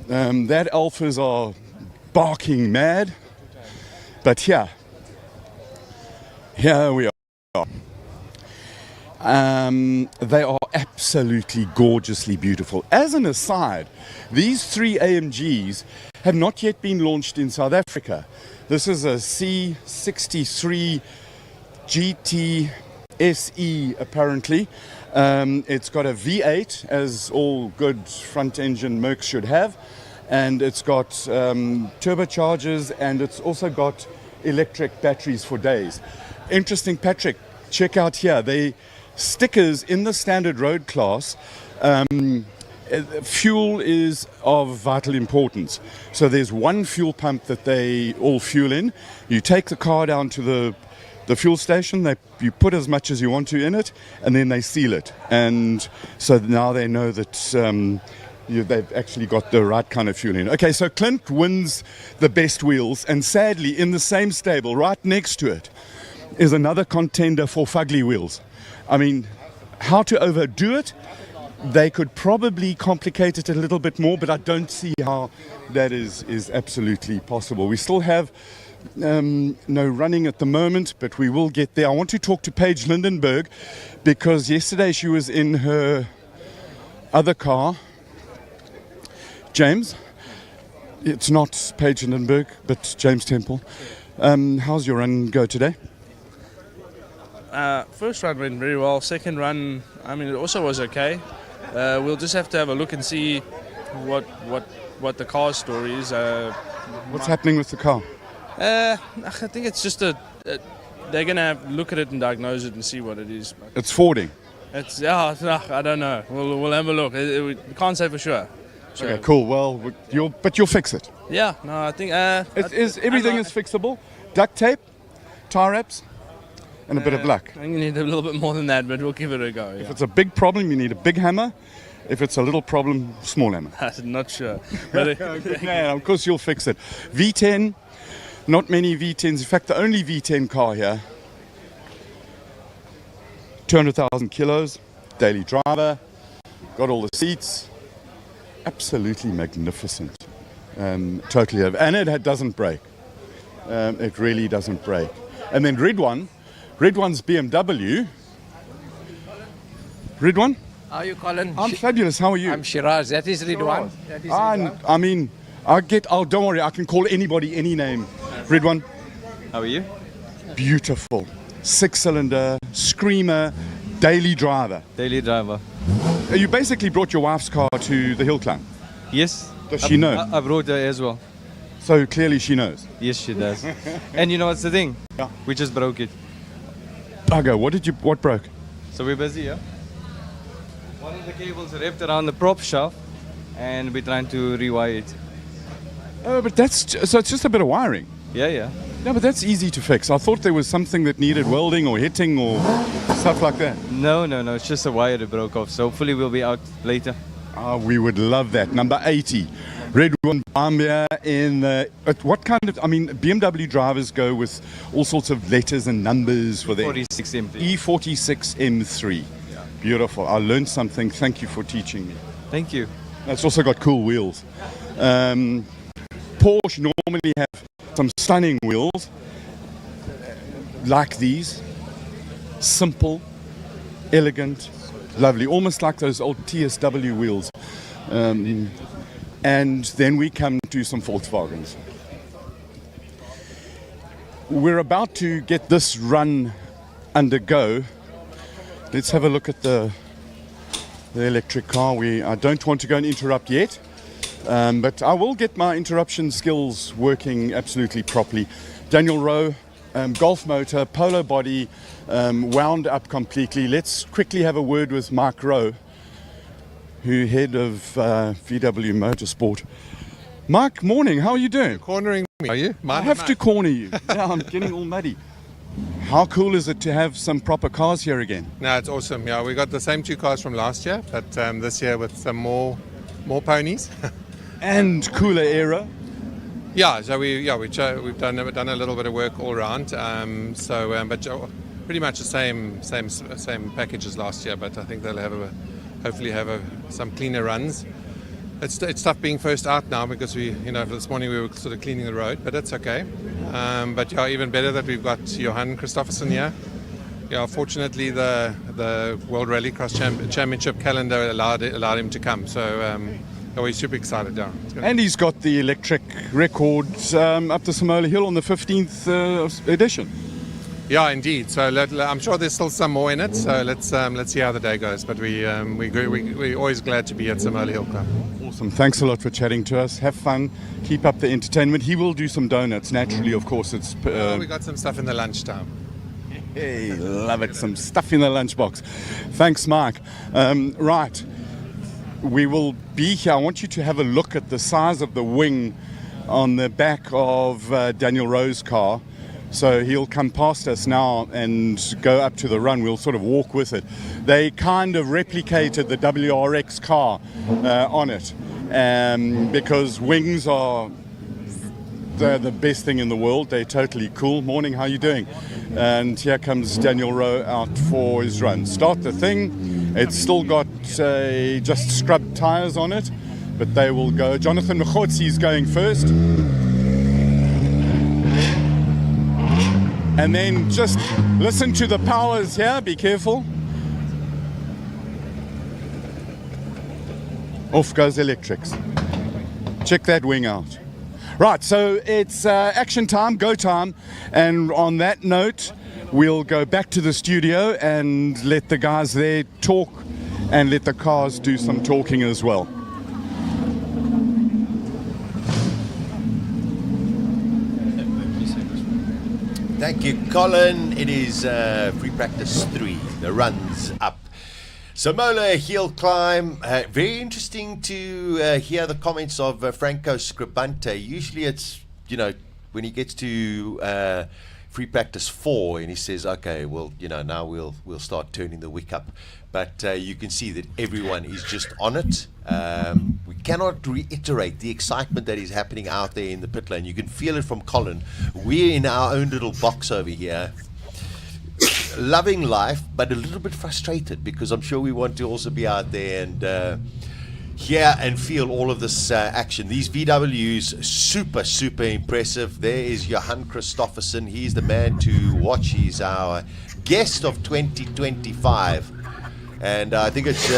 That Alphas are barking mad, but here we are. They are absolutely gorgeously beautiful. As an aside, these 3 AMGs have not yet been launched in South Africa. This is a C63 GT SE apparently. It's got a V8, as all good front engine Mercs should have, and it's got turbochargers, and it's also got electric batteries for days. Interesting, Patrick, check out here. They stickers in the standard road class. Fuel is of vital importance. So there's one fuel pump that they all fuel in. You take the car down to the fuel station, you put as much as you want to in it, and then they seal it. And so now they know that they've actually got the right kind of fuel in. Okay, so Clint wins the best wheels, and sadly, in the same stable, right next to it, is another contender for fugly wheels. I mean, how to overdo it? They could probably complicate it a little bit more, but I don't see how that is absolutely possible. We still have no running at the moment, but we will get there. I want to talk to Paige Lindenberg, because yesterday she was in her other car. James, it's not Paige Lindenberg, but James Temple. How's your run go today? First run went very well. Second run, I mean, it also was okay. We'll just have to have a look and see what the car's story is. What's happening with the car? I think it's just they're going to look at it and diagnose it and see what it is. It's Fording. I don't know. We'll have a look. We can't say for sure. So, okay, cool. Well, you'll fix it. Yeah, no, I think everything is fixable. Duct tape, tie wraps, and a bit of luck. I think you need a little bit more than that, but we'll give it a go. If it's a big problem, you need a big hammer. If it's a little problem, small hammer. I'm not sure. But Good man, of course you'll fix it. V10, not many V10s. In fact, the only V10 car here, 200,000 kilos, daily driver, got all the seats. Absolutely magnificent. Totally. And it doesn't break. It really doesn't break. And then Ridwan's BMW. Ridwan? How are you, Colin? I'm fabulous. How are you? I'm Shiraz. That is Ridwan. I mean, don't worry, I can call anybody any name. Ridwan. How are you? Beautiful. 6-cylinder, screamer, daily driver. Daily driver. You basically brought your wife's car to the Hillclimb. Yes. Does she know? I brought her as well. So clearly she knows. Yes, she does. And you know what's the thing? Yeah. We just broke it. Bugger, what broke? So we're busy, yeah? One of the cables wrapped around the prop shaft, and we're trying to rewire it. Oh, but so it's just a bit of wiring. Yeah. No, but that's easy to fix. I thought there was something that needed welding or hitting or stuff like that. No. It's just a wire that broke off. So hopefully we'll be out later. We would love that. Number 80. Ridwan Bambia in what kind of, I mean, BMW drivers go with all sorts of letters and numbers for their E46 M3. E46 M3. Yeah. Beautiful. I learned something. Thank you for teaching me. Thank you. It's also got cool wheels. Porsche normally have some stunning wheels like these. Simple, elegant, lovely, almost like those old TSW wheels. And then we come to some Volkswagens. We're about to get this run undergo. Let's have a look at the electric car. I don't want to go and interrupt yet, but I will get my interruption skills working absolutely properly. Daniel Rowe, golf motor, polo body, wound up completely. Let's quickly have a word with Mark Rowe, who head of VW Motorsport. Mark, morning. How are you doing? Cornering me, are you? I have to corner you. Yeah, I'm getting all muddy. How cool is it to have some proper cars here again? No, it's awesome. Yeah, we got the same 2 cars from last year, but this year with some more ponies and cooler aero. Yeah, so we've done a little bit of work all around. But pretty much the same package as last year. But I think they'll hopefully have some cleaner runs. It's tough being first out now because this morning we were sort of cleaning the road, but that's okay. But yeah, even better that we've got Johan Christofferson here. Yeah, fortunately the World Rallycross Championship calendar allowed him to come. So we're super excited. Yeah. And he's got the electric records up the Simola Hill on the 15th edition. Yeah, indeed. So I'm sure there's still some more in it. So let's see how the day goes. But we're always glad to be at Simola Hill Club. Awesome. Thanks a lot for chatting to us. Have fun. Keep up the entertainment. He will do some donuts. Naturally, of course. We got some stuff in the lunchtime. Hey, love it. Some stuff in the lunchbox. Thanks, Mark. Right. We will be here. I want you to have a look at the size of the wing on the back of Daniel Rowe's car. So he'll come past us now and go up to the run. We'll sort of walk with it. They kind of replicated the WRX car on it because wings are the best thing in the world. They're totally cool. Morning, how are you doing? And here comes Daniel Rowe out for his run. Start the thing. It's still got just scrubbed tyres on it, but they will go. Jonathan Mkhotsi is going first. And then just listen to the powers here, be careful. Off goes electrics. Check that wing out. Right, so it's action time, go time. And on that note, we'll go back to the studio and let the guys there talk and let the cars do some talking as well. Thank you, Colin. It is free practice 3. The run's up. Simola Hillclimb. Very interesting to hear the comments of Franco Scribante. Usually it's, when he gets to free practice 4 and he says, okay, well, now we'll start turning the wick up. But you can see that everyone is just on it. We cannot reiterate the excitement that is happening out there in the pit lane. You can feel it from Colin. We're in our own little box over here, loving life, but a little bit frustrated because I'm sure we want to also be out there and hear and feel all of this action. These VWs, super, super impressive. There is Johan Christofferson. He's the man to watch. He's our guest of 2025. And I think it's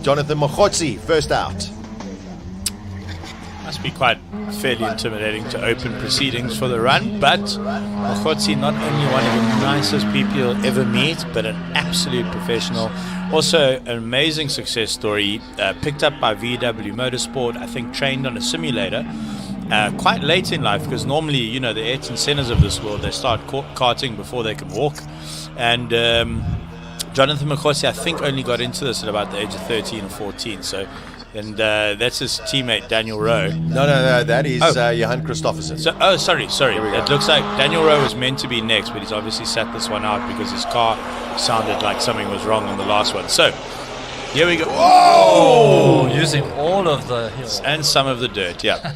Jonathan Mkhotsi first out. Must be quite fairly intimidating to open proceedings for the run, but Mkhotsi, not only one of the nicest people you'll ever meet, but an absolute professional. Also, an amazing success story, picked up by VW Motorsport, I think trained on a simulator, quite late in life, because normally, the Ayrton Sennas of this world, they start karting before they can walk. And Jonathan Mkhotsi, I think, only got into this at about the age of 13 or 14. So, and that's his teammate Daniel Rowe. No, that is Johan Christofferson. So, sorry. It looks like Daniel Rowe was meant to be next, but he's obviously sat this one out because his car sounded like something was wrong on the last one. So, here we go. Whoa! Using all of the hills. And some of the dirt, yeah.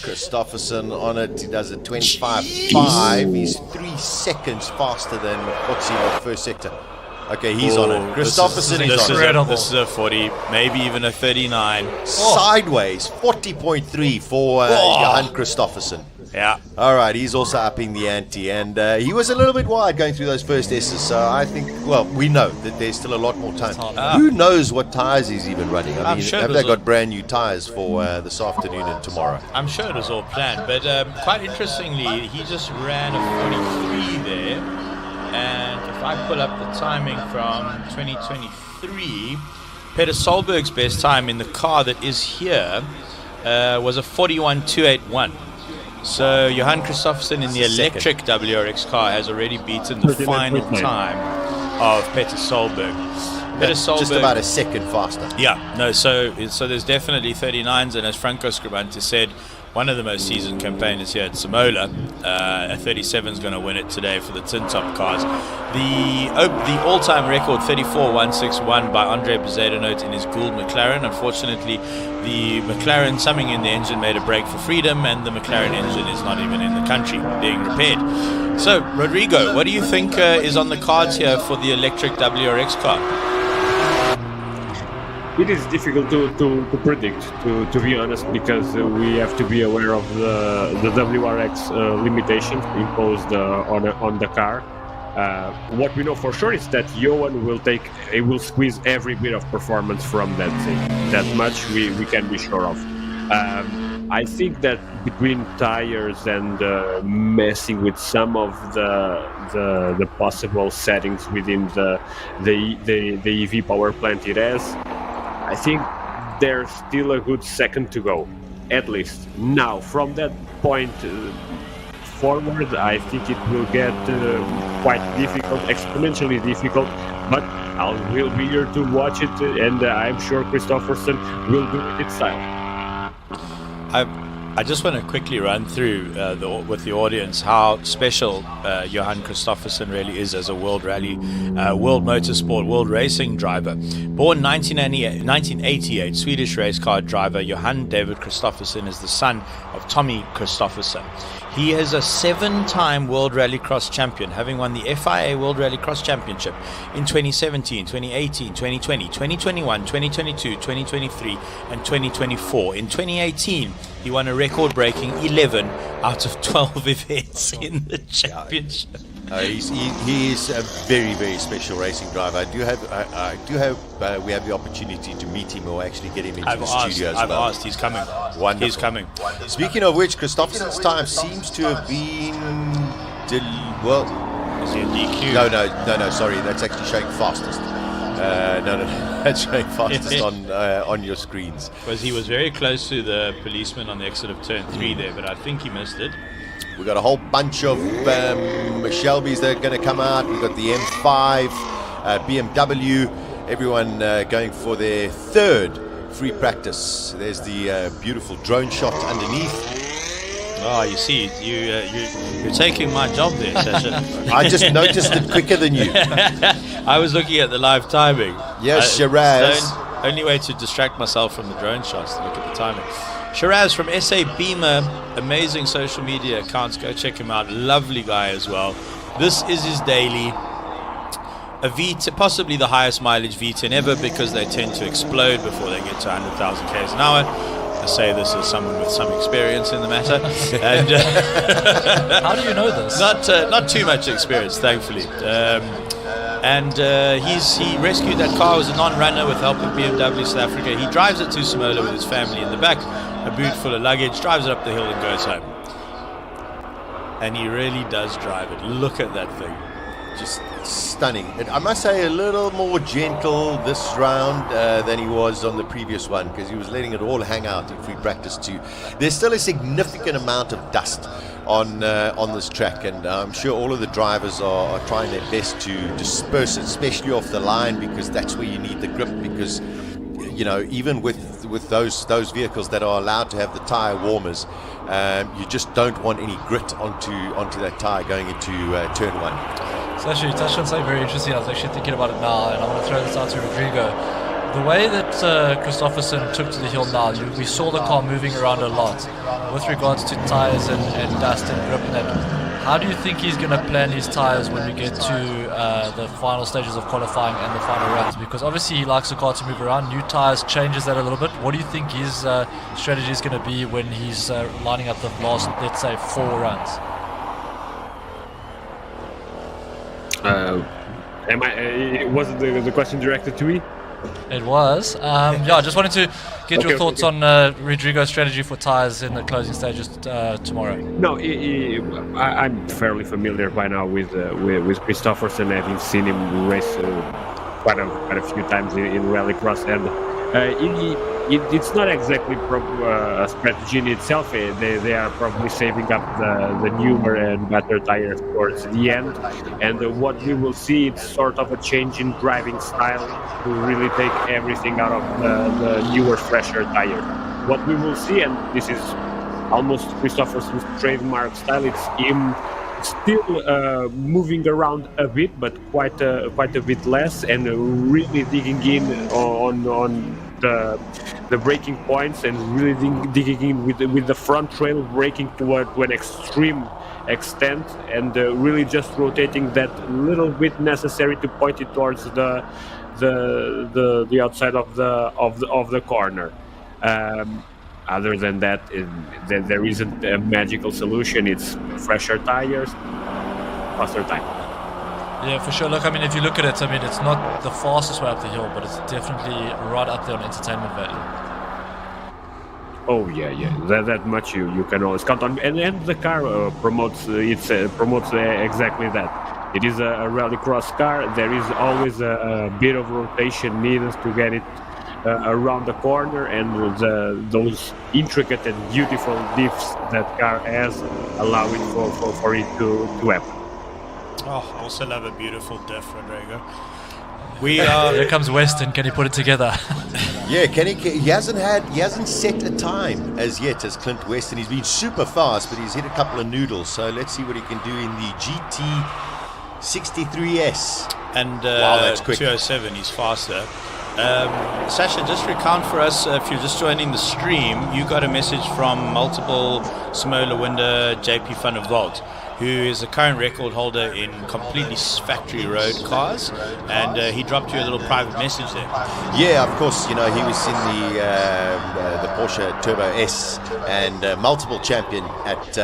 Christofferson on it. He does a 25.5. He's 3 seconds faster than Mkhotsi in the first sector. Okay, he's on it. Christofferson is on it. This is a 40, maybe even a 39. Sideways, 40.3 for Johan Christofferson. Yeah. All right, he's also upping the ante. And he was a little bit wide going through those first S's. So I think, we know that there's still a lot more time. Who knows what tyres he's even running? I mean, sure have they got brand new tyres for this afternoon and tomorrow? I'm sure it was all planned. But quite interestingly, he just ran a 43 there. And if I pull up the timing from 2023, Peter Solberg's best time in the car that is here was a 41.281. So Johan Christoffersen in the electric WRX car has already beaten the final time of Peter Solberg. Peter Solberg, just about a second faster. Yeah, no, so there's definitely 39s, and as Franco Scribante said, one of the most seasoned campaigners here at Simola, a 37 is going to win it today for the tin top cars. The all-time record 34.161 by Andre Bezuidenhout in his Gould McLaren. Unfortunately, the McLaren, something in the engine made a break for freedom, and the McLaren engine is not even in the country, being repaired. So, Rodrigo, what do you think is on the cards here for the electric WRX car? It is difficult to predict, to be honest, because we have to be aware of the WRX limitations imposed on the car. What we know for sure is that Johan will squeeze every bit of performance from that thing. That much we can be sure of. I think that between tires and messing with some of the possible settings within the EV power plant it has, I think there's still a good second to go, at least. Now, from that point forward, I think it will get quite difficult, exponentially difficult, but I will be here to watch it, and I'm sure Christoffersen will do it in style. I just want to quickly run through with the audience how special Johan Christoffersen really is as a world rally, world motorsport, world racing driver. Born 1988, Swedish race car driver Johan David Christoffersen is the son of Tommy Christoffersen. He is a 7-time World Rallycross champion, having won the FIA World Rallycross Championship in 2017, 2018, 2020, 2021, 2022, 2023, and 2024. In 2018, he won a record-breaking 11 out of 12 events in the championship. He is a very, very special racing driver. I do hope we have the opportunity to meet him or actually get him into the studio as well. I've asked. He's coming. Wonderful. He's coming. Speaking of which, Christoffersen's time seems to have been... Is he a DQ? No, sorry. That's actually showing fastest. No, that's showing fastest on your screens. Because he was very close to the policeman on the exit of turn 3 there, but I think he missed it. We've got a whole bunch of Shelbys that are going to come out. We've got the M5, BMW, everyone going for their third free practice. There's the beautiful drone shot underneath. Oh, you see, you're taking my job there, Sasha. I just noticed it quicker than you. I was looking at the live timing. Yes, Shiraz. Only way to distract myself from the drone shots to look at the timing. Shiraz from SA Beamer, amazing social media accounts. Go check him out. Lovely guy as well. This is his daily. A V10, possibly the highest mileage V10 ever, because they tend to explode before they get to 100,000 k's an hour. I say this as someone with some experience in the matter. And how do you know this? Not too much experience, thankfully. He rescued that car. It was a non-runner with help of BMW South Africa. He drives it to Simola with his family in the back, a boot full of luggage, drives it up the hill and goes home. And he really does drive it. Look at that thing. Just stunning. And I must say, a little more gentle this round than he was on the previous one, because he was letting it all hang out in free practice too. There's still a significant amount of dust on this track, and I'm sure all of the drivers are trying their best to disperse it, especially off the line, because that's where you need the grip, because even with those vehicles that are allowed to have the tire warmers, you just don't want any grit onto that tire going into turn 1. So actually, you touched on something very interesting. I was actually thinking about it now, and I want to throw this out to Rodrigo. The way that Christoffersen took to the hill now, we saw the car moving around a lot with regards to tyres and dust and grip and that. How do you think he's going to plan his tyres when we get to the final stages of qualifying and the final runs? Because obviously he likes the car to move around. New tyres changes that a little bit. What do you think his strategy is going to be when he's lining up the last, let's say, 4 runs? Was the question directed to me? It was. I just wanted to get your thoughts on Rodrigo's strategy for tyres in the closing stages tomorrow. No, I'm fairly familiar by now with Christoffersen, having seen him race quite a few times in rallycross, and it's not exactly a strategy in itself. They are probably saving up the newer and better tires towards the end, and what we will see it's sort of a change in driving style to really take everything out of the newer, fresher tires. What we will see, and this is almost Christopherson's trademark style, it's him still moving around a bit, but quite a bit less, and really digging in on the braking points, and really digging in with the front rail braking to an extreme extent, and really just rotating that little bit necessary to point it towards the outside of the corner. Other than that, there isn't a magical solution. It's fresher tires, faster time. Yeah, for sure. Look, I mean, if you look at it, I mean, it's not the fastest way up the hill, but it's definitely right up there on entertainment value. Oh yeah. That much you can always count on, and the car promotes exactly that. It is a rallycross car. There is always a bit of rotation needed to get it around the corner, and those intricate and beautiful diffs that car has allow it for it to happen. Oh, I also love a beautiful diff, Rodrigo. Here comes Weston. Can he put it together? Yeah, he hasn't set a time as yet as Clint Weston. He's been super fast, but he's hit a couple of noodles. So let's see what he can do in the GT63S. And wow, that's quick. 207, he's faster. Sasha, just recount for us, if you're just joining the stream, you got a message from multiple Simola winner JP van der Walt, who is the current record holder in completely factory road cars, and he dropped you a little private message there. Yeah, of course. He was in the Porsche Turbo S and multiple champion at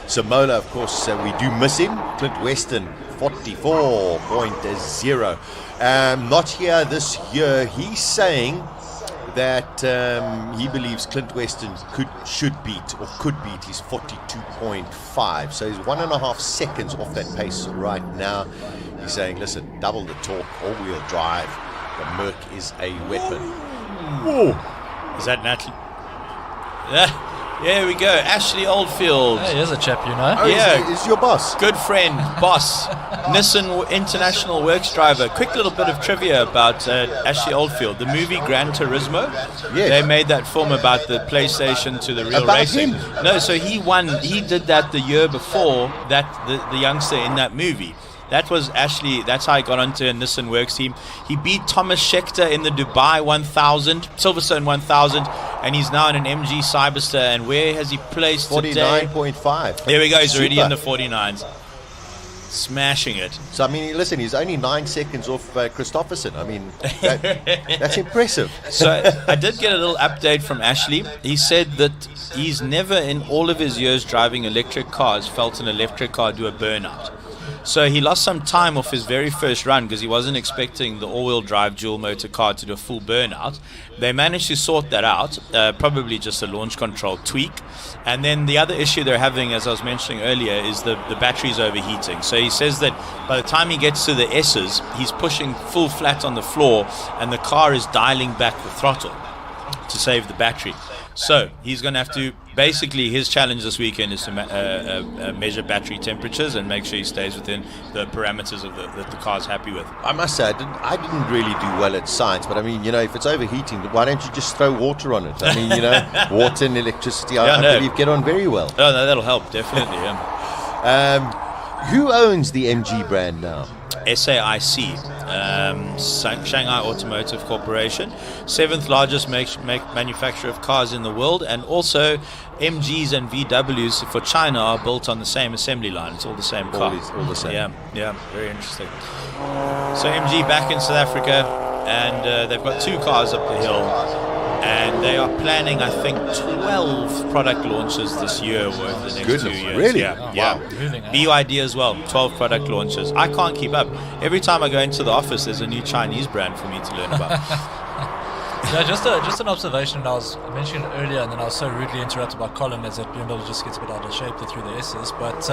Simola. Of course, we do miss him. Clint Weston, 44.0. Not here this year. He's saying that he believes Clint Weston could beat his 42.5. So he's 1.5 seconds off that pace right now. He's saying, listen, double the torque, all-wheel drive. The Merc is a weapon. Whoa! Is that Natalie? Here we go, Ashley Oldfield. Hey, here's a chap you know. Oh, yeah, he's your boss. Good friend, boss. Nissan International Works driver. Quick little bit of trivia about Ashley Oldfield. The movie Gran Turismo. Yes. They made that film about the PlayStation to the real about racing. Him. No, so he won. He did that the year before that. The youngster in that movie. That was Ashley. That's how I got onto a Nissan Works team. He beat Thomas Schechter in the Dubai 1000, Silverstone 1000, and he's now in an MG Cyberster. And where has he placed today? 49.5. There we go. He's already Super. in the 49s. Smashing it. So, I mean, listen, he's only 9 seconds off Christopherson. I mean, that's impressive. So I did get a little update from Ashley. He said that he's never in all of his years driving electric cars felt an electric car do a burnout. So he lost some time off his very first run because he wasn't expecting the all-wheel drive dual motor car to do a full burnout. They managed to sort that out, probably just a launch control tweak. And then the other issue they're having, as I was mentioning earlier, is the battery's overheating. So he says that by the time he gets to the S's, he's pushing full flat on the floor and the car is dialing back the throttle to save the battery. So he's going to have to, basically his challenge this weekend is to measure battery temperatures and make sure he stays within the parameters of that the car's happy with. I must say, I didn't really do well at science, but I mean, if it's overheating, why don't you just throw water on it? I mean, water and electricity, I believe get on very well. Oh, no, that'll help, definitely, yeah. Who owns the MG brand now? SAIC, Shanghai Automotive Corporation, 7th largest manufacturer of cars in the world, and also MGs and VWs for China are built on the same assembly line. It's all the same car. All the same. Yeah, very interesting. So MG back in South Africa, and they've got 2 cars up the hill, and they are planning, I think, 12 product launches this year over the next 2 years. Really? Yeah. Wow. BYD as well, 12 product launches. I can't keep up. Every time I go into the office, there's a new Chinese brand for me to learn about. Yeah, just an observation. I was mentioning earlier, and then I was so rudely interrupted by Colin as that BMW just gets a bit out of shape through the S's. But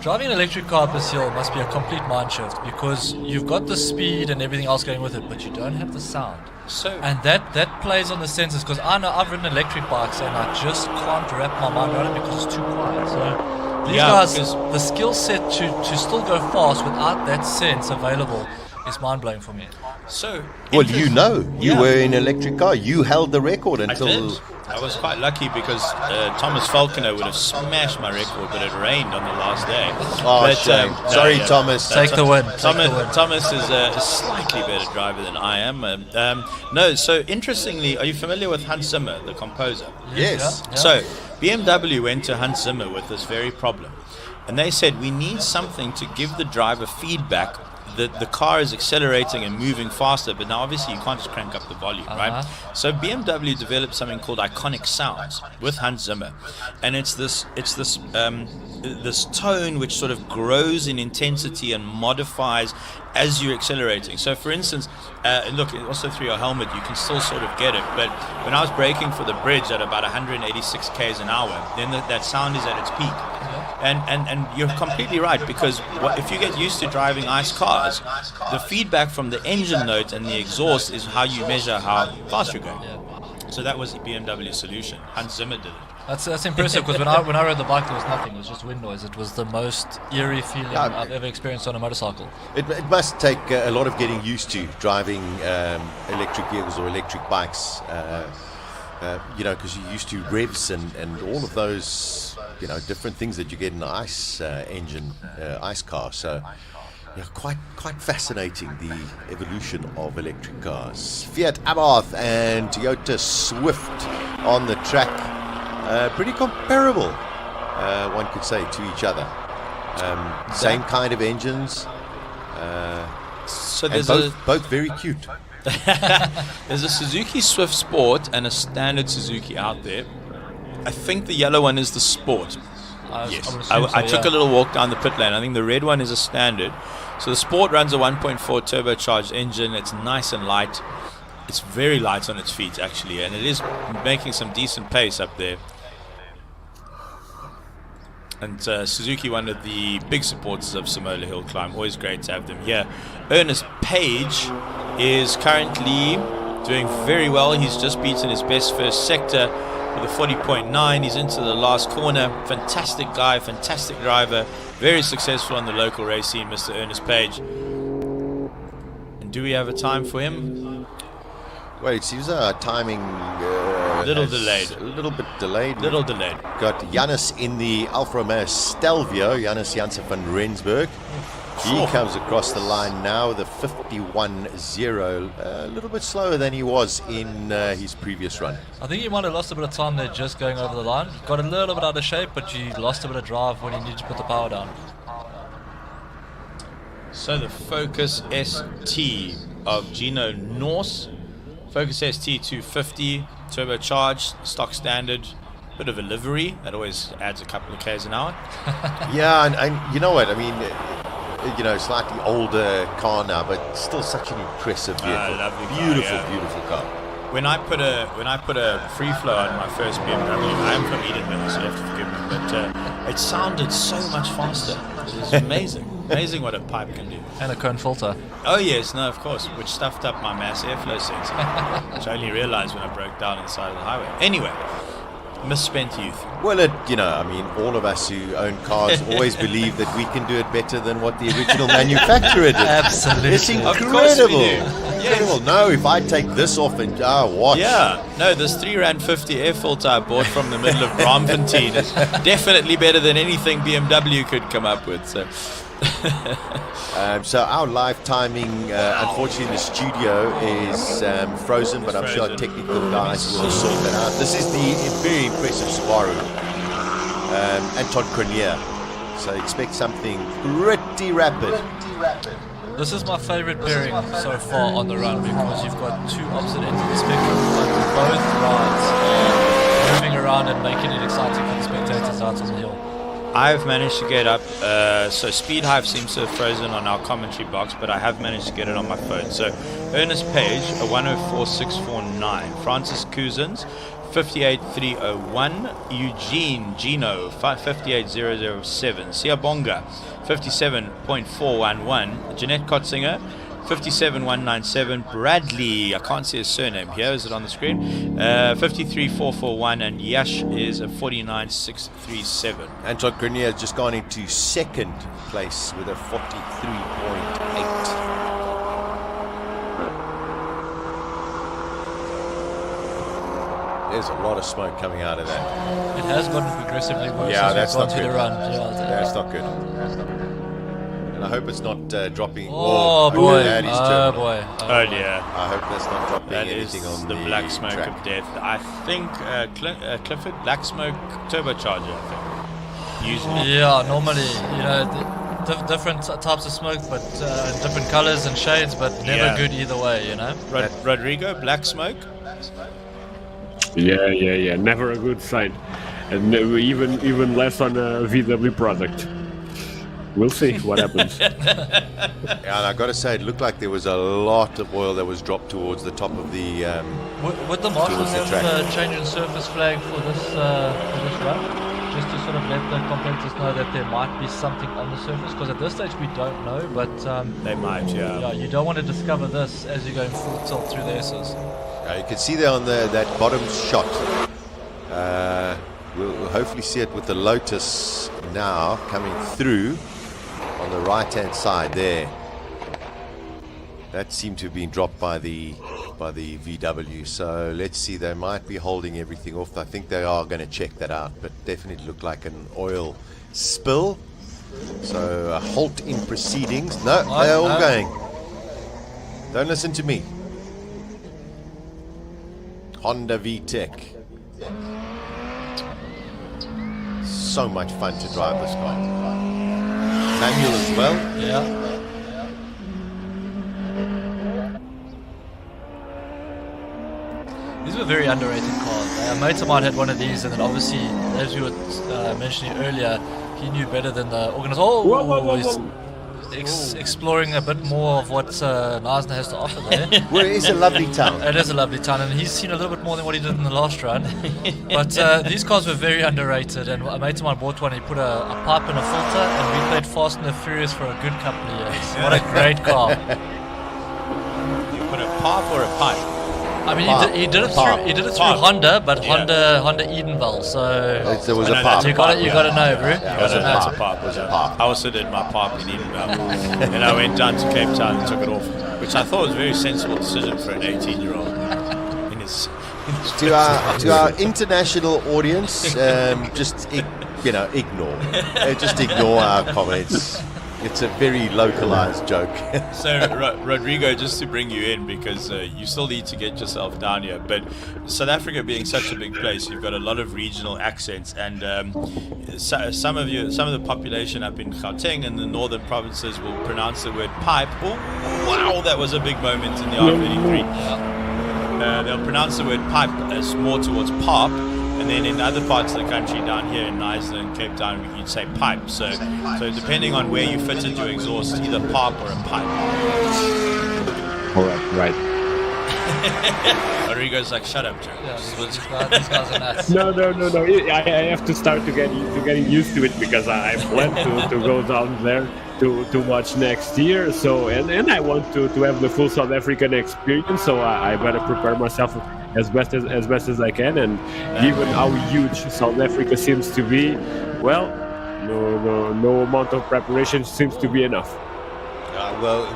Driving an electric car up this hill must be a complete mind shift because you've got the speed and everything else going with it, but you don't have the sound. And that plays on the senses, because I know I've ridden electric bikes and I just can't wrap my mind around it because it's too quiet. So these guys, the skill set to still go fast without that sense available is mind-blowing for me. So, well, you were in an electric car. You held the record until... I did. I was quite lucky because Thomas Falconer would have smashed my record, but it rained on the last day. Oh, shame. Sorry, Thomas. Thomas is a slightly better driver than I am. No, so interestingly, are you familiar with Hans Zimmer, the composer? Yes. Yeah. So, BMW went to Hans Zimmer with this very problem. And they said, we need something to give the driver feedback that the car is accelerating and moving faster, but now obviously you can't just crank up the volume, right? So BMW developed something called Iconic Sounds with Hans Zimmer, and it's this tone which sort of grows in intensity and modifies as you're accelerating. So for instance, look, also through your helmet you can still sort of get it, but when I was braking for the bridge at about 186 k's an hour, then that sound is at its peak. And you're completely right, because if you get used to driving ICE cars, the feedback from the engine note and the exhaust is how you measure how fast you're going. So that was the BMW solution. Hans Zimmer did it. That's impressive, because when I rode the bike there was nothing, it was just wind noise. It was the most eerie feeling I've ever experienced on a motorcycle. It must take a lot of getting used to driving electric vehicles or electric bikes, because you're used to revs and all of those different things that you get in an ICE engine, ICE car. So quite fascinating, the evolution of electric cars. Fiat Abarth and Toyota Swift on the track. Pretty comparable, one could say, to each other. Same kind of engines. So and there's both very cute. There's a Suzuki Swift Sport and a standard Suzuki out there. I think the yellow one is the Sport. Yes. I took a little walk down the pit lane. I think the red one is a standard. So the Sport runs a 1.4 turbocharged engine. It's nice and light. It's very light on its feet, actually, and it is making some decent pace up there. And Suzuki, one of the big supporters of Simola Hillclimb, always great to have them here. Ernest Page is currently doing very well. He's just beaten his best first sector with a 40.9. He's into the last corner. Fantastic guy, fantastic driver, very successful on the local race scene, Mr. Ernest Page. And do we have a time for him? Well, it seems our timing a little delayed. A little bit delayed. Little delayed. Got Janus in the Alfa Romeo Stelvio, Janus Janssen van Rensburg. He comes across the line now with a 51.0, a little bit slower than he was in his previous run. I think he might have lost a bit of time there just going over the line. Got a little bit out of shape, but he lost a bit of drive when he needed to put the power down. So the Focus ST of Gino Norse. Focus ST 250, turbocharged, stock standard, bit of a livery. That always adds a couple of k's an hour. Yeah, and you know what? I mean, slightly older car now, but still such an impressive vehicle. Lovely car, beautiful car. When I put a free flow on my first BMW, I am from Edenville, so you have to forgive me, but it sounded so much faster. It was amazing. Amazing what a pipe can do. And a cone filter. Oh yes, no, of course, which stuffed up my mass airflow sensor, which I only realized when I broke down on the side of the highway. Anyway, misspent youth. Well, all of us who own cars always believe that we can do it better than what the original manufacturer did. Absolutely. It's incredible. Of course we do. Incredible. No, if I take this off and watch. Yeah, no, this £3.50 air filter I bought from the middle of Braamfontein is definitely better than anything BMW could come up with. So our live timing, unfortunately, in the studio is frozen, but I'm sure our technical guys will sort that out. This is the very impressive Subaru Anton Cronier. So expect something pretty rapid. This is my favorite pairing so far on the run, because you've got two opposite ends of the spectrum, but both rides moving around and making it exciting for the spectators out on the hill. I've managed to get up. So Speed Hive seems to have frozen on our commentary box, but I have managed to get it on my phone. So Ernest Page, 104649. Francis Cousins, 58301. Eugene Gino, 58007. Siabonga, 57.411. Jeanette Kotzinger, 57197. Bradley, I can't see his surname here, is it on the screen? 53441, and Yash is a 49637. Anton Grenier has just gone into second place with a 43.8. There's a lot of smoke coming out of that. It has gotten progressively worse. Yeah, as that's we've not gone good. to the run. That's not good. And I hope it's not dropping. Oh, boy. That is Oh, terrible. boy. Oh dear. I hope that's not dropping That is anything on the black smoke track. of death. I think Clifford Black Smoke turbocharger. I think. Usually. Yeah, normally, different types of smoke, but different colors and shades, but never good either way, Rodrigo, Black Smoke? Yeah. Never a good sign, and even less on a VW product. We'll see what happens. And I got to say, it looked like there was a lot of oil that was dropped towards the top of the. Would the marshal towards the have track. a change in surface flag for this run? Just to sort of let the competitors know that there might be something on the surface? Because at this stage we don't know, but... they might, yeah. Yeah, you don't want to discover this as you're going full tilt through the S's. You can see there on that bottom shot. We'll hopefully see it with the Lotus now coming through on the right-hand side there. That seemed to have been dropped by the VW. So let's see. They might be holding everything off. I think they are going to check that out. But definitely looked like an oil spill. So a halt in proceedings. No, they're all going. Don't listen to me. Honda VTEC. So much fun to drive this car. Manual as well. Yeah. These were very underrated cars. A mate of mine had one of these, and then obviously, as you were mentioning earlier, he knew better than the organizer. He's exploring a bit more of what Neisner has to offer there. Well, it is a lovely town. It is a lovely town, and he's seen a little bit more than what he did in the last run. But these cars were very underrated, and a mate of mine bought one. He put a pipe and a filter, and we played Fast and the Furious for a good couple of years. What a great car. You put a pipe or a pipe? I mean, he did it through Honda, but Honda Edenville. So there was a pipe. You got to know, bro. It was a pipe. I also did my pipe in Edenville. And I went down to Cape Town and took it off, which I thought was a very sensible decision for an 18-year-old. To our international audience, just ignore. Just ignore our comments. It's a very localized joke. So, Rodrigo, just to bring you in, because you still need to get yourself down here, but South Africa being such a big place, you've got a lot of regional accents, and some of the population up in Gauteng and the northern provinces will pronounce the word pipe. Oh, wow, that was a big moment in the R33. They'll pronounce the word pipe as more towards pop, and then in other parts of the country, down here in Neisner and Cape Town, you'd say pipe. So depending on where you fitted your exhaust, it's either pop or a pipe. All right. Rodrigo's like, shut up, Joe. Yeah, these guys are nuts. No. I have to start getting used to it, because I plan to go down there to watch next year. So and I want to have the full South African experience. So I better prepare myself as best as I can. And given how huge South Africa seems to be, well, no amount of preparation seems to be enough. Well,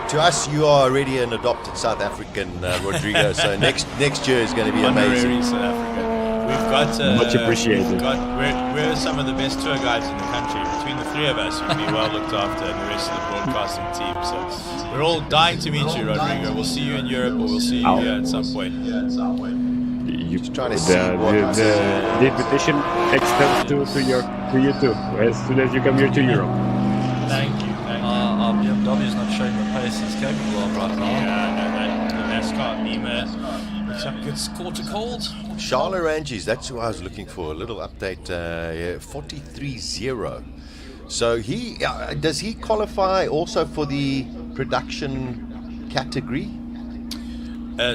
to us, you are already an adopted South African, Rodrigo. So next year is going to be amazing. Honorary South Africa. We've got much appreciated. We're some of the best tour guides in the country. Between the three of us, we'll be well looked after, and the rest of the broadcasting team. So we're all dying to meet you, Rodrigo. We'll see you in Europe, or we'll see you here at some point. Just trying to see the invitation extends to you too, as soon as you come here to Europe. Thank you. Our BMW is not showing the pace it's capable of right now. Yeah, no, the NASCAR Nima looks like it's quarter cold. Charles Arangis, that's who I was looking for. A little update, 43.0. So does he qualify also for the production category?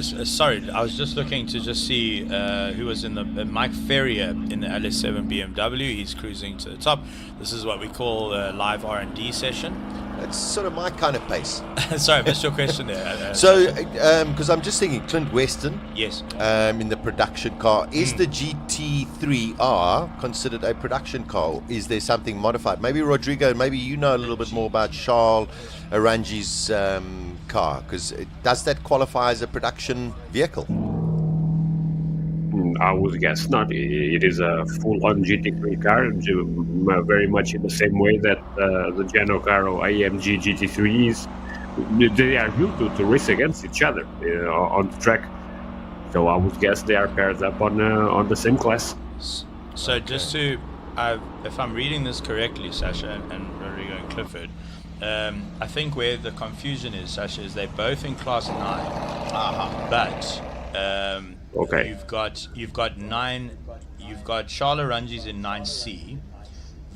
Sorry, I was just looking to just see who was in the Mike Ferrier in the LS7 BMW. He's cruising to the top. This is what we call a live R&D session. That's sort of my kind of pace. Sorry, missed your question there. So, because I'm just thinking, Clint Weston. Yes. In the production car, is the GT3R considered a production car? Is there something modified? Maybe Rodrigo, maybe you know a little bit more about Charles Arangis' car, because does that qualify as a production vehicle? I would guess not. It is a full-on GT3 car, very much in the same way that the Geno Caro AMG GT3 is. They are built to race against each other on the track. So I would guess they are paired up on the same class. So just to, if I'm reading this correctly, Sasha and Rodrigo and Clifford, I think where the confusion is, Sasha, is they're both in class 9, but okay. You've got 9. You've got Charles Arangis in 9C,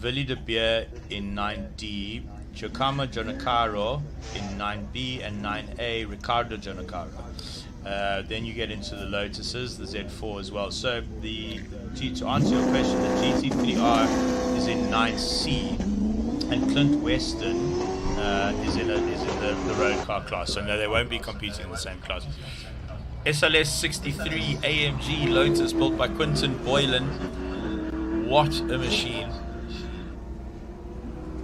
Willy de Beer in 9D, Giacomo Giannacaro in 9B, and 9A Riccardo Giannacaro. Then you get into the Lotuses, the Z4 as well. So to answer your question, the GT3R is in 9C, and Clint Weston is in the road car class. So no, they won't be competing in the same class. SLS 63 AMG Lotus built by Quinton Boylan. What a machine.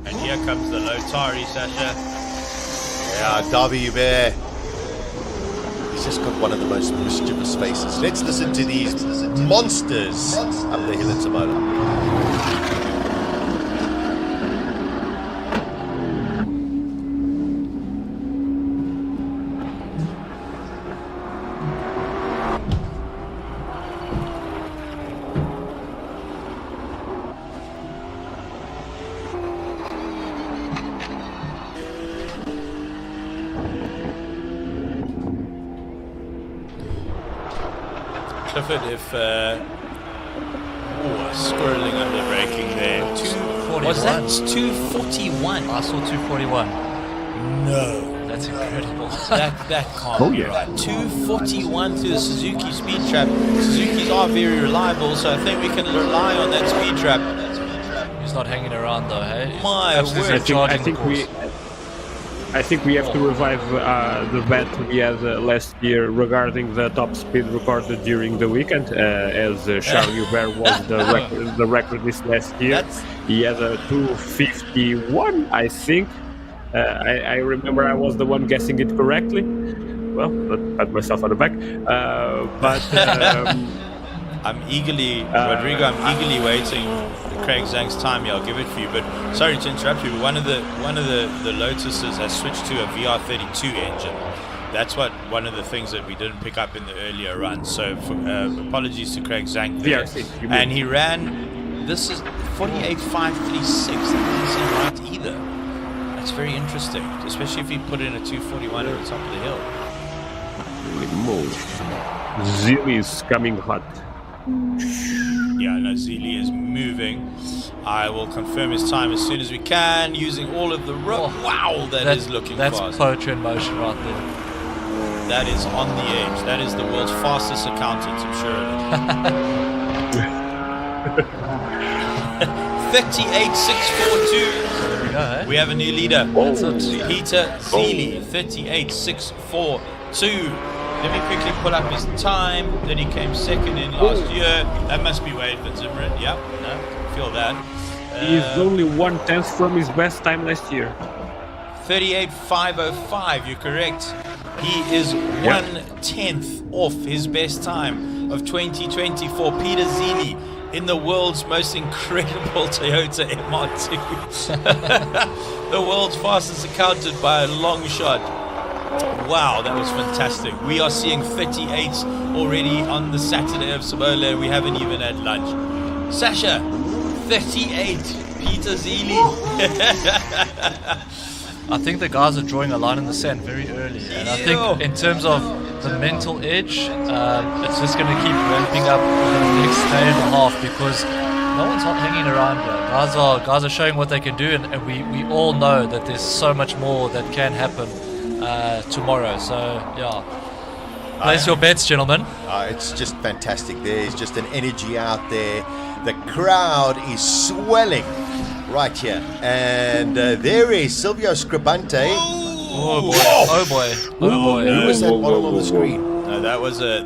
And here comes the Lotari, Sasha. Yeah, Darby Hubert. He's just got one of the most mischievous faces. Let's listen to these monsters up the hill in Simola. Clifford, if squirreling under braking there. 241. Was that 241? I saw 241. No. That's incredible. That can't be right. 241 through the Suzuki speed trap. Suzukis are very reliable, so I think we can rely on that speed trap. He's not hanging around though, hey? My word. I think we have to revive the bet we had last year regarding the top speed recorded during the weekend, as Charles Hubert was the recordist last year. He had a 251, I think. I remember I was the one guessing it correctly. Well, pat myself on the back. I'm eagerly waiting Craig Zhang's time here. I'll give it for you, but sorry to interrupt you, but one of the Lotuses has switched to a VR32 engine. That's one of the things that we didn't pick up in the earlier run. So apologies to Craig Zhang there. And he ran, this is 48.536. That doesn't seem right either. That's very interesting, especially if he put in a 241 at the top of the hill. Zili is coming hot. Yeah, no, Zili is moving. I will confirm his time as soon as we can using all of the wow, that is looking fast. That's poetry in motion right there. That is on the edge. That is the world's fastest accountant, I'm sure of it. 38.642. We have a new leader. Peter Zili, 38.642. Let me quickly pull up his time that he came second in last year. That must be Wade Van Zimmerman. Yep, no, feel that. He's only 1/10 from his best time last year. 38.505, you're correct. He is 1/10 off his best time of 2020 for Peter Zili in the world's most incredible Toyota MR2. The world's fastest accounted by a long shot. Wow, that was fantastic. We are seeing 38s already on the Saturday of Simola. We haven't even had lunch. Sasha, 38, Peter Zili. I think the guys are drawing a line in the sand very early, and I think in terms of the mental edge, it's just going to keep ramping up over the next day and a half because no one's not hanging around here. Guys are showing what they can do, and we all know that there's so much more that can happen tomorrow. So yeah, place your bets, gentlemen. It's just fantastic. There's just an energy out there. The crowd is swelling right here, and there is Silvio Scribante. Oh boy! Who was that bottom of the screen? No,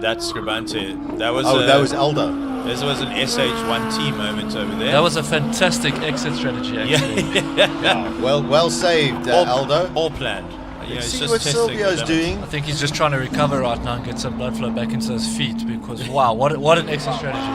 that's Scribante. That was Aldo. This was an SH1T moment over there. That was a fantastic exit strategy, actually. Yeah. Well saved, Aldo. All planned. See what Silvio's doing. I think he's just trying to recover right now and get some blood flow back into his feet because, wow, what an exit strategy.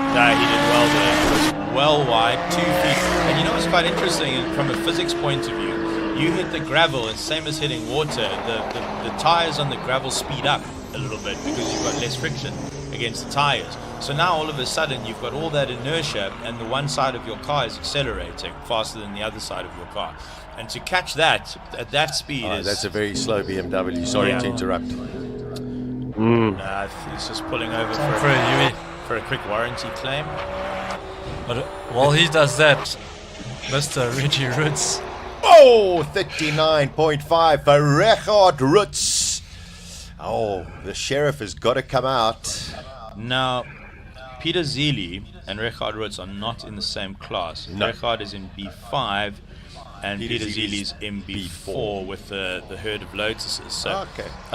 No, he did well there. It was well wide, 2 feet. And you know what's quite interesting from a physics point of view? You hit the gravel, and same as hitting water, the tires on the gravel speed up a little bit because you've got less friction against the tires. So now all of a sudden you've got all that inertia and the one side of your car is accelerating faster than the other side of your car. And to catch that at that speed that's a very slow BMW. Sorry to interrupt. He's just pulling over for a quick warranty claim. But while he does that, Mr. Reggie Roots. 39.5 for Richard Roots. The sheriff has got to come out. Now, Peter Zili and Richard Roots are not in the same class. No. Richard is in B5 and Peter Zili's in B4 with the herd of Lotuses. So,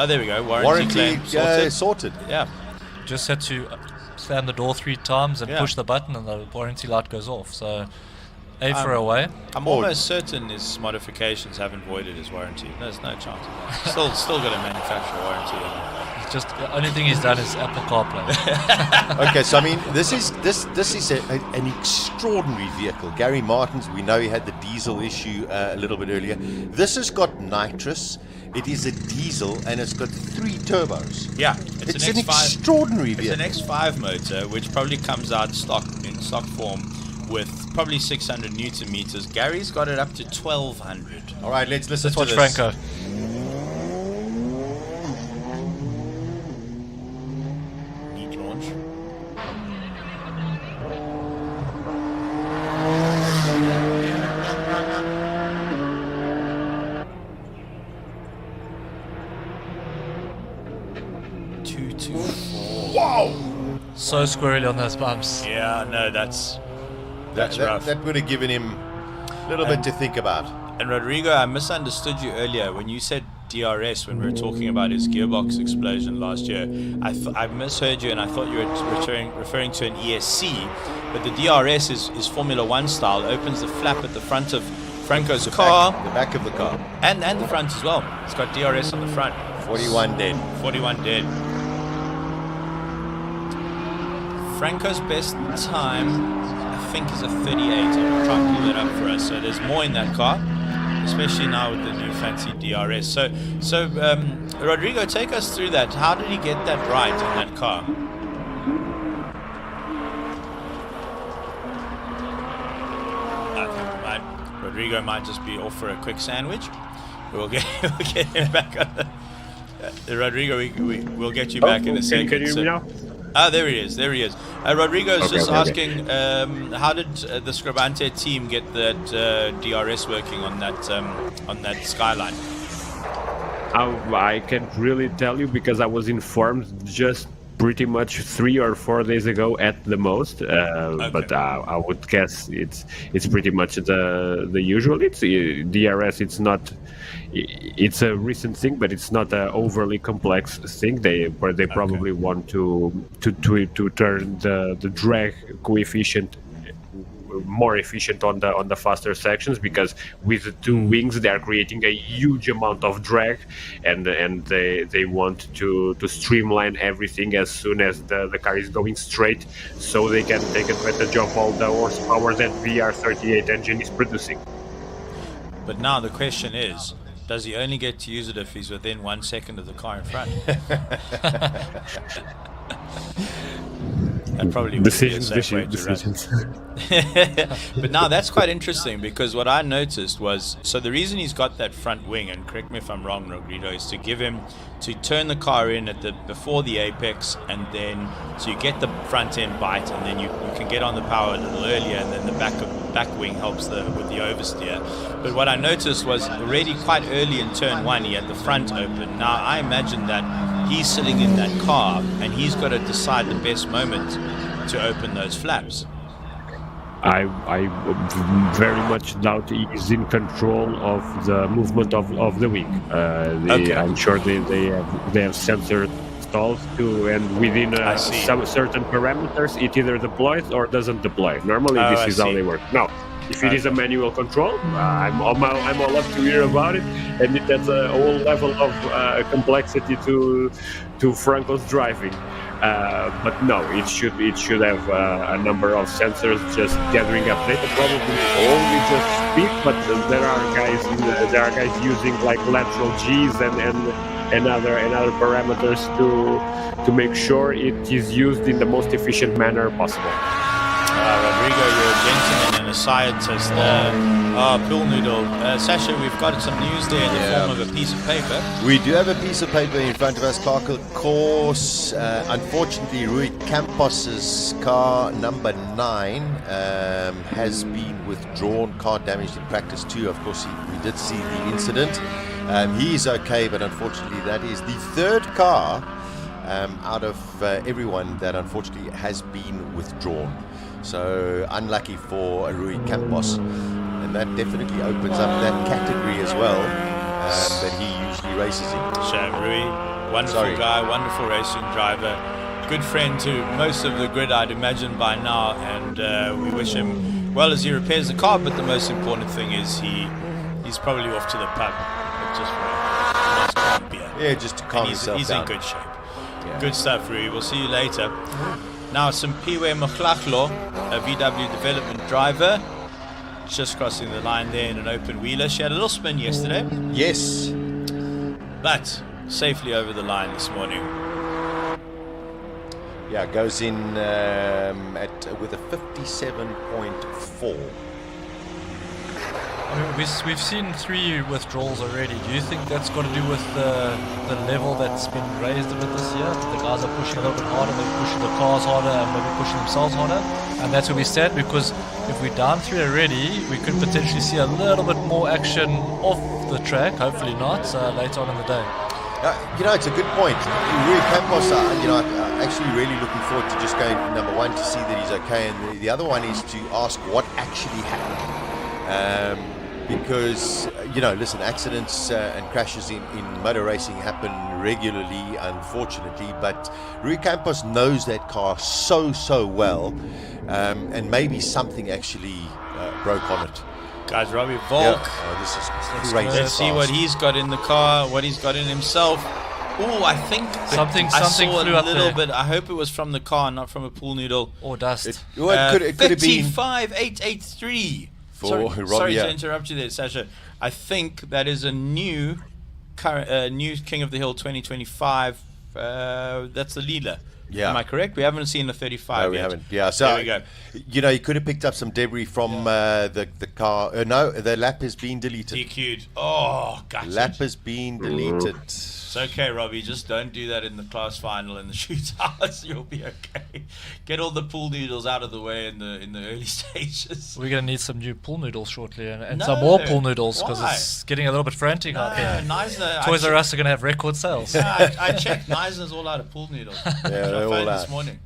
there we go. Warranty claim sorted. Yeah. Just had to slam the door 3 times and push the button and the warranty light goes off. So, A for away. I'm almost certain his modifications haven't voided his warranty. There's no chance. Still got a manufacturer warranty. Just the only thing he's done is Apple CarPlay. Okay, so I mean, this is an extraordinary vehicle. Gary Martin's, we know he had the diesel issue a little bit earlier. This has got nitrous. It is a diesel, and it's got 3 turbos. Yeah, it's an extraordinary vehicle. It's an X5 motor, which probably comes out in stock form with probably 600 Newton meters. Gary's got it up to 1200. All right, let's listen to watch this. Franco. Neat launch. Wow! So squirrely on those bumps. Yeah, no, that's rough. That would have given him a little bit to think about. And Rodrigo, I misunderstood you earlier when you said DRS when we were talking about his gearbox explosion last year. I misheard you, and I thought you were referring to an ESC, but the DRS is Formula One style. Opens the flap at the front of Franco's car, the back of the car, and the front as well. It's got DRS on the front. 41 dead. 41 dead. Franco's best time, I think, is a 38. I'll try and pull it up for us. So there's more in that car, especially now with the new fancy DRS. So Rodrigo, take us through that. How did he get that right in that car? I think Rodrigo might just be off for a quick sandwich. We'll get him back on the Rodrigo, we'll get you back in a second. Can you hear me now? There he is. Rodrigo's just asking, how did the Scribante team get that DRS working on that Skyline? I can't really tell you because I was informed just pretty much 3 or 4 days ago at the most. But I would guess it's pretty much the usual. It's DRS. It's not. It's a recent thing, but it's not an overly complex thing. They probably want to turn the drag coefficient more efficient on the faster sections, because with the 2 wings they are creating a huge amount of drag, and they want to streamline everything as soon as the car is going straight, so they can take advantage of all the horsepower that VR38 engine is producing. But now the question is, does he only get to use it if he's within 1 second of the car in front? That probably would be a Decisions, safe way to run. decisions. But now that's quite interesting, because what I noticed was, so the reason he's got that front wing, and correct me if I'm wrong, Rodrigo, is to give him to turn the car in at the before the apex, and then so you get the front end bite, and then you can get on the power a little earlier, and then the back wing helps with the oversteer. But what I noticed was already quite early in turn one, he had the front open. Now I imagine that he's sitting in that car, and he's got to decide the best moment to open those flaps. I very much doubt he is in control of the movement of the wing. Okay. I'm sure they have sensor installed too, and within some certain parameters, it either deploys or doesn't deploy. Normally, this is how they work. Now, if it is a manual control, I'm all up to hear about it, and it has a whole level of complexity to Franco's driving. But no, it should have a number of sensors just gathering up data. Probably only just speed, but there are guys using like lateral G's and other parameters to make sure it is used in the most efficient manner possible. Rodrigo, you're a gentleman and a scientist. Pool noodle. Sasha, we've got some news there in the form of a piece of paper. We do have a piece of paper in front of us, Clark. Of course, unfortunately, Rui Campos's car number 9 has been withdrawn, car damaged in practice 2. Of course, we did see the incident. He is okay, but unfortunately, that is the third car out of everyone that unfortunately has been withdrawn. So unlucky for Rui Campos, and that definitely opens up that category as well that he usually races in. Shame, Rui, wonderful guy, wonderful racing driver, good friend to most of the grid, I'd imagine by now, and we wish him well as he repairs the car. But the most important thing is he's probably off to the pub just for a nice calm beer. Yeah, just to calm himself he's down. in good shape. Yeah. Good stuff, Rui. We'll see you later. Now, Simpiwe Mokhlaklo, a VW development driver, just crossing the line there in an open wheeler. She had a little spin yesterday. Yes. But safely over the line this morning. Yeah, goes in with a 57.4. I mean, we've seen 3 withdrawals already. Do you think that's got to do with the level that's been raised a bit this year? The guys are pushing a little bit harder, maybe pushing the cars harder, and maybe pushing themselves harder. And that's where we stand, because if we're down 3 already, we could potentially see a little bit more action off the track. Hopefully not later on in the day. It's a good point. Rui Campos, I'm actually really looking forward to just going, number 1, to see that he's okay, and the other one is to ask what actually happened. Because, listen, accidents and crashes in motor racing happen regularly, unfortunately, but Rui Campos knows that car so well, and maybe something actually broke on it. Guys, Robbie Volk. Oh, this is crazy. Let's see what he's got in the car, what he's got in himself. Oh, I think something I saw flew a up little there. bit. I hope it was from the car, not from a pool noodle. Or dust. It could have been 55883. Robbie, Sorry to interrupt you there, Sasha. I think that is a new King of the Hill 2025. That's the Lila. Yeah. Am I correct? We haven't seen the 35 No, we yet. haven't. Yeah, so there we go. You could have picked up some debris from the car. No, the lap has been deleted. DQ'd. Oh, gotcha. Lap has been deleted. It's okay, Robbie. Just don't do that in the class final and the shootouts. You'll be okay. Get all the pool noodles out of the way in the early stages. We're going to need some new pool noodles shortly, and No, some more pool noodles, because why? it's getting a little bit frantic out there. Neisner, Toys R Us are going to have record sales. I checked. Neisner's all out of pool noodles. Yeah, they're all out. This morning.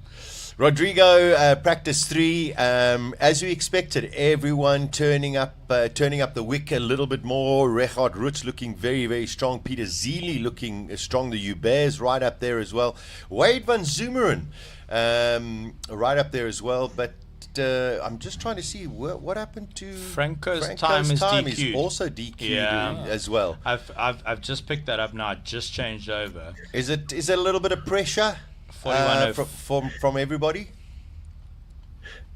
Rodrigo, practice 3, as we expected, everyone turning up the wick a little bit more. Rechard Rutz looking very, very strong. Peter Zeely looking strong. The Hubert's right up there as well. Wade van Zumeren right up there as well. But I'm just trying to see what happened to Franco's time is DQ'd. Is also DQ'd as well. I've just picked that up now. It just changed over. Is it a little bit of pressure from everybody?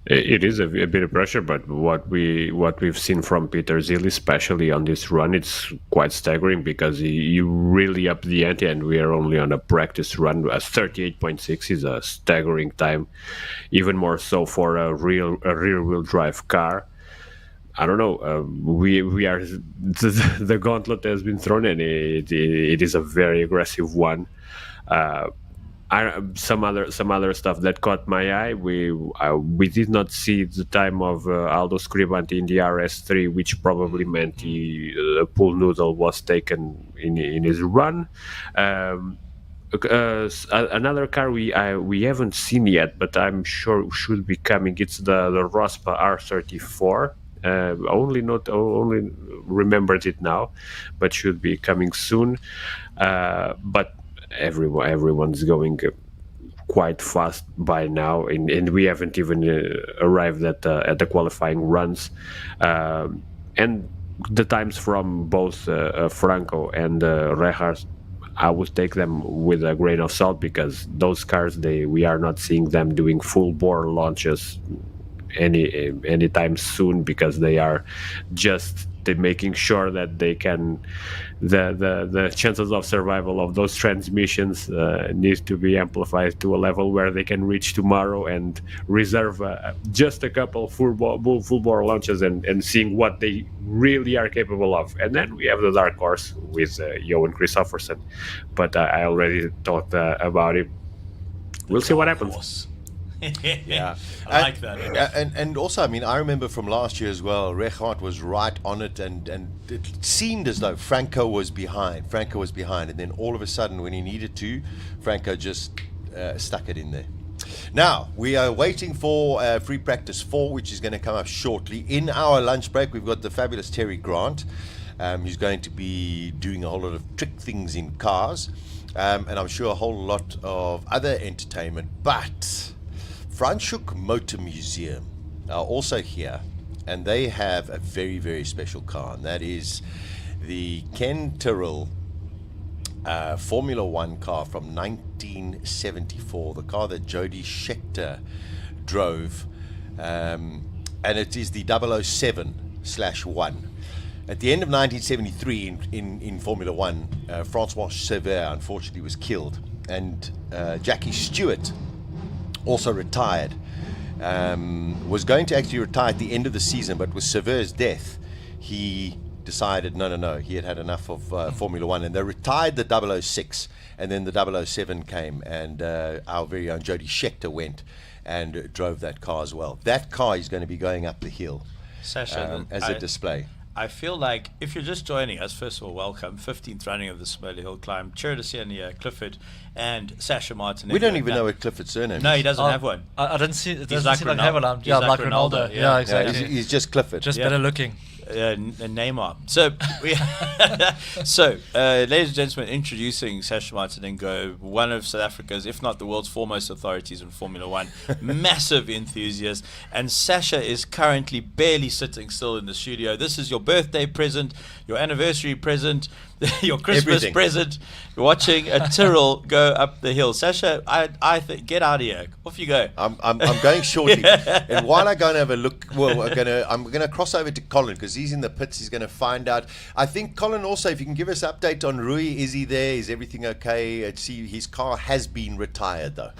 It is a bit of pressure, but what we've seen from Peter Zilli, especially on this run, it's quite staggering because he really upped the ante, and we are only on a practice run. 38.6 is a staggering time, even more so for a rear-wheel drive car. I don't know. We are the gauntlet has been thrown, and it is a very aggressive one. Some other stuff that caught my eye. We did not see the time of Aldo Scribante in the RS3, which probably meant the pool noodle was taken in his run. Another car we haven't seen yet, but I'm sure should be coming. It's the Rospa R34. Only remembered it now, but should be coming soon. But everyone's going quite fast by now, and we haven't even arrived at the qualifying runs. And the times from both Franco and Rehars, I would take them with a grain of salt, because those cars, we are not seeing them doing full bore launches anytime soon, because they are just making sure that they can the chances of survival of those transmissions needs to be amplified to a level where they can reach tomorrow and reserve just a couple full bore launches and seeing what they really are capable of. And then we have the dark horse with Johan Christoffersen, but I already talked about it. We'll see what happens. Yeah, I like that. And also, I mean, I remember from last year as well, Rehard was right on it, and it seemed as though Franco was behind, and then all of a sudden, when he needed to, Franco just stuck it in there. Now, we are waiting for Free Practice 4, which is going to come up shortly. In our lunch break, we've got the fabulous Terry Grant, who's going to be doing a whole lot of trick things in cars, and I'm sure a whole lot of other entertainment, but Franschhoek Motor Museum are also here, and they have a very, very special car, and that is the Ken Tyrrell Formula One car from 1974, the car that Jody Scheckter drove, and it is the 007/1. At the end of 1973 in Formula One, Francois Sever unfortunately was killed, and Jackie Stewart also retired, was going to actually retire at the end of the season, but with Sever's death, he decided no, he had enough of Formula One, and they retired the 006, and then the 007 came, and our very own Jody Scheckter went and drove that car as well. That car is going to be going up the hill, Sasha, as a display. I feel like if you're just joining us, first of all, welcome. 15th running of the Simola Hillclimb. Cheer to see Clifford and Sasha Martin. We don't even know what Clifford's surname is. No, he doesn't have one. I didn't see it. He's Doesn't seem like I have one. Yeah, like Ronaldo. Yeah, exactly. He's just Clifford. Just better looking. Neymar. So, ladies and gentlemen, introducing Sasha Martinengo, one of South Africa's, if not the world's foremost authorities in Formula One, massive enthusiast. And Sasha is currently barely sitting still in the studio. This is your birthday present, your anniversary present, your Christmas present. You're watching a Tyrrell go up the hill. Sasha, I think, get out of here. Off you go. I'm going shortly, and while I go and have a look, I'm gonna cross over to Colin, because he's in the pits. He's going to find out. I think, Colin, also, if you can give us an update on Rui. Is he there? Is everything okay? See, his car has been retired, though.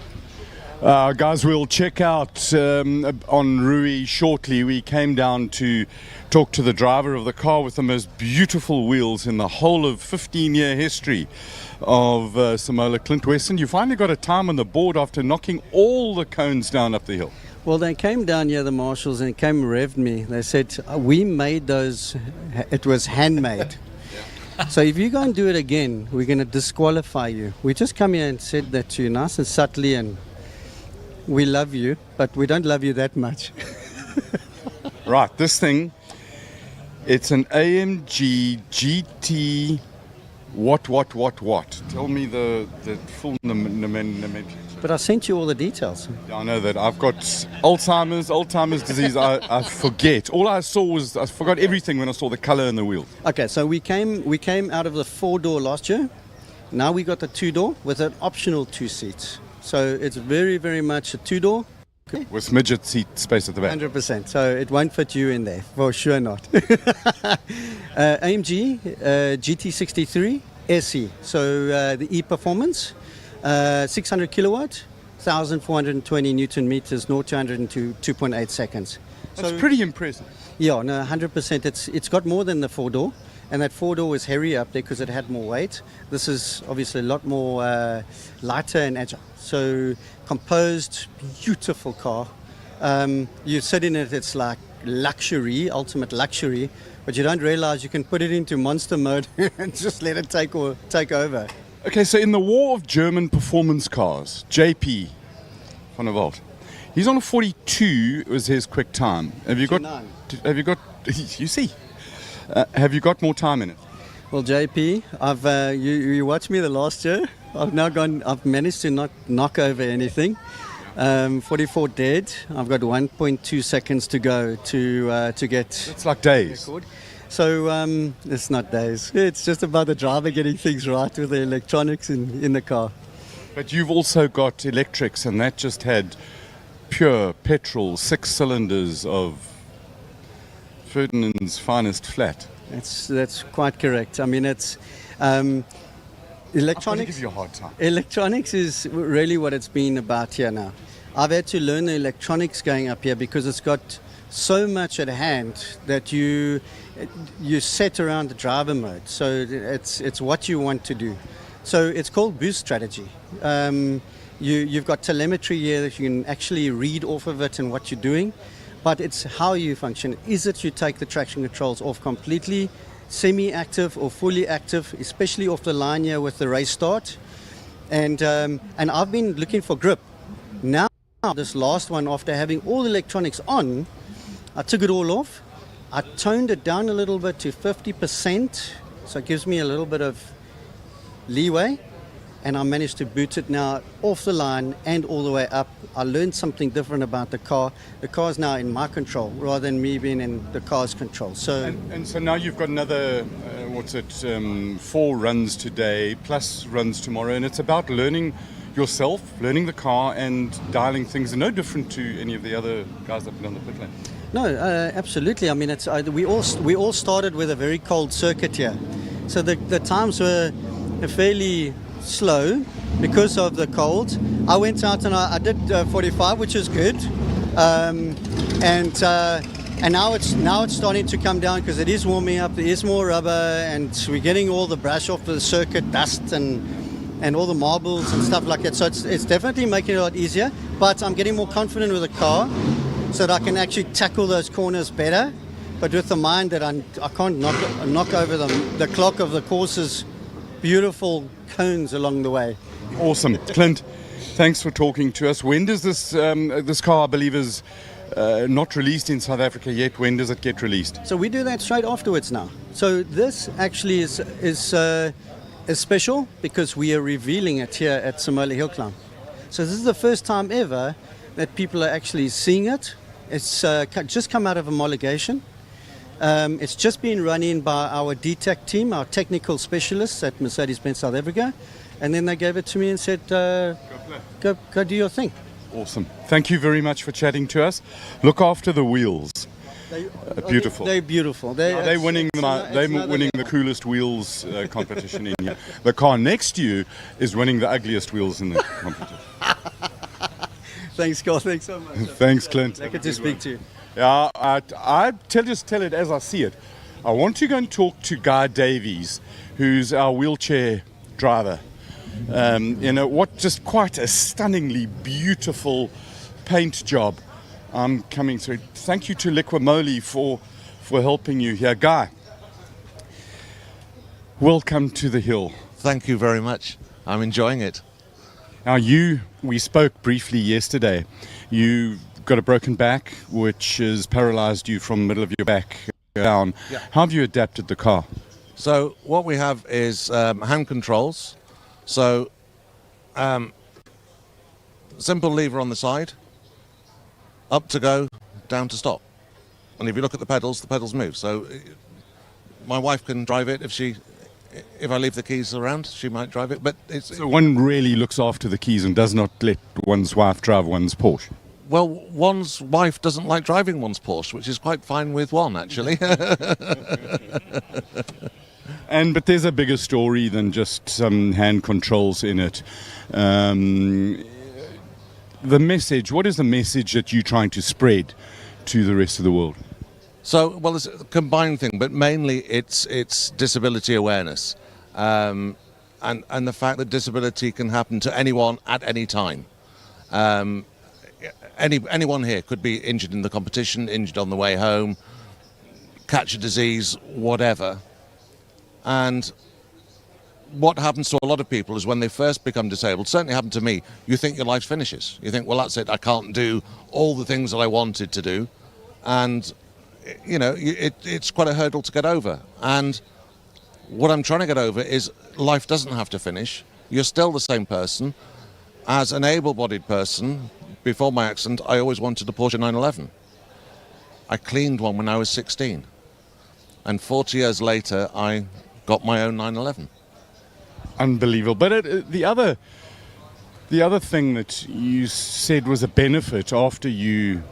Guys, we'll check out on Rui shortly. We came down to talk to the driver of the car with the most beautiful wheels in the whole of 15-year history of Simola. Clint Weston, you finally got a time on the board after knocking all the cones down up the hill. Well, they came down here, the marshals, and came and revved me. They said, we made those, it was handmade. So if you go and do it again, we're going to disqualify you. We just come here and said that to you nice and subtly, and we love you, but we don't love you that much. Right, this thing, it's an AMG GT what? Tell me the full nomenclature. But I sent you all the details. Yeah, I know that. I've got Alzheimer's disease. I forget. All I saw was, I forgot everything when I saw the color and the wheel. Okay, so we came out of the 4-door last year. Now we got the 2-door with an optional 2 seats. So it's very, very much a 2-door With midget seat space at the back. 100%. So it won't fit you in there, for sure not. AMG GT63 SE. So the E Performance, 600 kilowatt, 1,420 Newton meters, 0 to 100 in 2.8 seconds. That's pretty impressive. Yeah, no, 100%. It's got more than the 4-door. And that 4-door was hairy up there because it had more weight. This is obviously a lot more lighter and agile. So composed, beautiful car. You sit in it, it's like luxury, ultimate luxury, but you don't realize you can put it into monster mode and just let it take over. Okay, so in the war of German performance cars, JP van der Walt, he's on a 42 was his quick time. Have you got, you see, have you got more time in it? Well, JP, you watched me the last year. I've managed to not knock over anything. 44 dead. I've got 1.2 seconds to go to get. It's like days. Record. So it's not days. It's just about the driver getting things right with the electronics in the car. But you've also got electrics, and that just had pure petrol, 6 cylinders of Ferdinand's finest flat. That's quite correct. I mean, it's electronics. I'm going to give you a hard time. Electronics is really what it's been about here now. I've had to learn the electronics going up here because it's got so much at hand that you set around the driver mode. So it's what you want to do. So it's called boost strategy. You've got telemetry here that you can actually read off of it and what you're doing. But it's how you function. Is it you take the traction controls off completely, semi-active or fully active, especially off the line here with the race start? And I've been looking for grip. Now, this last one, after having all the electronics on, I took it all off. I toned it down a little bit to 50%, so it gives me a little bit of leeway. And I managed to boot it now off the line and all the way up. I learned something different about the car. The car's now in my control rather than me being in the car's control. So and so now you've got another, 4 runs today plus runs tomorrow, and it's about learning yourself, learning the car, and dialing things. No different to any of the other guys that have been on the pit lane. No, absolutely. I mean, we all started with a very cold circuit here, so the times were fairly slow because of the cold. I went out and I did 45, which is good, and now it's starting to come down because it is warming up. There is more rubber, and we're getting all the brush off the circuit, dust and all the marbles and stuff like that. So it's definitely making it a lot easier. But I'm getting more confident with the car, so that I can actually tackle those corners better. But with the mind that I can't knock over the clock of the course's beautiful cones along the way. Awesome. Clint, thanks for talking to us. When does this car, I believe, is not released in South Africa yet? When does it get released? So we do that straight afterwards now. So this actually is special because we are revealing it here at Simola Hillclimb. So this is the first time ever that people are actually seeing it. It's just come out of homologation. It's just been run in by our DTEC team, our technical specialists at Mercedes-Benz South Africa, and then they gave it to me and said, go do your thing. Awesome. Thank you very much for chatting to us. Look after the wheels. Beautiful. They're beautiful. They're winning the coolest wheels competition in here. The car next to you is winning the ugliest wheels in the competition. Thanks, Carl. Thanks so much. Thanks, Clint. Lekker to speak to you. Yeah, I just tell it as I see it. I want to go and talk to Guy Davies, who's our wheelchair driver. What just quite a stunningly beautiful paint job. I'm coming through. Thank you to Liquimoli for helping you here. Guy, welcome to the hill. Thank you very much. I'm enjoying it. Now we spoke briefly yesterday. You've got a broken back, which has paralyzed you from the middle of your back down. Yeah. How have you adapted the car? So what we have is hand controls. So simple lever on the side, up to go, down to stop. And if you look at the pedals move. So my wife can drive it if I leave the keys around, she might drive it. But so one really looks after the keys and does not let one's wife drive one's Porsche. Well, one's wife doesn't like driving one's Porsche, which is quite fine with one, actually. But there's a bigger story than just some hand controls in it. The message, what is the message that you're trying to spread to the rest of the world? So, well, it's a combined thing, but mainly it's disability awareness, and the fact that disability can happen to anyone at any time. Anyone here could be injured in the competition, injured on the way home, catch a disease, whatever. And what happens to a lot of people is when they first become disabled, certainly happened to me, you think your life finishes. You think, well, that's it, I can't do all the things that I wanted to do. And, you know, it's quite a hurdle to get over. And what I'm trying to get over is life doesn't have to finish. You're still the same person. As an able-bodied person, before my accident, I always wanted a Porsche 911. I cleaned one when I was 16. And 40 years later, I got my own 911. Unbelievable. But the other thing that you said was a benefit after you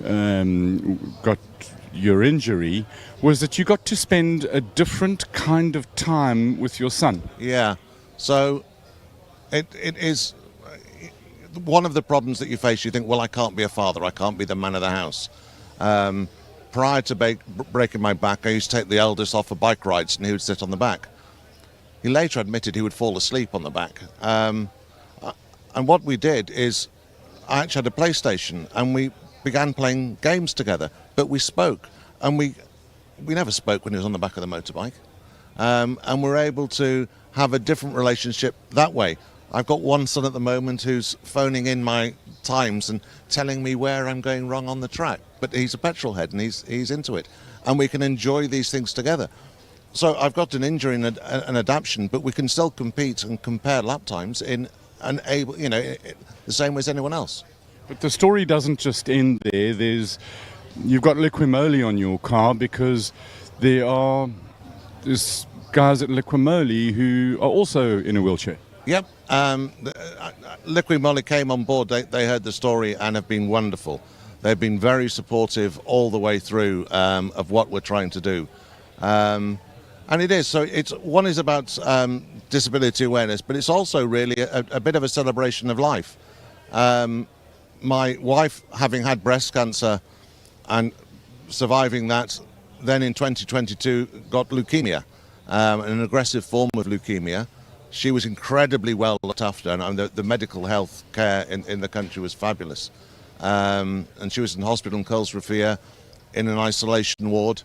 got your injury was that you got to spend a different kind of time with your son. Yeah. So it is one of the problems that you face. You think, well, I can't be a father. I can't be the man of the house. Prior to breaking my back, I used to take the eldest off for bike rides and he would sit on the back. He later admitted he would fall asleep on the back. And what we did is I actually had a PlayStation and we began playing games together, but we spoke. And we never spoke when he was on the back of the motorbike. And we're able to have a different relationship that way. I've got one son at the moment who's phoning in my times and telling me where I'm going wrong on the track. But he's a petrol head and he's into it. And we can enjoy these things together. So I've got an injury and an adaptation, but we can still compete and compare lap times in the same way as anyone else. But the story doesn't just end there. You've got Liquimoli on your car because there's guys at Liquimoli who are also in a wheelchair. Yep. Liquimoli came on board. They heard the story and have been wonderful. They've been very supportive all the way through of what we're trying to do. And it is. So one is about disability awareness, but it's also really a bit of a celebration of life. My wife, having had breast cancer and surviving that, then in 2022 got leukemia, an aggressive form of leukemia. She was incredibly well looked after, and the medical health care in the country was fabulous. And she was in hospital in Kulsrefia in an isolation ward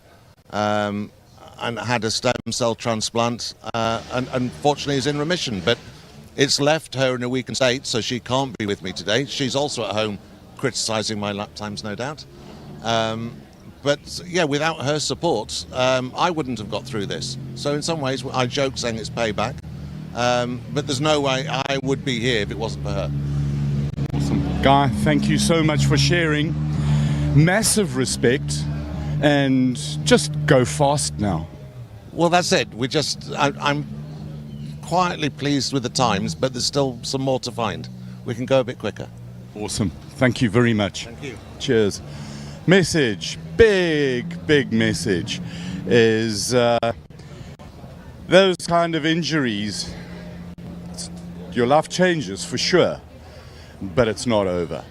and had a stem cell transplant and unfortunately is in remission. But it's left her in a weakened state, so she can't be with me today. She's also at home criticising my lap times, no doubt. But yeah, without her support, I wouldn't have got through this. So in some ways, I joke saying it's payback. But there's no way I would be here if it wasn't for her. Awesome. Guy, thank you so much for sharing. Massive respect, and just go fast now. Well, that's it. I'm quietly pleased with the times, but there's still some more to find. We can go a bit quicker. Awesome. Thank you very much. Thank you. Cheers. Message, big message, is those kind of injuries, your life changes for sure, but it's not over.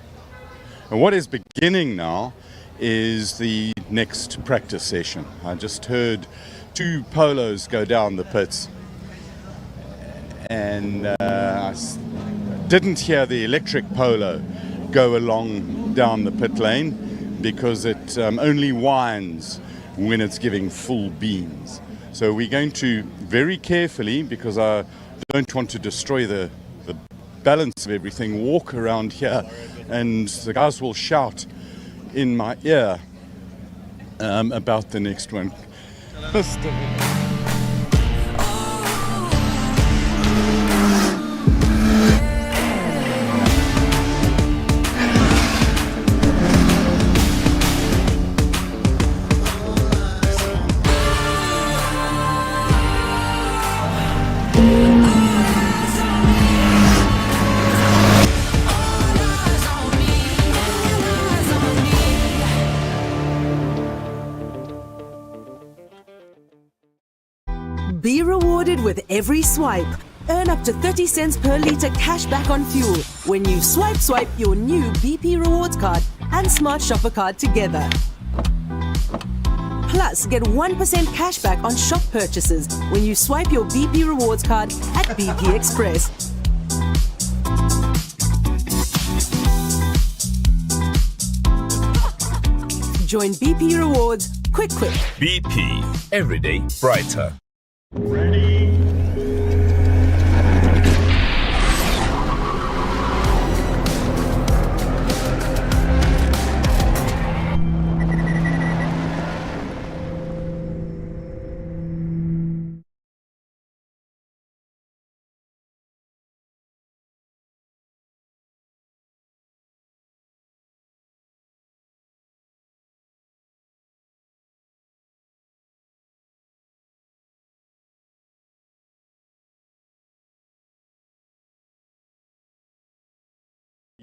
And what is beginning now is the next practice session. I just heard 2 polos go down the pits, and I didn't hear the electric polo go along down the pit lane because it only whines when it's giving full beans. So we're going to very carefully, because I don't want to destroy the balance of everything, walk around here, and the guys will shout in my ear about the next one. Be rewarded with every swipe. Earn up to 30 cents per litre cash back on fuel when you swipe your new BP Rewards card and Smart Shopper card together. Plus, get 1% cash back on shop purchases when you swipe your BP Rewards card at BP Express. Join BP Rewards quick. BP, everyday brighter.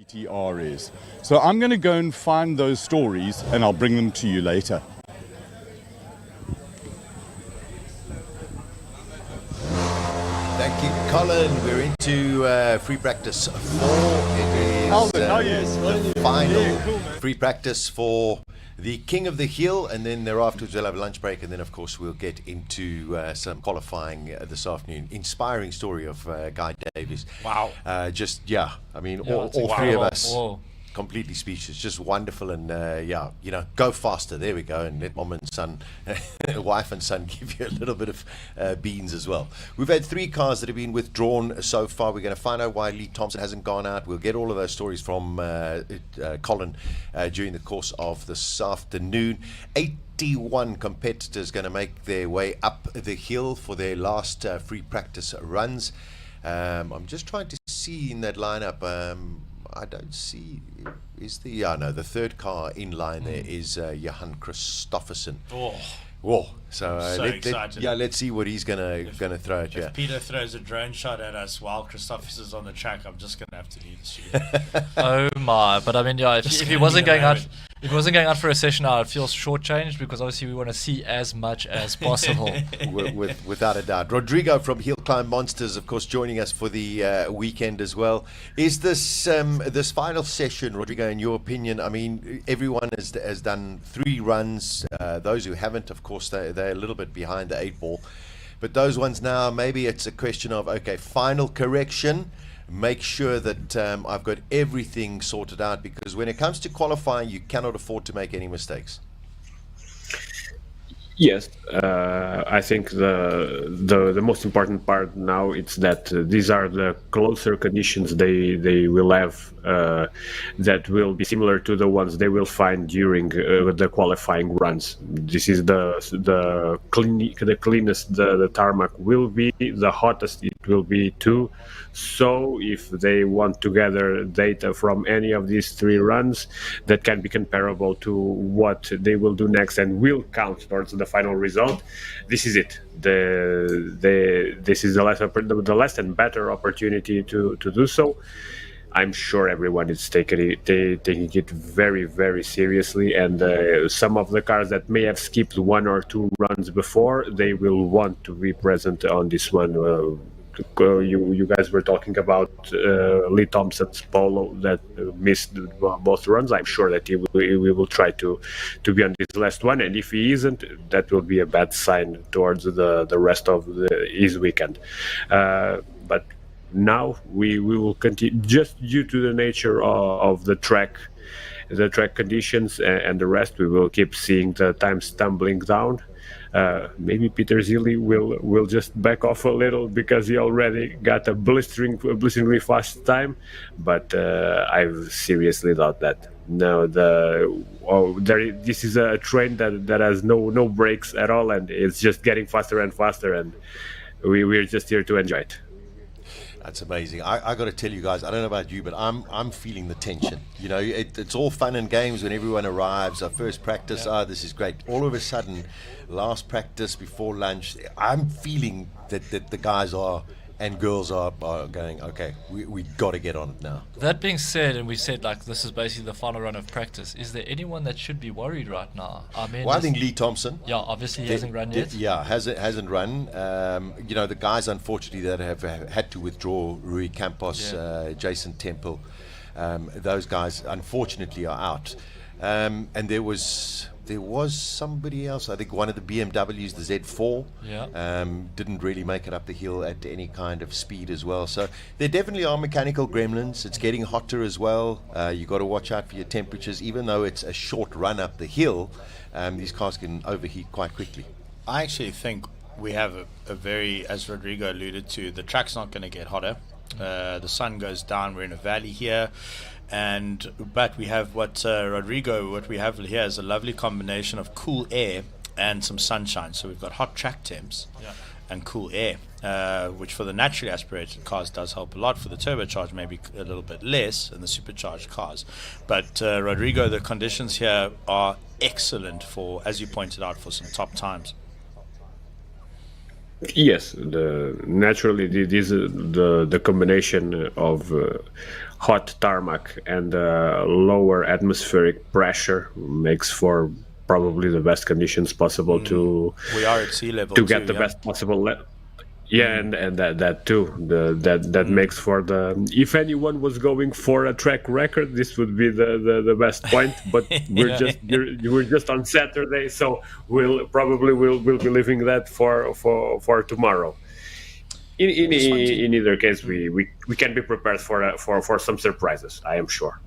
ETR is. So I'm going to go and find those stories and I'll bring them to you later. Thank you, Colin. We're into free practice 4. It is the final free practice for the King of the Hill, and then thereafter we'll have a lunch break, and then of course we'll get into some qualifying this afternoon. Inspiring story of Guy Davies. Wow. I mean, all three of us completely speechless, just wonderful, and go faster. There we go, and let mom and son, wife and son, give you a little bit of beans as well. We've had 3 cars that have been withdrawn so far. We're going to find out why Lee Thompson hasn't gone out. We'll get all of those stories from Colin during the course of this afternoon. 81 competitors going to make their way up the hill for their last free practice runs. I'm just trying to see in that lineup. I don't see. Is the third car in line there is Johan Christofferson. Whoa! So let's see what he's gonna throw at you. If Peter throws a drone shot at us while Christophers is on the track, I'm just gonna have to leave the studio. Oh my! But I mean, if he wasn't going out, if he wasn't going out for a session now, it feels shortchanged because obviously we want to see as much as possible. Without a doubt. Rodrigo from Hillclimb Monsters, of course, joining us for the weekend as well. Is this this final session, Rodrigo, in your opinion? I mean, everyone has done 3 runs. Those who haven't, of course, they're a little bit behind the 8 ball. But those ones now, maybe it's a question of, okay, final correction. Make sure that I've got everything sorted out, because when it comes to qualifying, you cannot afford to make any mistakes. Yes, I think the most important part now is that these are the closer conditions they will have that will be similar to the ones they will find during the qualifying runs. This is the cleanest the tarmac will be, the hottest it will be too. So if they want to gather data from any of these 3 runs that can be comparable to what they will do next and will count towards the final result, this is it. This is the last and better opportunity to do so. I'm sure everyone is taking it very, very seriously, and some of the cars that may have skipped 1 or 2 runs before, they will want to be present on this one. You guys were talking about Lee Thompson's Polo that missed both runs. I'm sure that we will try to be on this last one, and if he isn't, that will be a bad sign towards the rest of his weekend. But now we will continue, just due to the nature of the track conditions and the rest. We will keep seeing the times tumbling down. Maybe Peter Zilli will just back off a little because he already got a blisteringly fast time, but I seriously doubt that. No, this is a train that has no brakes at all, and it's just getting faster and faster, and we're just here to enjoy it. That's amazing. I got to tell you guys, I don't know about you, but I'm feeling the tension. You know, it's all fun and games when everyone arrives. Our first practice, this is great. All of a sudden, last practice before lunch, I'm feeling that the guys are and girls are going, okay, we got to get on it now. That being said, and we said like this is basically the final run of practice, is there anyone that should be worried right now? I mean, well, I think Lee Thompson. Yeah, obviously he hasn't run yet. Yeah, hasn't run. The guys, unfortunately, that have had to withdraw, Rui Campos, Jason Temple, those guys, unfortunately, are out. And there was somebody else, I think one of the BMWs, the Z4, didn't really make it up the hill at any kind of speed as well. So there definitely are mechanical gremlins. It's getting hotter as well. You got to watch out for your temperatures. Even though it's a short run up the hill, these cars can overheat quite quickly. I actually think we have a very, as Rodrigo alluded to, the track's not going to get hotter. The sun goes down. We're in a valley here. But we have what we have here is a lovely combination of cool air and some sunshine. So we've got hot track temps and cool air, which for the naturally aspirated cars does help a lot. For the turbocharged, maybe a little bit less in the supercharged cars. But Rodrigo, the conditions here are excellent for, as you pointed out, for some top times. Yes, naturally the combination of hot tarmac and lower atmospheric pressure makes for probably the best conditions possible to we are at sea level to get the best possible and that too that makes for the, if anyone was going for a track record, this would be the best point, but we're just on Saturday, so we'll be leaving that for tomorrow. In either case, we can be prepared for some surprises, I am sure.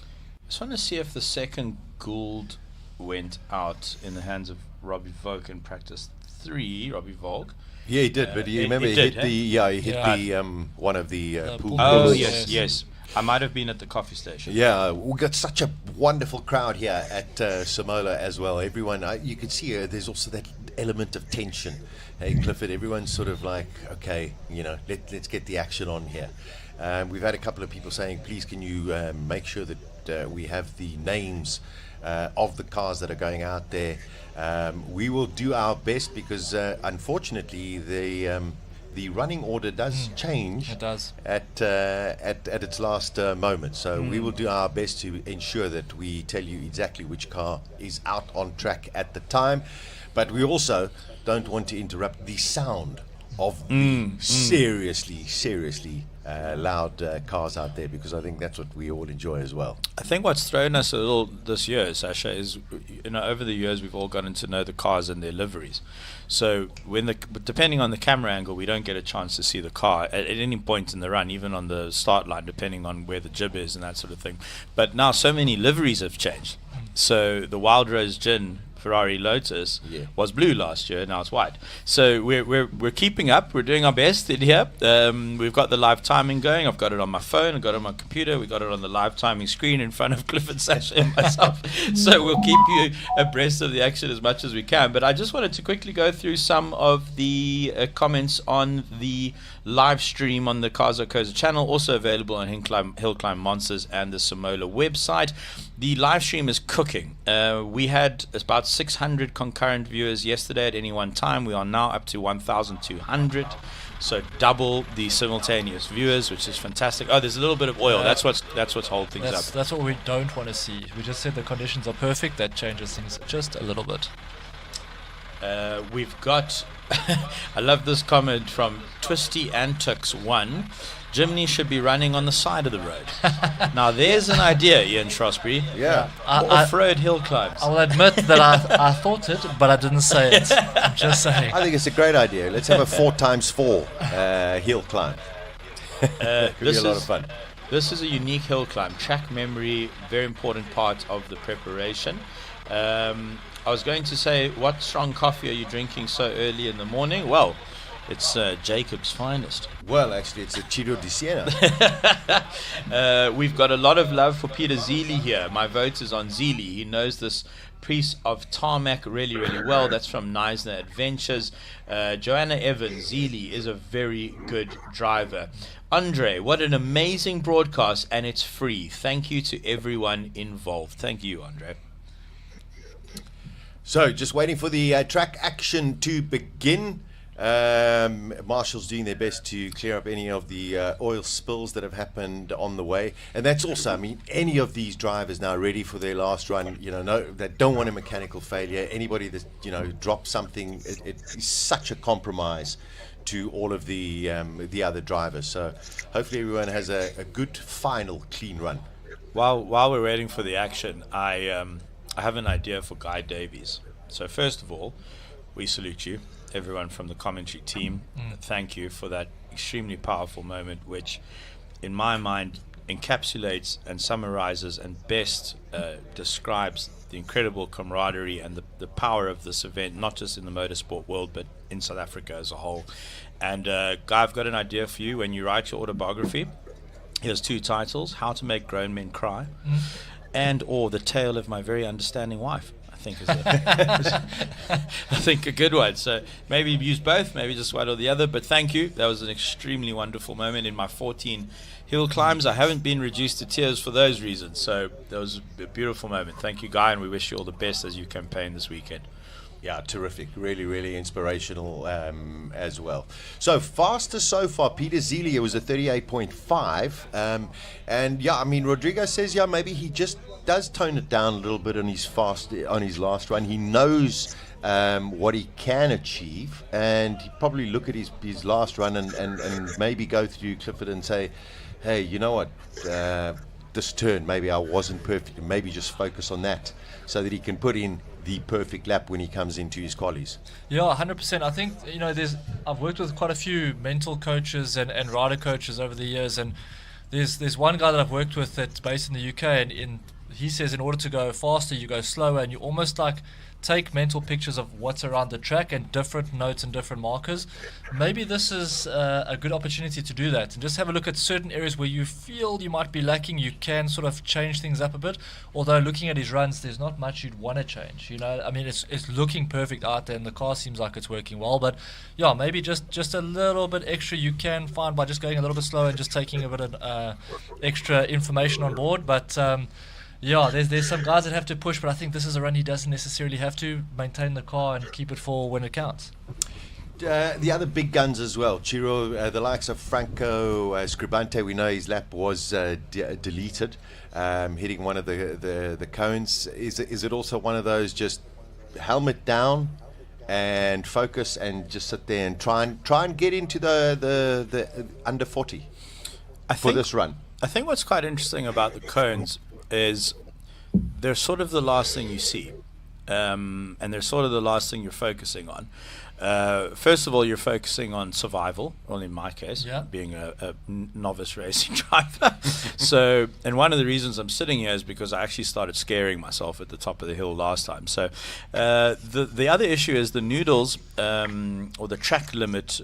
I just want to see if the second Gould went out in the hands of Robbie Volk in practice 3. Robbie Volk. Yeah, he did, but you remember he hit the one of the pool. Oh yes. I might have been at the coffee station. Yeah, we got such a wonderful crowd here at Simola as well. Everyone, you can see there's also that element of tension. Hey, Clifford, everyone's sort of like, okay, let's get the action on here. We've had a couple of people saying, please, can you make sure that we have the names of the cars that are going out there. We will do our best because unfortunately the running order does change. It does at its last moment. So we will do our best to ensure that we tell you exactly which car is out on track at the time. But we also don't want to interrupt the sound of the seriously loud cars out there, because I think that's what we all enjoy as well. I think what's thrown us a little this year, Sasha, is over the years we've all gotten to know the cars and their liveries. So depending on the camera angle, we don't get a chance to see the car at any point in the run, even on the start line, depending on where the jib is and that sort of thing. But now so many liveries have changed. So the Wild Rose Gin Ferrari Lotus was blue last year, now it's white. So we're keeping up, we're doing our best in here. We've got the live timing going. I've got it on my phone, I've got it on my computer, we got it on the live timing screen in front of Clifford, Sasha and myself. So we'll keep you abreast of the action as much as we can. But I just wanted to quickly go through some of the comments on the live stream on the Cars.co.za channel, also available on Hillclimb Monsters and the Simola website. The live stream is cooking. We had about 600 concurrent viewers yesterday at any one time. We are now up to 1,200, so double the simultaneous viewers, which is fantastic. Oh, there's a little bit of oil. That's what's holding things up. That's what we don't want to see. We just said the conditions are perfect. That changes things just a little bit. We've got I love this comment from Twisty Antux 1. Jimny should be running on the side of the road. Now there's an idea, Ian Shrosbury. Yeah. Off-road hill climbs. I will admit that I thought it, but I didn't say it. I'm just saying. I think it's a great idea. Let's have a 4x4 hill climb. Could be a lot of fun. This is a unique hill climb. Track memory, very important part of the preparation. I was going to say, what strong coffee are you drinking so early in the morning? Well, it's Jacob's finest. Well, actually, it's a Chido di Siena. We've got a lot of love for Peter Zeely here. My vote is on Zeely. He knows this piece of tarmac really, really well. That's from Neisner Adventures. Joanna Evans, Zeely is a very good driver. Andre, what an amazing broadcast, and it's free. Thank you to everyone involved. Thank you, Andre. So, just waiting for the track action to begin. Marshall's doing their best to clear up any of the oil spills that have happened on the way, and that's also, I mean, any of these drivers now ready for their last run, that don't want a mechanical failure. Anybody that drops something, it is such a compromise to all of the other drivers. So hopefully everyone has a good final clean run. While we're waiting for the action, I have an idea for Guy Davies. So first of all, we salute you, everyone from the commentary team. Thank you for that extremely powerful moment, which in my mind encapsulates and summarizes and best describes the incredible camaraderie and the power of this event, not just in the motorsport world but in South Africa as a whole. And Guy, I've got an idea for you. When you write your autobiography, here's 2 titles: How to Make Grown Men Cry and or The Tale of My Very Understanding Wife. I think a good one. So maybe use both, maybe just one or the other. But thank you. That was an extremely wonderful moment in my 14 hill climbs. I haven't been reduced to tears for those reasons. So that was a beautiful moment. Thank you, Guy, and we wish you all the best as you campaign this weekend. Yeah, terrific. Really, really inspirational as well. So, fastest so far, Peter Zelia was a 38.5. And yeah, I mean, Rodrigo says, yeah, maybe he just does tone it down a little bit on his last run. He knows what he can achieve, and he'd probably look at his last run and maybe go through Clifford and say, hey, you know what, this turn, maybe I wasn't perfect, and maybe just focus on that so that he can put in the perfect lap when he comes into his qualies. Yeah, 100%. I think, I've worked with quite a few mental coaches and rider coaches over the years, and there's one guy that I've worked with that's based in the UK, and he says in order to go faster, you go slower, and you almost like take mental pictures of what's around the track and different notes and different markers. Maybe this is a good opportunity to do that and just have a look at certain areas where you feel you might be lacking. You can sort of change things up a bit, although looking at his runs, there's not much you'd want to change. I mean, it's looking perfect out there and the car seems like it's working well, but yeah, maybe just a little bit extra you can find by just going a little bit slower and just taking a bit of extra information on board. But yeah, there's some guys that have to push, but I think this is a run he doesn't necessarily have to maintain the car and keep it for when it counts. The other big guns as well, Chiro, the likes of Franco Scribante, we know his lap was deleted, hitting one of the cones. Is it also one of those just helmet down and focus and just sit there and try and get into the under 40 for this run? I think what's quite interesting about the cones is they're sort of the last thing you see, and they're sort of the last thing you're focusing on. First of all, you're focusing on survival, well, in my case, being a novice racing driver. So, and one of the reasons I'm sitting here is because I actually started scaring myself at the top of the hill last time. So the other issue is the noodles, or the track limit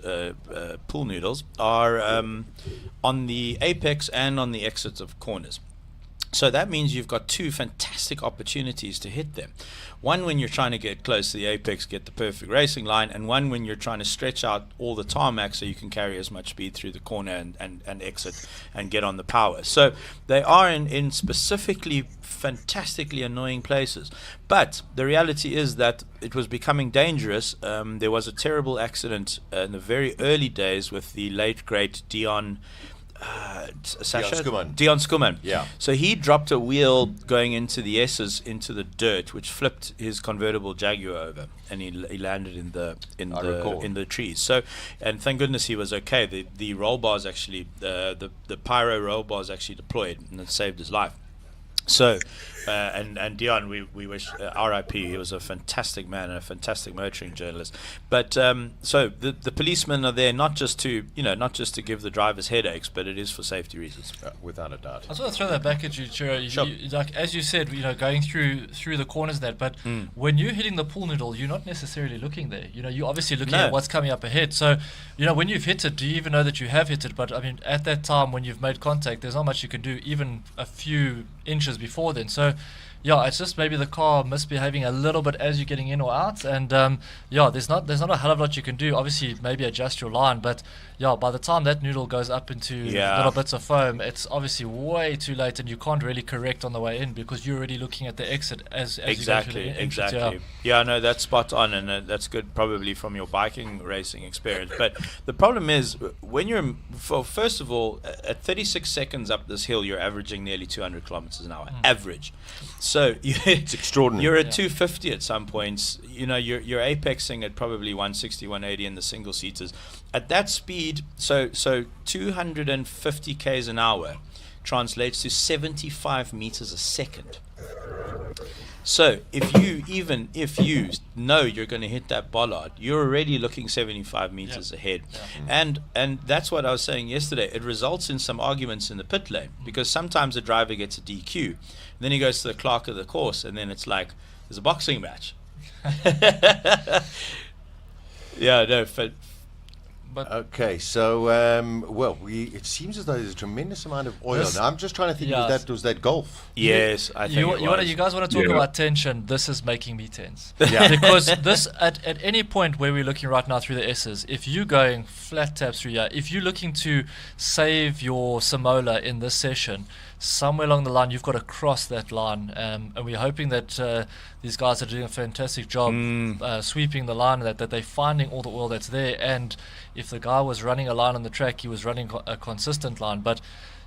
pool noodles, are on the apex and on the exits of corners. So that means you've got 2 fantastic opportunities to hit them. One when you're trying to get close to the apex, get the perfect racing line, and one when you're trying to stretch out all the tarmac so you can carry as much speed through the corner and exit and get on the power. So they are in specifically fantastically annoying places. But the reality is that it was becoming dangerous. There was a terrible accident in the very early days with the late, great Dion Skuman. Yeah. So he dropped a wheel going into the S's into the dirt, which flipped his convertible Jaguar over, and he landed in the trees. So, and thank goodness he was okay. The roll bars actually, the pyro roll bars actually deployed, and it saved his life. So, and Dion, we wish R.I.P. He was a fantastic man and a fantastic motoring journalist. But so the policemen are there not just to give the drivers headaches, but it is for safety reasons. Without a doubt. I just want to throw that back at you, Chiro. You, like as you said, going through the corners of that. But when you're hitting the pool noodle, you're not necessarily looking there. You're obviously looking at what's coming up ahead. So, when you've hit it, do you even know that you have hit it? But I mean, at that time when you've made contact, there's not much you can do, even a few inches before then. So yeah, it's just maybe the car misbehaving a little bit as you're getting in or out, and yeah, there's not a hell of a lot you can do. Obviously, maybe adjust your line, but yeah, by the time that noodle goes up into little bits of foam, it's obviously way too late, and you can't really correct on the way in because you're already looking at the exit as Exactly, you go to the entrance. exactly. Yeah, no, that's spot on, and that's good probably from your biking racing experience. But the problem is when you're, first of all, at 36 seconds up this hill, you're averaging nearly 200 kilometers an hour, average. So it's extraordinary. You're at 250 at some points. You know, you're apexing at probably 160, 180 in the single seaters. At that speed, so 250 k's an hour translates to 75 meters a second. So if you know you're going to hit that bollard, you're already looking 75 meters ahead. And that's what I was saying yesterday. It results in some arguments in the pit lane because sometimes the driver gets a DQ, and then he goes to the clerk of the course, and then it's like there's a boxing match. Yeah, no. Okay, so it seems as though there's a tremendous amount of oil. Now, I'm just trying to think was that Gulf? Yes, I think you guys want to talk about tension? This is making me tense. Because this at any point where we're looking right now through the S's, if you're going flat taps through here, if you're looking to save your Simola in this session, somewhere along the line you've got to cross that line, and we're hoping that these guys are doing a fantastic job sweeping the line, that they're finding all the oil that's there. And if the guy was running a line on the track, he was running a consistent line, but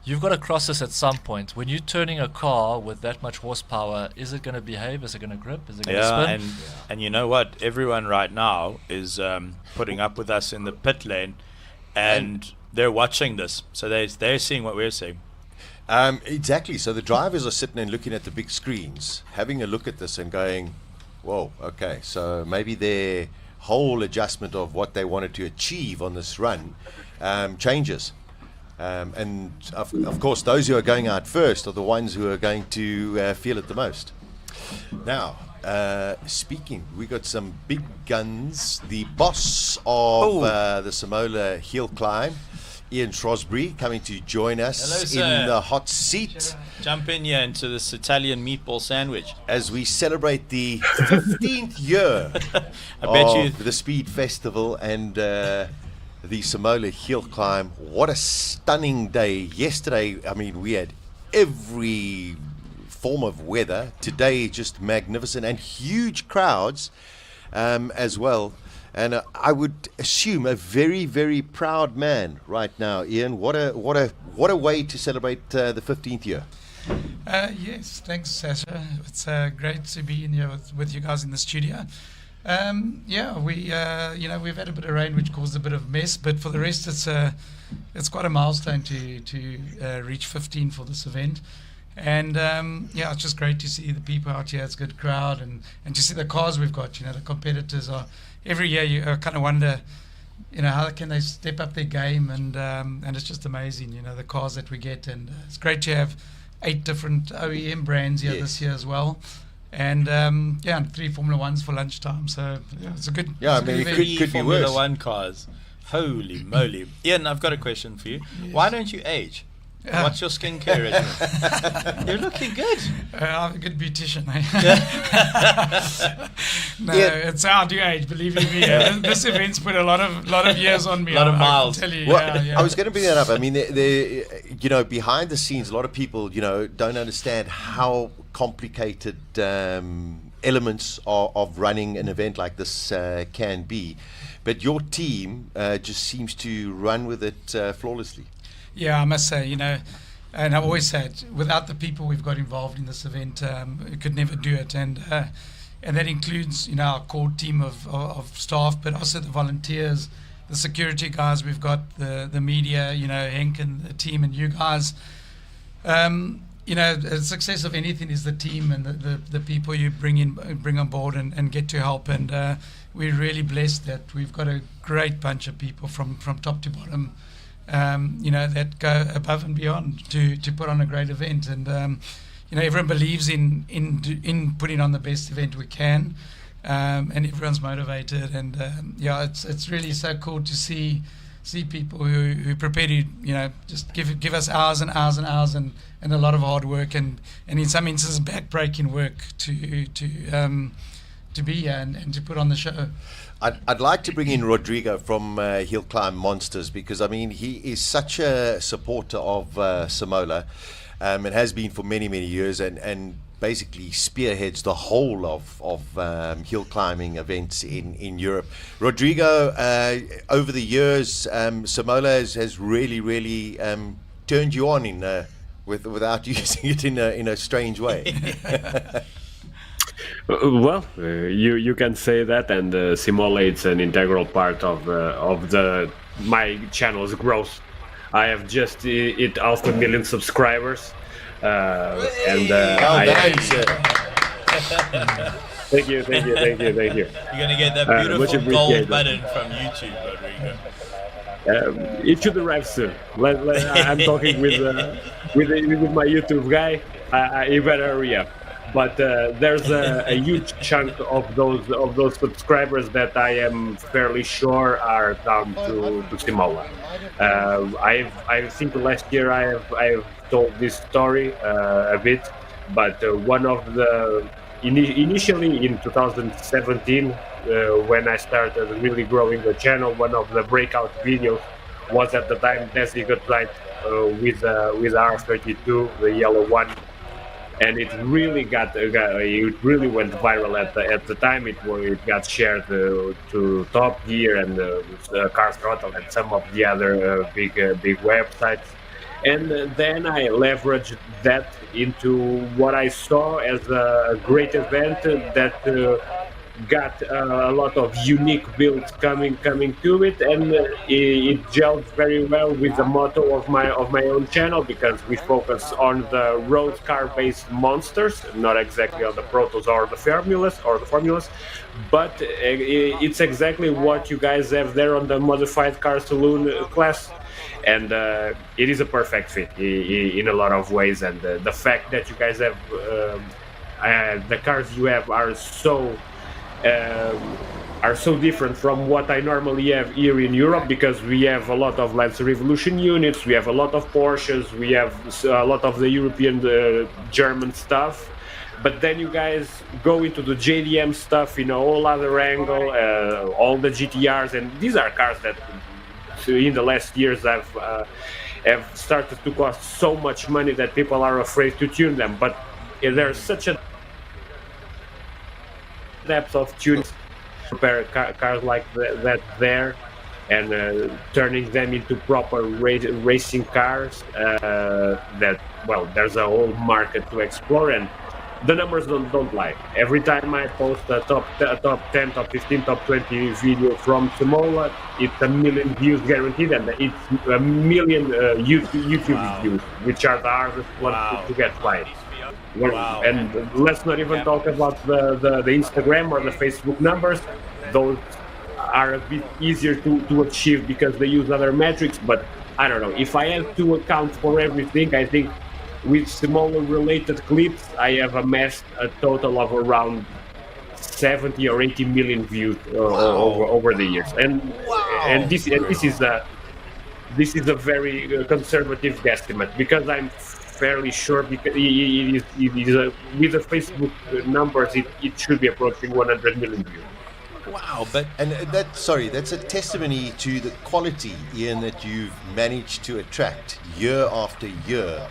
you've got to cross this at some point. When you're turning a car with that much horsepower, is it going to behave? Is it going to grip? Is it going to spin? And you know what? Everyone right now is putting up with us in the pit lane, and they're watching this, so they're seeing what we're seeing. Exactly. So the drivers are sitting and looking at the big screens, having a look at this and going, whoa, okay, so maybe their whole adjustment of what they wanted to achieve on this run changes. And of course, those who are going out first are the ones who are going to feel it the most. Now, speaking, we got some big guns. The boss of the Simola Hillclimb, Ian Shrewsbury, coming to join us in the hot seat. Jump in here into this Italian meatball sandwich as we celebrate the 15th year of the Speed Festival and the Simola Hillclimb. What a stunning day. Yesterday, I mean, we had every form of weather. Today, just magnificent and huge crowds as well. And I would assume a very, very proud man right now, Ian. What a way to celebrate the 15th year. Yes, thanks, Sasha. It's great to be in here with you guys in the studio. We've had a bit of rain which caused a bit of mess, but for the rest, it's quite a milestone to reach 15 for this event. And it's just great to see the people out here. It's a good crowd, and to see the cars we've got. You know, the competitors are. Every year you kind of wonder, how can they step up their game, and it's just amazing, the cars that we get, and it's great to have 8 different OEM brands here this year as well, and 3 Formula Ones for lunchtime. So it's a good. Yeah, it's it could be Formula worse. 1 cars. Holy moly, Ian! I've got a question for you. Yes. Why don't you age? What's your skincare regimen? You're looking good. I'm a good beautician. It's how I do age. Believe you me. This event's put a lot of years on me. A lot of miles. I can tell you. Well, I was going to bring that up. I mean, behind the scenes, a lot of people, don't understand how complicated elements of running an event like this can be. But your team just seems to run with it flawlessly. Yeah, I must say, and I've always said, without the people we've got involved in this event, we could never do it. And that includes, our core team of staff, but also the volunteers, the security guys we've got, the media, Henk and the team, and you guys. The success of anything is the team and the people you bring on board and get to help. And we're really blessed that we've got a great bunch of people from top to bottom. That go above and beyond to put on a great event, and everyone believes in putting on the best event we can, and everyone's motivated, and it's really so cool to see see people who prepare to, just give us hours and hours and hours and a lot of hard work and in some instances backbreaking work to be here and to put on the show. I'd like to bring in Rodrigo from Hillclimb Monsters, because I mean he is such a supporter of Simola, and has been for many years, and basically spearheads the whole of hill climbing events in Europe. Rodrigo, over the years, Simola has really turned you on without using it in a strange way. Well, you can say that, and Simola is an integral part of my channel's growth. I have just hit 500,000 subscribers, and thank you. You're gonna get that beautiful gold button from YouTube, Rodrigo. It should arrive soon. I'm talking with my YouTube guy. You better hurry up. But there's a huge chunk of those subscribers that I am fairly sure are down to Simola. I think last year I've told this story a bit, but one of the initially in 2017 when I started really growing the channel, one of the breakout videos was at the time Desi got right with R32, the yellow one. And it really went viral at the time. It got shared to Top Gear and Cars.co.za and some of the other big websites. And then I leveraged that into what I saw as a great event that got a lot of unique builds coming to it, and it gelled very well with the motto of my own channel, because we focus on the road car based monsters, not exactly on the protos or the formulas, but it's exactly what you guys have there on the modified car saloon class. And it is a perfect fit in a lot of ways, and the fact that you guys have the cars you have are so different from what I normally have here in Europe, because we have a lot of Lancer Revolution units, we have a lot of Porsches, we have a lot of the European German stuff, but then you guys go into the JDM stuff in a whole other angle, all the GTRs, and these are cars that in the last years have started to cost so much money that people are afraid to tune them, but there's such a depth of tuning, prepare cars like that there, and turning them into proper racing cars. That, well, there's a whole market to explore, and the numbers don't lie. Every time I post a top 10, top 15, top 20 video from Simola, it's 1 million views guaranteed, and it's 1 million YouTube views, which are the hardest ones to get right. Wow. And let's not even talk about the Instagram or the Facebook numbers. Those are a bit easier to achieve because they use other metrics, but I don't know. If I have to account for everything, I think with Simola related clips, I have amassed a total of around 70 or 80 million views over the years. And this is a very conservative guesstimate, because I'm fairly sure, because it is with the Facebook numbers, it should be approaching 100 million views. Wow, that's a testimony to the quality, Ian, that you've managed to attract year after year.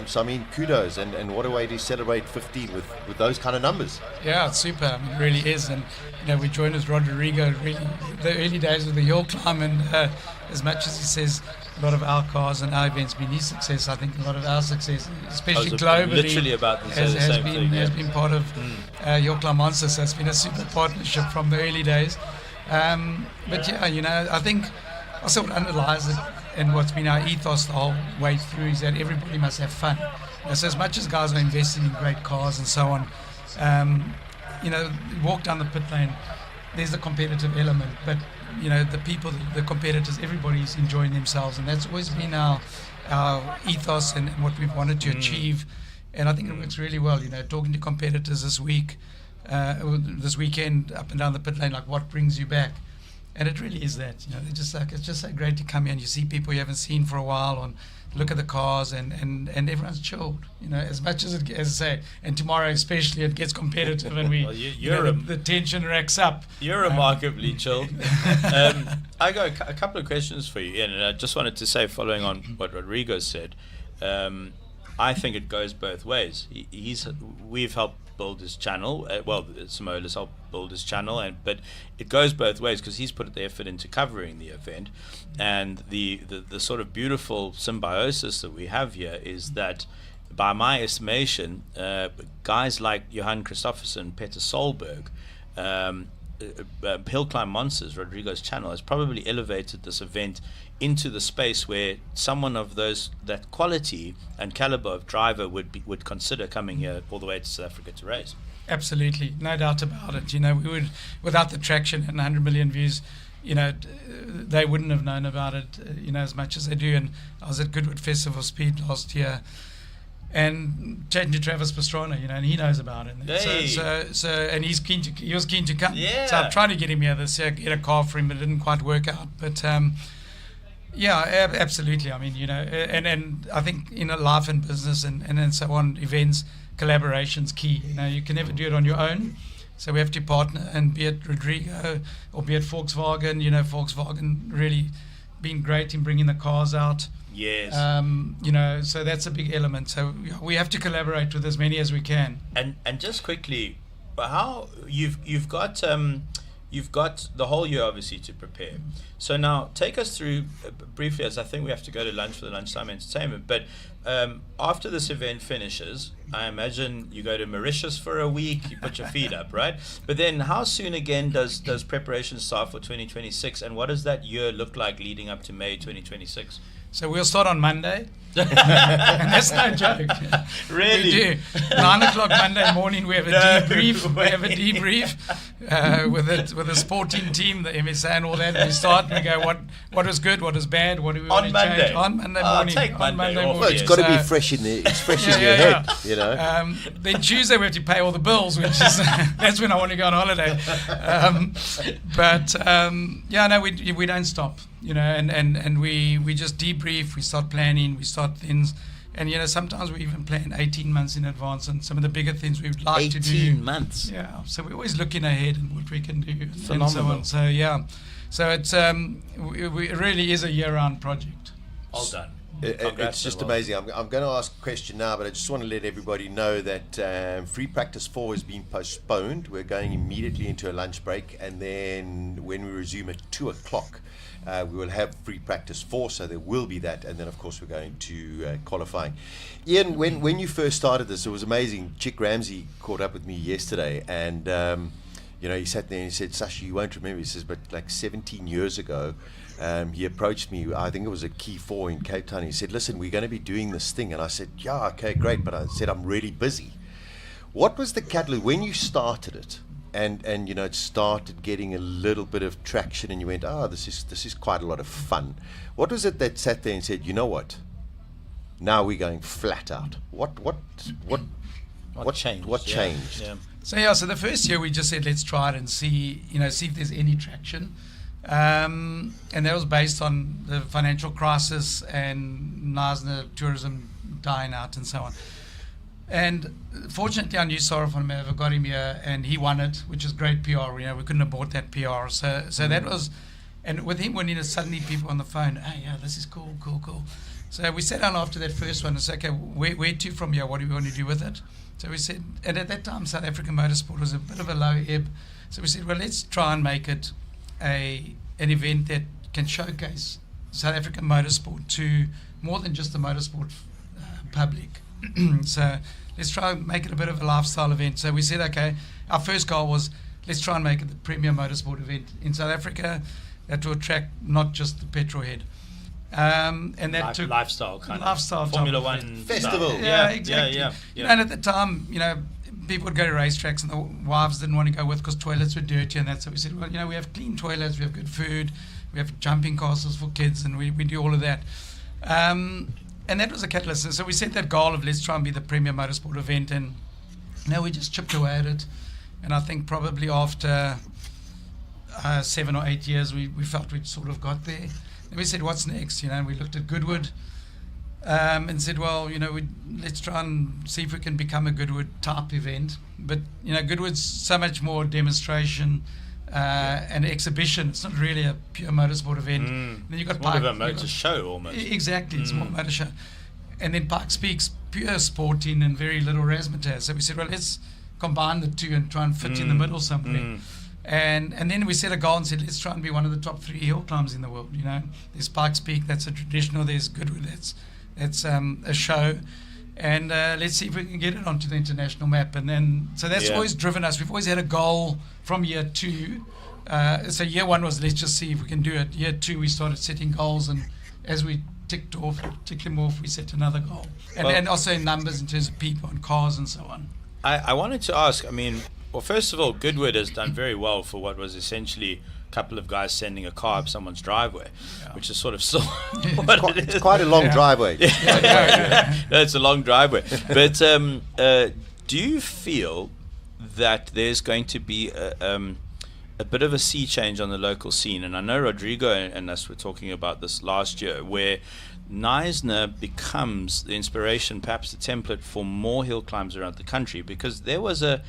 So I mean, kudos, and what a way to celebrate 15 with those kind of numbers. Yeah, it's super. I mean, it really is. And we joined with Rodrigo really the early days of the hill climb, and as much as he says a lot of our cars and our events been his success, I think a lot of our success, especially globally, literally about has been part of Hillclimb Monsters. So it's been a super partnership from the early days. But yeah, I think also what underlies it, and what's been our ethos the whole way through, is that everybody must have fun. So as much as guys are investing in great cars and so on, you walk down the pit lane, there's the competitive element, but the people, the competitors, everybody's enjoying themselves, and that's always been our ethos and what we've wanted to achieve. And I think it works really well. Talking to competitors this weekend up and down the pit lane, like what brings you back, And it really is that, you know, it's just so great to come here and you see people you haven't seen for a while, and look at the cars, and everyone's chilled, you know, as much as I say, and tomorrow especially it gets competitive, and we, the tension racks up. You're remarkably chilled. I got a couple of questions for you, Ian, and I just wanted to say, following on what Rodrigo said, I think it goes both ways. We've helped build his channel. Simola's helped build his channel, but it goes both ways because he's put the effort into covering the event, and the sort of beautiful symbiosis that we have here is that, by my estimation, guys like Johan Christofferson, Peter Solberg, Hillclimb Monsters, Rodrigo's channel, has probably elevated this event into the space where someone of that quality and caliber of driver would consider coming here all the way to South Africa to race. Absolutely, no doubt about it. You know, we would, without the traction and 100 million views, you know, they wouldn't have known about it, you know, as much as they do. And I was at Goodwood Festival Speed last year, and chatting to Travis Pastrana, you know, and he knows about it. Hey. So and he was keen to come. Yeah. So I'm trying to get him here this year, get a car for him, but it didn't quite work out. But yeah, absolutely. I mean, you know, and I think, you know, life and business and so on, events, collaboration's key. You know, you can never do it on your own. So we have to partner, and be it Rodrigo or be it Volkswagen, you know, Volkswagen really been great in bringing the cars out. Yes. You know, so that's a big element. So we have to collaborate with as many as we can. And just quickly, how you've got the whole year obviously to prepare. So now take us through briefly, as I think we have to go to lunch for the Lunchtime Entertainment. But after this event finishes, I imagine you go to Mauritius for a week. You put your feet up, right? But then, how soon again does preparation start for 2026? And what does that year look like leading up to May 2026? So we'll start on Monday. And that's no joke. Really? We do. 9 o'clock Monday morning, we have a debrief. We have a debrief with the sporting team, the MSA and all that. We start and we go, what was good, what was bad, what do we want to change? On Monday morning. Take Monday off. Well, it's got to be fresh in there. It's fresh in your head, you know. Then Tuesday we have to pay all the bills, which is that's when I want to go on holiday. Yeah, no, we don't stop, you know, and we just debrief. We start planning. We start things, and you know, sometimes we even plan 18 months in advance, and some of the bigger things we would like to do. 18 months. Yeah, so we're always looking ahead and what we can do, and so Phenomenal. on. So yeah, so it's it really is a year-round project. All done. It's just amazing. I'm going to ask a question now, but I just want to let everybody know that Free Practice 4 has been postponed. We're going immediately into a lunch break, and then when we resume at 2 o'clock, we will have Free Practice 4, so there will be that, and then of course we're going to qualifying. Ian, when you first started this, it was amazing. Chick Ramsey caught up with me yesterday, and you know, he sat there and he said, "Sashi, you won't remember," he says, "but like 17 years ago, he approached me, I think it was a Key 4 in Cape Town. He said, 'Listen, we're going to be doing this thing.' And I said, 'Yeah, okay, great,' but I said, 'I'm really busy.'" What was the catalyst when you started it? And you know, it started getting a little bit of traction, and you went, this is quite a lot of fun. What was it that sat there and said, you know what? Now we're going flat out. What changed? What changed? Yeah. So the first year we just said, let's try it and see if there's any traction. And that was based on the financial crisis and Knysna tourism dying out and so on. And fortunately, I knew Sarah van Merwe, got him here, and he won it, which is great PR. You know, we couldn't have bought that PR. So that was, and with him winning it, suddenly people on the phone, "Hey, yeah, this is cool. So we sat down after that first one and said, "Okay, where to from here? What do we want to do with it?" So we said, and at that time, South African motorsport was a bit of a low ebb. So we said, well, let's try and make it an event that can showcase South African motorsport to more than just the motorsport public. So let's try and make it a bit of a lifestyle event. So we said, okay, our first goal was, let's try and make it the premier motorsport event in South Africa that will attract not just the petrol head. And that took lifestyle kind lifestyle of Formula One festival. Yeah, exactly. Yeah. You know, and at the time, you know, people would go to racetracks and the wives didn't want to go with because toilets were dirty and that. So we said, well, you know, we have clean toilets, we have good food, we have jumping castles for kids, and we do all of that. And that was a catalyst. So we set that goal of let's try and be the premier motorsport event, and you know, we just chipped away at it. And I think probably after 7 or 8 years, we felt we'd sort of got there. And we said, what's next? And we looked at Goodwood and said, well, let's try and see if we can become a Goodwood type event. But, Goodwood's so much more demonstration and exhibition. It's not really a pure motorsport event. Then you've got It's more of a motor show almost. Exactly, it's more motor show. And then Pikes Peak's pure sporting and very little razzmatazz. So we said, well, let's combine the two and try and fit in the middle somewhere. And then we set a goal and said, let's try and be one of the top 3 hill climbs in the world. There's Pikes Peak, that's a traditional. There's Goodwood, that's a show. And let's see if we can get it onto the international map. And then, so that's always driven us. We've always had a goal from year 2. So year 1 was, let's just see if we can do it. Year 2, we started setting goals, and as we ticked them off, we set another goal. And also in numbers in terms of people and cars and so on. I wanted to ask, well, first of all, Goodwood has done very well for what was essentially a couple of guys sending a car up someone's driveway, which is sort of still what it is. It's quite a long driveway. No, it's a long driveway. But do you feel that there's going to be a bit of a sea change on the local scene? And I know Rodrigo and us were talking about this last year, where Knysna becomes the inspiration, perhaps the template for more hill climbs around the country, because the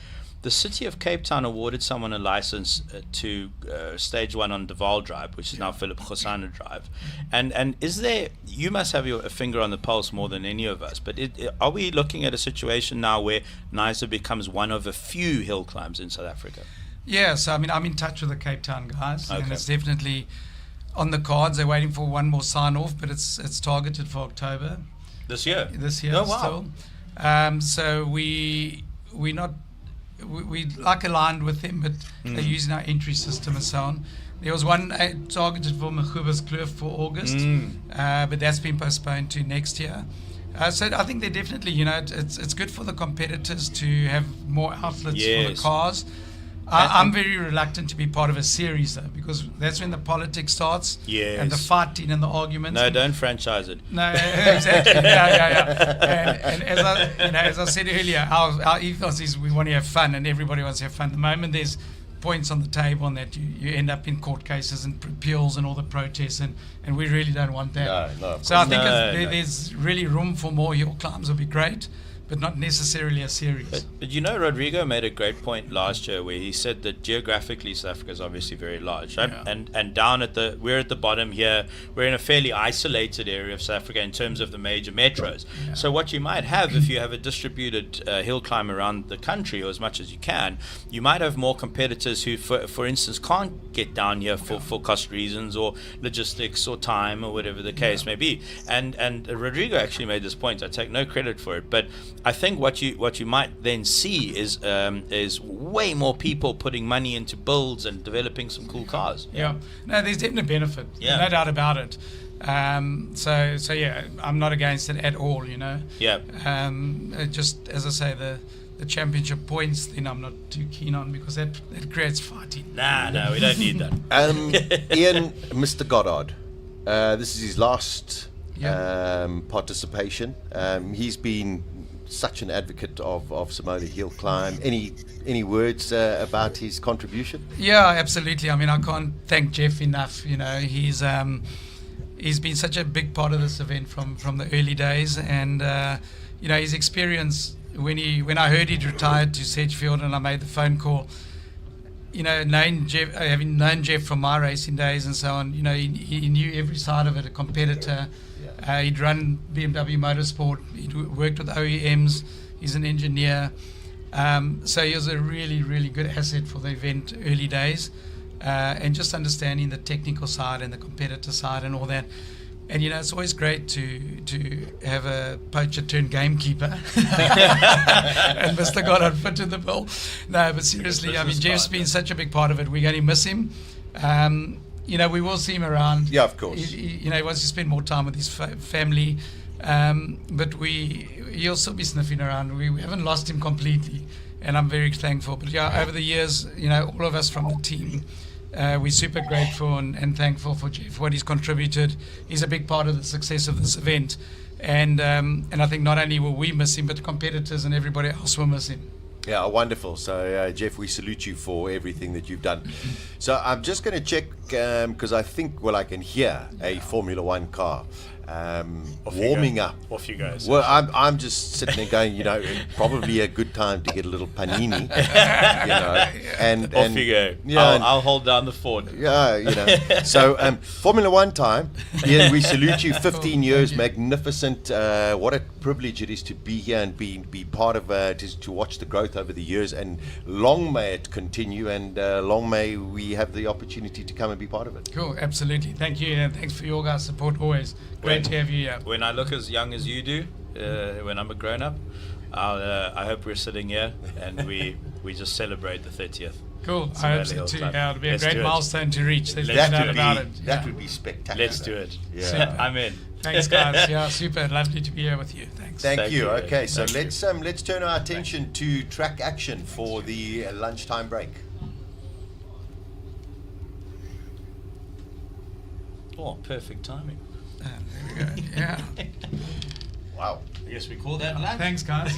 city of Cape Town awarded someone a license to stage 1 on Duval Drive, which is now Philip Khosana Drive. And is there, you must have a finger on the pulse more than any of us, but are we looking at a situation now where Knysna becomes one of a few hill climbs in South Africa? Yeah, so I'm in touch with the Cape Town guys, and it's definitely on the cards. They're waiting for one more sign off, but it's targeted for October this year. Oh wow! Still. So we like aligned with them, but they're using our entry system and so on. There was one targeted for Machuba's Kloof for August, but that's been postponed to next year. So I think they're definitely, it's good for the competitors to have more outlets for the cars. I'm very reluctant to be part of a series, though, because that's when the politics starts and the fighting and the arguments. No, don't franchise it. No, exactly. And as I said earlier, our ethos is we want to have fun, and everybody wants to have fun. The moment there's points on the table and that you end up in court cases and appeals and all the protests, and we really don't want that. No, so I think there's really room for more hill climbs would be great, but not necessarily a series. But Rodrigo made a great point last year where he said that geographically South Africa is obviously very large, right? And down we're at the bottom here, we're in a fairly isolated area of South Africa in terms of the major metros. So what you might have, if you have a distributed hill climb around the country, or as much as you can, you might have more competitors who, for instance, can't get down here for cost reasons or logistics or time or whatever the case may be. And Rodrigo actually made this point. I take no credit for it, but I think what you might then see is way more people putting money into builds and developing some cool cars. No, there's definitely benefit. No doubt about it. So yeah, I'm not against it at all. Just as I say, the championship points, then I'm not too keen on, because that creates fighting. No, we don't need that. Ian, Mr. Goddard, this is his last participation. He's been such an advocate of Simola Hillclimb. Any words about his contribution? Yeah, absolutely. I can't thank Jeff enough. He's been such a big part of this event from the early days, and his experience when I heard he'd retired to Sedgefield, and I made the phone call. Knowing Jeff, having known Jeff from my racing days and so on, he knew every side of it, a competitor. He'd run BMW Motorsport, he'd worked with OEMs, he's an engineer. So he was a really, really good asset for the event early days. And just understanding the technical side and the competitor side and all that. And it's always great to have a poacher turned gamekeeper. And Mr. Goddard fitted the bill. No, but seriously, Jeff's been such a big part of it. We're going to miss him. We will see him around. Yeah, of course. He wants to spend more time with his family. But he'll still be sniffing around. We haven't lost him completely, and I'm very thankful. But over the years, all of us from the team, we're super grateful and thankful for Jeff, what he's contributed. He's a big part of the success of this event, and I think not only will we miss him, but the competitors and everybody else will miss him. Yeah, wonderful. So, Jeff, we salute you for everything that you've done. So, I'm just going to check because I think, well, I can hear a Formula One car warming up. Off you go. Well, I'm just sitting there going, probably a good time to get a little panini, and Off you go. Yeah, I'll hold down the fort. Yeah, So, Formula One time. Ian, we salute you. 15 years, magnificent. What a privilege it is to be here and be part of to watch the growth over the years. And long may it continue, and long may we have the opportunity to come and be part of it. Cool, absolutely. Thank you, and thanks for your guys' support always. Great to have you here. When I look as young as you do, when I'm a grown up, I hope we're sitting here and we just celebrate the 30th. Cool. I hope so too. Yeah, it'll be a Let's great do it. milestone to reach. There's no That doubt would about be- it. that Yeah. would be spectacular. Let's do it. Yeah. Super. I'm in. Thanks, guys. Yeah, super. Lovely to be here with you. Thanks. Thank you. Okay, so Thank you. let's turn our attention to track action for the lunchtime break. Oh, perfect timing. There we go. Yeah. Wow. I guess we call that lunch. Thanks, guys.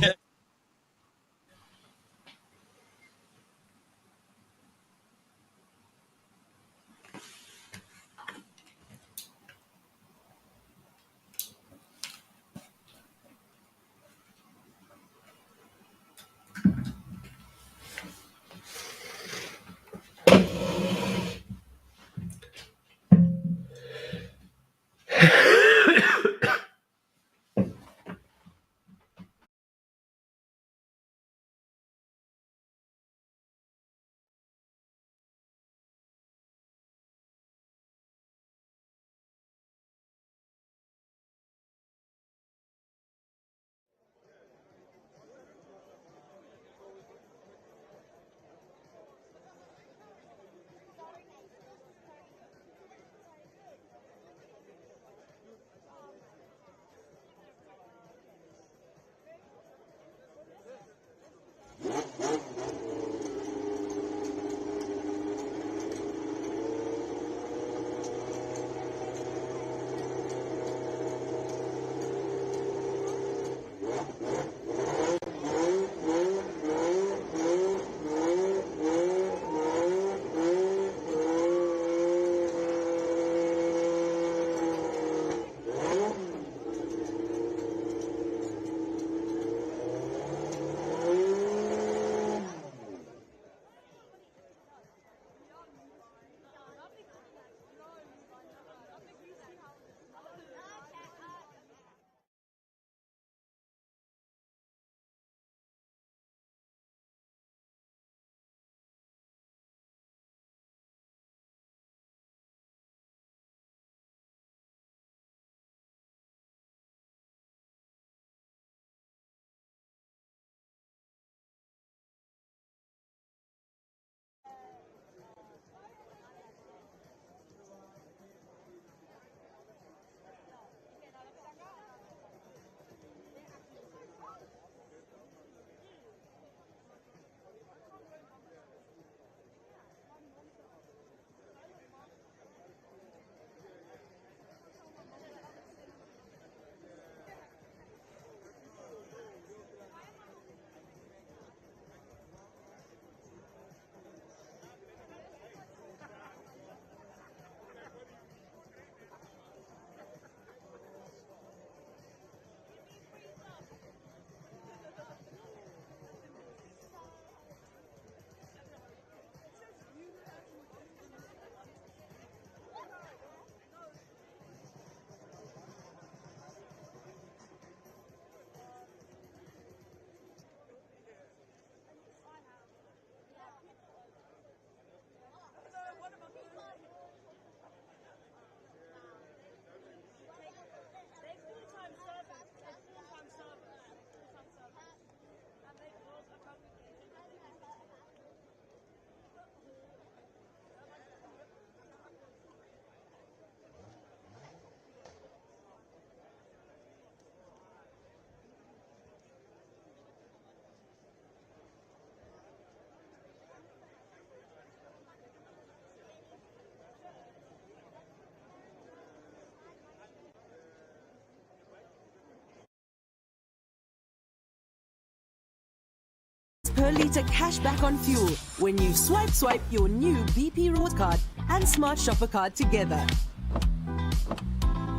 per litre cash back on fuel when you swipe your new BP Reward Card and Smart Shopper Card together.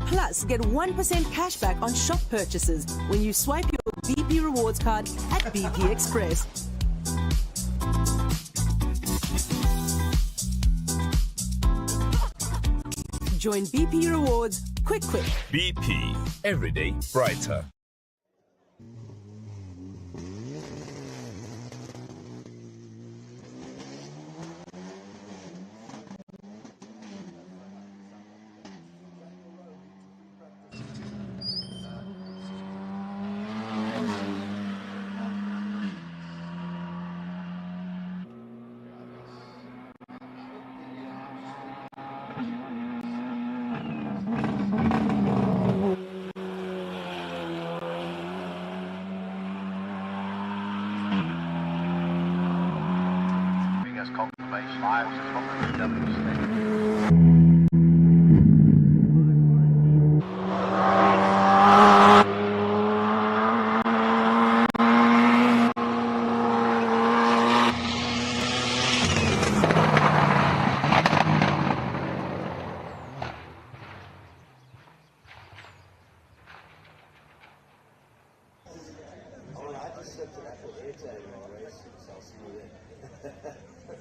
Plus, get 1% cash back on shop purchases when you swipe your BP Rewards Card at BP Express. Join BP Rewards quick. BP, everyday brighter.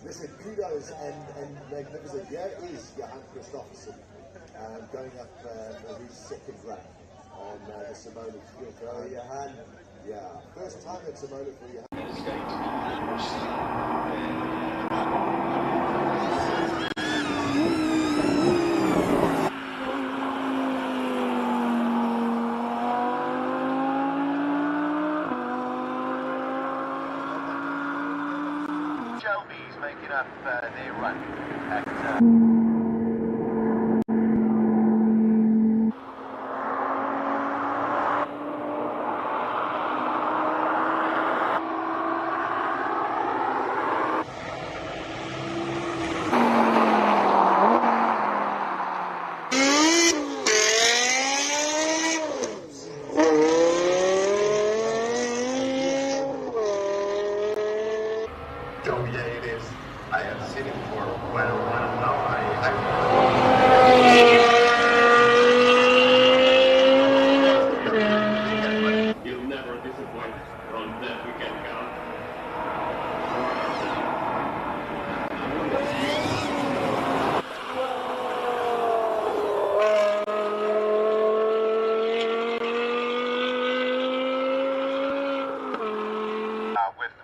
Listen, kudos and magnificent. Here is Johan Christofferson going up for his second run on the Simola Hill. Johan, yeah, first time at Simola for Johan. Making up their run at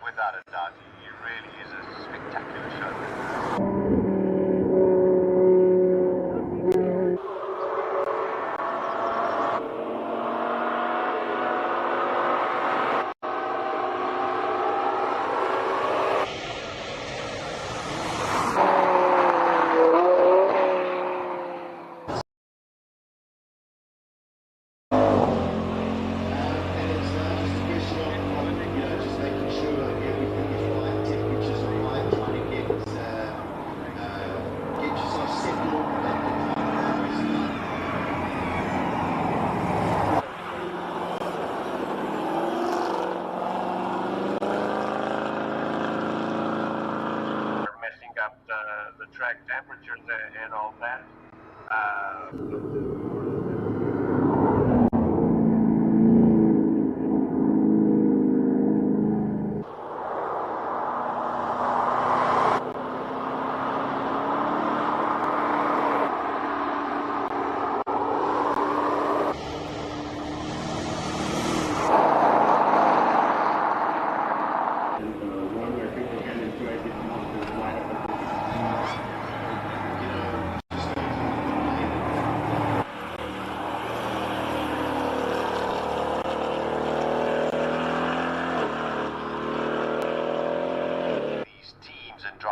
without a doubt, it really is a spectacular show. The track temperatures and all that.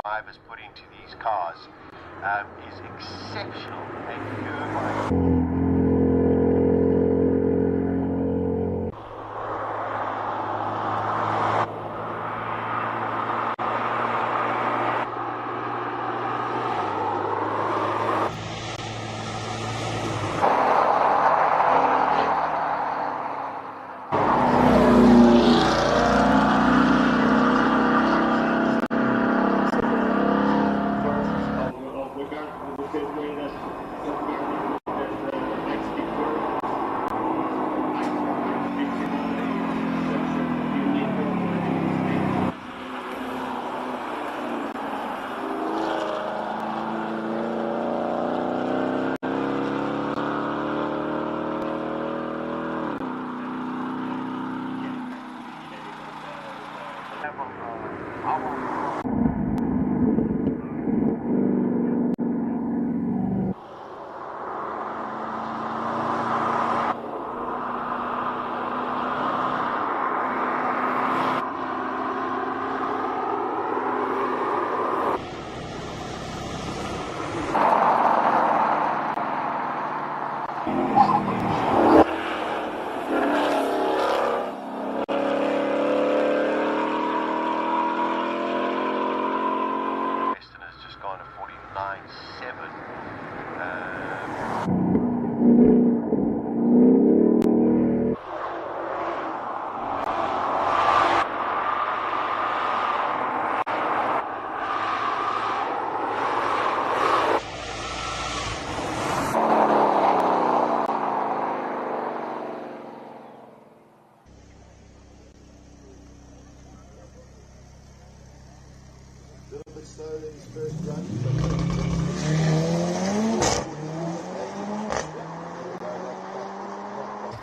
Drivers put into these cars is exceptional.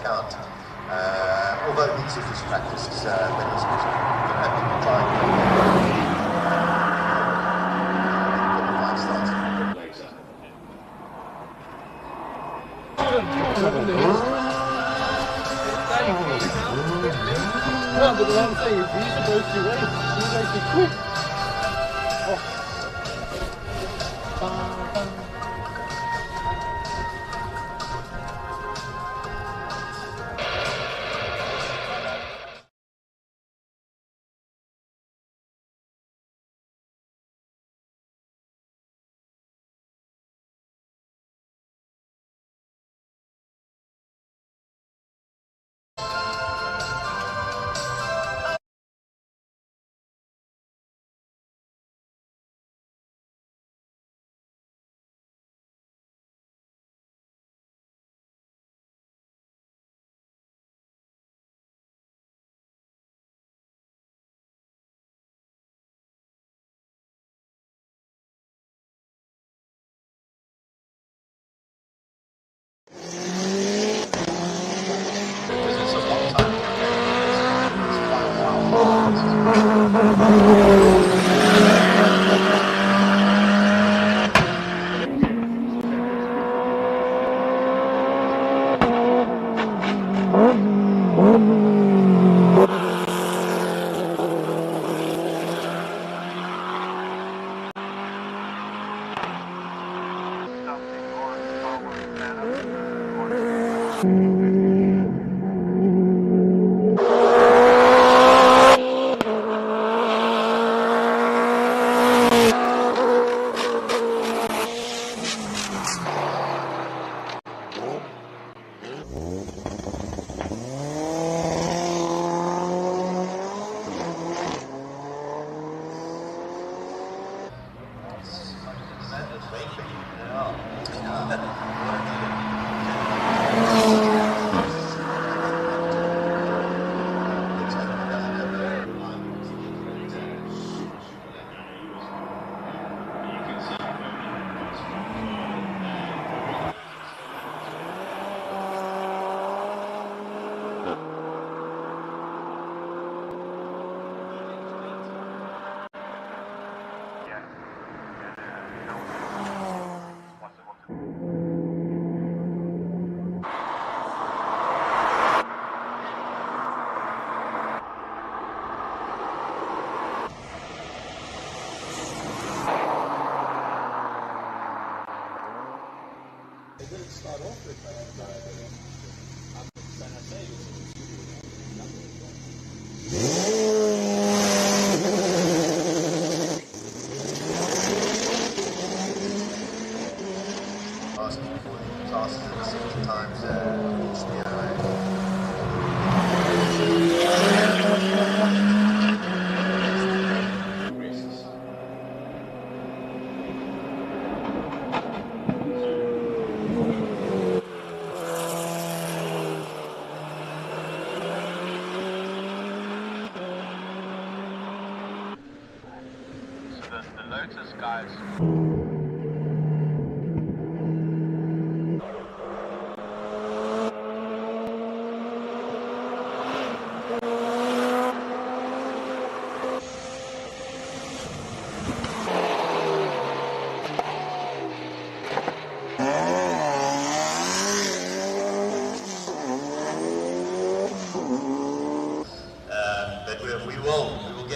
Count. Although these are just practices, but he's going to try No, but what I'm saying is he's supposed to wait. He's actually quick.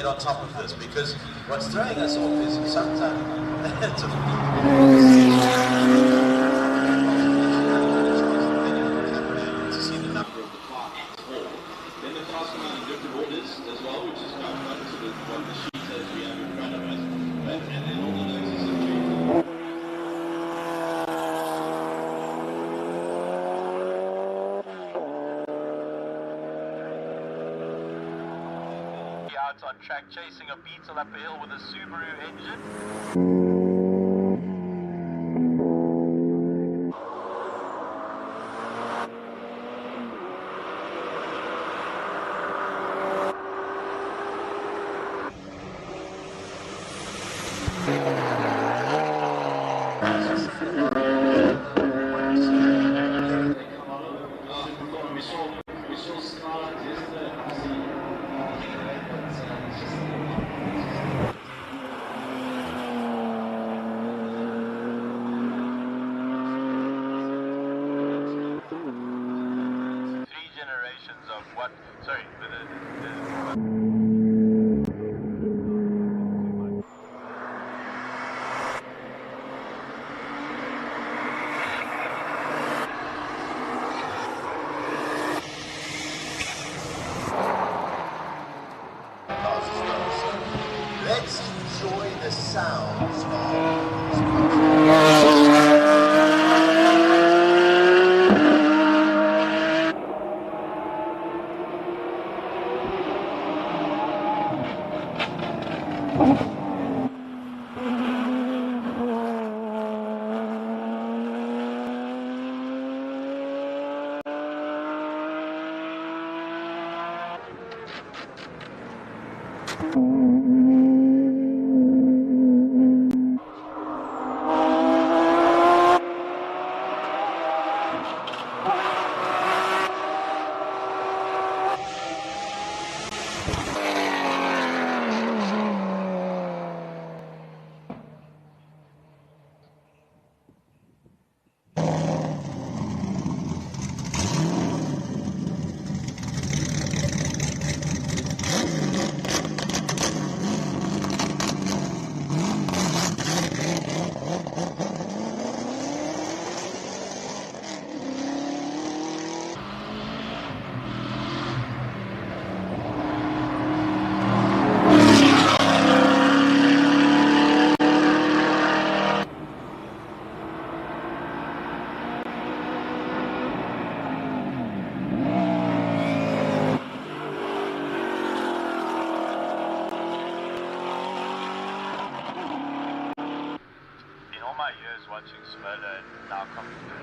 On top of this, because what's throwing us off is sometimes to see the number of the car at all. Then the cars come out in different orders as well, which is quite fun. So what the sheet says we have in front of us, and then all the notes is starts on track, chasing a Beetle up a hill with a Subaru engine. Let's enjoy the sounds watching Simola and now commentating.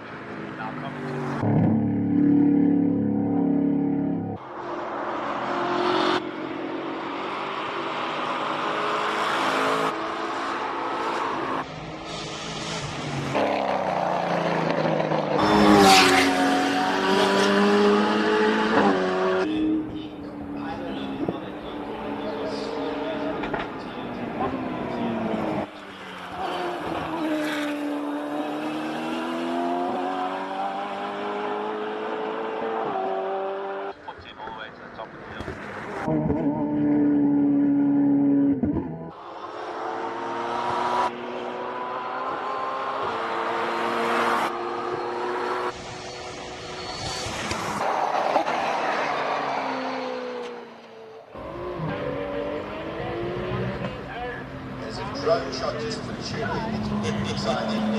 Drone shot just for tuning. It's exciting.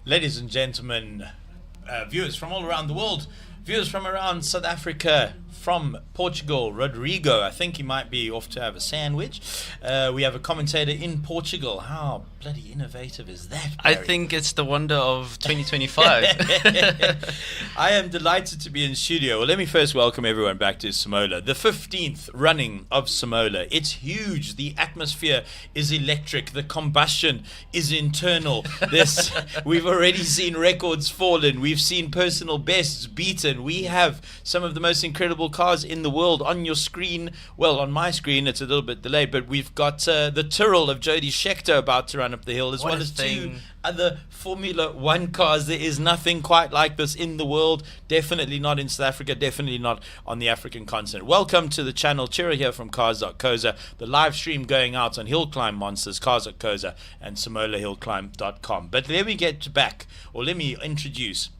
Ladies and gentlemen, viewers from all around the world, viewers from around South Africa, from Portugal, Rodrigo, I think he might be off to have a sandwich. We have a commentator in Portugal. How bloody innovative is that, Barry? I think it's the wonder of 2025. I am delighted to be in studio. Well, let me first welcome everyone back to Simola, the 15th running of Simola. It's huge. The atmosphere is electric. The combustion is internal. We've already seen records fallen. We've seen personal bests beaten. Alan, we have some of the most incredible cars in the world on your screen. Well, on my screen, it's a little bit delayed, but we've got the Tyrrell of Jody Scheckter about to run up the hill, as well as two other Formula One cars. There is nothing quite like this in the world. Definitely not in South Africa. Definitely not on the African continent. Welcome to the channel. Chira here from Cars.co.za. The live stream going out on Hillclimb Monsters, Cars.co.za, and Simola Hillclimb.com. But let me let me introduce,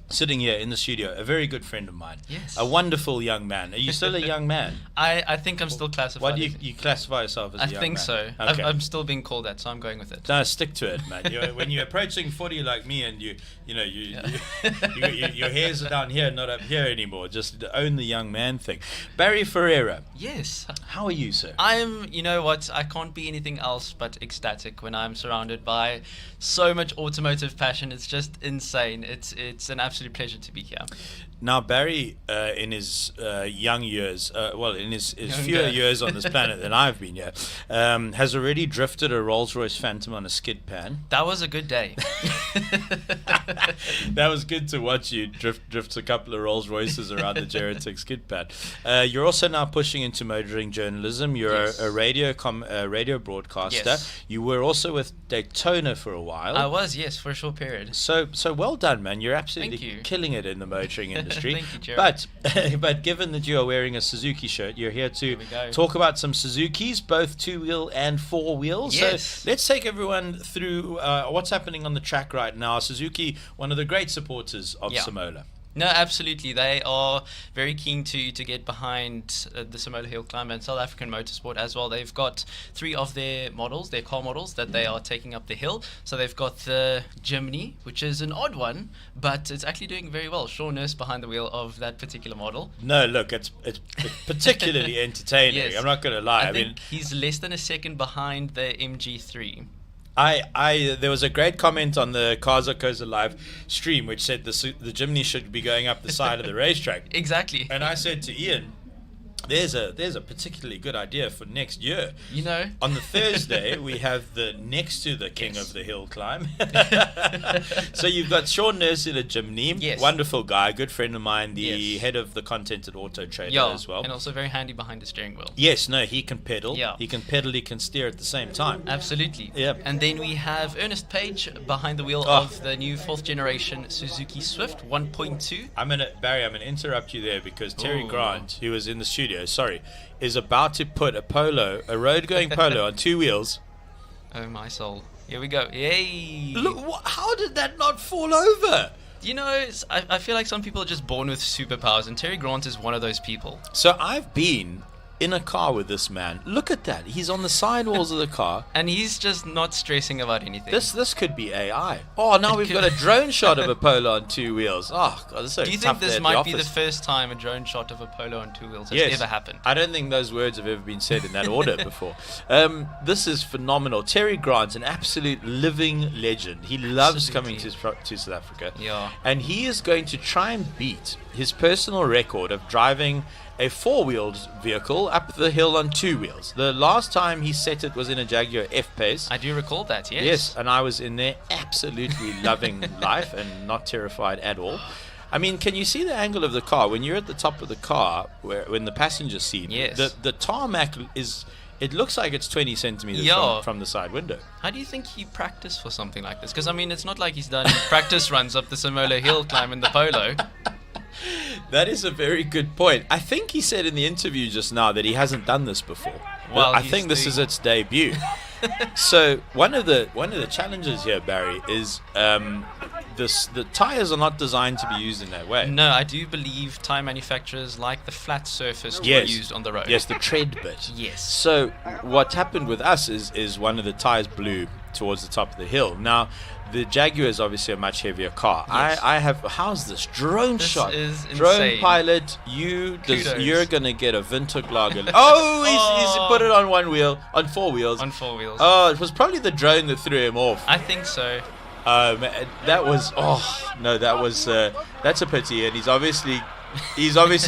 sitting here in the studio, a very good friend of mine. Yes. A wonderful young man. Are you still a young man? I think I'm still classified. Why do you classify yourself as a young man? I think so. Okay. I'm still being called that, so I'm going with it. No, stick to it, man. When you're approaching 40 like me, and your hairs are down here, not up here anymore. Just own the young man thing. Barry Ferreira. Yes. How are you, sir? You know what? I can't be anything else but ecstatic when I'm surrounded by so much automotive passion. It's just insane. It's an absolute pleasure to be here. Now, Barry, in his young years, in his fewer years on this planet than I've been here, has already drifted a Rolls-Royce Phantom on a skid pan. That was a good day. That was good to watch you drift a couple of Rolls-Royces around the Geratic skid pad. You're also now pushing into motoring journalism. You're a radio broadcaster. Yes. You were also with Daytona for a while. I was, yes, for a short period. So well done, man. You're absolutely killing it in the motoring industry. Thank you, Jared. But given that you are wearing a Suzuki shirt, you're here to talk about some Suzukis, both 2-wheel and 4-wheel. Yes. So let's take everyone through what's happening on the track right now. Suzuki, one of the great supporters of Simola. No, absolutely. They are very keen to get behind the Simola Hillclimb and South African motorsport as well. They've got 3 of their car models that they are taking up the hill. So they've got the Jimny, which is an odd one, but it's actually doing very well. Sean Nurse behind the wheel of that particular model. No, look, it's particularly entertaining. Yes. I'm not going to lie. I think he's less than a second behind the MG3. There was a great comment on the Cars.co.za live stream which said the Jimny should be going up the side of the racetrack. Exactly. And I said to Ian, there's a particularly good idea for next year. You know, on the Thursday we have the next to the King of the Hill climb. So you've got Sean Nurse in a Jimny. Yes. Wonderful guy, good friend of mine, the head of the content at Auto Trader as well. And also very handy behind the steering wheel. Yes, no, he can pedal. Yeah. He can pedal, he can steer at the same time. Absolutely. Yeah. And then we have Ernest Page behind the wheel of the new 4th generation Suzuki Swift 1.2. Barry, I'm gonna interrupt you there because Terry Grant, who was in the studio, is about to put a road-going Polo on 2 wheels. Oh my soul. Here we go. Yay! Look, how did that not fall over? You know, I feel like some people are just born with superpowers, and Terry Grant is one of those people. So I've been in a car with this man. Look at that. He's on the sidewalls of the car. And he's just not stressing about anything. This could be AI. Oh, now we've got a drone shot of a Polo on 2 wheels. Oh, God, this is so Do you tough think this there at might the be the office. first time a drone shot of a Polo on 2 wheels has ever happened? I don't think those words have ever been said in that order before. This is phenomenal. Terry Grant, an absolute living legend. He loves coming to South Africa. Yeah. And he is going to try and beat his personal record of driving a 4-wheeled vehicle up the hill on 2 wheels. The last time he set it was in a Jaguar F-Pace. I do recall that, yes. Yes, and I was in there absolutely loving life and not terrified at all. I mean, can you see the angle of the car? When you're at the top of the car, when the passenger seat, the tarmac is... It looks like it's 20 centimeters from the side window. How do you think he practiced for something like this? Because, I mean, it's not like he's done practice runs up the Simola Hillclimb in the Polo. That is a very good point. I think he said in the interview just now that he hasn't done this before. Well, I think this is its debut. So one of the challenges here, Barry, is the tires are not designed to be used in that way. No, I do believe tire manufacturers like the flat surface to be used on the road. Yes, the tread bit. Yes. So what happened with us is one of the tires blew towards the top of the hill. Now, the Jaguar is obviously a much heavier car. Yes. I have, how's this drone shot? Is drone insane. pilot, you're gonna get a Winterklager. Oh, he's put it on 1 wheel, on 4 wheels. On 4 wheels. Oh, it was probably the drone that threw him off. I think so. That was that's a pity, and he's obviously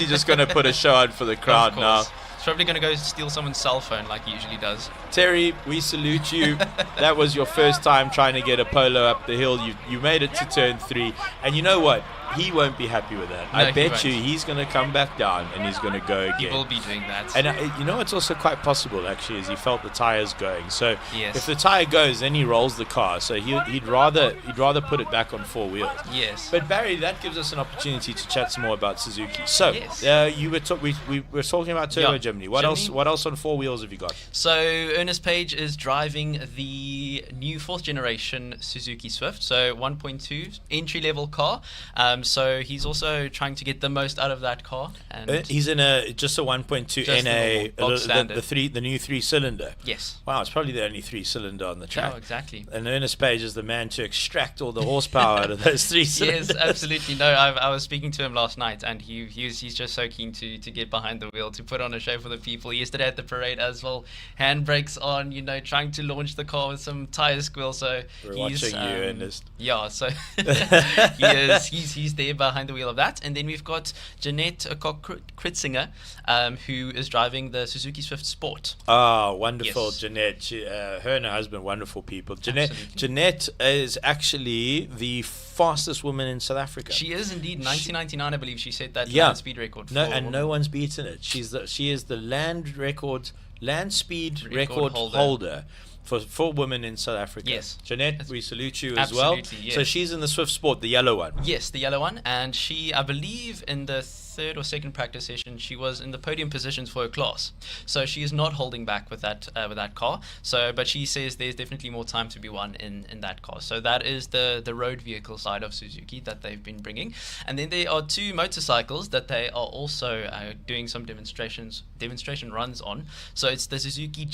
just gonna put a show on for the crowd now. He's probably going to go steal someone's cell phone like he usually does. Terry, we salute you. That was your first time trying to get a Polo up the hill. You made it to turn 3. And you know what? he won't be happy with that. No, I he bet won't. you he's going to come back down and he's going to go again. He will be doing that. And you know what's also quite possible actually is he felt the tires going. So Yes. if the tire goes, then he rolls the car. So he'd rather put it back on 4 wheels. Yes. But Barry, that gives us an opportunity to chat some more about Suzuki. So Yes. you were we were talking about Turbo Yeah. Germany. What Germany. else? What else on 4 wheels have you got? So Ernest Page is driving the new 4th generation Suzuki Swift, so 1.2 entry level car. So he's also trying to get the most out of that car. And He's in just a 1.2 Just the NA, normal box standard. the new 3-cylinder. Yes. Wow, it's probably the only 3-cylinder on the track. Oh, exactly. And Ernest Page is the man to extract all the horsepower out of those 3 cylinders. Yes, absolutely. No, I was speaking to him last night, and he's just so keen to get behind the wheel, to put on a show for the people. Yesterday at the parade as well, handbrakes on, trying to launch the car with some tire squeal. So We're he's watching you, Ernest. Yeah, so he's there behind the wheel of that. And then we've got Jeanette Kritzinger, who is driving the Suzuki Swift Sport. Oh, wonderful, Yes. Jeanette. Her and her husband, wonderful people. Jeanette is actually the fastest woman in South Africa. She is indeed. 1999, I believe she set that Yeah. land speed record. No, for and women. no one's beaten it. She is the land speed record holder. holder for women in South Africa. Yes. Jeanette, we salute you as well. Absolutely, yes. So she's in the Swift Sport, the yellow one. Yes, the yellow one, and she, I believe, in the 3rd or 2nd practice session, she was in the podium positions for her class. So she is not holding back with that car. So, but she says there's definitely more time to be won in that car. So that is the road vehicle side of Suzuki that they've been bringing, and then there are 2 motorcycles that they are also doing some demonstration runs on. So it's the Suzuki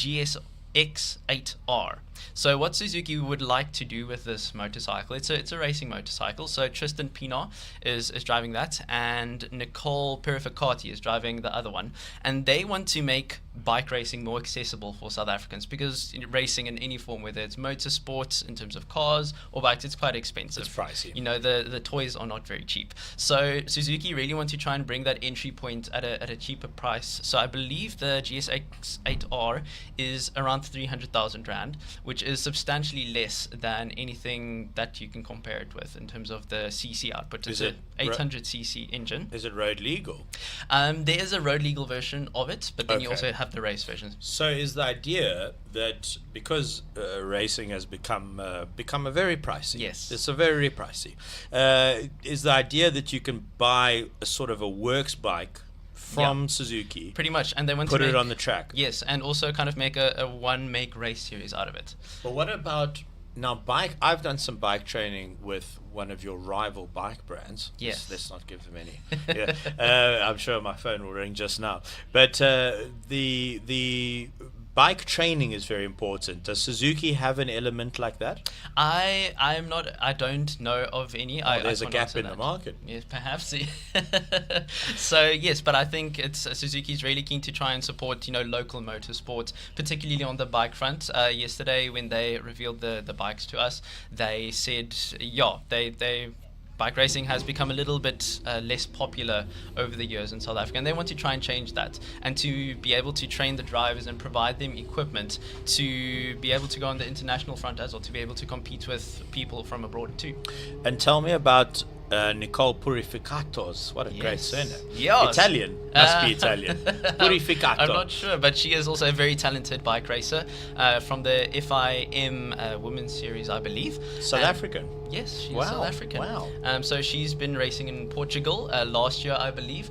X8R. So what Suzuki would like to do with this motorcycle, it's a racing motorcycle. So Tristan Pienaar is driving that, and Nicole Perificati is driving the other one. And they want to make bike racing more accessible for South Africans, because racing in any form, whether it's motorsports in terms of cars or bikes, it's quite expensive. It's pricey. The toys are not very cheap. So Suzuki really want to try and bring that entry point at a cheaper price. So I believe the GSX-8R is around 300,000 Rand, which is substantially less than anything that you can compare it with in terms of the CC output. It's an 800cc engine. Is it road legal? There is a road legal version of it, but then you Okay. also have the race version. So is the idea that because racing has become a very pricey? Yes. It's a very pricey. Is the idea that you can buy a sort of a works bike from Suzuki, pretty much, and they want put to it make, on the track? Yes, and also kind of make a one-make race series out of it. But what about now bike? I've done some bike training with one of your rival bike brands. Yes. Let's not give them any. Yeah. I'm sure my phone will ring just now. But the bike training is very important. Does Suzuki have an element like that? I don't know of any. There's I a can't gap answer in the that. market. Yes, perhaps. So yes, but I think it's Suzuki's really keen to try and support local motorsport, particularly on the bike front. Yesterday when they revealed the bikes to us, they said they bike racing has become a little bit less popular over the years in South Africa, and they want to try and change that, and to be able to train the drivers and provide them equipment to be able to go on the international front as well, to be able to compete with people from abroad too. And tell me about Nicole Purificatos. What a great surname. Yes. Italian. Must be Italian. Purificato. I'm not sure, but she is also a very talented bike racer from the FIM Women's Series, I believe. South African. Yes, she's Wow, South African. wow. So she's been racing in Portugal last year, I believe.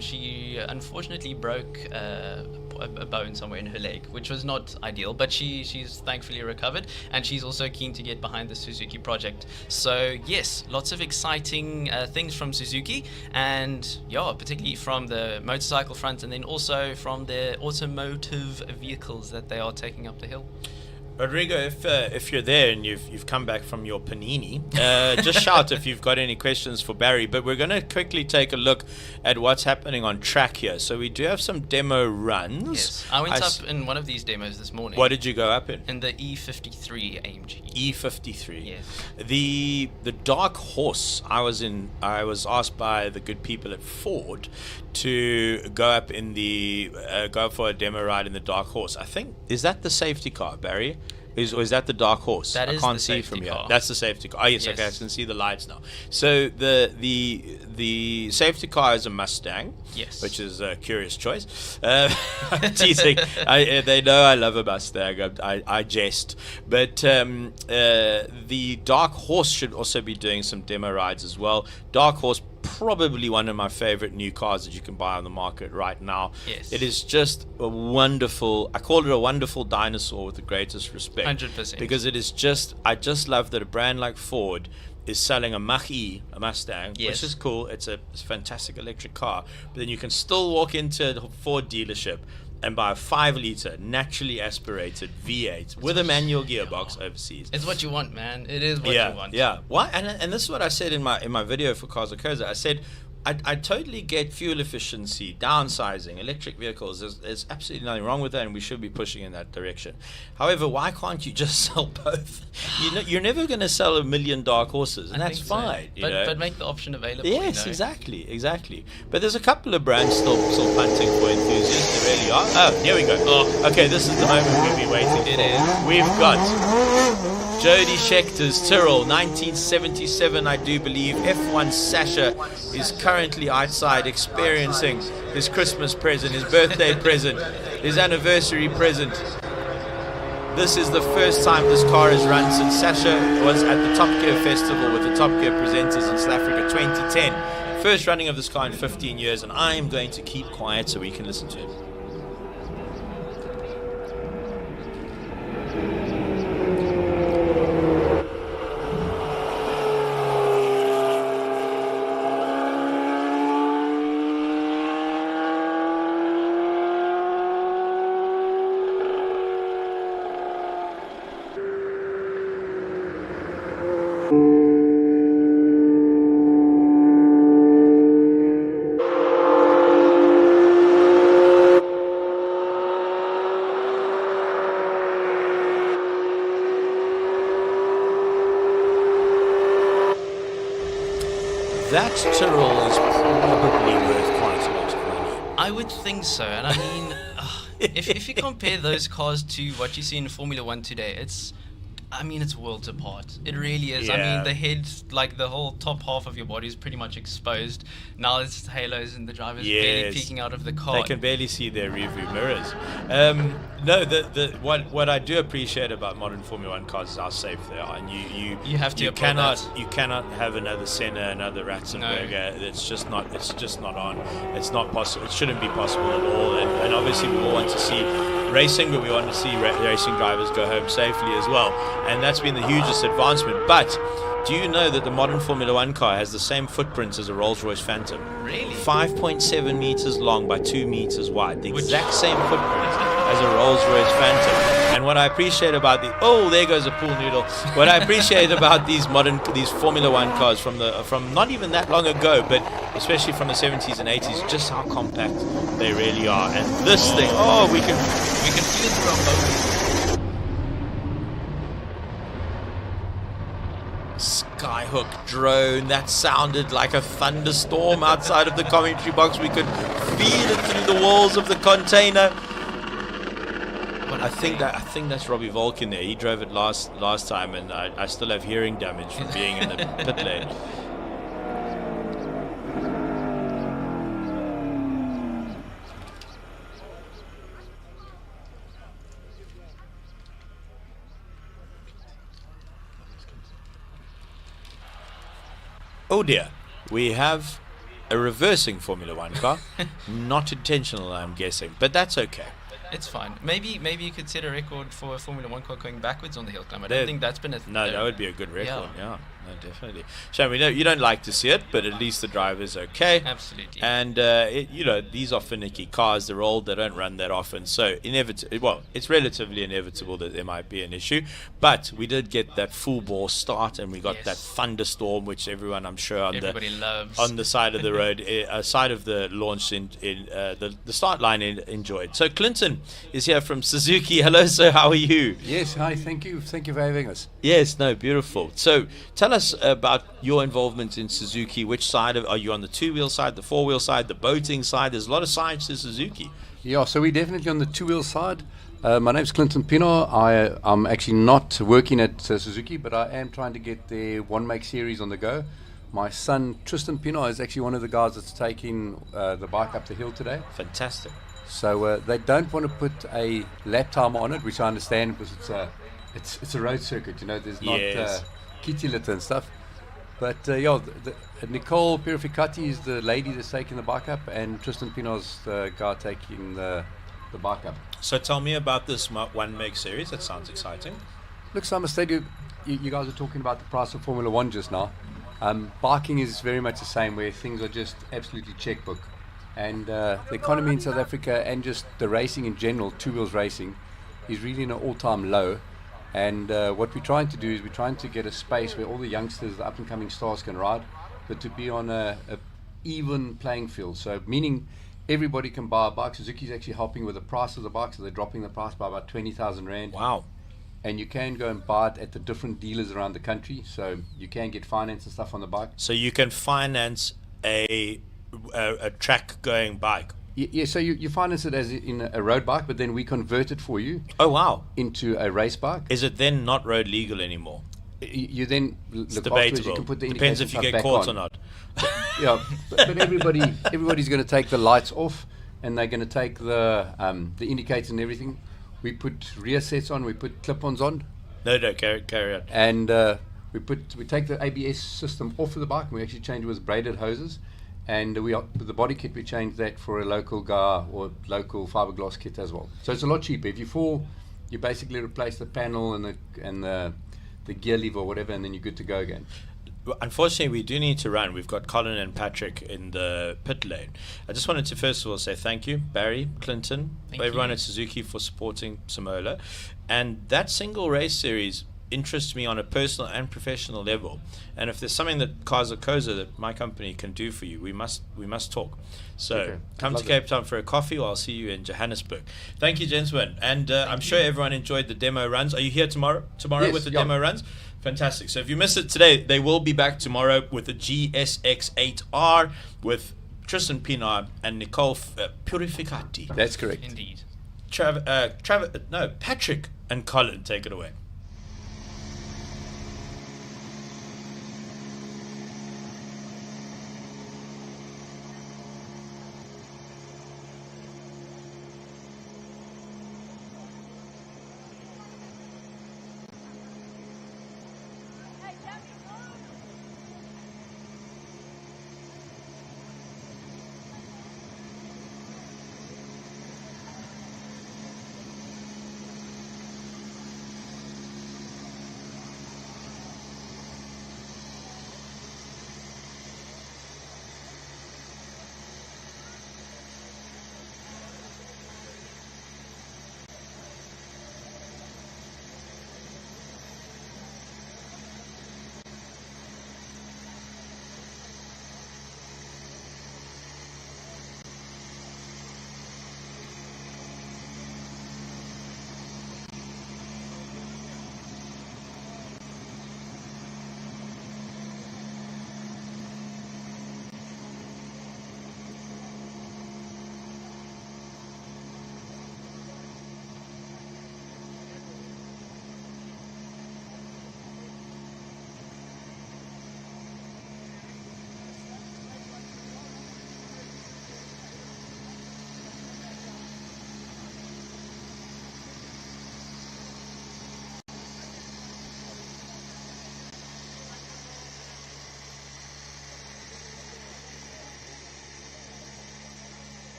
She unfortunately broke a bone somewhere in her leg, which was not ideal, but she's thankfully recovered, and she's also keen to get behind the Suzuki project. So yes, lots of exciting things from Suzuki, and particularly from the motorcycle front, and then also from the automotive vehicles that they are taking up the hill. Rodrigo, if you're there and you've come back from your panini, just shout if you've got any questions for Barry. But we're going to quickly take a look at what's happening on track here. So we do have some demo runs. Yes, I went up in one of these demos this morning. What did you go up in? In the E53 AMG. E53. Yes. The Dark Horse. I was asked by the good people at Ford to go up in go for a demo ride in the Dark Horse. I think, is that the safety car, Barry? Is that the dark horse? That I is can't the see safety from here. car. That's the safety car. Oh yes, okay, I can see the lights now. So the safety car is a Mustang. Yes. Which is a curious choice. I'm teasing. They know I love a Mustang. I jest. But the dark horse should also be doing some demo rides as well. Dark horse, probably one of my favorite new cars that you can buy on the market right now. Yes. It is just a wonderful, I call it a wonderful dinosaur with the greatest respect. 100%. Because it is just, I just love that a brand like Ford is selling a Mach-E, a Mustang, Yes. which is cool. It's a fantastic electric car. But then you can still walk into a Ford dealership and buy a 5-liter naturally aspirated V8 with a manual gearbox overseas. It's what you want, man. It is what you want. Yeah. Why? And this is what I said in my video for Cars.co.za. I said I totally get fuel efficiency, downsizing, electric vehicles. There's absolutely nothing wrong with that, and we should be pushing in that direction. However, why can't you just sell both? You're never going to sell 1 million dark horses, and I that's think so. fine. But make the option available. Yes, you know? exactly. But there's a couple of brands still punting for enthusiasts. There really are. Oh, here we go. Oh, okay, this is the moment we've been waiting for. It is. We've got Jody Scheckter's Tyrrell, 1977, I do believe. F1 Sasha is currently outside experiencing his Christmas present, his birthday present, his anniversary present. This is the first time this car has run since Sasha was at the Top Gear Festival with the Top Gear presenters in South Africa 2010. First running of this car in 15 years, and I am going to keep quiet so we can listen to it. That Tyrrell is probably worth quite a lot of money. I would think so, and I mean, if you compare those cars to what you see in Formula One today, it's worlds apart. It really is. I Yeah. mean, the head, like the whole top half of your body is pretty much exposed. Now it's halos and the driver's barely Yes. peeking out of the car. They can barely see their rearview mirrors. No, what I do appreciate about modern Formula One cars is how safe they are, and You have to applaud that. you cannot have another Senna, another Ratzenberger. It's just not on. It's not possible. It shouldn't be possible at all. And obviously we all want to see racing, but we want to see racing drivers go home safely as well. And that's been the hugest advancement. But do you know that the modern Formula One car has the same footprints as a Rolls-Royce Phantom? Really? 5.7 meters long by 2 meters wide. The exact same footprint as a Rolls-Royce Phantom. And what I appreciate about there goes a pool noodle. What I appreciate about these Formula One cars from not even that long ago, but especially from the 70s and 80s, just how compact they really are. And this thing, we can feel it through our bones. Skyhook drone, that sounded like a thunderstorm outside of the commentary box. We could feel it through the walls of the container. I think that's Robbie Volkin there. He drove it last time, and I still have hearing damage from being in the pit lane. Oh dear, we have a reversing Formula One car. Not intentional, I'm guessing, but that's okay. It's fine. Maybe you could set a record for a Formula One car going backwards on the hill climb. I don't think that's been No, that would be a good record. Yeah. No, definitely. Shame you don't like to see it, but at least the driver's okay. Absolutely. And these are finicky cars. They're old. They don't run that often. So it's relatively inevitable that there might be an issue. But we did get that full bore start, and we got that thunderstorm, which everyone, I'm sure, everybody loves on the side of the road, side of the launch in the start line enjoyed. So Clinton is here from Suzuki. Hello, sir. How are you? Yes, hi. Thank you. Thank you for having us. Yes, no, beautiful. So tell us about your involvement in Suzuki. Which side are you on? The two-wheel side, the four-wheel side, the boating side? There's a lot of sides to Suzuki. Yeah, so we're definitely on the two-wheel side. My name's Clinton Pino. I'm actually not working at Suzuki, but I am trying to get their One Make series on the go. My son Tristan Pino is actually one of the guys that's taking the bike up the hill today. Fantastic. So they don't want to put a lap time on it, which I understand because it's a road circuit. There's not kitty litter and stuff. But Nicole Purificati is the lady that's taking the bike up, and Tristan Pino's the guy taking the bike up. So tell me about this One Make series. That sounds exciting. Look, Summer Stadium, you guys are talking about the price of Formula One just now. Biking is very much the same, where things are just absolutely checkbook. And the economy in South Africa and just the racing in general, two wheels racing, is really in an all-time low. And what we're trying to do is we're trying to get a space where all the youngsters, the up-and-coming stars can ride, but to be on a even playing field. So meaning everybody can buy a bike. Suzuki's actually helping with the price of the bike, so they're dropping the price by about 20,000 Rand. Wow. And you can go and buy it at the different dealers around the country, so you can get finance and stuff on the bike. So you can finance a track-going bike? Yeah, so you finance it as in a road bike, but then we convert it for you. Oh, wow. Into a race bike. Is it then not road legal anymore? You then it's look, debatable. you can put the Depends if you get caught or not. Yeah, but everybody's going to take the lights off, and they're going to take the indicators and everything. We put rear sets on, we put clip-ons on. No, carry on. And we take the ABS system off of the bike, and we actually change it with braided hoses. And with the body kit, we change that for a local GAR or local fiberglass kit as well. So it's a lot cheaper. If you fall, you basically replace the panel and the gear lever or whatever, and then you're good to go again. Unfortunately, we do need to run. We've got Colin and Patrick in the pit lane. I just wanted to first of all say thank you, Barry, Clinton, everyone at Suzuki for supporting Simola. And that single race series interests me on a personal and professional level. And if there's something that Cars.co.za, that my company, can do for you, we must talk. So come to Cape Town for a coffee, or I'll see you in Johannesburg. Thank you, gentlemen. And I'm sure everyone enjoyed the demo runs. Are you here tomorrow Yes, with the demo runs? Fantastic. So if you missed it today, they will be back tomorrow with the GSX-8R with Tristan Pienaar and Nicole Purificati. That's correct. Indeed. Patrick and Colin, take it away.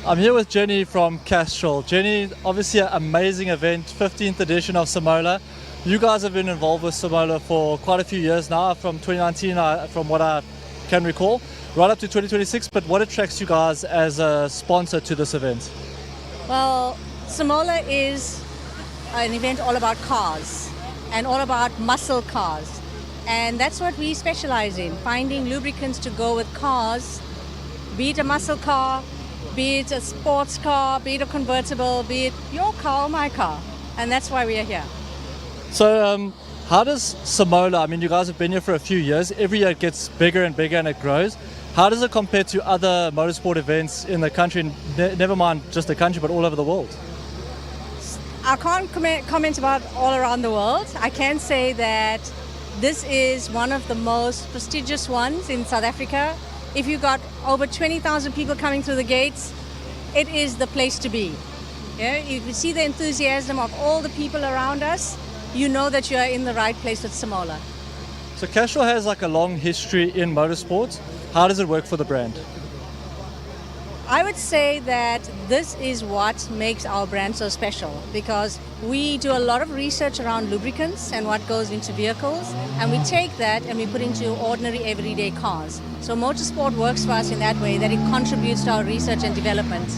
I'm here with Jenny from Castrol. Jenny, obviously an amazing event, 15th edition of Simola. You guys have been involved with Simola for quite a few years now, from 2019, from what I can recall, right up to 2026. But what attracts you guys as a sponsor to this event? Well, Simola is an event all about cars and all about muscle cars. And that's what we specialize in, finding lubricants to go with cars, be it a muscle car, be it a sports car, be it a convertible, be it your car or my car. And that's why we are here. So how does Simola, I mean, you guys have been here for a few years, every year it gets bigger and bigger and it grows. How does it compare to other motorsport events in the country, never mind just the country, but all over the world? I can't comment about all around the world. I can say that this is one of the most prestigious ones in South Africa. If you've got over 20,000 people coming through the gates, it is the place to be. Yeah? You can see the enthusiasm of all the people around us. You know that you are in the right place with Simola. So Castrol has like a long history in motorsports. How does it work for the brand? I would say that this is what makes our brand so special, because we do a lot of research around lubricants and what goes into vehicles, and we take that and we put into ordinary everyday cars. So motorsport works for us in that way, that it contributes to our research and development.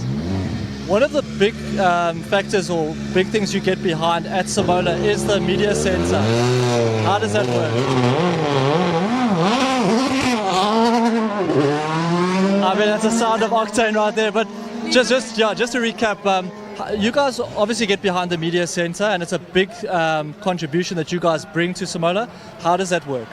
One of the big factors or big things you get behind at Simola is the media center. How does that work? I mean, that's the sound of Octane right there, but just to recap, you guys obviously get behind the media center, and it's a big contribution that you guys bring to Simola. How does that work?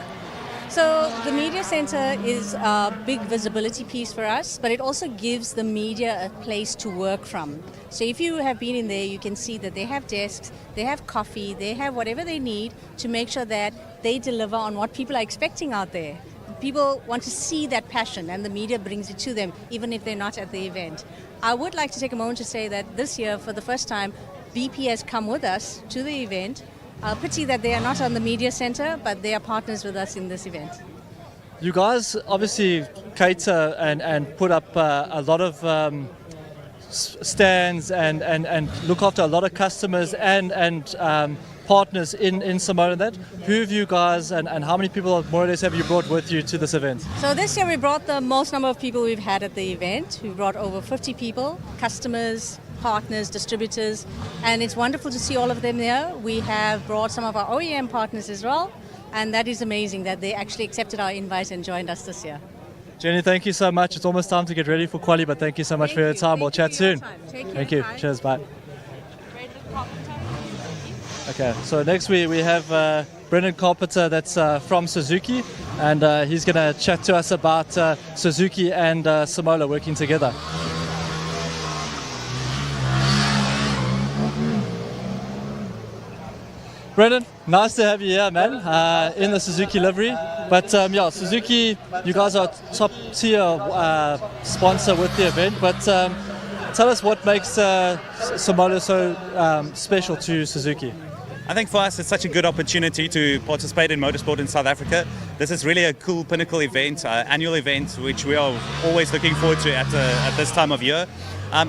So the media center is a big visibility piece for us, but it also gives the media a place to work from. So if you have been in there, you can see that they have desks, they have coffee, they have whatever they need to make sure that they deliver on what people are expecting out there. People want to see that passion, and the media brings it to them, even if they're not at the event. I would like to take a moment to say that this year, for the first time, BP has come with us to the event. Pity that they are not on the media center, but they are partners with us in this event. You guys obviously cater and put up a lot of stands and look after a lot of customers and partners in Simola. That who have you guys and how many people more or less have you brought with you to this event? So this year we brought the most number of people we've had at the event. We brought over 50 people, customers, partners, distributors, and it's wonderful to see all of them here. We have brought some of our OEM partners as well, and that is amazing that they actually accepted our invite and joined us this year. Jenny, thank you so much. It's almost time to get ready for quali, but thank you so much for your time. We'll chat soon. Thank you. Cheers. Bye. Okay, so next we have Brendan Carpenter, that's from Suzuki, and he's going to chat to us about Suzuki and Simola working together. Brendan, nice to have you here, man, in the Suzuki livery. But yeah, Suzuki, you guys are top tier sponsor with the event, but tell us what makes Simola so special to Suzuki. I think for us it's such a good opportunity to participate in motorsport in South Africa. This is really a cool pinnacle event, annual event, which we are always looking forward to at this time of year.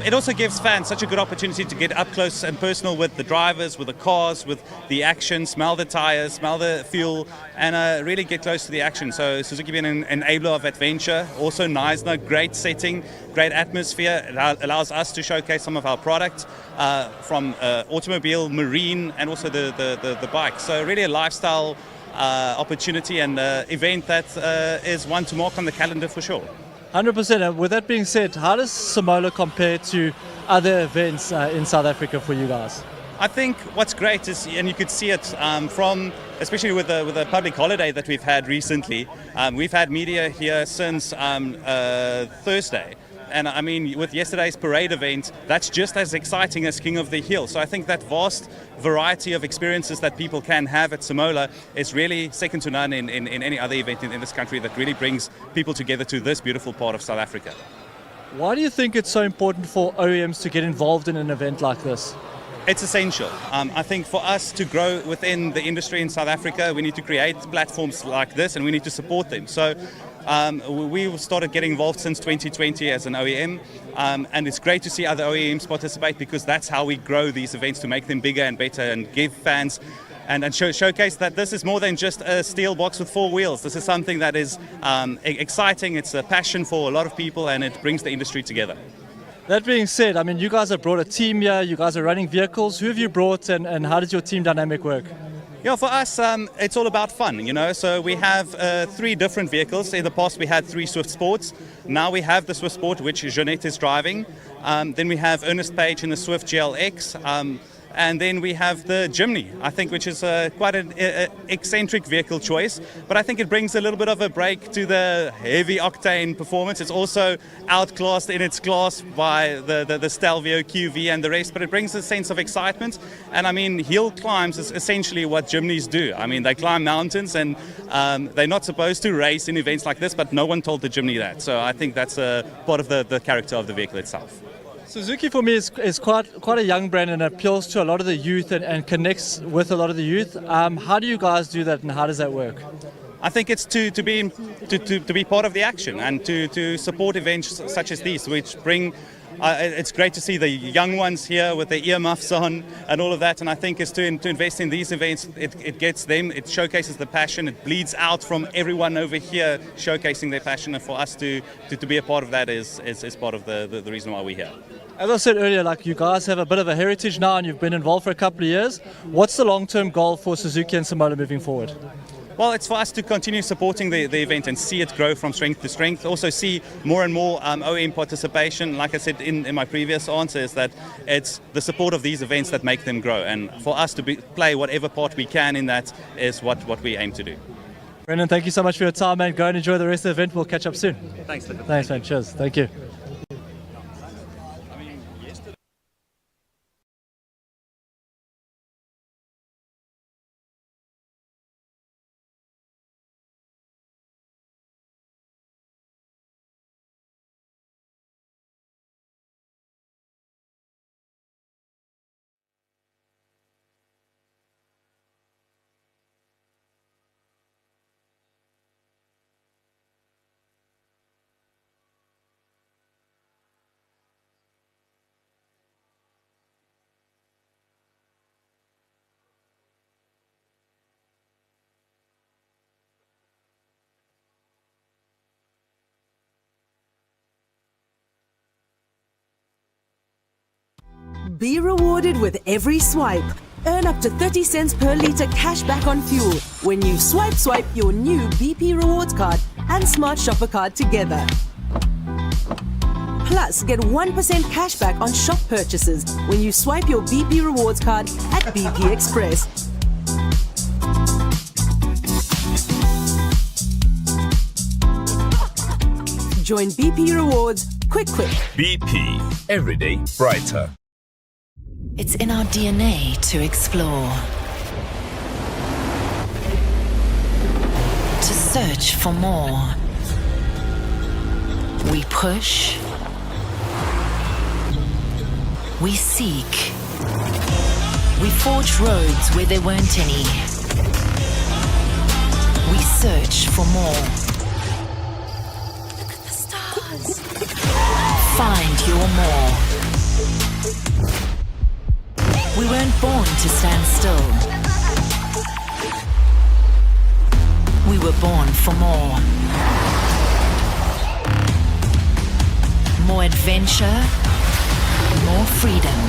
It also gives fans such a good opportunity to get up close and personal with the drivers, with the cars, with the action, smell the tires, smell the fuel, and really get close to the action. So Suzuki being an enabler of adventure, also Neisner, great setting, great atmosphere. It allows us to showcase some of our products from automobile, marine, and also the bike. So really a lifestyle opportunity and event that is one to mark on the calendar for sure. 100%. With that being said, how does Simola compare to other events in South Africa for you guys? I think what's great is, and you could see it from, especially with the public holiday that we've had recently, we've had media here since Thursday. And I mean, with yesterday's parade event, that's just as exciting as King of the Hill. So I think that vast variety of experiences that people can have at Simola is really second to none in any other event in this country that really brings people together to this beautiful part of South Africa. Why do you think it's so important for OEMs to get involved in an event like this? It's essential. I think for us to grow within the industry in South Africa, we need to create platforms like this and we need to support them. So we started getting involved since 2020 as an OEM, and it's great to see other OEMs participate because that's how we grow these events to make them bigger and better and give fans and showcase that this is more than just a steel box with four wheels. This is something that is exciting, it's a passion for a lot of people, and it brings the industry together. That being said, I mean, you guys have brought a team here, you guys are running vehicles. Who have you brought and how does your team dynamic work? Yeah, for us, it's all about fun, you know. So we have 3 different vehicles. In the past, we had 3 Swift Sports. Now we have the Swift Sport, which Jeanette is driving. Then we have Ernest Page in the Swift GLX. And then we have the Jimny, I think, which is quite an eccentric vehicle choice. But I think it brings a little bit of a break to the heavy octane performance. It's also outclassed in its class by the Stelvio QV and the rest, but it brings a sense of excitement. And I mean, hill climbs is essentially what Jimnys do. I mean, they climb mountains, and they're not supposed to race in events like this, but no one told the Jimny that. So I think that's a part of the character of the vehicle itself. Suzuki for me is quite a young brand and appeals to a lot of the youth and connects with a lot of the youth. How do you guys do that, and how does that work? I think it's to be part of the action and to support events such as these, which bring. It's great to see the young ones here with their earmuffs on and all of that, and I think is to invest in these events. It gets them, it showcases the passion, it bleeds out from everyone over here showcasing their passion, and for us to be a part of that is part of the reason why we're here. As I said earlier, like, you guys have a bit of a heritage now and you've been involved for a couple of years. What's the long-term goal for Suzuki and Simola moving forward? Well, it's for us to continue supporting the event and see it grow from strength to strength. Also see more and more OEM participation. Like I said in my previous answer, is that it's the support of these events that make them grow. And for us to play whatever part we can in that is what we aim to do. Brendan, thank you so much for your time, man. Go and enjoy the rest of the event. We'll catch up soon. Thanks, Lucas. Thanks, man. Cheers. Thank you. Be rewarded with every swipe. Earn up to 30 cents per litre cash back on fuel when you swipe your new BP Rewards card and Smart Shopper card together. Plus, get 1% cash back on shop purchases when you swipe your BP Rewards card at BP Express. Join BP Rewards quick. BP, everyday brighter. It's in our DNA to explore, to search for more. We push, we seek, we forge roads where there weren't any. We search for more. Look at the stars. Find your more. We weren't born to stand still. We were born for more. More adventure, more freedom,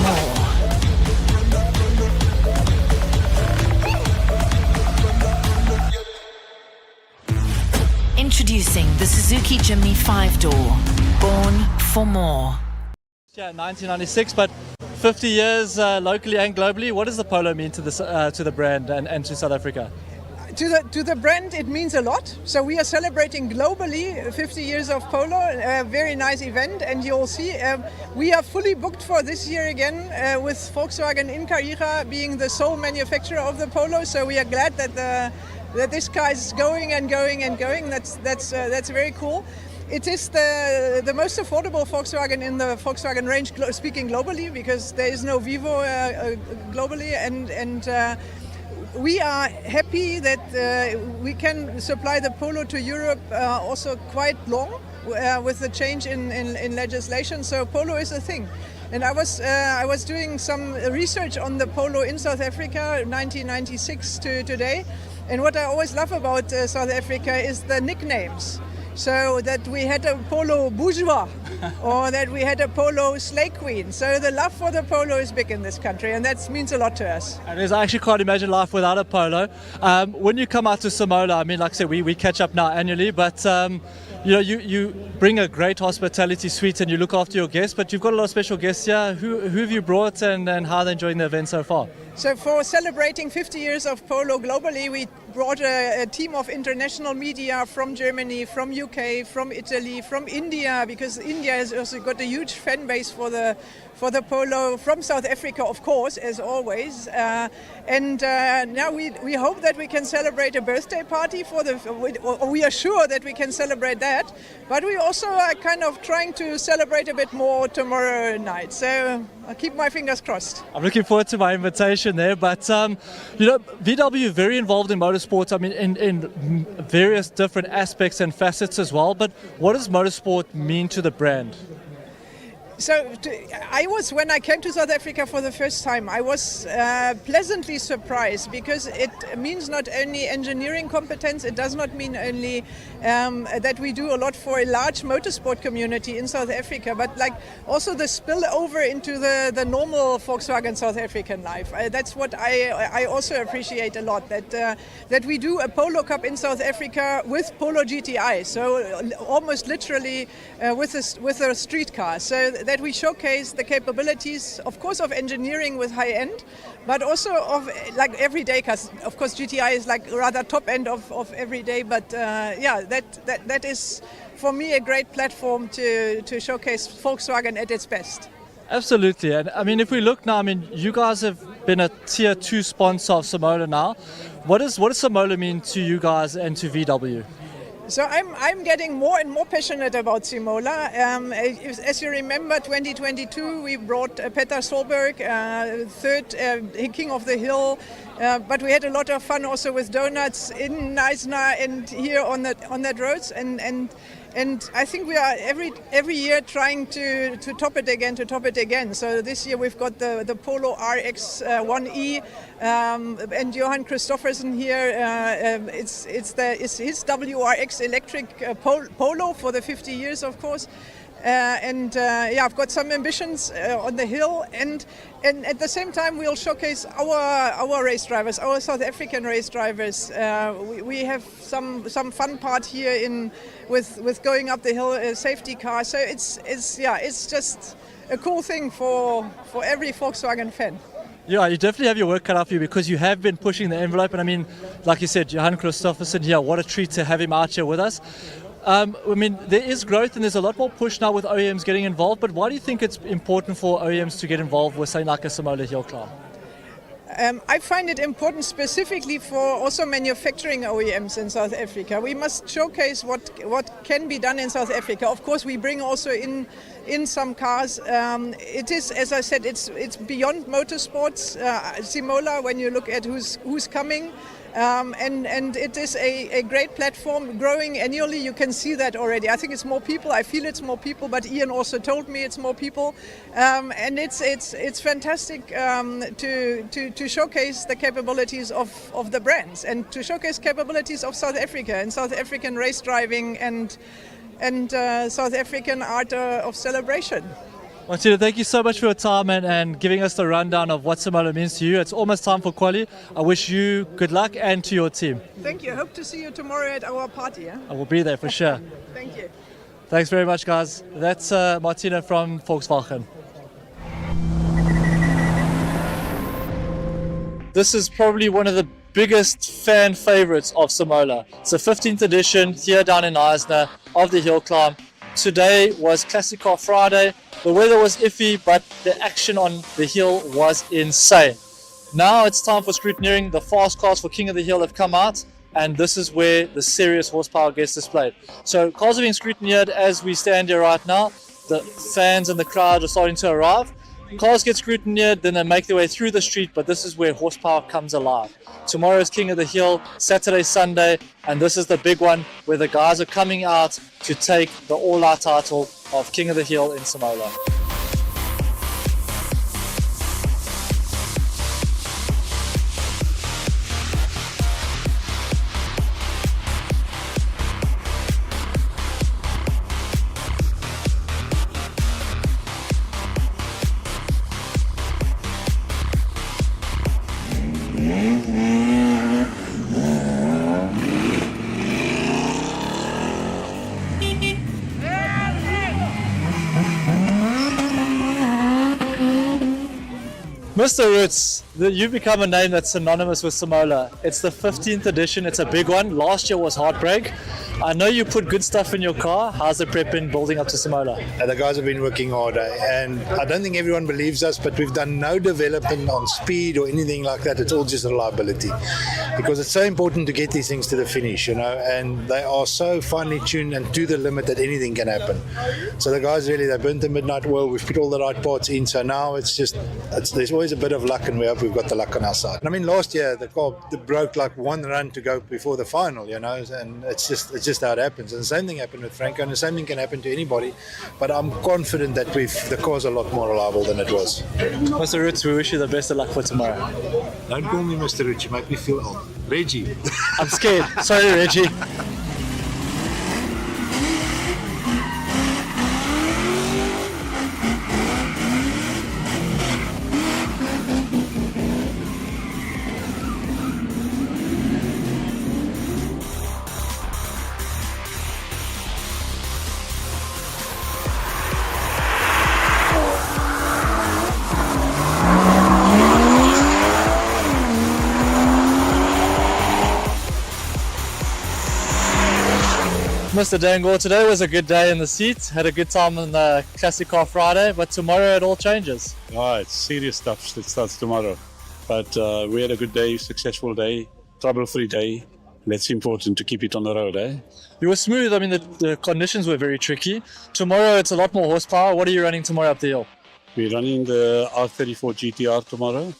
more. Introducing the Suzuki Jimny 5-door, born for more. Yeah, 1996, but 50 years locally and globally. What does the Polo mean to the brand and to South Africa? To the brand, it means a lot. So we are celebrating globally 50 years of Polo, a very nice event, and you'll see we are fully booked for this year again with Volkswagen in Carrera being the sole manufacturer of the Polo. So we are glad that this car is going and going and going. That's very cool. It is the most affordable Volkswagen in the Volkswagen range, speaking globally, because there is no Vivo globally, and we are happy that we can supply the Polo to Europe also quite long with the change in legislation. So Polo is a thing. And I was doing some research on the Polo in South Africa, 1996 to today. And what I always love about South Africa is the nicknames. So that we had a polo bourgeois or that we had a polo slay queen. So the love for the polo is big in this country, and that means a lot to us. And I actually can't imagine life without a polo. When you come out to Simola, I mean, like I said, we catch up now annually, but you bring a great hospitality suite and you look after your guests, but you've got a lot of special guests here. Who have you brought and how are they enjoying the event so far? So for celebrating 50 years of polo globally, we brought a team of international media from Germany, from UK, from Italy, from India, because India has also got a huge fan base for the polo, from South Africa, of course, as always. Now we hope that we can celebrate a birthday party or we are sure that we can celebrate that, but we also are kind of trying to celebrate a bit more tomorrow night. So I'll keep my fingers crossed. I'm looking forward to my invitation there, but VW very involved in motorsport, I mean, in various different aspects and facets as well, but what does motorsport mean to the brand? So when I came to South Africa for the first time, I was pleasantly surprised, because it means not only engineering competence, it does not mean only that we do a lot for a large motorsport community in South Africa, but like also the spill over into the normal Volkswagen South African life. That's what I also appreciate a lot, that we do a Polo Cup in South Africa with Polo GTI, so almost literally with a street car. So that we showcase the capabilities, of course, of engineering with high end, but also of like everyday cars. Of course, GTI is like rather top end of everyday, but that is for me a great platform to showcase Volkswagen at its best. Absolutely, and I mean, if we look now, I mean, you guys have been a tier 2 sponsor of Simola now. What does Simola mean to you guys and to VW? So I'm getting more and more passionate about Simola. As you remember, 2022 we brought Peter Solberg, third King of the Hill, but we had a lot of fun also with donuts in Neisner and here on that roads, and I think we are every year trying to top it again. So this year we've got the Polo RX 1E and Johan Christoffersen here. It's his WRX electric Polo for the 50 years, of course. I've got some ambitions on the hill, and at the same time we'll showcase our race drivers, our South African race drivers. We have some fun part here with going up the hill, safety car. So it's just a cool thing for every Volkswagen fan. Yeah, you definitely have your work cut out for you, because you have been pushing the envelope, and I mean, like you said, Johan Christoffersen here, what a treat to have him out here with us. I mean, there is growth and there's a lot more push now with OEMs getting involved, but why do you think it's important for OEMs to get involved with something like a Simola Hillclimb? I find it important specifically for also manufacturing OEMs in South Africa. We must showcase what can be done in South Africa. Of course, we bring also in some cars. It is, as I said, it's beyond motorsports. Simola, when you look at who's coming. And it is a great platform, growing annually. You can see that already. I think it's more people. I feel it's more people, but Ian also told me it's more people, and it's fantastic to showcase the capabilities of the brands and to showcase capabilities of South Africa and South African race driving and South African art of celebration. Martina, thank you so much for your time and giving us the rundown of what Simola means to you. It's almost time for quali. I wish you good luck and to your team. Thank you. Hope to see you tomorrow at our party. I will be there for sure. Thank you. Thanks very much, guys. That's Martina from Volkswagen. This is probably one of the biggest fan favorites of Simola. It's the 15th edition here down in Eisner of the Hill Climb. Today was Classic Car Friday. The weather was iffy, but the action on the hill was insane. Now it's time for scrutineering. The fast cars for King of the Hill have come out, and this is where the serious horsepower gets displayed. So cars are being scrutineered as we stand here right now. The fans and the crowd are starting to arrive. Cars get scrutineered, then they make their way through the street, but this is where horsepower comes alive. Tomorrow is King of the Hill, Saturday, Sunday, and this is the big one where the guys are coming out to take the all-out title of King of the Hill in Simola. Mr. Roots, you've become a name that's synonymous with Simola. It's the 15th edition, it's a big one. Last year was Heartbreak. I know you put good stuff in your car. How's the prep been building up to Simola? The guys have been working hard, and I don't think everyone believes us, but we've done no development on speed or anything like that. It's all just reliability, because it's so important to get these things to the finish, and they are so finely tuned and to the limit that anything can happen. So the guys really, they burnt the midnight oil. We've put all the right parts in, so now there's always a bit of luck, and we hope we've got the luck on our side. I mean, last year the car broke like one run to go before the final, and it's just how it happens. And the same thing happened with Franco, and the same thing can happen to anybody. But I'm confident that the car's a lot more reliable than it was. Mr. Roots, we wish you the best of luck for tomorrow. Don't call me Mr. Roots, you make me feel old. Reggie. I'm scared. Sorry, Reggie. Mr. Dangor, today was a good day in the seat. Had a good time on the Classic Car Friday, but tomorrow it all changes. It's serious stuff that starts tomorrow. But we had a good day, successful day, trouble-free day. That's important to keep it on the road, eh? You were smooth. I mean, the conditions were very tricky. Tomorrow it's a lot more horsepower. What are you running tomorrow up the hill? We're running the R34 GTR tomorrow.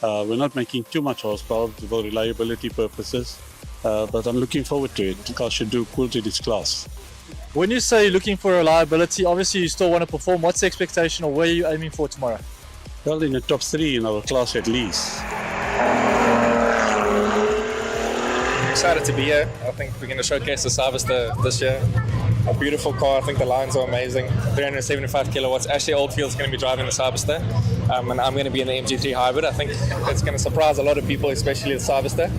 We're not making too much horsepower for reliability purposes. But I'm looking forward to it. The car should do cool to this class. When you say you're looking for reliability, obviously you still want to perform. What's the expectation, or where are you aiming for tomorrow? Well, in the top 3 in our class at least. Excited to be here. I think we're going to showcase the Harvester this year. A beautiful car. I think the lines are amazing. 375 kilowatts. Ashley Oldfield's going to be driving the Harvester, and I'm going to be in the MG3 Hybrid. I think it's going to surprise a lot of people, especially the Harvester.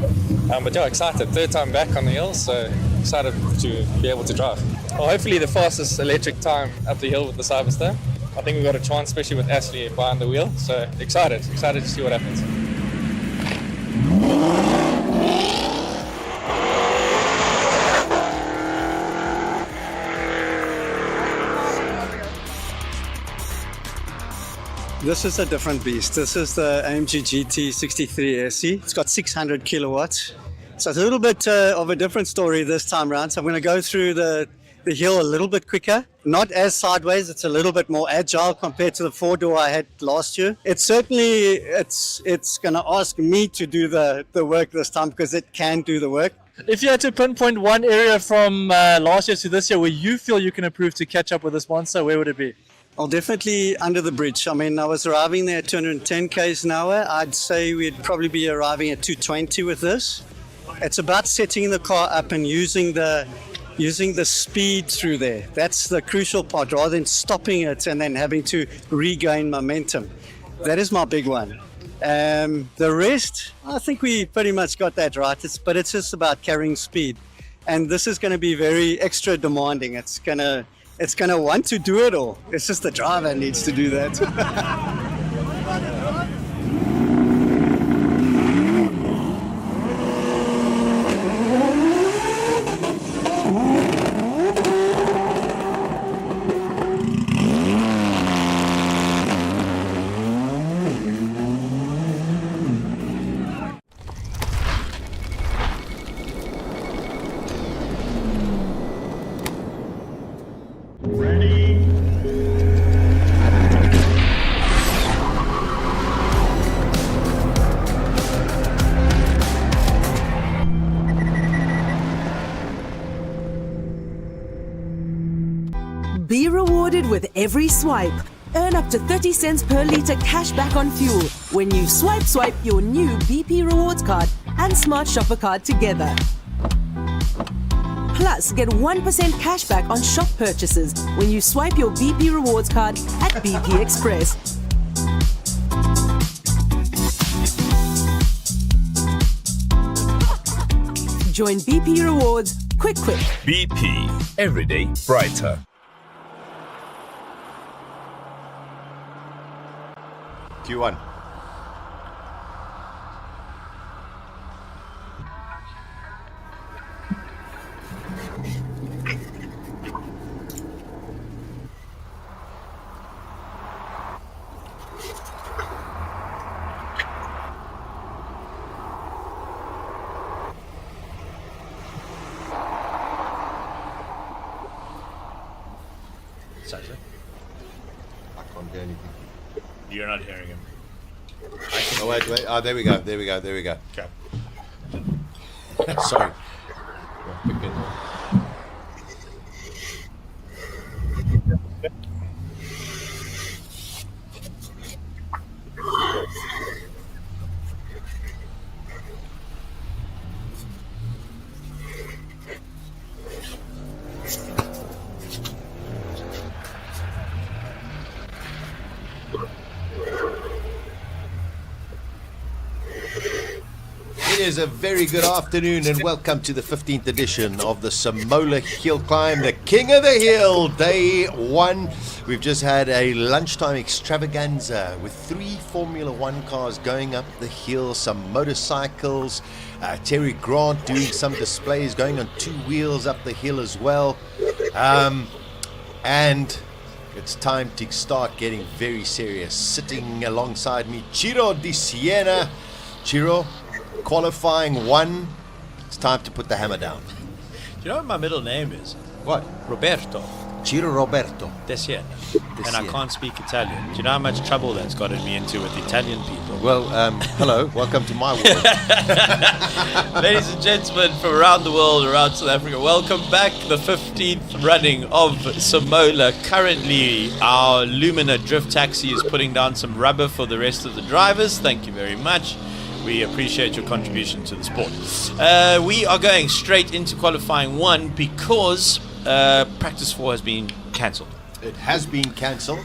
But yeah, excited. Third time back on the hill, so excited to be able to drive. Well, hopefully the fastest electric time up the hill with the Harvester. I think we've got a chance, especially with Ashley behind the wheel. So excited to see what happens. This is a different beast. This is the AMG GT 63 SE. It's got 600 kilowatts. So it's a little bit of a different story this time around. So I'm going to go through the hill a little bit quicker. Not as sideways. It's a little bit more agile compared to the 4-door I had last year. It's certainly, it's going to ask me to do the work this time, because it can do the work. If you had to pinpoint one area from last year to this year where you feel you can improve to catch up with this monster, where would it be? Well, definitely under the bridge. I mean, I was arriving there at 210 k's an hour. I'd say we'd probably be arriving at 220 with this. It's about setting the car up and using the speed through there. That's the crucial part, rather than stopping it and then having to regain momentum. That is my big one. The rest, I think we pretty much got that right. But it's just about carrying speed. And this is going to be very extra demanding. It's going to want to do it all. It's just the driver needs to do that. Be rewarded with every swipe. Earn up to 30 cents per litre cash back on fuel when you swipe your new BP Rewards card and Smart Shopper card together. Plus, get 1% cash back on shop purchases when you swipe your BP Rewards card at BP Express. Join BP Rewards quick. BP, everyday brighter. Q1. Sasha? I can't do anything. You're not hearing him. Oh, wait. Oh, there we go. Okay. Sorry. It is a very good afternoon and welcome to the 15th edition of the Simola Hillclimb, the King of the Hill, day one. We've just had a lunchtime extravaganza with 3 Formula One cars going up the hill, some motorcycles, Terry Grant doing some displays, going on 2 wheels up the hill as well. And it's time to start getting very serious. Sitting alongside me, Ciro Di Siena. Ciro, qualifying 1. It's time to put the hammer down. Do you know what my middle name is? What? Roberto. Ciro Roberto. De Siena. And I can't speak Italian. Do you know how much trouble that's gotten me into with Italian people? Well, hello. Welcome to my world. Ladies and gentlemen from around the world, around South Africa, welcome back. The 15th running of Simola. Currently, our Lumina Drift Taxi is putting down some rubber for the rest of the drivers. Thank you very much. We appreciate your contribution to the sport. We are going straight into qualifying 1 because practice 4 has been cancelled. It has been cancelled.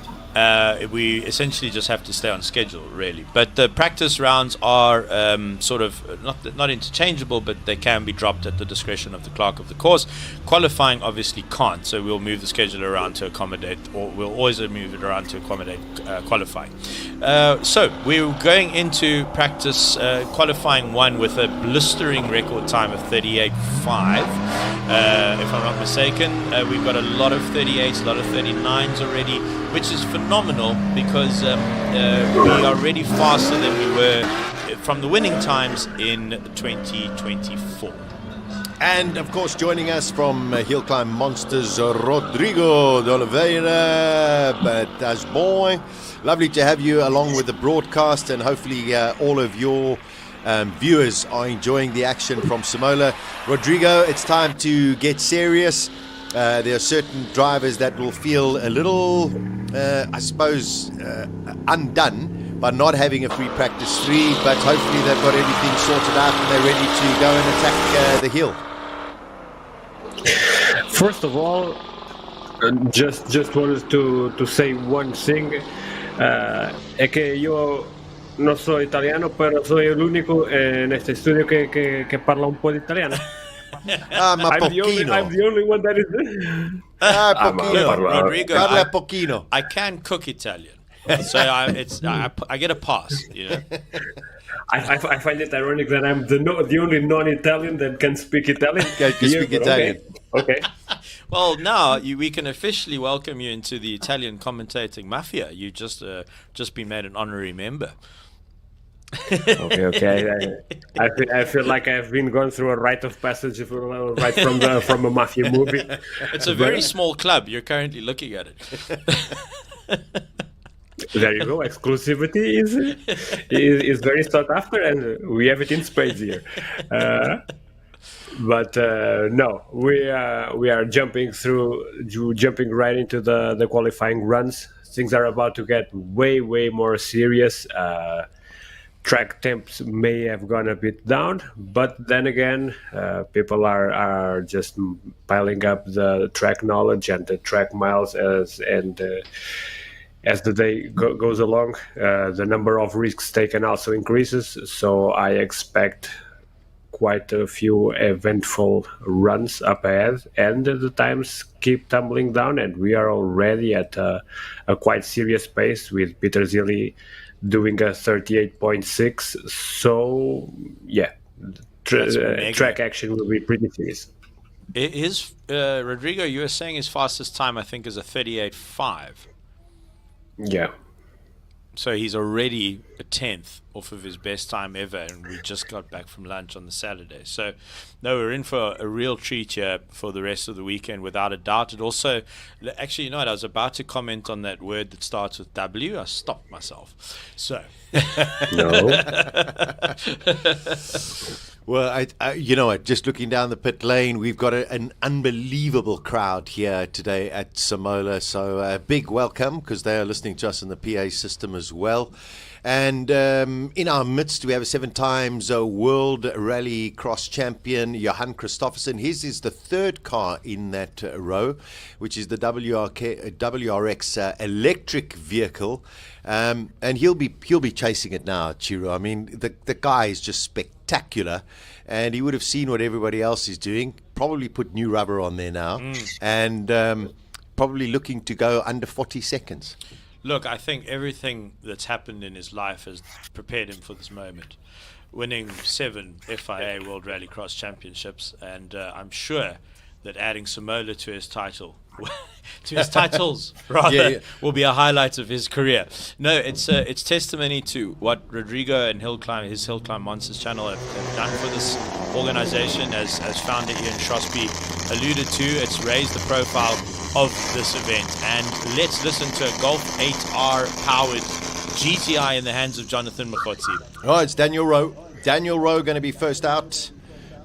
We essentially just have to stay on schedule, really. But the practice rounds are sort of not interchangeable, but they can be dropped at the discretion of the clerk of the course. Qualifying obviously can't, so we'll move the schedule around to accommodate, or we'll always move it around to accommodate qualifying. So we're going into practice qualifying 1 with a blistering record time of 38.5. If I'm not mistaken, we've got a lot of 38s, a lot of 39s already, which is phenomenal because we are already faster than we were from the winning times in 2024. And of course, joining us from Hillclimb Monsters, Rodrigo de Oliveira, Tasboy. Lovely to have you along with the broadcast, and hopefully all of your viewers are enjoying the action from Simola. Rodrigo, it's time to get serious. There are certain drivers that will feel a little, I suppose, undone by not having a free practice 3, but hopefully they've got everything sorted out and they're ready to go and attack the hill. First of all, just wanted to say one thing. Es que yo no soy italiano, pero soy el único en este estudio que parla un po' di italiano. Ma I'm the only one that is. Rodrigo, parla pochino. I can cook Italian, so I get a pass. You know. I find it ironic that I'm the only non-Italian that can speak Italian. Can speak Italian. Okay. Well, now we can officially welcome you into the Italian commentating mafia. You just been made an honorary member. Okay. I feel like I've been going through a rite of passage right from a mafia movie. It's a very small club. You're currently looking at it. There you go. Exclusivity is very sought after, and we have it in spades here. But no, we are jumping right into the qualifying runs. Things are about to get way more serious. Track temps may have gone a bit down, but then again, people are just piling up the track knowledge and the track miles as the day goes along. The number of risks taken also increases, so I expect quite a few eventful runs up ahead, and the times keep tumbling down, and we are already at a quite serious pace with Peter Zilli doing a 38.6. So yeah, track action will be pretty serious. Rodrigo, you were saying his fastest time I think is a 38.5. Yeah. So he's already a 10th off of his best time ever, and we just got back from lunch on the Saturday. So, no, we're in for a real treat here for the rest of the weekend, without a doubt. It also, actually, you know what, I was about to comment on that word that starts with W. I stopped myself. So. No. Well, you know what, just looking down the pit lane, we've got an unbelievable crowd here today at Simola. So a big welcome, because they are listening to us in the PA system as well. And in our midst, we have a 7 times World Rally Cross champion, Johan Christofferson. His is the 3rd car in that row, which is the WRX electric vehicle. And he'll be chasing it now, Chiro. I mean, the guy is just spectacular, and he would have seen what everybody else is doing. Probably put new rubber on there now, and probably looking to go under 40 seconds. Look, I think everything that's happened in his life has prepared him for this moment. Winning 7 FIA World Rally Cross Championships, and I'm sure that adding Simola to his title, to his titles rather, will be a highlight of his career. No, it's testimony to what Rodrigo and his Hillclimb Monsters channel have done for this organization, as founder Ian Shrosby alluded to. It's raised the profile of this event, and let's listen to a Golf 8R powered GTI in the hands of Jonathan Mokotsi. Oh, it's Daniel Rowe. Daniel Rowe going to be first out.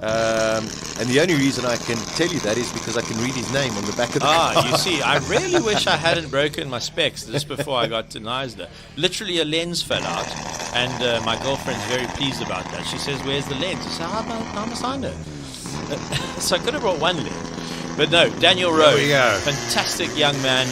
And the only reason I can tell you that is because I can read his name on the back of the car. You see, I really wish I hadn't broken my specs just before I got to Neisler. Literally a lens fell out, and my girlfriend's very pleased about that. She says, "Where's the lens?" I said, "How must I know?" So I could have brought one lens. But no, Daniel Rowe, fantastic young man.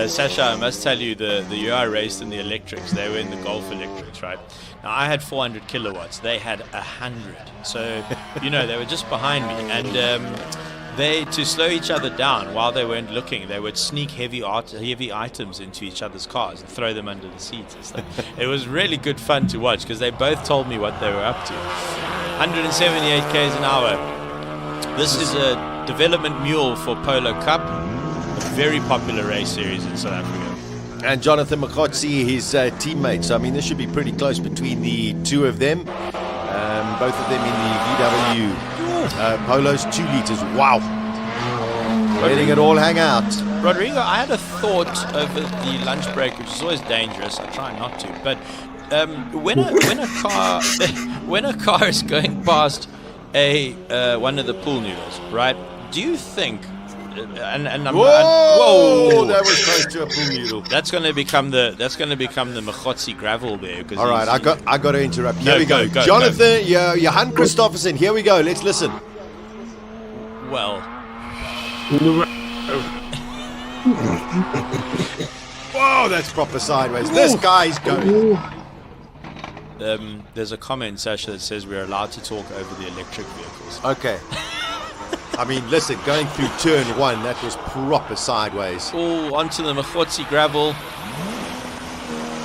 Sasha, I must tell you, the year I raced in the electrics, they were in the Golf electrics, right? Now, I had 400 kilowatts. They had 100. So, you know, they were just behind me. And they, to slow each other down while they weren't looking, they would sneak heavy items into each other's cars and throw them under the seats. It was really good fun to watch, because they both told me what they were up to. 178 k's an hour. This is a development mule for Polo Cup, a very popular race series in South Africa. And Jonathan Mokotsi, his teammate. So, I mean, this should be pretty close between the two of them. Both of them in the VW Polos, 2 liters. Wow. Letting it all hang out. Rodrigo, I had a thought over the lunch break, which is always dangerous. I try not to. But when a car is going past one of the pool noodles, right? Do you think? Whoa! That was close to a pool noodle. That's going to become the Mokotsi gravel there. All right, I got to interrupt. Here we go. Jonathan, Johan Christofferson. Here we go. Let's listen. Well. Whoa, that's proper sideways. This guy's going. There's a comment, Sasha, that says we're allowed to talk over the electric vehicles. Okay. I mean, listen, going through turn 1, that was proper sideways. Oh, onto the Mokotsi gravel.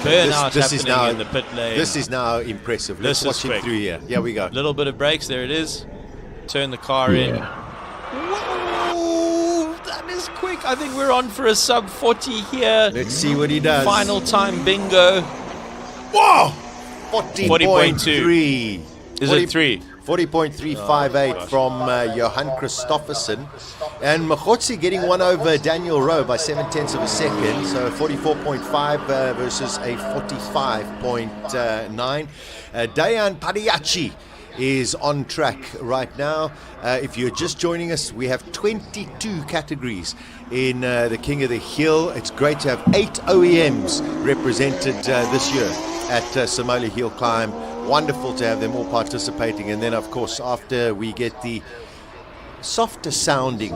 This is now in the pit lane. This is now impressive. Let's watch him through here. Here we go. Little bit of brakes. There it is. Turn the car in. Whoa, that is quick. I think we're on for a sub 40 here. Let's see what he does. Final time bingo. Whoa! 40.3. Is it 3? 40.358 from Johan Christofferson. And Mokotsi getting one over Daniel Rowe by 0.7 of a second. So 44.5 versus a 45.9. Dayan Padiachi is on track right now. If you're just joining us, we have 22 categories in the King of the Hill. It's great to have 8 OEMs represented this year at Simola Hillclimb. Wonderful to have them all participating. And then, of course, after we get the softer sounding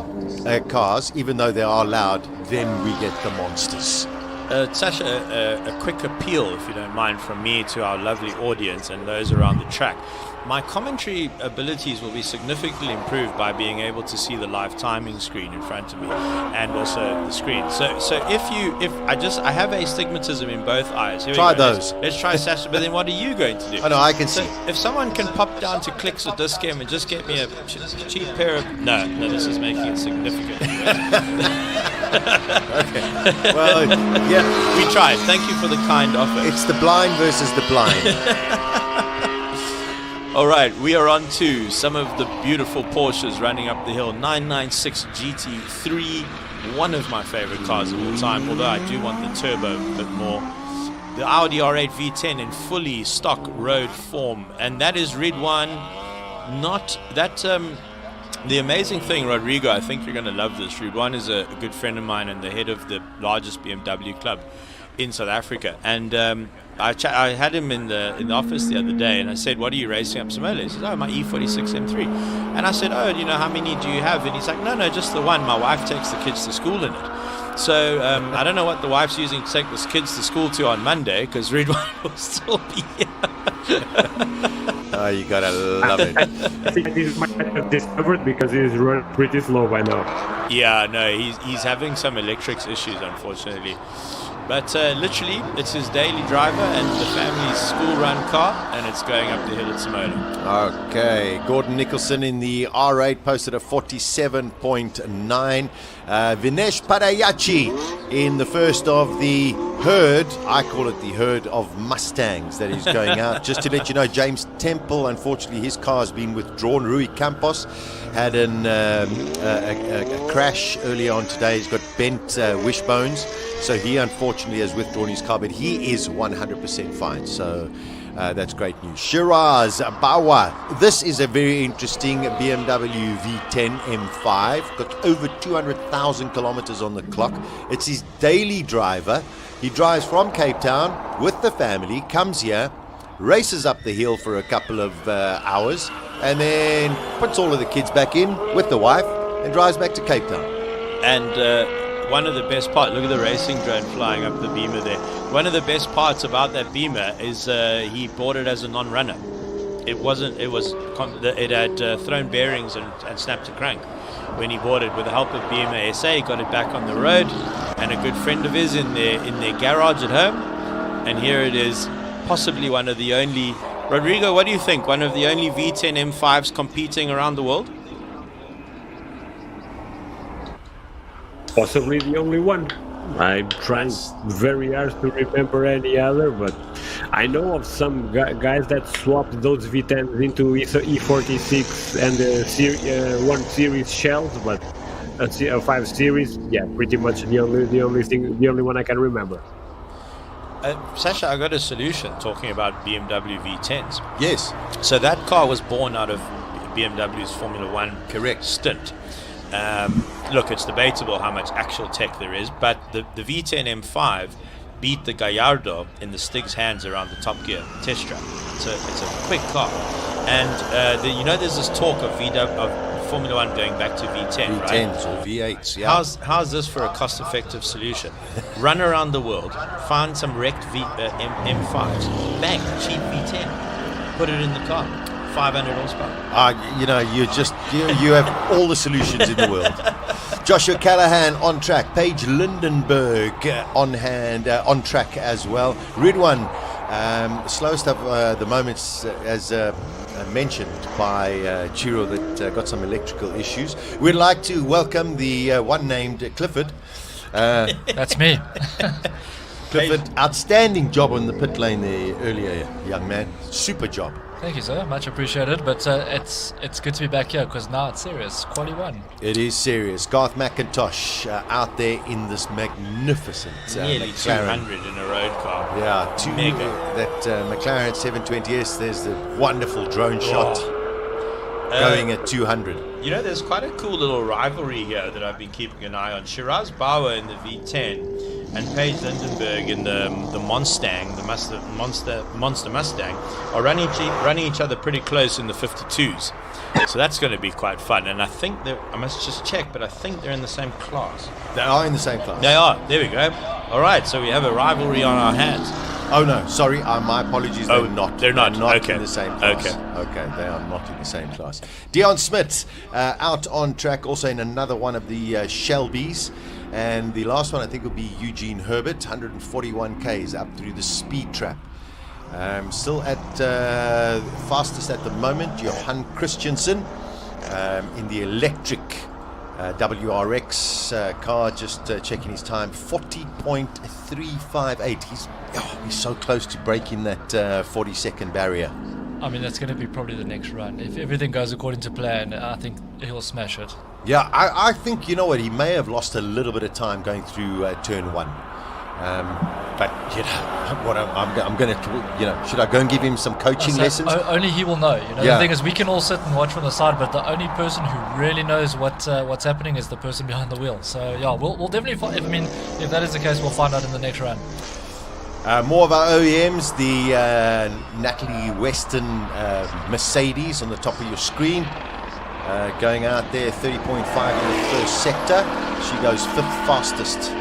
cars, even though they are loud, then we get the monsters. Sasha, a quick appeal, if you don't mind, from me to our lovely audience and those around the track. My commentary abilities will be significantly improved by being able to see the live timing screen in front of me and also the screen. So if I have astigmatism in both eyes. Here try we go. those. Let's try Sasha, but then what are you going to do? Oh no, I can see. If someone can pop down to Clicks or Discam and just get me a cheap pair of... No, this is making it significant. Okay. Well, yeah. We tried. Thank you for the kind offer. It's the blind versus the blind. All right, we are on to some of the beautiful Porsches running up the hill. 996 GT3, one of my favorite cars of all time, although I do want the turbo a bit more. The Audi R8 V10 in fully stock road form, and that is Ridwan. Not that. The amazing thing, Rodrigo, I think you're going to love this. Ridwan is a good friend of mine and the head of the largest BMW club in South Africa, and I had him in the office the other day, and I said, "What are you racing up Simola?" He says, "Oh, my E46 M3." And I said, "Oh, how many do you have?" And he's like, "No, just the one. My wife takes the kids to school in it." So I don't know what the wife's using to take the kids to school to on Monday, because Ridwan will still be here. Oh, you gotta love it. I think this might have discovered because he's running pretty slow by now. Yeah, no, he's having some electrics issues, unfortunately. But literally, it's his daily driver and the family's school-run car, and it's going up the hill at Simola. Okay, Gordon Nicholson in the R8 posted a 47.9. Vinesh Padayachi in the first of the herd, I call it the herd of Mustangs that is going out. Just to let you know, James Temple, unfortunately his car has been withdrawn. Rui Campos had a crash earlier on today. He's got bent wishbones, so he unfortunately has withdrawn his car, but he is 100% fine. So that's great news. Shiraz Bawa. This is a very interesting BMW V10 M5. Got over 200,000 kilometers on the clock. It's his daily driver. He drives from Cape Town with the family, comes here, races up the hill for a couple of hours, and then puts all of the kids back in with the wife and drives back to Cape Town. And one of the best parts, look at the racing drone flying up the Beamer there. One of the best parts about that Beamer is he bought it as a non-runner. It had thrown bearings and snapped a crank when he bought it. With the help of BMA SA, he got it back on the road, and a good friend of his in their garage at home. And here it is, possibly one of the only. Rodrigo, what do you think? One of the only V10 M5s competing around the world? Possibly the only one. I'm trying very hard to remember any other, but I know of some guys that swapped those V10s into E46 and 1 series shells, but a 5 series, yeah, pretty much the only one I can remember. Sasha, I got a solution talking about BMW V10s. Yes. So that car was born out of BMW's Formula One stint. Look, it's debatable how much actual tech there is, but the V10 M5 beat the Gallardo in the Stig's hands around the Top Gear test track. It's a quick car, and there's this talk of Formula One going back to V10, V10s right? or V8s. Yeah. How's this for a cost-effective solution? Run around the world, find some wrecked M5s, bang, cheap V10, put it in the car. 500 horsepower. You have all the solutions in the world. Joshua Callahan on track. Paige Lindenberg on track as well. Ridwan, slow stuff the moments as mentioned by Chiro that got some electrical issues. We'd like to welcome the one named Clifford. That's me. Clifford, outstanding job on the pit lane there earlier, young man. Super job. Thank you, sir. Much appreciated. But it's good to be back here because now it's serious. Quali 1. It is serious. Garth McIntosh out there in this magnificent nearly McLaren. 200 in a road car. Yeah, mega. That McLaren 720S. There's the wonderful drone shot going at 200. There's quite a cool little rivalry here that I've been keeping an eye on. Shiraz Bauer in the V10 and Paige Lindenberg in the Mustang, the Monster Mustang, are running each other pretty close in the 52s. So that's going to be quite fun. And I think I must just check, but I think they're in the same class. They are in the same class. They are. There we go. All right, so we have a rivalry on our hands. Oh no, sorry, my apologies. They're not. They're not. In the same class. Okay, they are not in the same class. Dion Smith out on track, also in another one of the Shelbys, and the last one I think will be Eugene Herbert, 141 k's up through the speed trap. Still at fastest at the moment, Johan Christensen in the electric WRX car, just checking his time, 40.358. He's so close to breaking that 40-second barrier. I mean, that's going to be probably the next run. If everything goes according to plan, I think he'll smash it. Yeah, I think, you know what, he may have lost a little bit of time going through turn 1. But, you know, what I'm going to, you know, should I go and give him some coaching lessons? Only he will know. You know, Yeah. The thing is, we can all sit and watch from the side, but the only person who really knows what's happening is the person behind the wheel. So, yeah, we'll definitely find, if that is the case, we'll find out in the next round. More of our OEMs, the Natalie Weston Mercedes on the top of your screen, going out there 30.5 in the first sector. She goes 5th fastest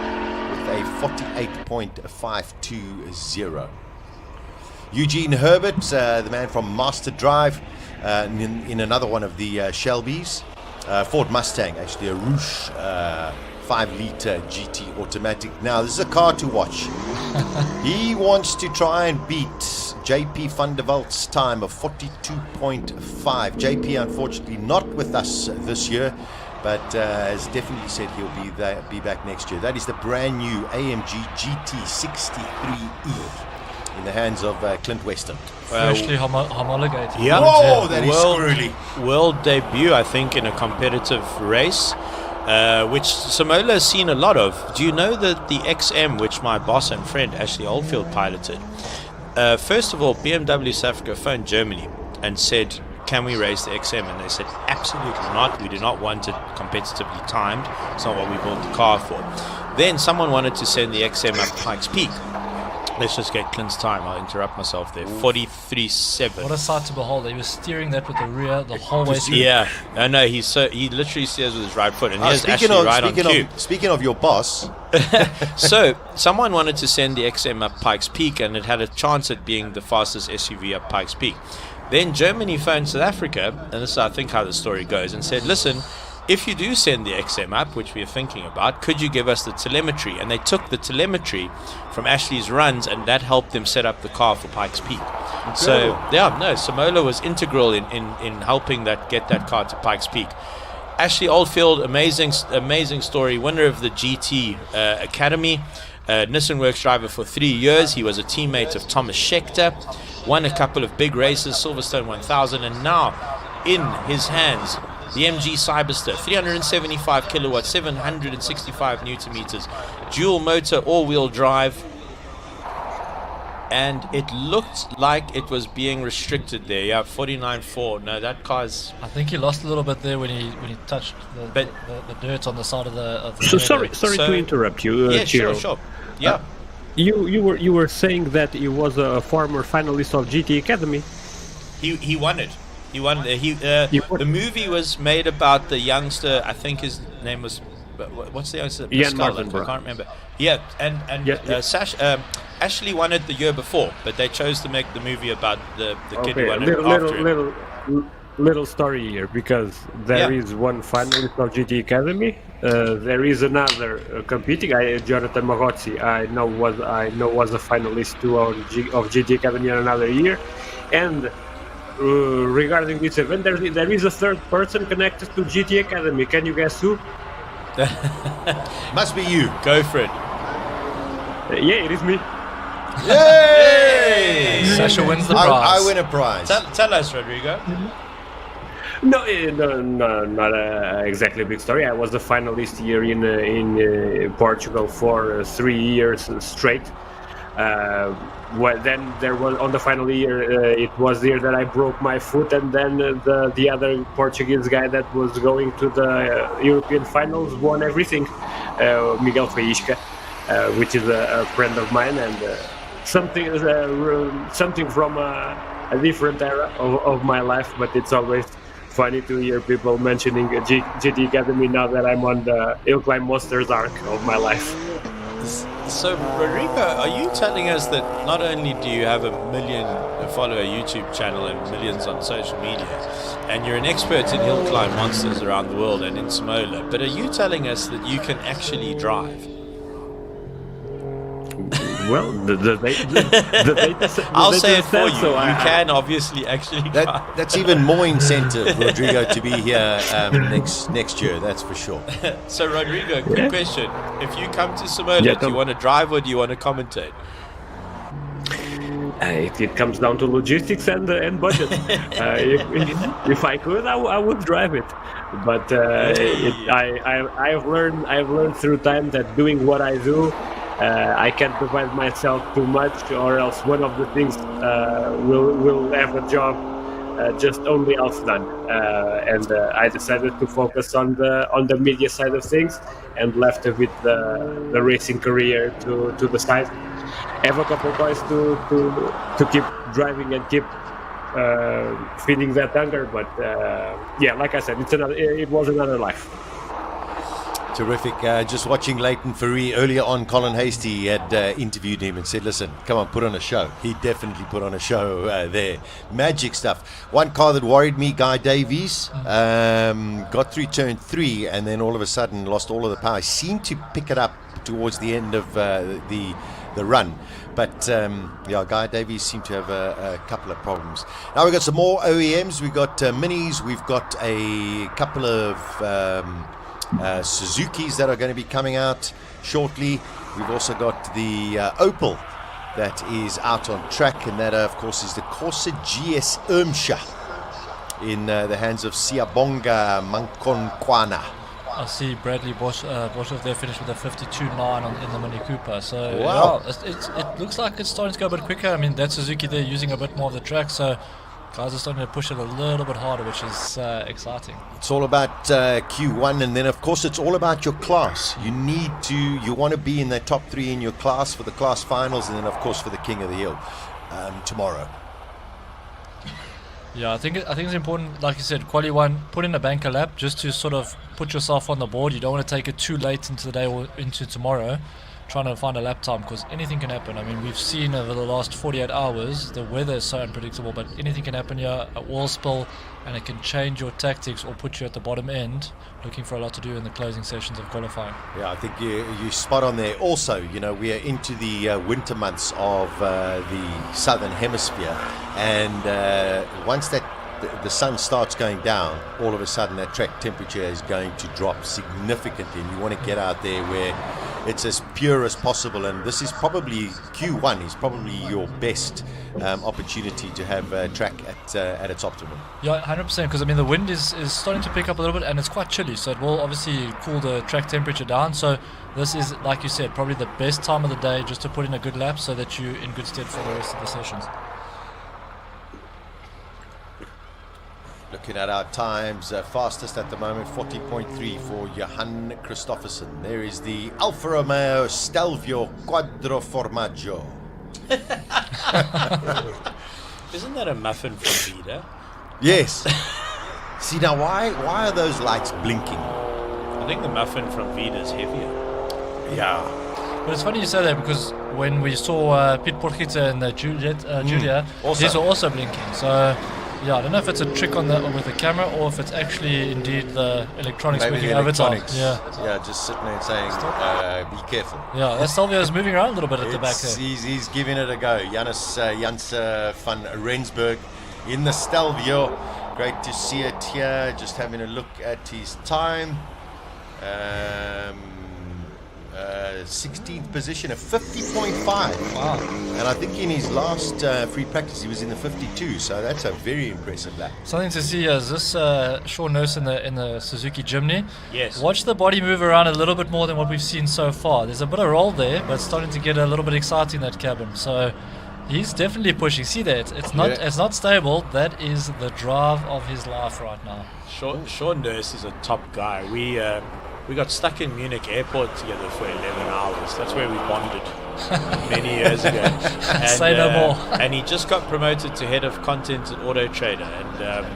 with a 48.520. Eugene Herbert, the man from Master Drive, in another one of the Shelbys, Ford Mustang, actually a Rouge 5-litre GT automatic. Now, this is a car to watch. He wants to try and beat JP van der Wald's time of 42.5. JP, unfortunately, not with us this year, but has definitely said he'll be back next year. That is the brand new AMG GT63E in the hands of Clint Weston. Freshly homologated. Yeah. Whoa, that is screwy. World debut, I think, in a competitive race. Which Simola has seen a lot of. Do you know that the XM, which my boss and friend Ashley Oldfield piloted, first of all, BMW South Africa phoned Germany and said, can we race the XM? And they said, absolutely not. We do not want it competitively timed. It's not what we built the car for. Then someone wanted to send the XM up Pikes Peak. Let's just get Clint's time. I'll interrupt myself there. 43.7. What a sight to behold. He was steering that with the rear the whole way through. Yeah, I know. He literally steers with his right foot, and here's actually right on cue. Speaking of your boss, so someone wanted to send the XM up Pikes Peak, and it had a chance at being the fastest SUV up Pikes Peak. Then Germany phoned South Africa, and this is, I think, how the story goes, and said, listen, if you do send the XM up, which we are thinking about, could you give us the telemetry? And they took the telemetry from Ashley's runs, and that helped them set up the car for Pikes Peak. Incredible. So, yeah, no, Simola was integral in helping get that car to Pikes Peak. Ashley Oldfield, amazing story, winner of the GT Academy, Nissan Works driver for 3 years. He was a teammate of Thomas Scheckter, won a couple of big races, Silverstone 1000, and now in his hands, the MG Cyberster, 375 kilowatts, 765 newton meters, dual motor, all-wheel drive, and it looked like it was being restricted there. Yeah, 49.4. No, that car's. I think he lost a little bit there when he touched the dirt on the side of the. So sorry to interrupt you, yeah, Chiro. sure. Yeah. You were saying that he was a former finalist of GT Academy. He won it. He won. The movie was made about the youngster. I think his name was. What's the youngster? Ian Pascal, Martin, I can't remember. Yeah, and Ashley won it the year before, but they chose to make the movie about the kid who won it after him. Little story here, because there is one finalist of GT Academy. There is another competing. Jonathan Magozzi, I know was a finalist too of GT Academy in another year, and. Regarding this event, there is a third person connected to GT Academy. Can you guess who? Must be you. Go for it. Yeah, it is me. Yay! Sasha wins the prize. I win a prize. Tell us, Rodrigo. No, not exactly a big story. I was the finalist here in Portugal for 3 years straight. Then there was on the final year. It was the year that I broke my foot, and then the other Portuguese guy that was going to the European finals won everything. Miguel Faísca, which is a friend of mine, and something from a different era of my life. But it's always funny to hear people mentioning GT Academy now that I'm on the Hillclimb Monsters arc of my life. So, Rodrigo, are you telling us that not only do you have 1 million follower YouTube channel and millions on social media, and you're an expert in hill climb monsters around the world and in Simola, but are you telling us that you can actually drive? Well, the data. I'll say it for you. So you can obviously actually. That's even more incentive, Rodrigo, to be here next year. That's for sure. So, Rodrigo, quick question: if you come to Simola, do you want to drive or do you want to commentate? It comes down to logistics and budget. If I could, I would drive it. But I've learned through time that doing what I do, I can't provide myself too much, or else one of the things will have a job just only half done. And I decided to focus on the media side of things and left a bit the racing career to the side. Have a couple boys to keep driving and keep feeding that hunger, but yeah, like I said, it was another life. Terrific. Just watching Leighton Ferree earlier on, Colin Hastie had interviewed him and said, listen, come on, put on a show. He definitely put on a show there. Magic stuff. One car that worried me, Guy Davies, got through turn 3 and then all of a sudden lost all of the power. He seemed to pick it up towards the end of the run. But yeah, Guy Davies seemed to have a couple of problems. Now we've got some more OEMs. We've got Minis. We've got a couple of Suzukis that are going to be coming out shortly. We've also got the Opel that is out on track, and that of course is the Corsa GS Irmsha in the hands of Siyabonga Mankonkwana. I see Bradley Bosch there finished with a 52.9 in the Mini Cooper. So wow. Yeah, it looks like it's starting to go a bit quicker. I mean, that Suzuki they're using a bit more of the track, so guys are starting to push it a little bit harder, which is exciting. It's all about Q1, and then of course it's all about your class. You want to be in the top 3 in your class for the class finals, and then of course for the King of the Hill tomorrow. Yeah, I think it's important, like you said, quali 1, put in a banker lap just to sort of put yourself on the board. You don't want to take it too late into the day or into tomorrow, trying to find a lap time, because anything can happen. I mean, we've seen over the last 48 hours, the weather is so unpredictable, but anything can happen here, a wall spill, and it can change your tactics or put you at the bottom end, looking for a lot to do in the closing sessions of qualifying. Yeah, I think you're spot on there. Also, we are into the winter months of the southern hemisphere, and once the sun starts going down, all of a sudden that track temperature is going to drop significantly, and you want to get out there where it's as pure as possible, and this is probably Q1 is probably your best opportunity to have a track at its optimum. Yeah, 100%, because I mean the wind is starting to pick up a little bit, and it's quite chilly, so it will obviously cool the track temperature down. So this is, like you said, probably the best time of the day just to put in a good lap so that you're in good stead for the rest of the sessions. Looking at our times, fastest at the moment, 40.3 for Johan Christofferson. There is the Alfa Romeo Stelvio Quattro Formaggio. Isn't that a muffin from Vida? Yes. See, now why are those lights blinking? I think the muffin from Vida is heavier. Yeah. But it's funny you say that, because when we saw Pete Porchita and Julia, these were also blinking. So yeah, I don't know if it's a trick with the camera or if it's actually indeed the electronics working overtime. Yeah, just sitting there and saying, be careful. Yeah, that Stelvio is moving around a little bit at the back there. He's giving it a go. Janus van Rensburg in the Stelvio. Great to see it here. Just having a look at his time. 16th position, a 50.5. Wow. And I think in his last free practice he was in the 52, so that's a very impressive lap. Something to see is this Sean Nurse in the Suzuki Jimny. Yes. Watch the body move around a little bit more than what we've seen so far. There's a bit of roll there, but it's starting to get a little bit exciting, that cabin. So he's definitely pushing. See that? It's not stable. That is the drive of his life right now. Sean Nurse is a top guy. We got stuck in Munich airport together for 11 hours. That's where we bonded many years ago. And, say no more. And he just got promoted to head of content at Auto Trader. And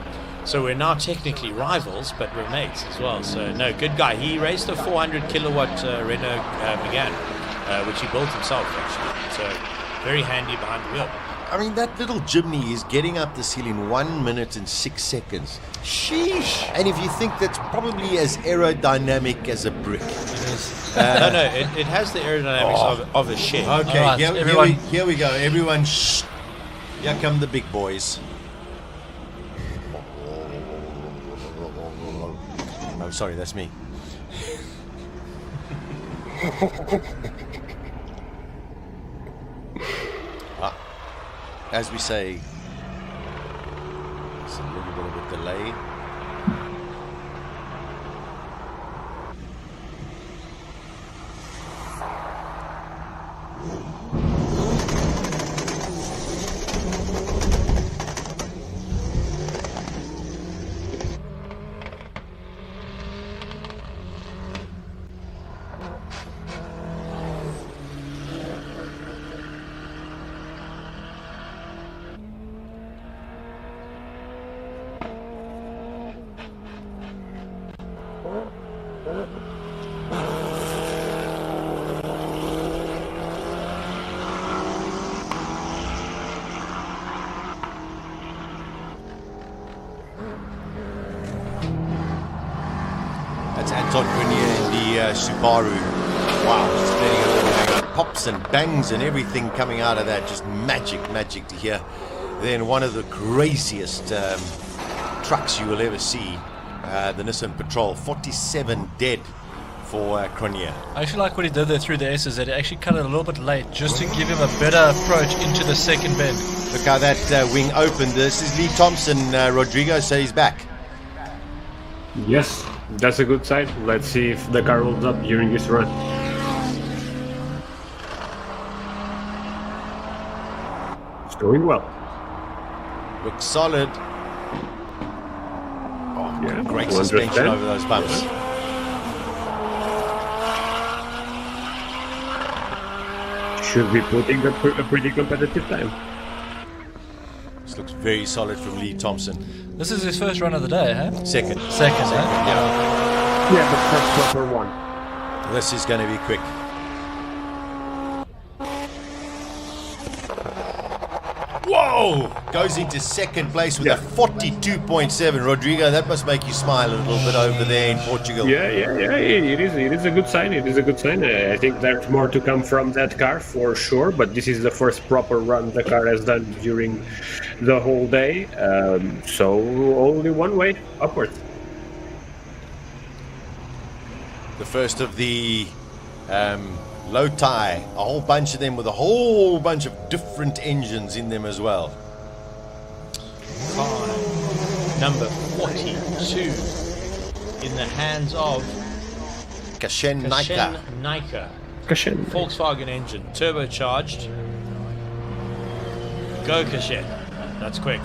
so we're now technically rivals, but we're mates as well. So, no, good guy. He raced a 400 kilowatt Renault Megane, which he built himself, actually. So, very handy behind the wheel. I mean, that little Jimny is getting up this hill in 1 minute and 6 seconds. Sheesh! And if you think that's probably as aerodynamic as a brick. It has the aerodynamics of a shed. Okay, All right, here we go. Everyone, shh. Here come the big boys. Oh, sorry, that's me. As we say, it's a little bit of a delay. That's Anton Grenier in the Subaru. Wow, just letting it all hang. Pops and bangs and everything coming out of that. Just magic to hear. Then one of the craziest trucks you will ever see, the Nissan Patrol. 47 dead for Grenier. I actually like what he did there through the S's, that he actually cut it a little bit late just to give him a better approach into the second bend. Look how that wing opened. This is Lee Thompson. Rodrigo says he's back. Yes, that's a good sign. Let's see if the car holds up during this run. It's going well. Looks solid. Oh, yeah, great suspension over those bumps. Should be putting a pretty competitive time. This looks very solid from Lee Thompson. This is his first run of the day, huh? Second. Second, huh? Yeah, but first proper one. This is going to be quick. Whoa! Goes into second place with a 42.7. Rodrigo, that must make you smile a little bit over there in Portugal. Yeah. It is a good sign. It is a good sign. I think there's more to come from that car for sure. But this is the first proper run the car has done during the whole day. So only one way upwards. The first of the low tie, a whole bunch of them with a whole bunch of different engines in them as well. Car number 42 in the hands of Kashen Naika. Volkswagen engine, turbocharged. Go Kashen. That's quick.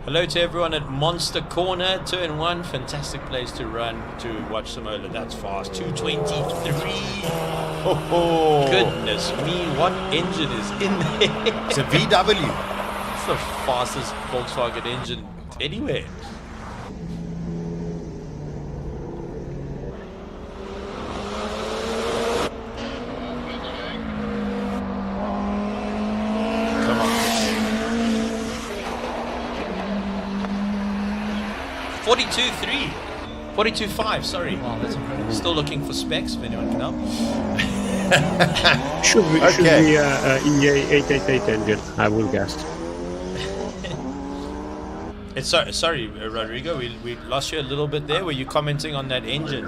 Hello to everyone at Monster Corner, turn 1, fantastic place to run, to watch Simola. That's fast, 223. Oh, goodness me, what engine is in there? It's a VW. It's the fastest Volkswagen engine anywhere. Come on. 42.3. 42.5, sorry. Wow, that's incredible. Still looking for specs if anyone can help. Should be EA 888 engine, I will guess. Sorry, Rodrigo, we lost you a little bit there. Were you commenting on that engine?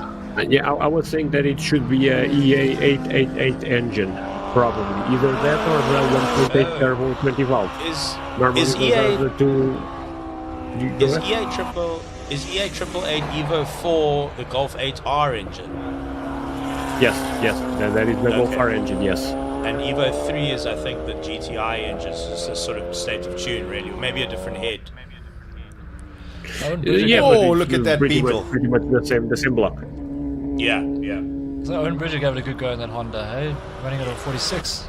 Yeah, I was saying that it should be a EA 888 engine, probably. Either that or the 1.8 turbo 20 valve. Is EA the two? Is EA 888 Evo 4 the Golf 8R engine? Yes, that is the Golf R engine, yes. And Evo 3 is, I think, the GTI engine. It's a sort of state of tune, really, or maybe a different head. Look at that Beetle. Pretty much the same block. Yeah. So Owen Bridger gave it a good go in that Honda, hey? Running it at 46.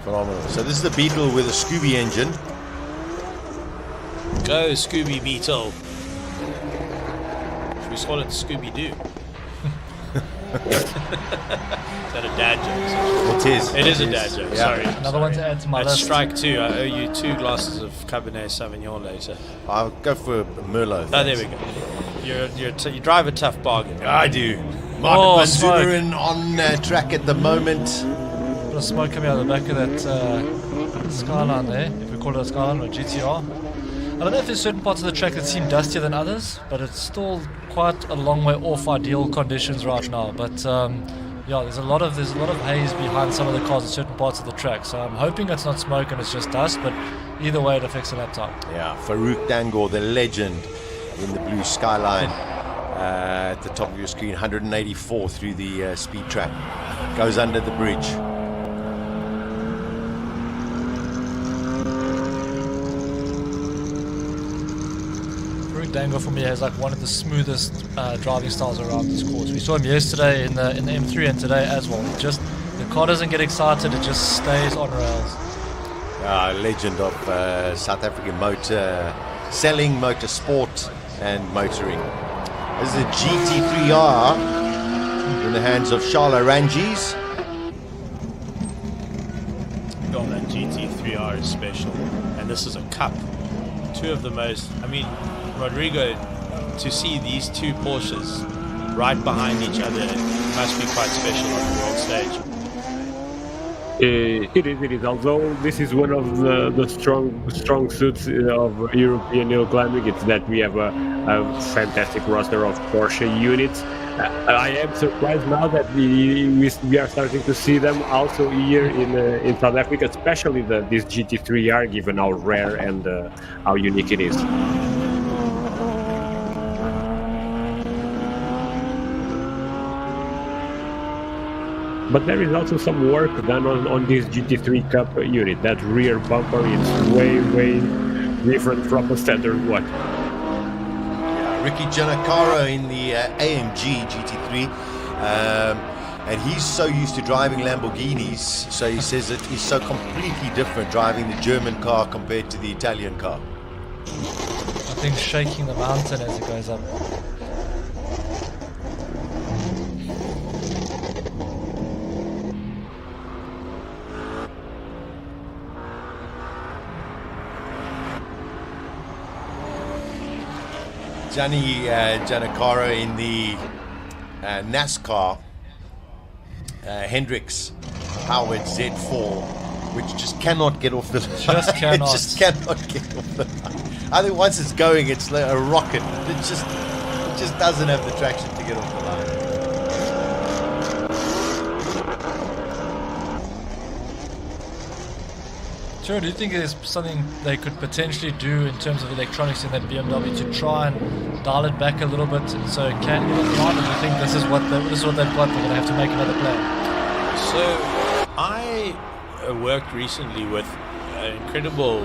Phenomenal. So this is the Beetle with a Scooby engine. Go Scooby Beetle. Should we call it Scooby-Doo? that a dad joke? It is. It is a dad joke. Yeah. Sorry. Another one to add to my At list. strike 2, I owe you 2 glasses of Cabernet Sauvignon later. I'll go for Merlot. Oh, there we go. You drive a tough bargain. I do. Martin Van Zumeren on track at the moment. Bit of smoke coming out of the back of that Skyline there, if we call it a Skyline or GTR. I don't know if there's certain parts of the track that seem dustier than others, but it's still quite a long way off ideal conditions right now. But yeah, there's a lot of haze behind some of the cars in certain parts of the track. So I'm hoping it's not smoke and it's just dust. But either way, it affects the lap time. Yeah, Farouk Dangor, the legend in the blue Skyline, at the top of your screen, 184 through the speed trap, goes under the bridge. Dango for me has like one of the smoothest driving styles around this course. We saw him yesterday in the M3 and today as well. The car doesn't get excited; it just stays on rails. Legend of South African motor selling, motorsport, and motoring. This is a GT3R in the hands of Charles Ranjis. Oh, that GT3R is special, and this is a cup. Two of the most. I mean, Rodrigo, to see these two Porsches right behind each other must be quite special on the world stage. It is. Although this is one of the strong suits of European hill climbing, it's that we have a fantastic roster of Porsche units. I am surprised now that we are starting to see them also here in South Africa, especially this GT3R, given how rare and how unique it is. But there is also some work done on this GT3 Cup unit. That rear bumper is way different from a standard one. Ricky Giannacaro in the AMG GT3, and he's so used to driving Lamborghinis, so he says that he's so completely different driving the German car compared to the Italian car. I think shaking the mountain as it goes up. Gianni Giannacaro in the NASCAR Hendricks Howard Z4, which just cannot get off the line. Just cannot. It just cannot get off the line. I think once it's going, it's like a rocket. It just doesn't have the traction to get off the line. Sure, do you think there's something they could potentially do in terms of electronics in that BMW to try and dial it back a little bit so it can get off the line? Or do you think this is what they've got? They're going to have to make another plan. So I worked recently with an incredible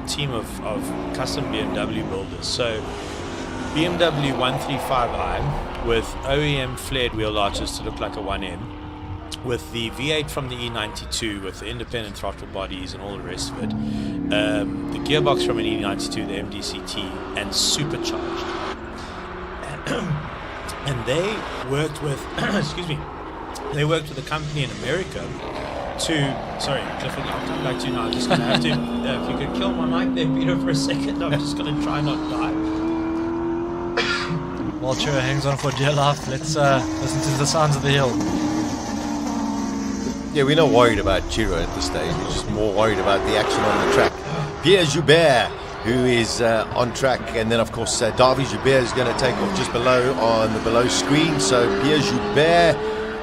team of custom BMW builders. So BMW 135i with OEM flared wheel arches to look like a 1M, with the V8 from the E92 with the independent throttle bodies and all the rest of it, the gearbox from an E92, the MDCT, and supercharged. And they worked with they worked with a company in America to, sorry, Clifford, I'll come back to you now. I'm just going to have to, if you could kill my mic there, Peter, for a second, I'm just going to try not die. While Chiro hangs on for dear life, let's listen to the sounds of the hill. Yeah, we're not worried about Chiro at this stage. We're just more worried about the action on the track. Pierre Joubert, who is on track, and then of course Davy Joubert is going to take off just below on the below screen. So Pierre Joubert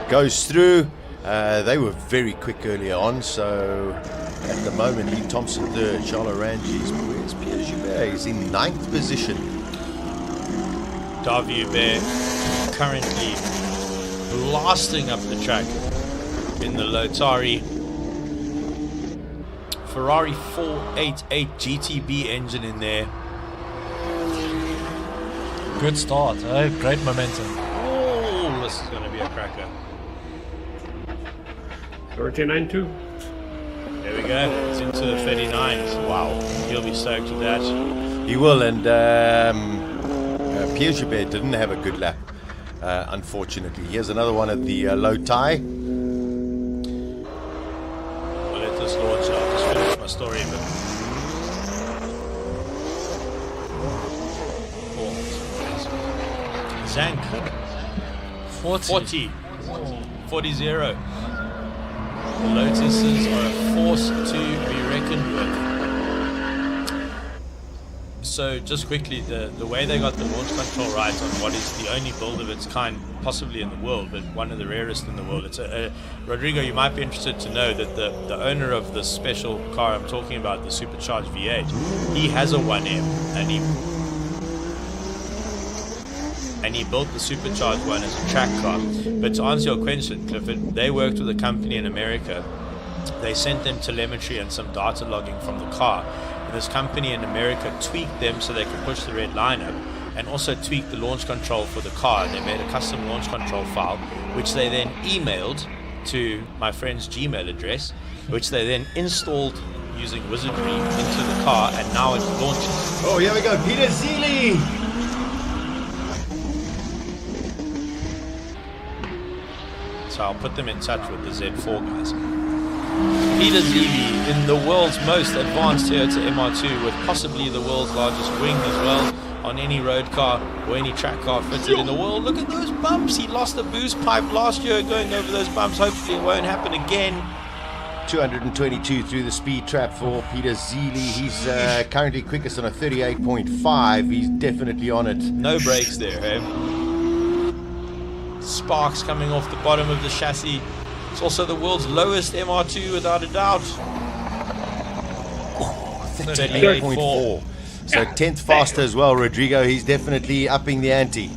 goes through. They were very quick earlier on, so at the moment Lee Thompson third, Charles Ranjis. Where's Pierre Joubert? He's in 9th position. Davy Joubert currently blasting up the track in the Lotari Ferrari 488 GTB engine in there. Good start, great momentum. Oh, this is going to be a cracker. 39.2. There we go. It's into the 39s. Wow, he'll be stoked with that. He will, and Pierre Joubert didn't have a good lap. unfortunately. Here's another one at the low tie. Well, let this launch. I'll just finish my story. But Zank 40 0. The Lotuses are a force to be reckoned with. So just quickly, the way they got the launch control right on what is the only build of its kind possibly in the world, but one of the rarest in the world. It's Rodrigo, you might be interested to know that the owner of this special car I'm talking about, the supercharged V8, he has a 1M, and he built the supercharged one as a track car. But to answer your question, Clifford, they worked with a company in America. They sent them telemetry and some data logging from the car. And this company in America tweaked them so they could push the red line up, and also tweaked the launch control for the car. And they made a custom launch control file, which they then emailed to my friend's Gmail address, which they then installed using wizardry into the car, and now it launches. Oh, here we go, Peter Seeley! So I'll put them in touch with the Z4 guys. Peter Seeley in the world's most advanced Toyota MR2 with possibly the world's largest wing as well on any road car or any track car fitted in the world. Look at those bumps. He lost the boost pipe last year going over those bumps. Hopefully it won't happen again. 222 through the speed trap for Peter Seeley. He's currently quickest on a 38.5. He's definitely on it. No brakes there, hey? Sparks coming off the bottom of the chassis. It's also the world's lowest MR2 without a doubt. 38.4. So 10th faster as well, Rodrigo. He's definitely upping the ante.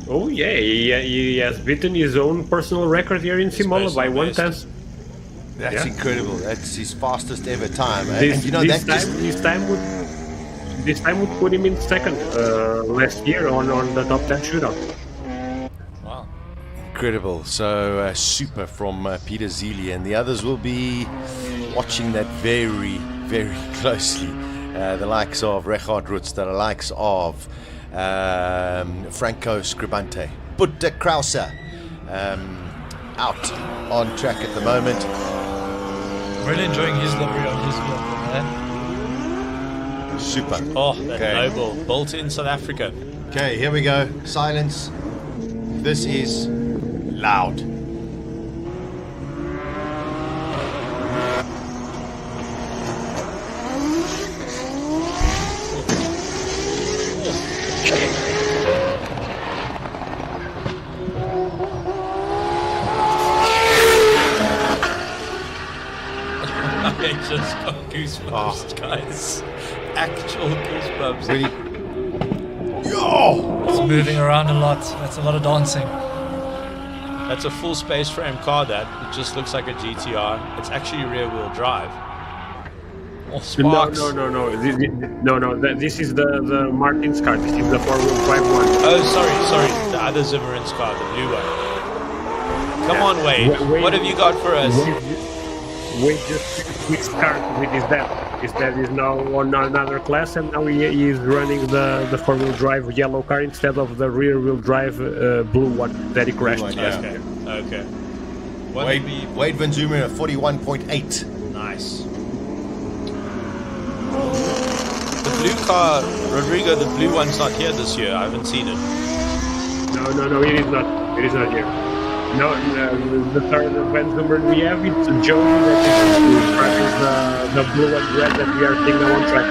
Oh yeah, he has beaten his own personal record here in Simola by 1/10. That's incredible. That's his fastest ever time. This time would put him in second last year on the top 10 shootout. Wow. Incredible. So super from Peter Seeley, and the others will be watching that very, very closely. The likes of Richard Rutz, the likes of Franco Scribante, Butte Krause, out on track at the moment. Really enjoying his livery on his vehicle, Super. Oh, that noble. Built in South Africa. Okay, here we go. Silence. This is loud. I just got goosebumps, guys. Actual goosebumps. Really? Yo! It's moving around a lot. That's a lot of dancing. That's a full space frame car. It just looks like a GTR. It's actually rear wheel drive. Oh, sparks. No. This is the Martin's car. This is the 4-wheel drive one. Oh, sorry. The other Zimmerman's car, the blue one. Come on, Wade. What have you got for us? Wade just start with his dad. His dad is now on another class, and now he is running the 4-wheel drive yellow car instead of the rear-wheel drive blue one that he crashed. Okay. Wade Van Zoomer at 41.8. Nice. The blue car, Rodrigo, the blue one's not here this year. I haven't seen it. No, it is not. It is not here. No, the third Van Zoomer we have, it's Joey that is driving the blue and red that we are seeing now on track.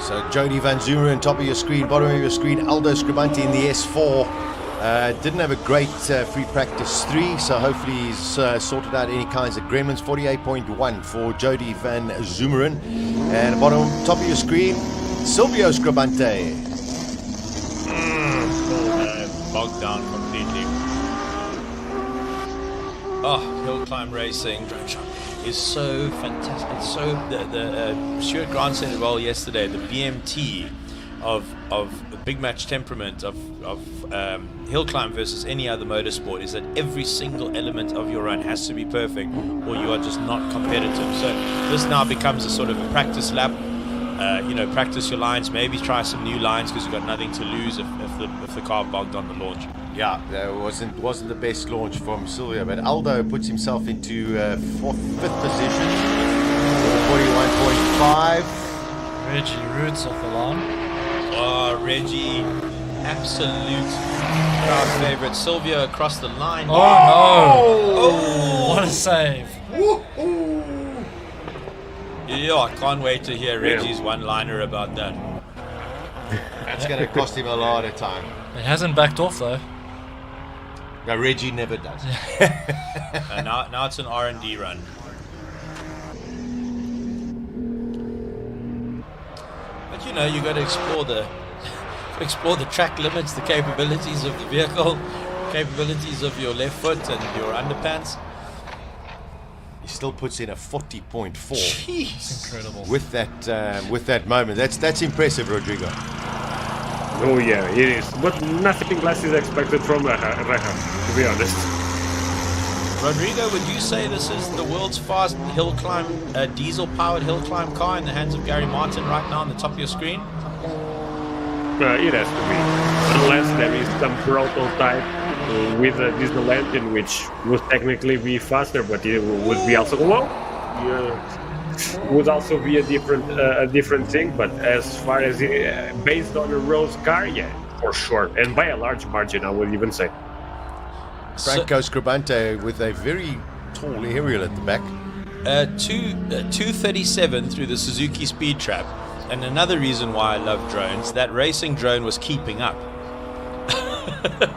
So Jody Van Zoomer on top of your screen, bottom of your screen, Aldo Scribante in the S4. Didn't have a great free practice 3, so hopefully he's sorted out any kinds of gremlins. 48.1 for Jody Van Zoomeren. And bottom top of your screen, Silvio Scribante. Bogged down completely. Oh, Hillclimb Racing is so fantastic. It's so the Stuart Grant said it well yesterday. The BMT of the big match temperament of Hillclimb versus any other motorsport is that every single element of your run has to be perfect, or you are just not competitive. So this now becomes a sort of a practice lap. practice your lines, maybe try some new lines because you've got nothing to lose if the car bogged on the launch. Yeah, that wasn't the best launch from Silvio, but Aldo puts himself into fifth position with 41.5. Reggie Roots off the line. Oh, Reggie, absolute crowd favorite. Silvio across the line. Oh, no! Oh, what a save! Yeah, I can't wait to hear Reggie's one-liner about that. That's going to cost him a lot of time. He hasn't backed off though. No, Reggie never does. Now it's an R&D run. But you got to explore the track limits, the capabilities of the vehicle, capabilities of your left foot and your underpants. He still puts in a 40.4. Jeez, incredible. With that moment, that's impressive, Rodrigo. Oh yeah, it is. But nothing less is expected from Raham, to be honest. Rodrigo, would you say this is the world's fast hill climb, diesel-powered hill climb car in the hands of Gary Martin right now on the top of your screen? It has to be, unless there is some prototype with a diesel engine, which would technically be faster, but it would be also would also be a different thing. But as far as based on a Rose car, yeah, for sure, and by a large margin, I would even say. Franco Scribante with a very tall aerial at the back. 237 through the Suzuki Speed Trap. And another reason why I love drones, that racing drone was keeping up.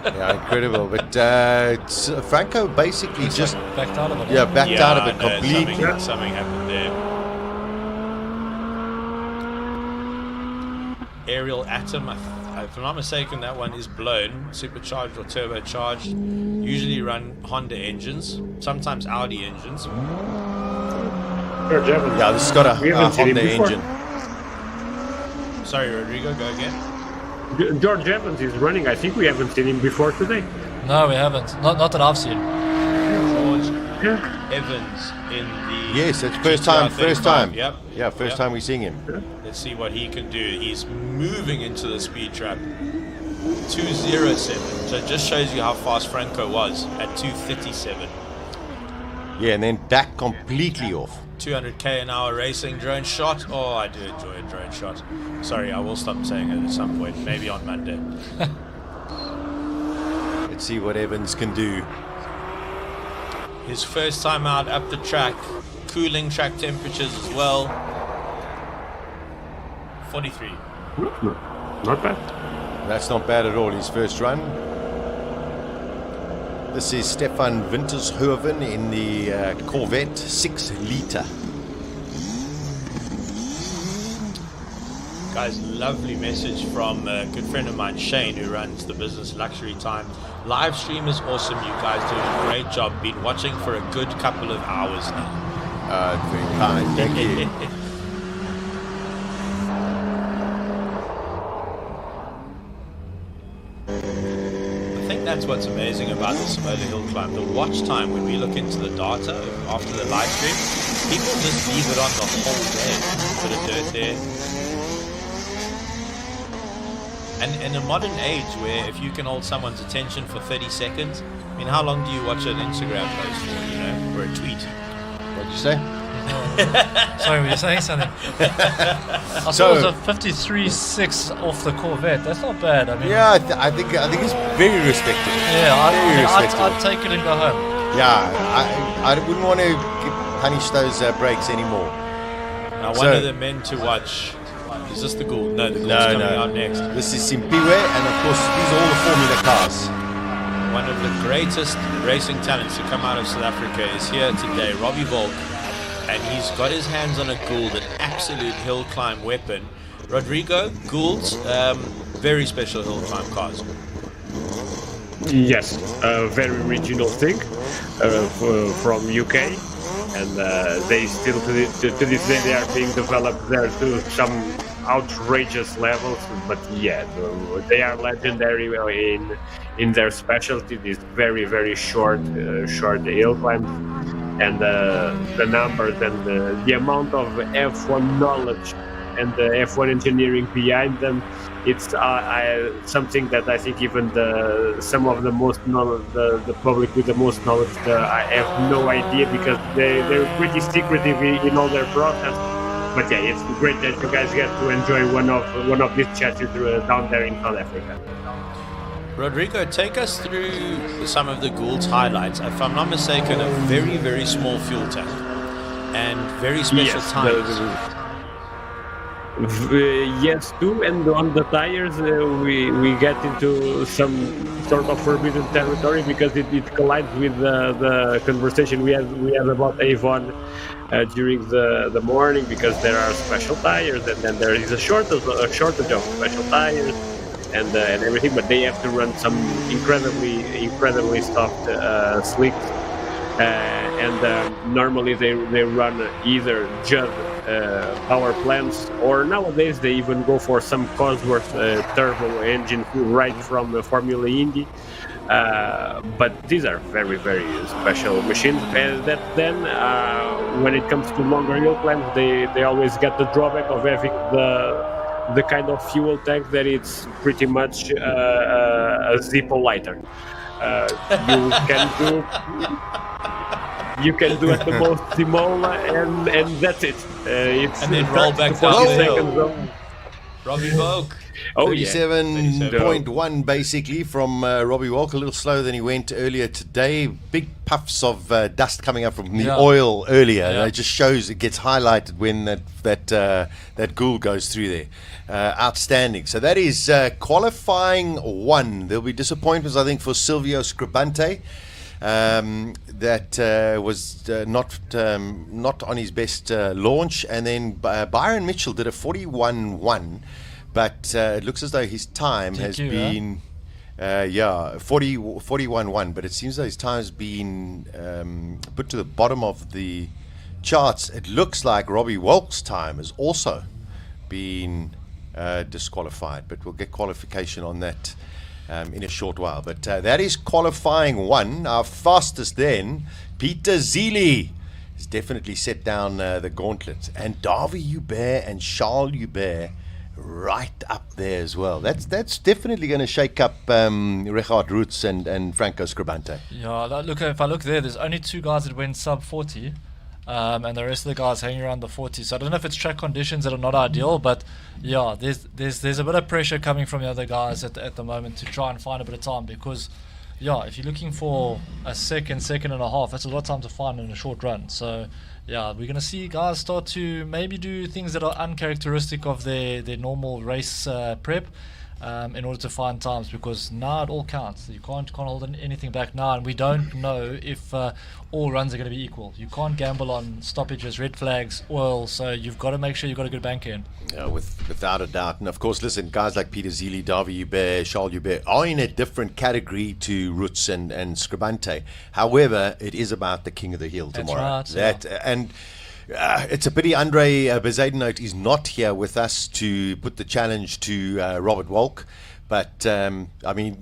Yeah, incredible. But Franco basically just backed out of it. Yeah, backed out of it completely. Something happened there. Aerial Atom, if I'm not mistaken, that one is blown, supercharged or turbocharged. Usually run Honda engines, sometimes Audi engines. Yeah, this has got a Honda engine. Sorry, Rodrigo, go again. George Evans is running. I think we haven't seen him before today. No, we haven't. Not that I've seen. George Evans in the Yes, it's first time. Yep. Yeah, first time we're seeing him. Let's see what he can do. He's moving into the speed trap. 207. So it just shows you how fast Franco was at 237. Yeah, and then back completely off. 200k an hour racing drone shot. Oh, I do enjoy a drone shot. Sorry, I will stop saying it at some point, maybe on Monday. Let's see what Evans can do. His first time out up the track, cooling track temperatures as well. 43. Not bad. That's not bad at all, his first run. This is Stefan Wintershoven in the Corvette 6 litre. Guys, lovely message from a good friend of mine, Shane, who runs the business Luxury Time. Live stream is awesome. You guys doing a great job. Been watching for a good couple of hours now. Very kind. Thank you. I think that's what's amazing about the Simola Hill Climb. The watch time, when we look into the data after the live stream, people just leave it on the whole day. Put a dirt there. And in a modern age where if you can hold someone's attention for 30 seconds, I mean, how long do you watch an Instagram post for, or a tweet? What'd you say? Sorry, were you saying something? I saw it was a 53.6 off the Corvette. That's not bad. I mean, yeah, I think it's very respectable. Yeah, I'd take it and go home. Yeah, I wouldn't want to punish those brakes anymore. Now, one of the men to watch. Is this the Gould? No, the Gould's coming out next. This is Simpiwe, and of course, these are all the Formula cars. One of the greatest racing talents to come out of South Africa is here today, Robbie Volk, and he's got his hands on a Gould, an absolute hill climb weapon. Rodrigo, Gould's very special hill climb cars. Yes, a very original thing from UK, and they still to this day they are being developed there to some outrageous levels, but yeah, they are legendary in their specialty. These very short hill climbs, and the numbers and the amount of F1 knowledge the F1 engineering behind them. It's something that I think even some of the most knowledge, the public with the most knowledge, I have no idea, because they're pretty secretive in all their process. But yeah, it's great that you guys get to enjoy one of these chassis down there in South Africa. Rodrigo, take us through some of the Gould's highlights. If I'm not mistaken, a very, very small fuel tank and very special tires. Yes, too. And on the tires, we get into some sort of forbidden territory, because it collides with the conversation we had about Avon during the morning, because there are special tires, and then there is a shortage of special tires. And everything, but they have to run some incredibly soft slicks, and normally they run either Judd power plants, or nowadays they even go for some Cosworth turbo engine right from Formula Indy. But these are very, very special machines, and that then when it comes to longer hill climbs, they always get the drawback of having the kind of fuel tank that it's pretty much a Zippo lighter. You can do at the most Simola, and that's it. And then roll back down the hill. Robbie Volk. 37.1 basically from Robbie Walk, a little slower than he went earlier today. Big puffs of dust coming up from the oil earlier. It just shows, it gets highlighted when that Gould goes through there. Outstanding. So that is qualifying one. There'll be disappointments, I think, for Silvio Scribante. That was not on his best launch, and then Byron Mitchell did a 41.1, but it looks as though his time has been 41.1, but it seems that his time has been put to the bottom of the charts. It looks like Robbie Walk's time has also been disqualified, but we'll get qualification on that in a short while. But that is qualifying one. Our fastest then, Peter Zili, has definitely set down the gauntlet, and Davy Hubert and Charles Hubert right up there as well. That's definitely going to shake up Richard Roots and Franco Scribante. Yeah, look, if I look there, there's only two guys that went sub 40, and the rest of the guys hanging around the 40. So I don't know if it's track conditions that are not ideal, but yeah, there's a bit of pressure coming from the other guys at the moment to try and find a bit of time, because yeah, if you're looking for a second and a half, that's a lot of time to find in a short run. So yeah, we're going to see guys start to maybe do things that are uncharacteristic of their normal race prep in order to find times, because now it all counts. You can't hold anything back now, and we don't know if all runs are going to be equal. You can't gamble on stoppages, red flags, oil, so you've got to make sure you've got a good bank in. Yeah, without a doubt. And of course, listen, guys like Peter Zili, Davy Hubert, Charles Hubert are in a different category to Roots and Scribante. However, it is about the King of the Hill tomorrow. That's right. And it's a pity Andre Bezuidenhout is not here with us to put the challenge to Robert Walk. But, I mean,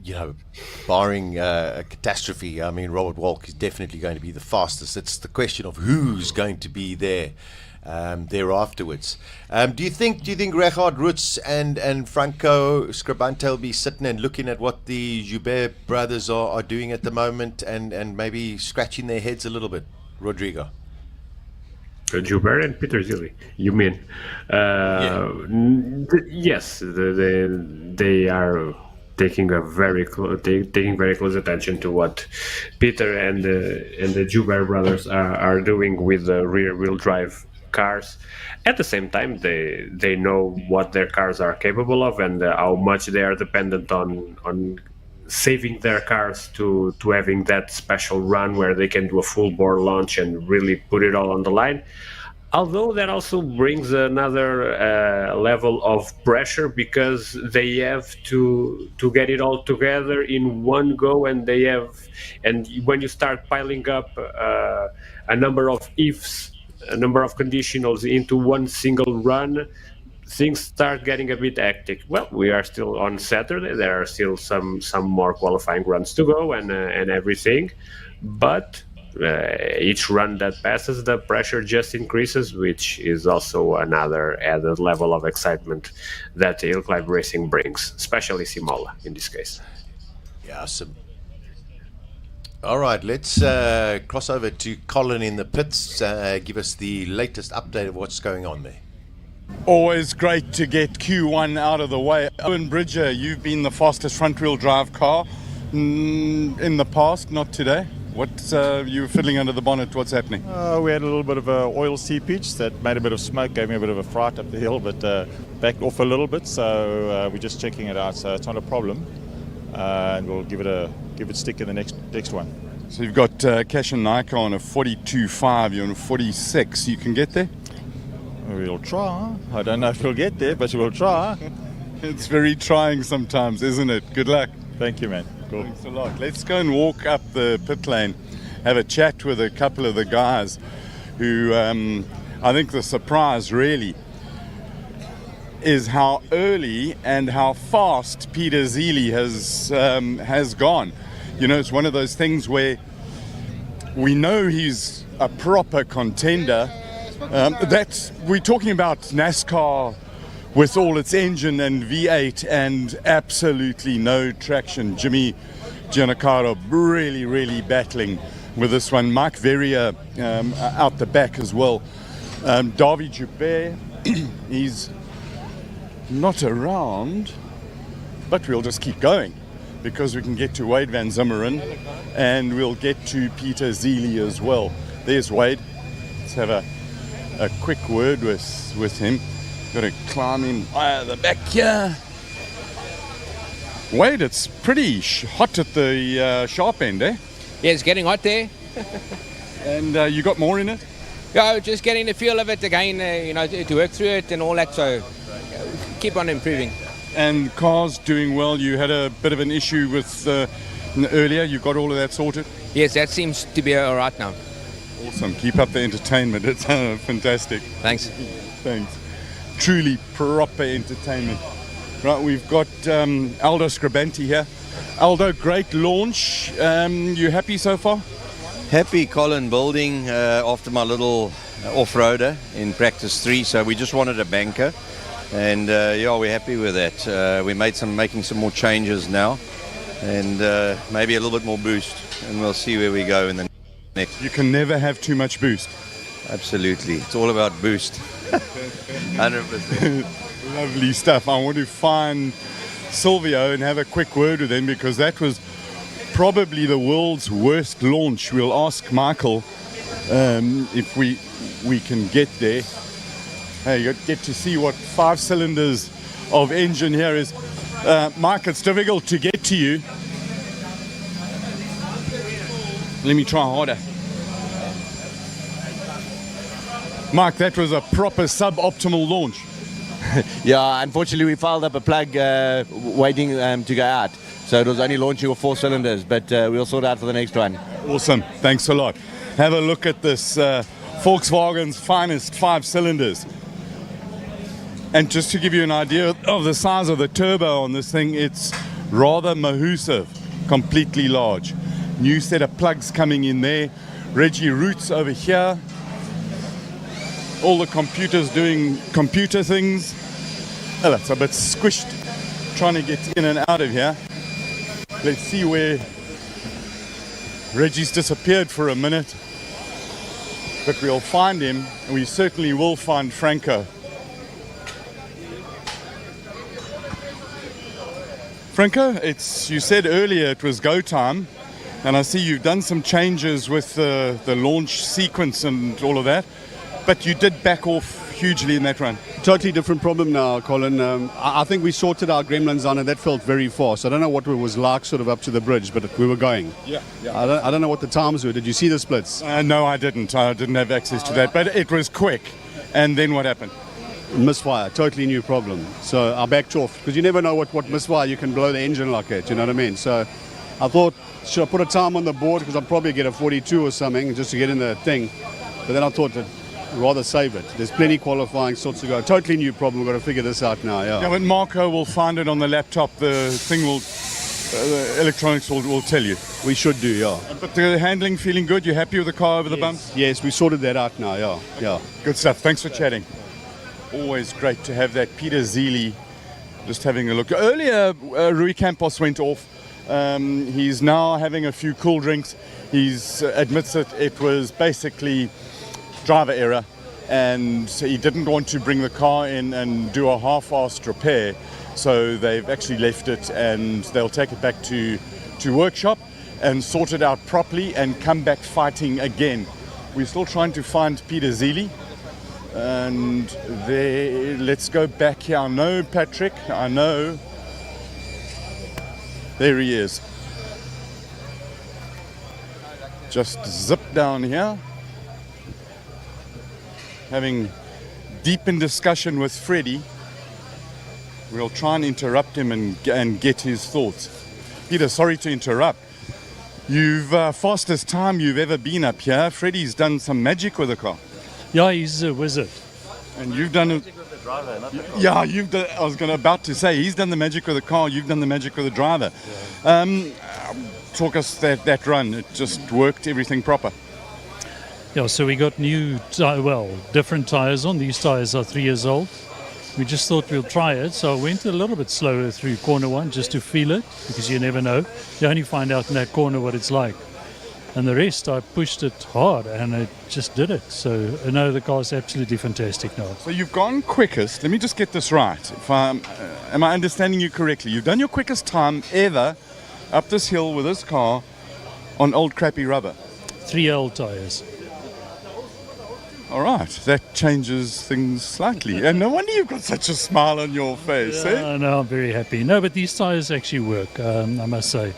you know, barring a catastrophe, I mean, Robert Walk is definitely going to be the fastest. It's the question of who's going to be there afterwards. Do you think Richard Roots and Franco Scribante will be sitting and looking at what the Joubert brothers are doing at the moment, and maybe scratching their heads a little bit, Rodrigo? Joubert and Peter Zili, you mean? Yes, they are taking very close attention to what Peter and the Joubert brothers are doing with the rear-wheel drive cars. At the same time, they know what their cars are capable of, and how much they are dependent on saving their cars to having that special run where they can do a full bore launch and really put it all on the line. Although that also brings another level of pressure, because they have to get it all together in one go, and when you start piling up a number of ifs, a number of conditionals into one single run, things start getting a bit hectic. Well, we are still on Saturday. There are still some more qualifying runs to go and everything, but each run that passes, the pressure just increases, which is also another added level of excitement that the hill climb racing brings, especially Simola in this case. Yeah, awesome. All right, let's cross over to Colin in the pits. Give us the latest update of what's going on there. Always great to get Q1 out of the way. Owen Bridger, you've been the fastest front-wheel drive car in the past, not today. What's you were fiddling under the bonnet? What's happening? We had a little bit of a oil seepage that made a bit of smoke, gave me a bit of a fright up the hill, but backed off a little bit. So we're just checking it out. So it's not a problem, and we'll give it stick in the next one. So you've got Cash and Nike on a 42.5. You're on a 46. You can get there. We'll try. I don't know if we'll get there, but we'll try. It's very trying sometimes, isn't it? Good luck. Thank you, man. Cool. Thanks a lot. Let's go and walk up the pit lane, have a chat with a couple of the guys who I think the surprise really is how early and how fast Peter Zeely has gone. You know, it's one of those things where we know he's a proper contender. We're talking about NASCAR with all its engine and V8 and absolutely no traction. Jimmy Giannaccaro really, really battling with this one. Mike Verrier out the back as well. Davy Joubert, he's not around, but we'll just keep going because we can get to Wade Van Zimmeren and we'll get to Peter Zeely as well. There's Wade. Let's have a quick word with him. Got to climb in via the back here. Wade, it's pretty hot at the sharp end, eh? Yeah, it's getting hot there. And you got more in it? Yeah, just getting the feel of it again, to work through it and all that, so keep on improving. And cars doing well. You had a bit of an issue with earlier. You got all of that sorted? Yes, that seems to be all right now. Awesome. Keep up the entertainment. It's fantastic. Thanks. Thanks. Truly proper entertainment. Right, we've got Aldo Scribanti here. Aldo, great launch. You happy so far? Happy, Colin, building after my little off-roader in practice 3. So we just wanted a banker, and we're happy with that. We're making some more changes now, and maybe a little bit more boost, and we'll see where we go in the next. You can never have too much boost. Absolutely, it's all about boost. 100%. Lovely stuff. I want to find Silvio and have a quick word with him because that was probably the world's worst launch. We'll ask Michael if we can get there. Hey, you get to see what 5 cylinders of engine here is. Mike, it's difficult to get to you. Let me try harder. Mike, that was a proper suboptimal launch. Yeah, unfortunately we fouled up a plug waiting to go out. So it was only launching with 4 cylinders, but we'll sort it out for the next one. Awesome, thanks a lot. Have a look at this Volkswagen's finest 5 cylinders. And just to give you an idea of the size of the turbo on this thing, it's rather massive, completely large. New set of plugs coming in there. Reggie Roots over here. All the computers doing computer things. Oh, that's a bit squished, trying to get in and out of here. Let's see where Reggie's disappeared for a minute. But we'll find him, and we certainly will find Franco. Franco, you said earlier it was go time, and I see you've done some changes with the launch sequence and all of that. But you did back off hugely in that run. Totally different problem now, Colin. I think we sorted our gremlins on and that felt very fast. I don't know what it was like sort of up to the bridge, but we were going. Yeah. I don't know what the times were. Did you see the splits? No, I didn't. I didn't have access to that. But it was quick. And then what happened? Misfire. Totally new problem. So I backed off. Because you never know what misfire. You can blow the engine like that. You know what I mean? So I thought, should I put a time on the board? Because I'll probably get a 42 or something just to get in the thing. But then I thought that rather save it. There's plenty qualifying sorts to go. Totally new problem. We've got to figure this out now. Yeah. Yeah, but Marco will find it on the laptop. The thing will the electronics will tell you. We should do, yeah. But the handling feeling good? You happy with the car over the bumps? Yes, we sorted that out now, yeah. Yeah. Good stuff. Thanks for chatting. Always great to have that. Peter Zeely just having a look. Earlier, Rui Campos went off. He's now having a few cool drinks. He's admits it was basically driver error, and he didn't want to bring the car in and do a half-assed repair. So they've actually left it, and they'll take it back to workshop and sort it out properly and come back fighting again. We're still trying to find Peter Zeely. And there, let's go back here. I know Patrick, I know. There he is. Just zip down here. Having deep in discussion with Freddie. We'll try and interrupt him and get his thoughts. Peter, sorry to interrupt. You've fastest time you've ever been up here. Freddie's done some magic with the car. Yeah, he's a wizard. And you've done it. Yeah, you've done. I was about to say he's done the magic with the car. You've done the magic with the driver. Talk us that run. It just worked. Everything proper. Yeah, so we got new, different tires on. These tires are 3 years old. We just thought we'll try it, so I went a little bit slower through corner one just to feel it, because you never know. You only find out in that corner what it's like. And the rest, I pushed it hard, and it just did it. So, no, the car's absolutely fantastic now. So you've gone quickest. Let me just get this right. If am I understanding you correctly? You've done your quickest time ever up this hill with this car on old crappy rubber. 3L tires. All right, that changes things slightly. And no wonder you've got such a smile on your face. Yeah, no, I'm very happy. No, but these tires actually work, I must say.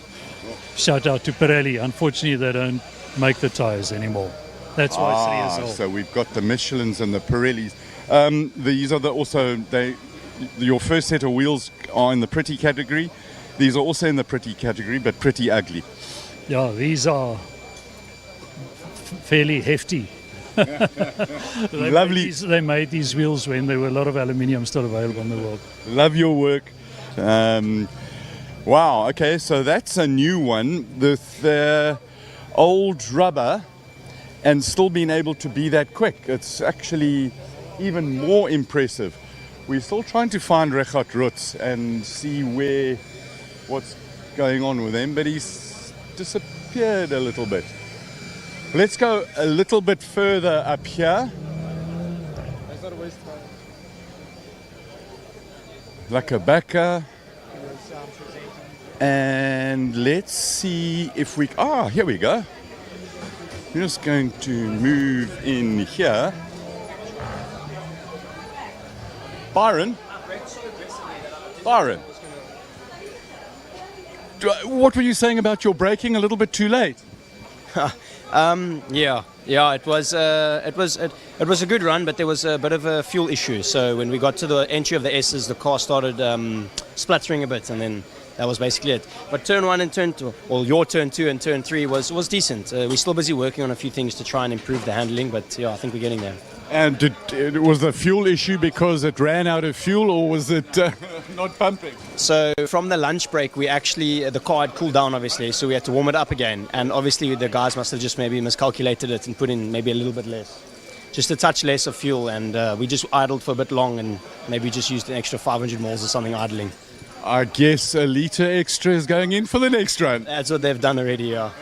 Shout out to Pirelli. Unfortunately, they don't make the tires anymore. That's why it's 3 years old. So we've got the Michelins and the Pirellis. These are your first set of wheels are in the pretty category. These are also in the pretty category, but pretty ugly. Yeah, these are fairly hefty. Lovely. They made these wheels when there were a lot of aluminium still available in the world. Love your work. Wow, okay, so that's a new one. The old rubber and still being able to be that quick. It's actually even more impressive. We're still trying to find Richard Rutz and see what's going on with him, but he's disappeared a little bit. Let's go a little bit further up here. Lakabaka. And let's see if we... here we go. I'm just going to move in here. Byron? What were you saying about your braking? A little bit too late? Yeah. It was a good run, but there was a bit of a fuel issue. So when we got to the entry of the S's, the car started spluttering a bit, and then that was basically it. But turn 1 and turn 2, your turn 2 and turn 3 was decent. We're still busy working on a few things to try and improve the handling, but yeah, I think we're getting there. And was the fuel issue because it ran out of fuel, or was it not pumping? So from the lunch break, the car had cooled down, obviously, so we had to warm it up again. And obviously the guys must have just maybe miscalculated it and put in maybe a little bit less. Just a touch less of fuel, and we just idled for a bit long and maybe just used an extra 500 miles or something idling. I guess a litre extra is going in for the next run. That's what they've done already, yeah.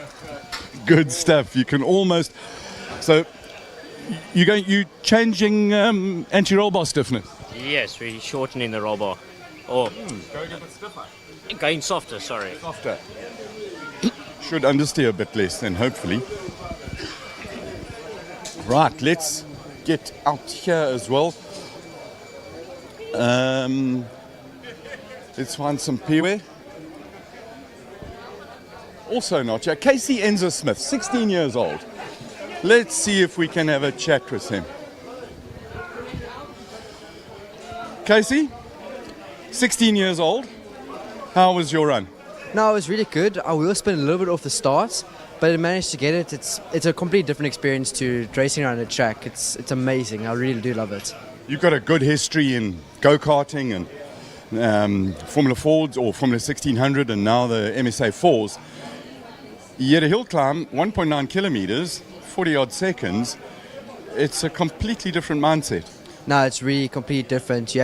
Good stuff. You can almost... So... You changing anti-roll bar stiffness? Yes, we're shortening the roll bar. Going a bit stiffer. Going softer, sorry. Softer. Should understeer a bit less then, hopefully. Right, let's get out here as well. Let's find some peeware. Also not here. Casey Enzer Smith, 16 years old. Let's see if we can have a chat with him. Casey, 16 years old. How was your run? No, it was really good. Our wheel spun a little bit off the start, but I managed to get it. It's a completely different experience to racing around a track. It's amazing. I really do love it. You've got a good history in go-karting and Formula Fords or Formula 1600 and now the MSA 4s. Yet a hill climb, 1.9 kilometers, 40 odd seconds, it's a completely different mindset. No, it's really completely different. You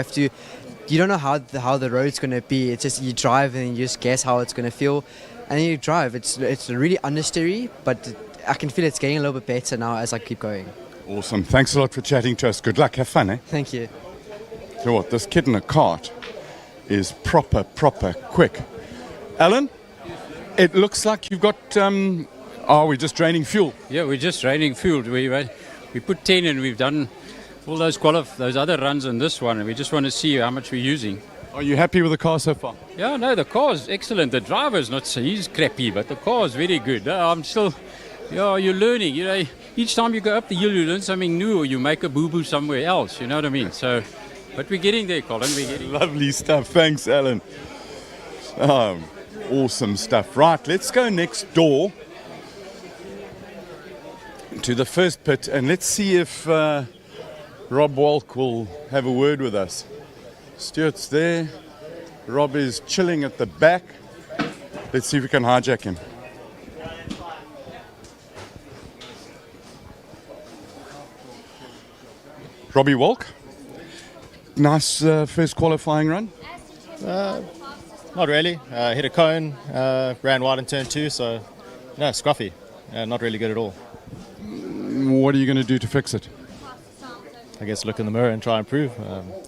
don't know how the road's going to be. It's just you drive and you just guess how it's going to feel. And then you drive. It's really understeery, but I can feel it's getting a little bit better now as I keep going. Awesome. Thanks a lot for chatting to us. Good luck. Have fun, eh? Thank you. So what, this kid in a cart is proper quick. Alan, it looks like you've got, are we just draining fuel? Yeah, we're just draining fuel. We put 10 and we've done all those other runs on this one, and we just want to see how much we're using. Are you happy with the car so far? Yeah, no, the car's excellent. The driver's not so, he's crappy, but the car's very good. I'm still, you're learning. Each time you go up the hill, you learn something new, or you make a boo-boo somewhere else, you know what I mean? So, but we're getting there, Colin, we're getting there. Lovely stuff. Thanks, Alan. Oh, awesome stuff. Right, let's go next door to the first pit, and let's see if Rob Walk will have a word with us. Stuart's there. Rob is chilling at the back. Let's see if we can hijack him. Robbie Walk. Nice first qualifying run. Not really. Hit a cone, ran wide in turn 2, so no, scruffy. Not really good at all. What are you going to do to fix it? I guess look in the mirror and try and improve.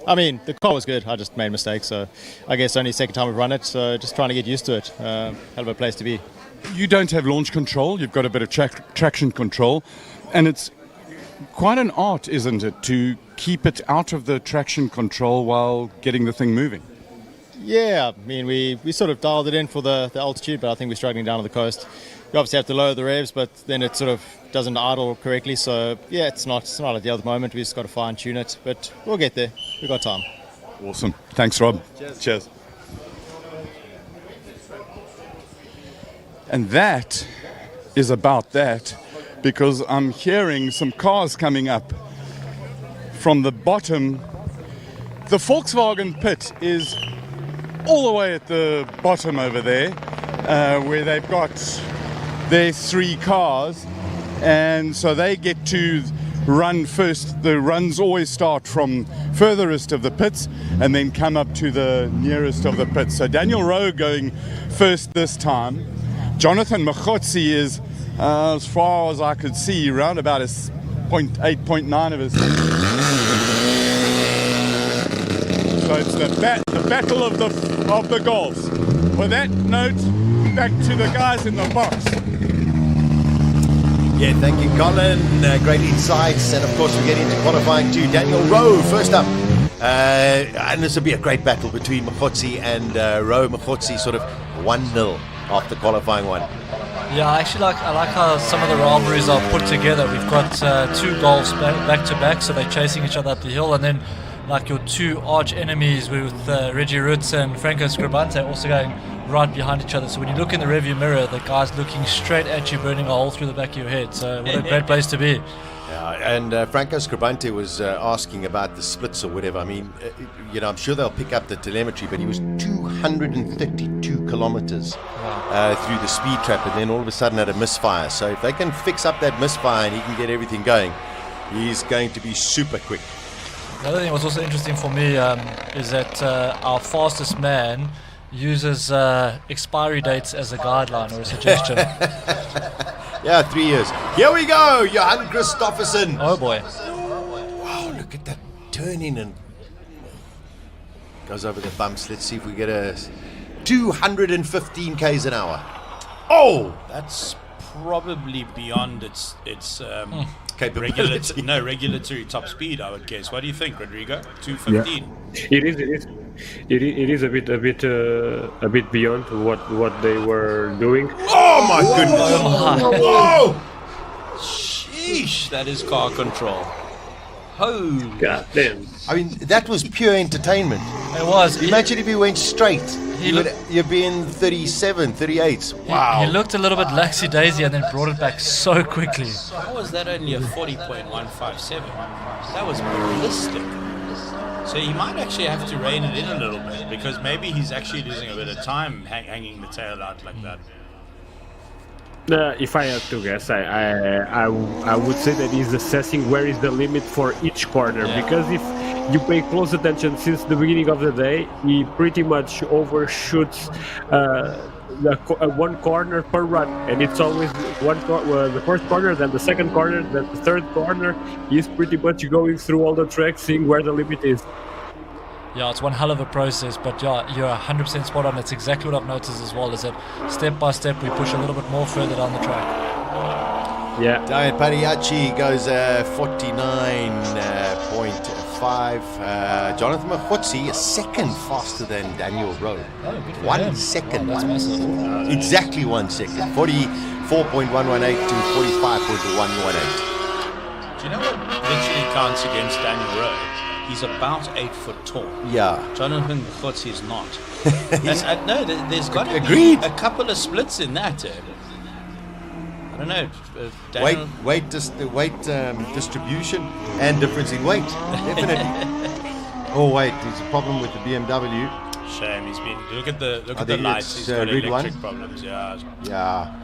I mean, the car was good. I just made mistakes, so I guess only second time we've run it, so just trying to get used to it. Hell of a place to be. You don't have launch control. You've got a bit of traction control, and it's quite an art, isn't it, to keep it out of the traction control while getting the thing moving? Yeah, I mean, we sort of dialed it in for the altitude, but I think we're struggling down to the coast. You obviously have to lower the revs, but then it sort of doesn't idle correctly. So, yeah, it's not ideal at the moment. We've just got to fine-tune it, but we'll get there. We've got time. Awesome. Thanks, Rob. Cheers. And that is about that, because I'm hearing some cars coming up from the bottom. The Volkswagen pit is all the way at the bottom over there, where they've got their 3 cars, and so they get to run first. The runs always start from furthest of the pits and then come up to the nearest of the pits. So Daniel Rowe going first this time. Jonathan Machotsi is, as far as I could see, around about a 0.8, 0.9 of his. So it's the battle of the Golfs. With that note, back to the guys in the box. Yeah, thank you, Colin. Great insights. And of course, we get into qualifying too. Daniel Rowe, first up. And this will be a great battle between Machotsi and Rowe. Machotsi sort of 1-0 after qualifying 1. Yeah, I like how some of the rivalries are put together. We've got 2 Golfs back to back, so they're chasing each other up the hill, and then like your 2 arch enemies with Reggie Roots and Franco Scribante also going right behind each other. So when you look in the rearview mirror, the guy's looking straight at you, burning a hole through the back of your head. So what a great place to be. Yeah, and Franco Scribante was asking about the splits or whatever. I mean, I'm sure they'll pick up the telemetry, but he was 232 kilometers through the speed trap, and then all of a sudden had a misfire. So if they can fix up that misfire and he can get everything going, he's going to be super quick. The other thing that was also interesting for me is that our fastest man uses expiry dates as a guideline or a suggestion. Yeah, 3 years. Here we go, Johan Christofferson. Oh boy. Wow, look at that turning and goes over the bumps. Let's see if we get a 215 k's an hour. Oh, that's probably beyond its capability. regulatory top speed, I would guess. What do you think, Rodrigo? 215. Yeah. It is a bit beyond what they were doing. Oh my goodness! Whoa! Sheesh, that is car control. Oh, God damn! I mean, that was pure entertainment. It was. Imagine if he went straight. You'd be in 37, 38. Wow. He looked a little bit laxy-daisy and then brought it back so quickly. How was that only a 40.157? That was ballistic. So he might actually have to rein it in a little bit, because maybe he's actually losing a bit of time hanging the tail out like that. If I had to guess, I would say that he's assessing where is the limit for each corner, because if you pay close attention since the beginning of the day, he pretty much overshoots one corner per run, and it's always the first corner, then the second corner, then the third corner. He's pretty much going through all the tracks, seeing where the limit is. Yeah, it's one hell of a process, but yeah, you're 100% spot on. It's exactly what I've noticed as well, is that step by step we push a little bit more further down the track. Yeah. Diane Pariachi goes 49.5. Jonathan Mahotsi a second faster than Daniel Rowe. Oh, good for 1 him. second. Oh, that's massive. Exactly 1 second. 44.118 to 45.118. Do you know what literally counts against Daniel Rowe? He's about 8 foot tall. Yeah. Jonathan Khotsi is not. No, there's got to Agreed. be a couple of splits in that. I don't know. Daniel... Weight distribution and difference in weight. Definitely. Oh wait, there's a problem with the BMW. Shame. He's been. Look at the lights. He's got electric problems. Yeah.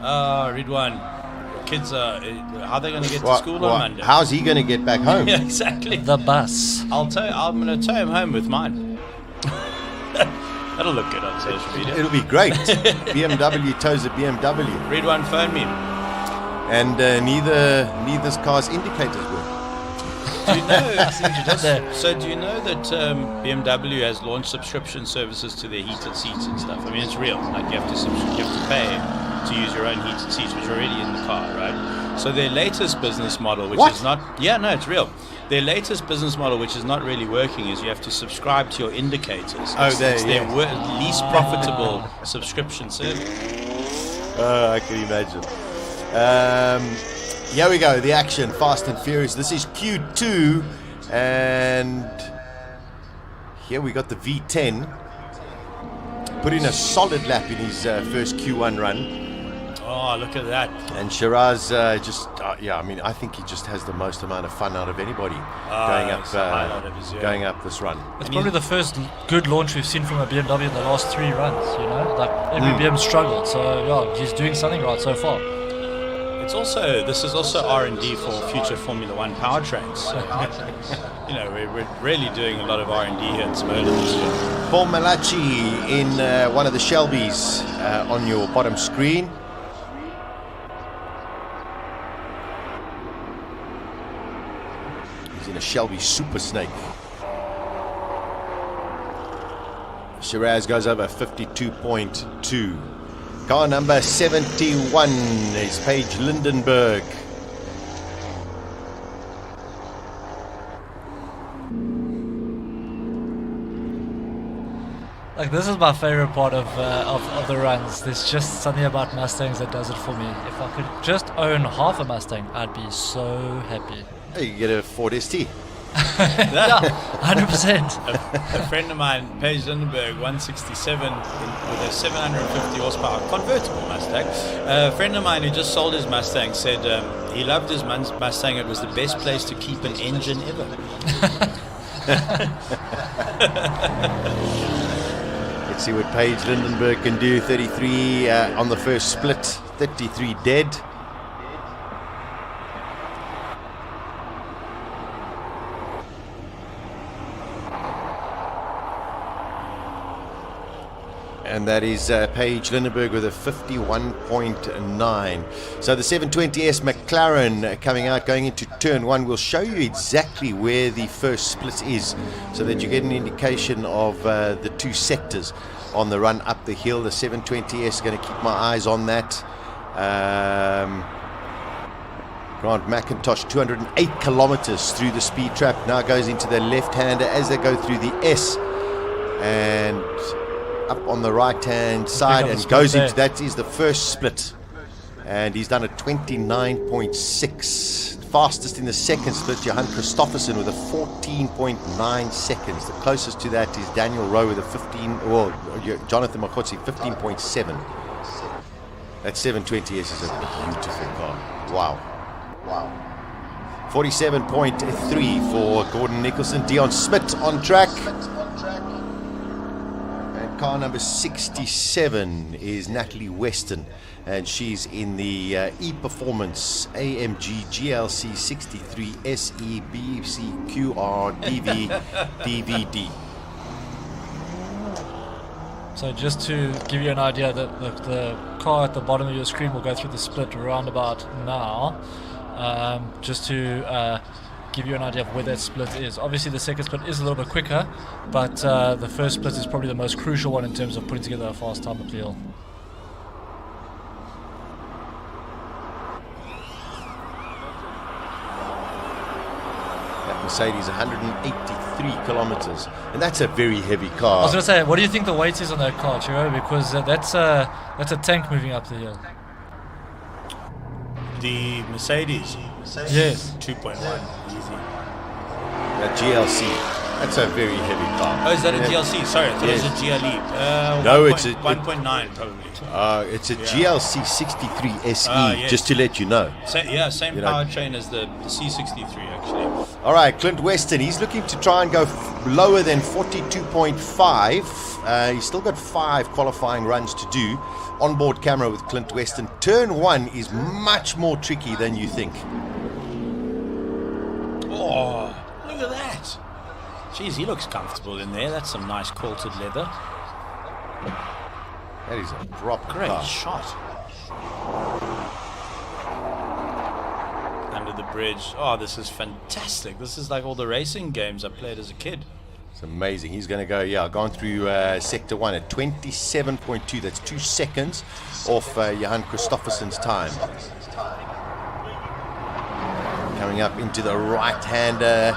Oh, Ridwan. Kids are. How are they going to get to school on Monday? How's he going to get back home? Yeah, exactly. The bus. I'm going to tow him home with mine. That'll look good on social media. It'll be great. BMW tows a BMW. Ridwan, phone me. And neither's car's indicators work. Do you know? So do you know that BMW has launched subscription services to their heated seats and stuff? I mean, it's real. Like you have to pay to use your own heated seats, which are already in the car, right? So their latest business model, which is not, it's real. Their latest business model, which is not really working, is you have to subscribe to your indicators. It's their least profitable subscription service. I can imagine. Here we go, the action, Fast and Furious. This is Q2, and here we got the V10. Put in a solid lap in his first Q1 run. Oh, look at that. And Shiraz I think he just has the most amount of fun out of anybody going up this run. It's probably the first good launch we've seen from a BMW in the last 3 runs, Like every BM struggled, so he's doing something right so far. This is also R&D for future Formula One powertrains. So, we're really doing a lot of R&D here at Simola this year. Paul Malachi in one of the Shelbys on your bottom screen. He's in a Shelby Super Snake. Shiraz goes over 52.2. Car number 71 is Paige Lindenberg. Like, this is my favorite part of the runs. There's just something about Mustangs that does it for me. If I could just own half a Mustang, I'd be so happy. You get a Ford ST. Yeah, 100%. A friend of mine, Paige Lindenberg, 167 with a 750 horsepower convertible Mustang. A friend of mine who just sold his Mustang said he loved his Mustang. It was the best place to keep an engine ever. Let's see what Paige Lindenberg can do. 33 on the first split, 33 dead. And that is Paige Lindenberg with a 51.9. So the 720S McLaren coming out, going into turn 1. We'll show you exactly where the first split is so that you get an indication of the 2 sectors on the run up the hill. The 720S is going to keep my eyes on that. Grant McIntosh, 208 kilometers through the speed trap. Now goes into the left-hander as they go through the S. And up on the right-hand side and goes into, that is the first split. And he's done a 29.6. Fastest in the second split, Johan Christofferson with a 14.9 seconds. The closest to that is Daniel Rowe with a Jonathan Mahotsi, 15.7. That 720S is a beautiful car. Wow. 47.3 for Gordon Nicholson. Dion Smith on track. And car number 67 is Natalie Weston. And she's in the E-Performance AMG GLC 63 SE BC QR DV DVD. So just to give you an idea, the car at the bottom of your screen will go through the split roundabout now. Just to give you an idea of where that split is. Obviously the second split is a little bit quicker, but the first split is probably the most crucial one in terms of putting together a fast time up the hill. That Mercedes 183 kilometers, and that's a very heavy car. I was going to say, what do you think the weight is on that car, Chiro? Because that's a tank moving up the hill. The Mercedes. Yes. 2.1. Easy. That GLC. That's a very heavy car. Oh, is that a GLC? Sorry, I thought it was a GLE. No, it's a 1.9 probably. It's a GLC 63 SE. Yes. Just to let you know. Same powertrain as the C63 actually. All right, Clint Weston. He's looking to try and go lower than 42.5. He's still got 5 qualifying runs to do. Onboard camera with Clint Weston. Turn 1 is much more tricky than you think. Oh, look at that. Jeez, he looks comfortable in there. That's some nice quilted leather. That is a prop Great car. shot. Under the bridge. Oh, this is fantastic. This is like all the racing games I played as a kid. It's amazing. He's going to go, gone through Sector 1 at 27.2. That's 2 seconds off Johan Christofferson's time. Coming up into the right-hander.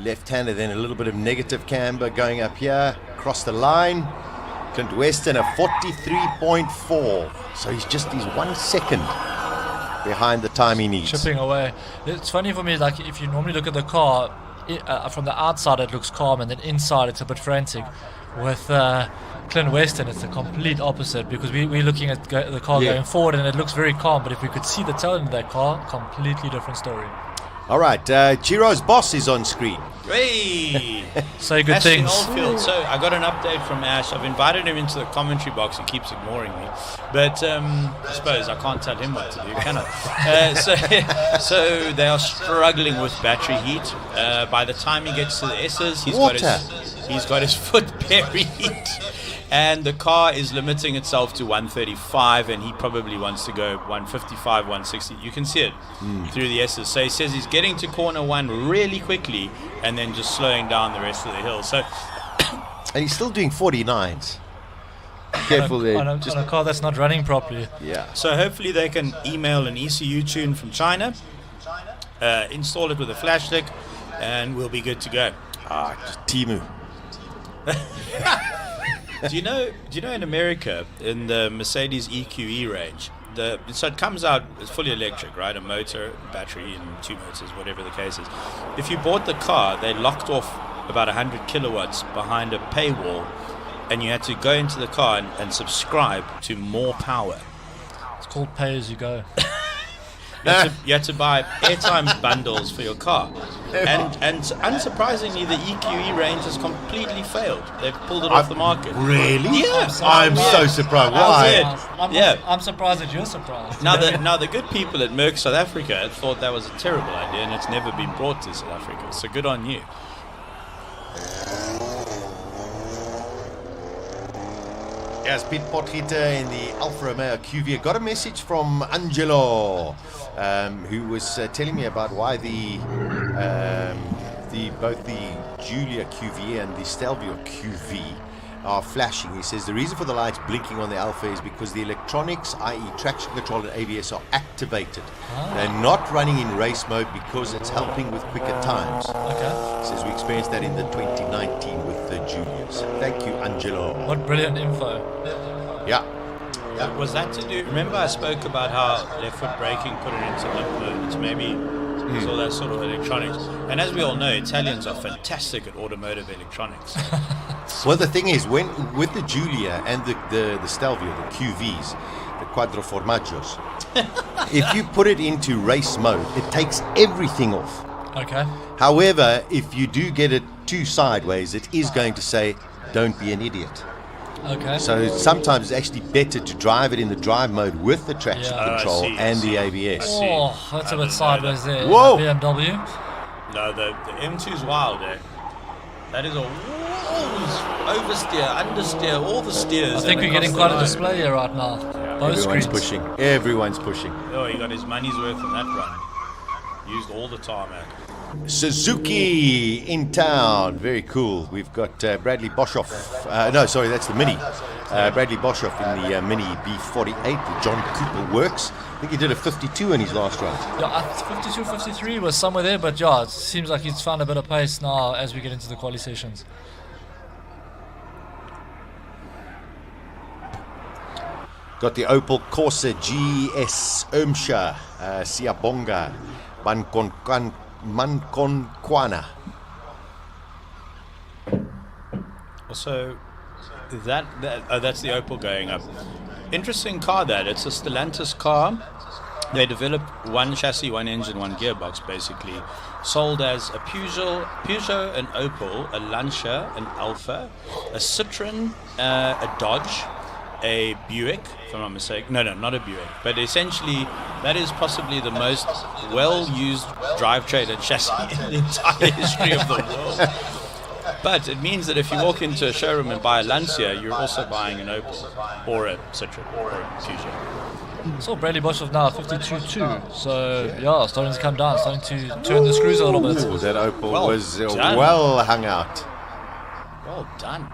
Left-hander, then a little bit of negative camber going up here. Across the line. Clint Weston, a 43.4. So he's 1 second behind the time he needs. Chipping away. It's funny for me, like if you normally look at the car, from the outside it looks calm, and then inside it's a bit frantic. With Clint Weston, it's the complete opposite, because we're looking at the car going forward and it looks very calm, but if we could see the tail end of that car, completely different story. All right, Chiro's boss is on screen. Hey! Say good Ashton things. Oldfield. So I got an update from Ash. I've invited him into the commentary box. He keeps ignoring me. But I suppose I can't tell him what to do, can I? So they are struggling with battery heat. By the time he gets to the S's, he's got his foot buried. And the car is limiting itself to 135, and he probably wants to go 155, 160. You can see it through the S's. So he says he's getting to corner 1 really quickly and then just slowing down the rest of the hill. So, and he's still doing 49s. Careful there. On a car that's not running properly. Yeah. So hopefully they can email an ECU tune from China, install it with a flash stick, and we'll be good to go. Timu. Do you know in America, in the Mercedes EQE range, so it comes out, it's fully electric, right? A motor, battery, and 2 motors, whatever the case is. If you bought the car, they locked off about 100 kilowatts behind a paywall, and you had to go into the car and subscribe to more power. It's called pay as you go. You had to buy airtime bundles for your car. And unsurprisingly, the EQE range has completely failed. They've pulled it off the market. Really? Yeah. I'm so surprised. Why? I'm surprised that you're surprised. Now the good people at Merck South Africa thought that was a terrible idea, and it's never been brought to South Africa. So good on you. Yes, Pete Potgieter in the Alfa Romeo QV. Got a message from Angelo, who was telling me about why both the Giulia QV and the Stelvio QV are flashing. He says the reason for the lights blinking on the Alfa is because the electronics, i.e. traction control and ABS, are activated. They're not running in race mode because it's helping with quicker times. Okay. He says we experienced that in the 2019 with the Julias. Thank you, Angelo. What brilliant info. Yeah. Was that to do? Remember I spoke about how left foot braking put it into limp mode. It's maybe it's all that sort of electronics. And as we all know, Italians are fantastic at automotive electronics. Well, the thing is, with the Giulia and the Stelvio, the QVs, the quattro formaggios. If you put it into race mode, it takes everything off. Okay. However, if you do get it too sideways, it is going to say, don't be an idiot. Okay. So sometimes it's actually better to drive it in the drive mode with the traction control and the ABS. Oh, that's a bit sideways there. Whoa! BMW. No, the M2 is wild, eh? That is a oversteer, understeer, all the steers. I think we're getting quite a display here right now. Both Everyone's screens. pushing. Everyone's pushing. Oh, he got his money's worth in that run. Used all the tarmac. Suzuki in town. Very cool. We've got Bradley Boshoff. No, sorry, that's the Mini. Bradley Boshoff in the Mini B48, the John Cooper Works. I think he did a 52 in his last run. Yeah, 52, 53 was somewhere there, but yeah, it seems like he's found a bit of pace now as we get into the quali sessions. Got the Opel Corsa GS Ermsha, Siabonga, Mankonkwana. Also, that's the Opel going up. Interesting car that. It's a Stellantis car. They developed one chassis, one engine, one gearbox basically. Sold as a Peugeot, an Opel, a Lancia, an Alfa, a Citroen, a Dodge, a Buick, if I'm not mistaken. No, not a Buick. But essentially, that is possibly the most well-used drivetrain and chassis in the entire history of the world. But it means that if you walk into a showroom and buy a Lancia, you're also buying an Opel or a Citroen or a Peugeot. So Bradley Boshoff now 52.2. So yeah, starting to come down, starting to turn the screws a little bit. Ooh, that Opel Well was done. well hung out. Well done.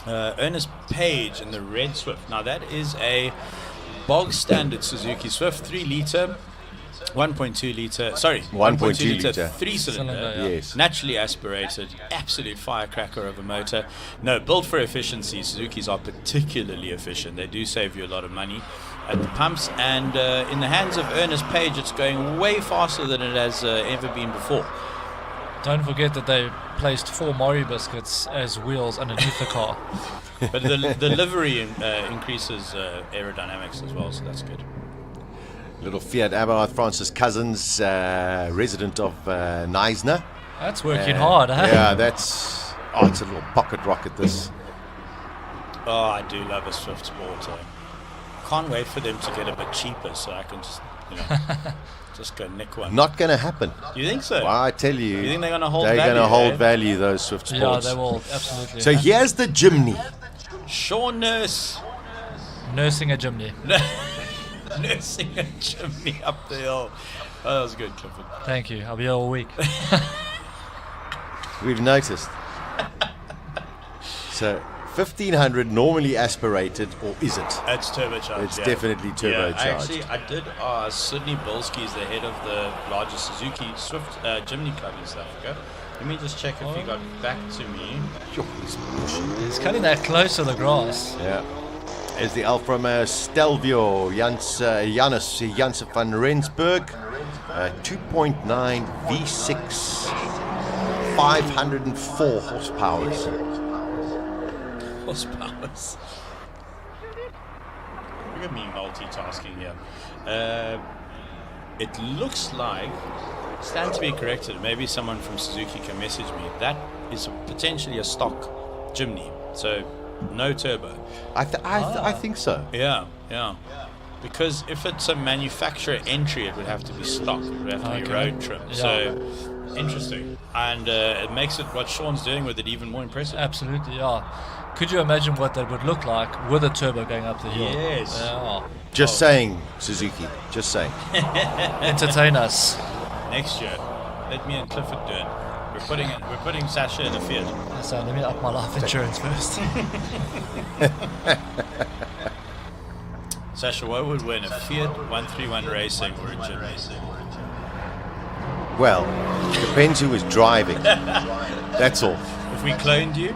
Ernest Page in the red Swift. Now that is a bog standard Suzuki Swift, 3 litre, 1.2 litre, sorry, 1.2 litre. 3-cylinder, Yes. naturally aspirated, absolute firecracker of a motor. No, built for efficiency. Suzukis are particularly efficient. They do save you a lot of money at the pumps, and in the hands of Ernest Page, it's going way faster than it has ever been before. Don't forget that they placed 4 Mori biscuits as wheels underneath the car. But the livery increases aerodynamics as well, so that's good. Little Fiat Abarth, Francis Cousins, resident of Neisner. That's working hard, huh? Yeah, that's... Oh, it's a little pocket rocket, this. Oh, I do love a Swift Sport. Can't wait for them to get a bit cheaper so I can just, just go nick one. Not going to happen. You think so? Well, I tell you. You think they're going to hold value? They're going to hold eh? value, those Swift Sports. Yeah, they will, absolutely. So here's the Jimny. Sean Nurse. Nursing a Jimny. Nursing a chimney up the hill. Oh, that was good, Clifford. Thank you. I'll be here all week. We've noticed. So 1500 normally aspirated, or is it? It's turbocharged. It's definitely turbocharged. Yeah, actually, I did ask Sydney Bilski, is the head of the largest Suzuki Swift Jimny club in South Africa. Let me just check if he got back to me. He's cutting that close to the grass. Yeah. Is the Alfa Romeo Stelvio Janus van Rensburg, 2.9 V6, 504 horsepower. Horsepowers. Look at me multitasking here. It looks like, stand to be corrected, maybe someone from Suzuki can message me, that is potentially a stock Jimny. So no turbo. I think so. Yeah. Because if it's a manufacturer entry, it would have to be stock. It would have to be road trim. Yeah. So interesting, and it makes it what Sean's doing with it even more impressive. Absolutely, yeah. Could you imagine what that would look like with a turbo going up the hill? Yes. Yeah. Just saying, Suzuki. Just saying. Entertain us. Next year, let me and Clifford do it. We're putting Sasha in a Fiat. So let me up my life insurance first. Sasha, what would win, a Fiat 131 Racing or a Jim Racing? Well, depends who was driving. That's all. If we cloned you?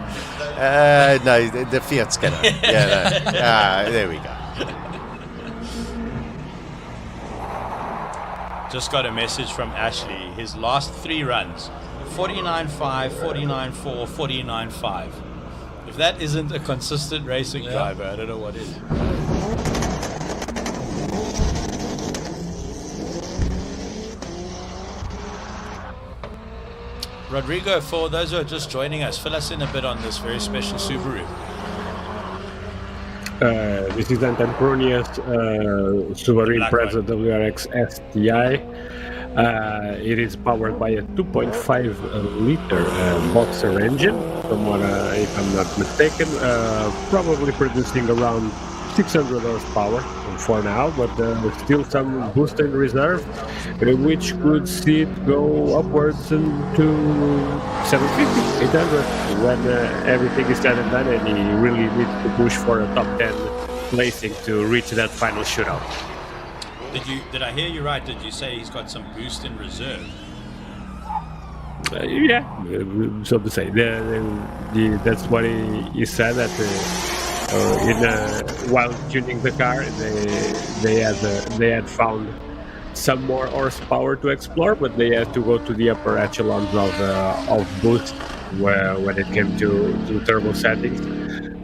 No, the Fiat's gonna. Yeah, no. There we go. Just got a message from Ashley. His last 3 runs, 49.5, 49.4, 49.5. If that isn't a consistent racing driver, I don't know what is. Rodrigo, for those who are just joining us, fill us in a bit on this very special Subaru. This is Anton Subaru Impreza WRX STI. It is powered by a 2.5 liter boxer engine, if I'm not mistaken, probably producing around 600 horsepower for now, but still some boost in reserve, which could see it go upwards to 750, 800 when everything is said and done, and he really needs to push for a top 10 placing to reach that final shootout. Did I hear you right? Did you say he's got some boost in reserve? Yeah, so to say. That's what he said, that while tuning the car, they had found some more horsepower to explore, but they had to go to the upper echelons of boost when it came to turbo settings.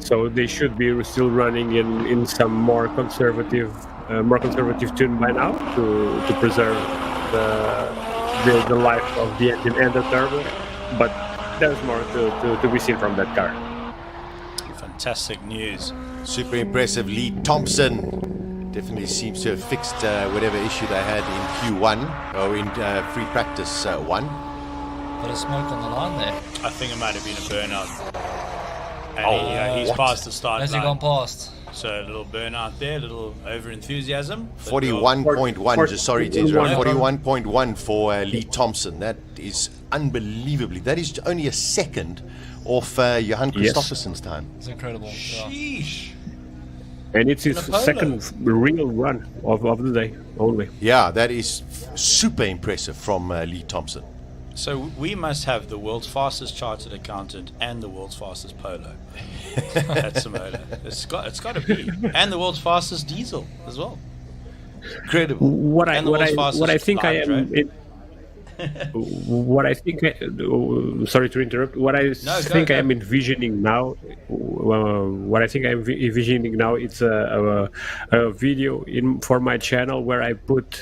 So they should be still running in some more conservative tune by now to preserve the life of the engine and the turbo. But there's more to be seen from that car. Fantastic news. Super impressive. Lee Thompson definitely seems to have fixed whatever issue they had in Q1 or in free practice 1. Bit of smoke on the line there. I think it might have been a burnout. And he's passed the start line. Has he gone past? So a little burnout there, a little over-enthusiasm. 41.1, just sorry to interrupt, 41.1 for Lee Thompson. That is unbelievably. That is only a second off Johan Christoffersen's time. It's incredible. Sheesh. And it's his second real run of the day only. Yeah, that is super impressive from Lee Thompson. So we must have the world's fastest chartered accountant and the world's fastest polo at Simola. It's got to be, and the world's fastest diesel as well. Incredible. What I think I am. Sorry to interrupt. What I think I am envisioning now. What I think I'm envisioning now. It's a video for my channel where I put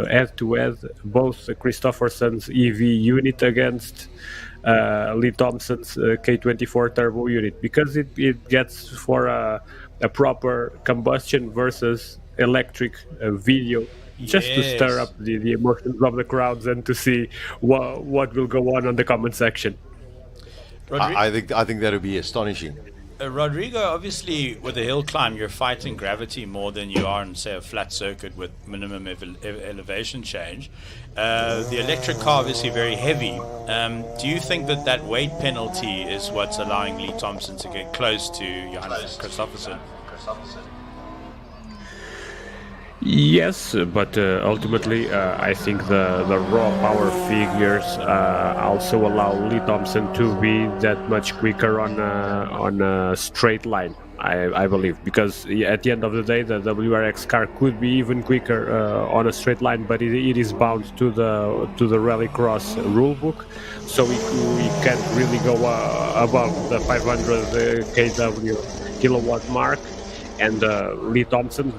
head to head both Christoffersen's EV unit against Lee Thompson's K24 turbo unit, because it gets for a proper combustion versus electric video. Just to stir up the emotions of the crowds and to see what will go on the comment section. I think that would be astonishing. Rodrigo, obviously with a hill climb, you're fighting gravity more than you are in, say, a flat circuit with minimum elevation change. The electric car obviously very heavy. Do you think that weight penalty is what's allowing Lee Thompson to get close to Johan Christoffersen? Yes, but ultimately I think the raw power figures also allow Lee Thompson to be that much quicker on a straight line, I believe, because at the end of the day the WRX car could be even quicker on a straight line, but it is bound to the rallycross rulebook, so we can't really go above the 500 kW kilowatt mark, and Lee Thompson,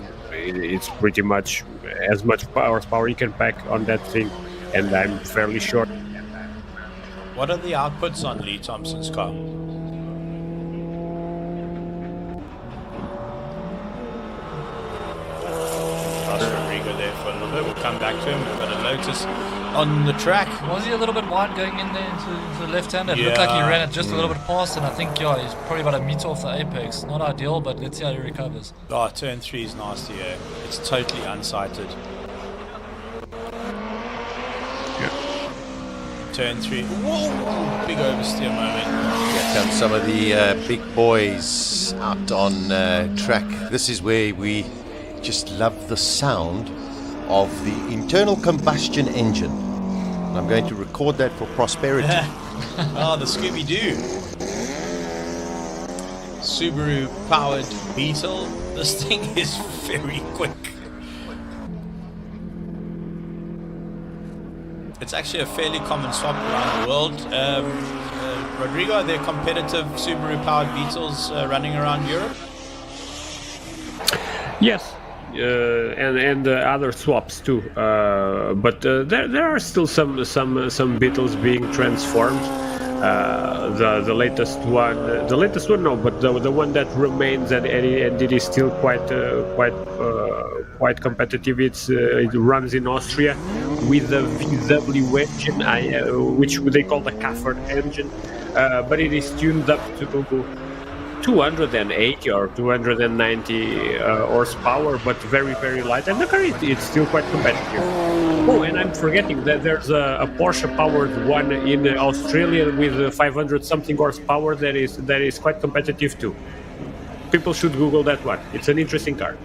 it's pretty much as much power he can pack on that thing, and I'm fairly sure. What are the outputs on Lee Thompson's car? Lost Rodrigo there for a little bit. We'll come back to him. We've got a Lotus on the track. Was he a little bit wide going in there into the left-hander? It looked like he ran it just a little bit past, and I think he's probably about a meter off the apex. Not ideal, but let's see how he recovers. Oh, turn 3 is nasty, yeah. It's totally unsighted. Yeah. Turn 3. Whoa! Big oversteer moment. Here come some of the big boys out on track. This is where we just love the sound of the internal combustion engine. And I'm going to record that for prosperity. Oh, the Scooby-Doo. Subaru powered Beetle. This thing is very quick. It's actually a fairly common swap around the world. Rodrigo, are there competitive Subaru-powered Beetles running around Europe? Yes, and other swaps too. But there are still some Beetles being transformed. The latest one no, but the one that remains and it is still quite competitive. It runs in Austria with a VW engine, which they call the Kaffert engine, but it is tuned up to 280 or 290 horsepower, but very, very light, and the car it's still quite competitive. Oh, and I'm forgetting that there's a Porsche-powered one in Australia with 500 something horsepower that is quite competitive too. People should Google that one. It's an interesting car.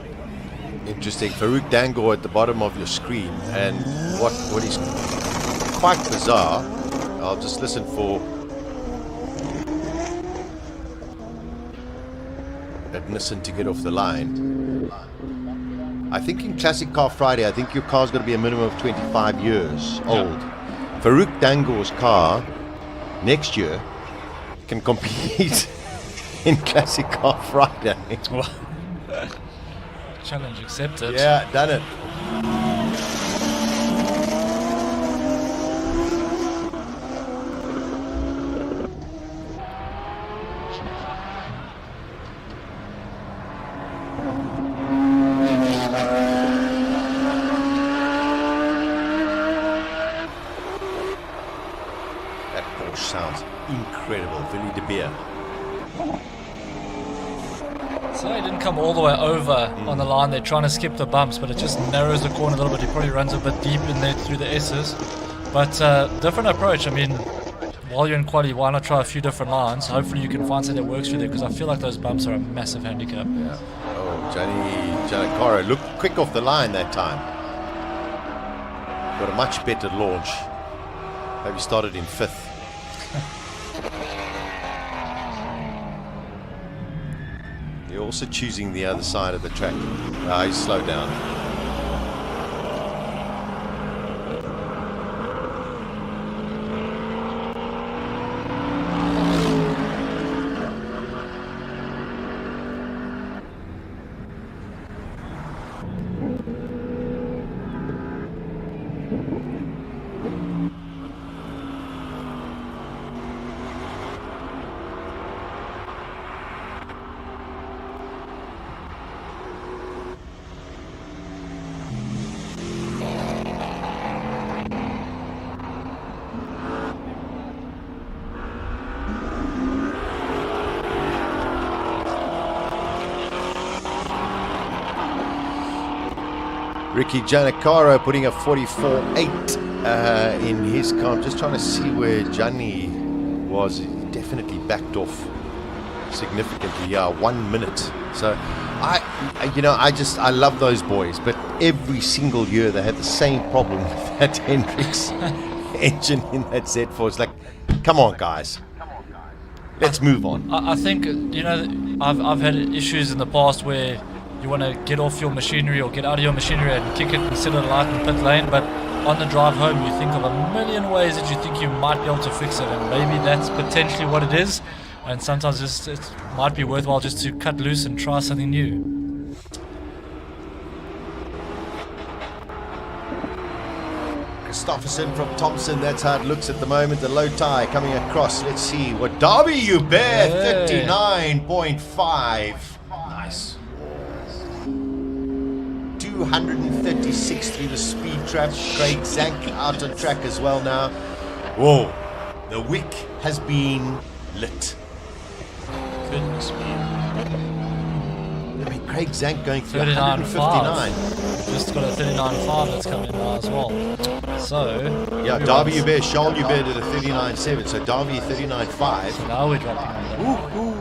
Interesting. Farouk Dango at the bottom of your screen, and what is quite bizarre. I'll just listen for Nissan to get off the line. I think in Classic Car Friday, I think your car's got to be a minimum of 25 years old. Farouk Dango's car next year can compete in Classic Car Friday. Challenge accepted. Yeah, done it. Sounds incredible. Vinny de Beer. So he didn't come all the way over on the line. They're trying to skip the bumps, but it just narrows the corner a little bit. He probably runs a bit deep in there through the S's. But different approach. I mean, while you're in quali, why not try a few different lines? Hopefully you can find something that works for you there, because I feel like those bumps are a massive handicap. Yeah. Oh, Gianni Giannaccaro looked quick off the line that time. Got a much better launch. Maybe started in 5th. You're also choosing the other side of the track. He's slowed down. Ricky Giannaccaro putting a 44.8 in his car. I'm just trying to see where Gianni was. He definitely backed off significantly. 1 minute. So I love those boys, but every single year they had the same problem with that Hendrix engine in that Z4. It's like, come on, guys. Let's move on. I think, I've had issues in the past where you want to get off your machinery or get out of your machinery and kick it and sit it light in pit lane, but on the drive home you think of a million ways that you think you might be able to fix it, and maybe that's potentially what it is, and sometimes it might be worthwhile just to cut loose and try something new. Christopherson from Thompson, that's how it looks at the moment. The low tie coming across. Let's see what Darby Hubert, 39.5. Nice. 236 through the speed trap. Craig Zank out on track as well now. Whoa, the wick has been lit. Goodness me. I mean, Craig Zank going through 39.5. Just got a 39.5 that's coming now as well. So yeah, Darby Hubert, Charles Hubert did a 39.7. So Darby 39.5. So now we're dropping on Ooh.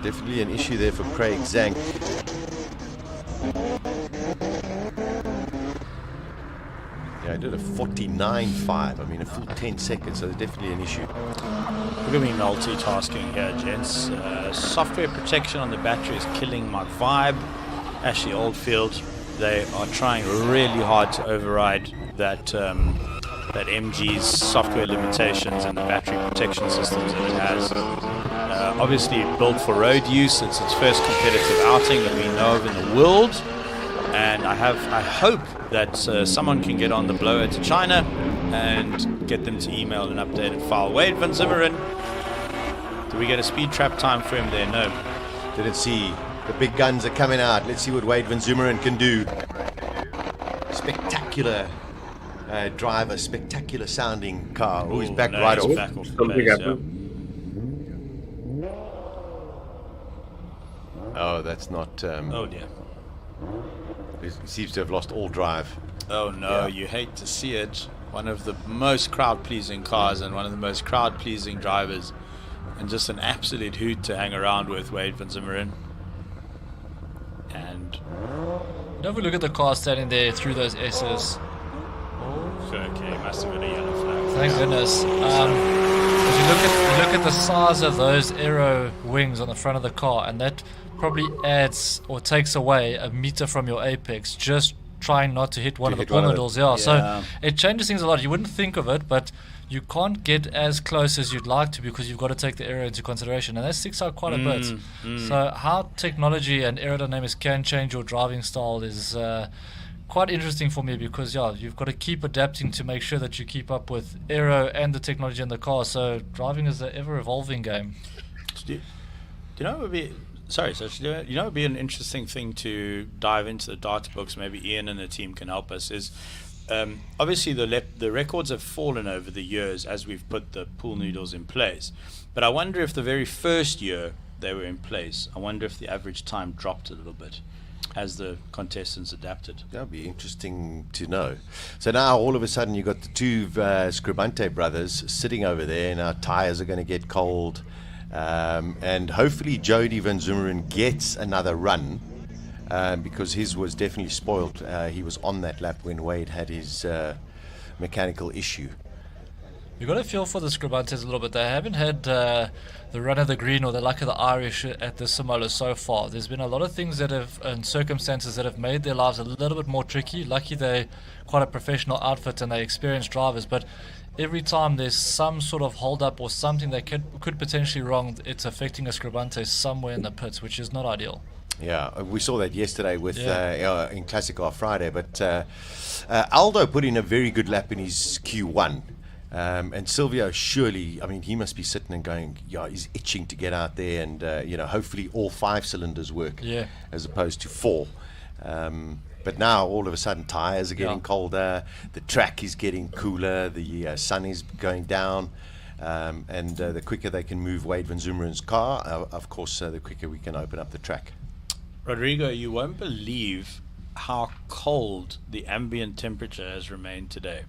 Definitely an issue there for Craig Zank. Yeah, I did a 49.5. I mean, a full 10 seconds, so there's definitely an issue. Look at me multitasking here, gents. Software protection on the battery is killing my vibe. Ashley Oldfield, they are trying really hard to override that MG's software limitations and the battery protection systems that it has. Obviously built for road use. It's its first competitive outing that we know of in the world. And I hope that someone can get on the blower to China and get them to email an updated file. Wade van Zimmeren, do we get a speed trap time for him there? No. Didn't see. The big guns are coming out. Let's see what Wade van Zimmeren can do. Spectacular driver, spectacular sounding car. Always back right off. Back off the place, yeah. Oh, that's not... oh, dear. He seems to have lost all drive. Oh, no, you hate to see it. One of the most crowd-pleasing cars and one of the most crowd-pleasing drivers. And just an absolute hoot to hang around with, Wade van Zimmeren. And... Don't we look at the car standing there through those S's? Okay, must have been a yellow flag. Thank goodness. As you look at the size of those aero wings on the front of the car, and that probably adds or takes away a meter from your apex, just trying not to hit one of the pull noodles. Yeah, so it changes things a lot. You wouldn't think of it, but you can't get as close as you'd like to because you've got to take the aero into consideration, and that sticks out quite a bit. So how technology and aerodynamics can change your driving style is quite interesting for me, because you've got to keep adapting to make sure that you keep up with aero and the technology in the car. So driving is an ever evolving game. Do you know it would be it would be an interesting thing to dive into the data books? Maybe Ian and the team can help us. Is obviously the records have fallen over the years as we've put the pool noodles in place, but I wonder if the very first year they were in place, I wonder if the average time dropped a little bit as the contestants adapted. That would be interesting to know. So now all of a sudden you've got the two Scribante brothers sitting over there, and our tyres are going to get cold. And hopefully Jody van Zimmeren gets another run, because his was definitely spoiled. He was on that lap when Wade had his mechanical issue. You've got to feel for the Scribantes a little bit. They haven't had the run of the green or the luck of the Irish at the Simola so far. There's been a lot of things and circumstances that have made their lives a little bit more tricky. Lucky they're quite a professional outfit and they experienced drivers, but every time there's some sort of hold up or something that could potentially wrong, it's affecting a Scribante somewhere in the pits, which is not ideal. Yeah, we saw that yesterday with in Classic Car Friday, but Aldo put in a very good lap in his Q1. And Silvio, surely, I mean, he must be sitting and going, he's itching to get out there and, hopefully all 5 cylinders work as opposed to 4. But now, all of a sudden, tyres are getting colder, the track is getting cooler, the sun is going down, and the quicker they can move Wade van Zimmeren's car, of course, the quicker we can open up the track. Rodrigo, you won't believe how cold the ambient temperature has remained today.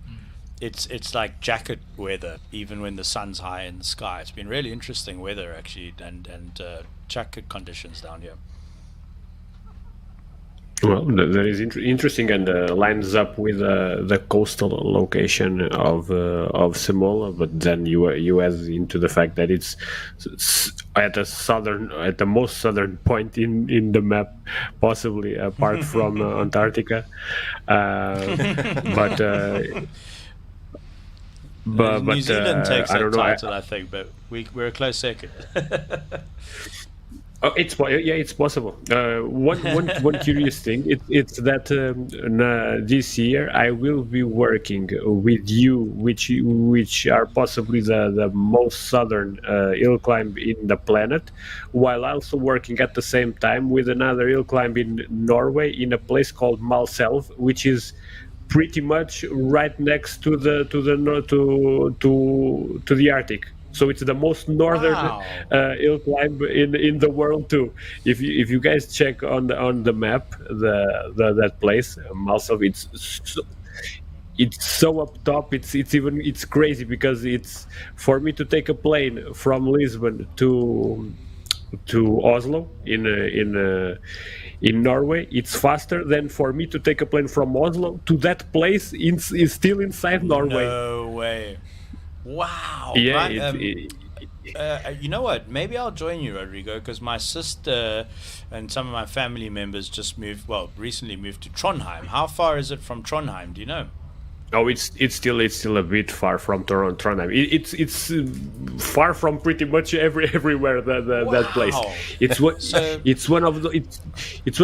It's like jacket weather, even when the sun's high in the sky. It's been really interesting weather, actually, and jacket conditions down here. Well, that is interesting, and lines up with the coastal location of Simola. But then you add into the fact that it's at the most southern point in the map, possibly apart from Antarctica. But New Zealand takes I that don't know. title, I think, but we're a close second. It's possible. One curious thing, it's that this year I will be working with you, which are possibly the most southern hill climb in the planet, while also working at the same time with another hill climb in Norway in a place called Malselv, which is pretty much right next to the Arctic. So it's the most northern hill climb in the world too. If you guys check on the map, that place, Malselv, it's so up top. It's crazy, because it's for me to take a plane from Lisbon to Oslo in Norway, it's faster than for me to take a plane from Oslo to that place is still inside Norway. No way. Wow. Yeah, Right, you know what? Maybe I'll join you, Rodrigo, because my sister and some of my family members just recently moved to Trondheim. How far is it from Trondheim? Do you know? Oh, it's still a bit far from Trondheim. It's far from pretty much everywhere that place. It's one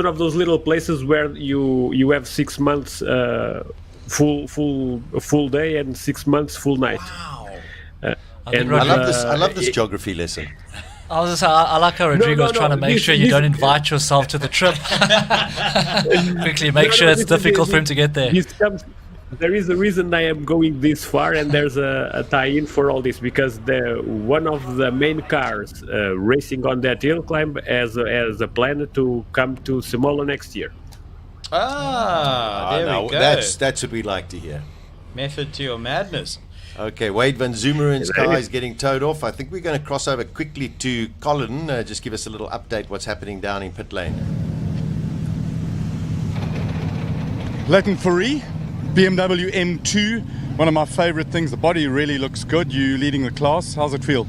of those little places where you have 6 months full day and 6 months full night. Wow. I love this geography lesson. I was just saying, I like how Rodrigo's trying to make sure you don't invite yourself to the trip. Quickly make sure it's difficult for him to get there. There is a reason I am going this far, and there's a tie-in for all this, because one of the main cars racing on that hill climb has a plan to come to Simola next year. There we go. That's what we like to hear. Method to your madness. Okay, Wade van Zumeren's car is getting towed off. I think we're going to cross over quickly to Colin. Just give us a little update what's happening down in pit lane. Leighton Fourie, BMW M2, one of my favorite things. The body really looks good. You leading the class. How's it feel?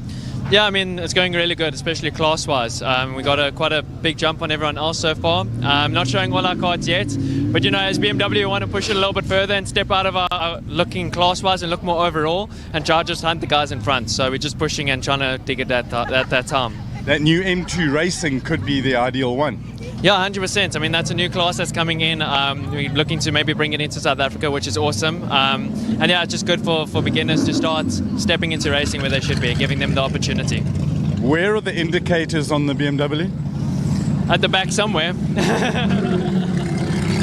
Yeah, I mean, it's going really good, especially class-wise. We got quite a big jump on everyone else so far. Not showing all our cards yet, but as BMW, we want to push it a little bit further and step out of our looking class-wise and look more overall and try to just hunt the guys in front. So we're just pushing and trying to dig at that time. That new M2 Racing could be the ideal one. Yeah, 100%. I mean, that's a new class that's coming in. We're looking to maybe bring it into South Africa, which is awesome. And yeah, it's just good for beginners to start stepping into racing where they should be and giving them the opportunity. Where are the indicators on the BMW? At the back somewhere.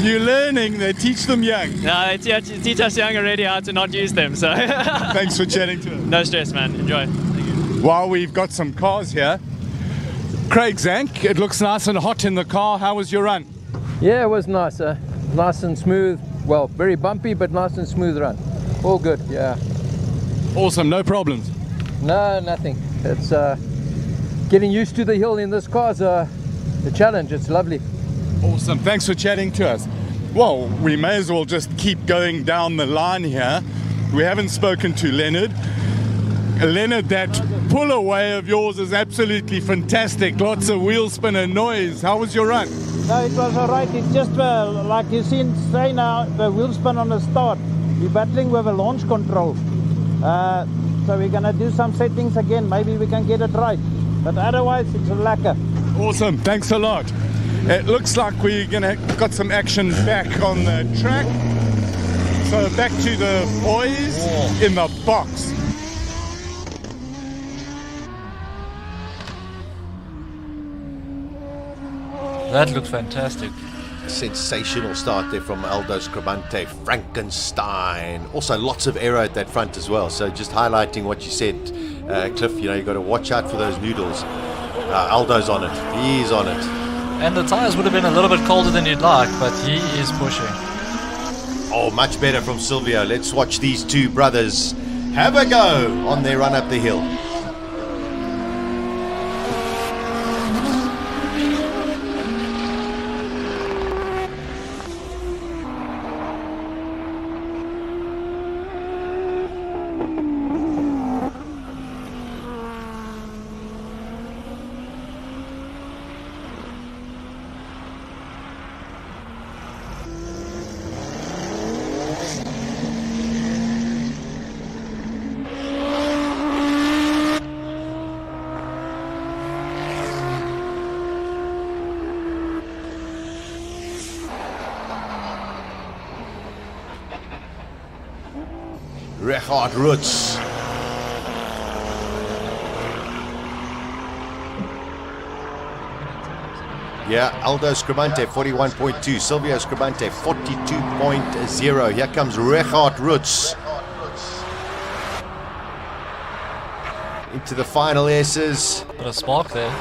You're learning. They teach them young. No, they teach us young already how to not use them. So Thanks for chatting to us. No stress, man. Enjoy. While we've got some cars here, Craig Zank, it looks nice and hot in the car. How was your run? Yeah, it was nice. Nice and smooth. Well, very bumpy, but nice and smooth run. All good, yeah. Awesome, no problems? No, nothing. It's getting used to the hill in this car is a challenge. It's lovely. Awesome, thanks for chatting to us. Well, we may as well just keep going down the line here. We haven't spoken to Leonard. Leonard, that pull away of yours is absolutely fantastic. Lots of wheel spin and noise. How was your run? No, it was all right. It's just like you see say now, the wheel spin on the start. We're battling with a launch control. So we're going to do some settings again. Maybe we can get it right. But otherwise, it's a lacquer. Awesome. Thanks a lot. It looks like we're got some action back on the track. So back to the boys in the box. That looked fantastic. Sensational start there from Aldo Scribante, Frankenstein. Also lots of aero at that front as well. So just highlighting what you said, Cliff, you've got to watch out for those noodles. Aldo's on it. He's on it. And the tyres would have been a little bit colder than you'd like, but he is pushing. Oh, much better from Silvio. Let's watch these two brothers have a go on their run up the hill. Richard Roots. Yeah, Aldo Scribante 41.2, Silvio Scribante 42.0. Here comes Richard Roots into the final S's. Bit of spark there.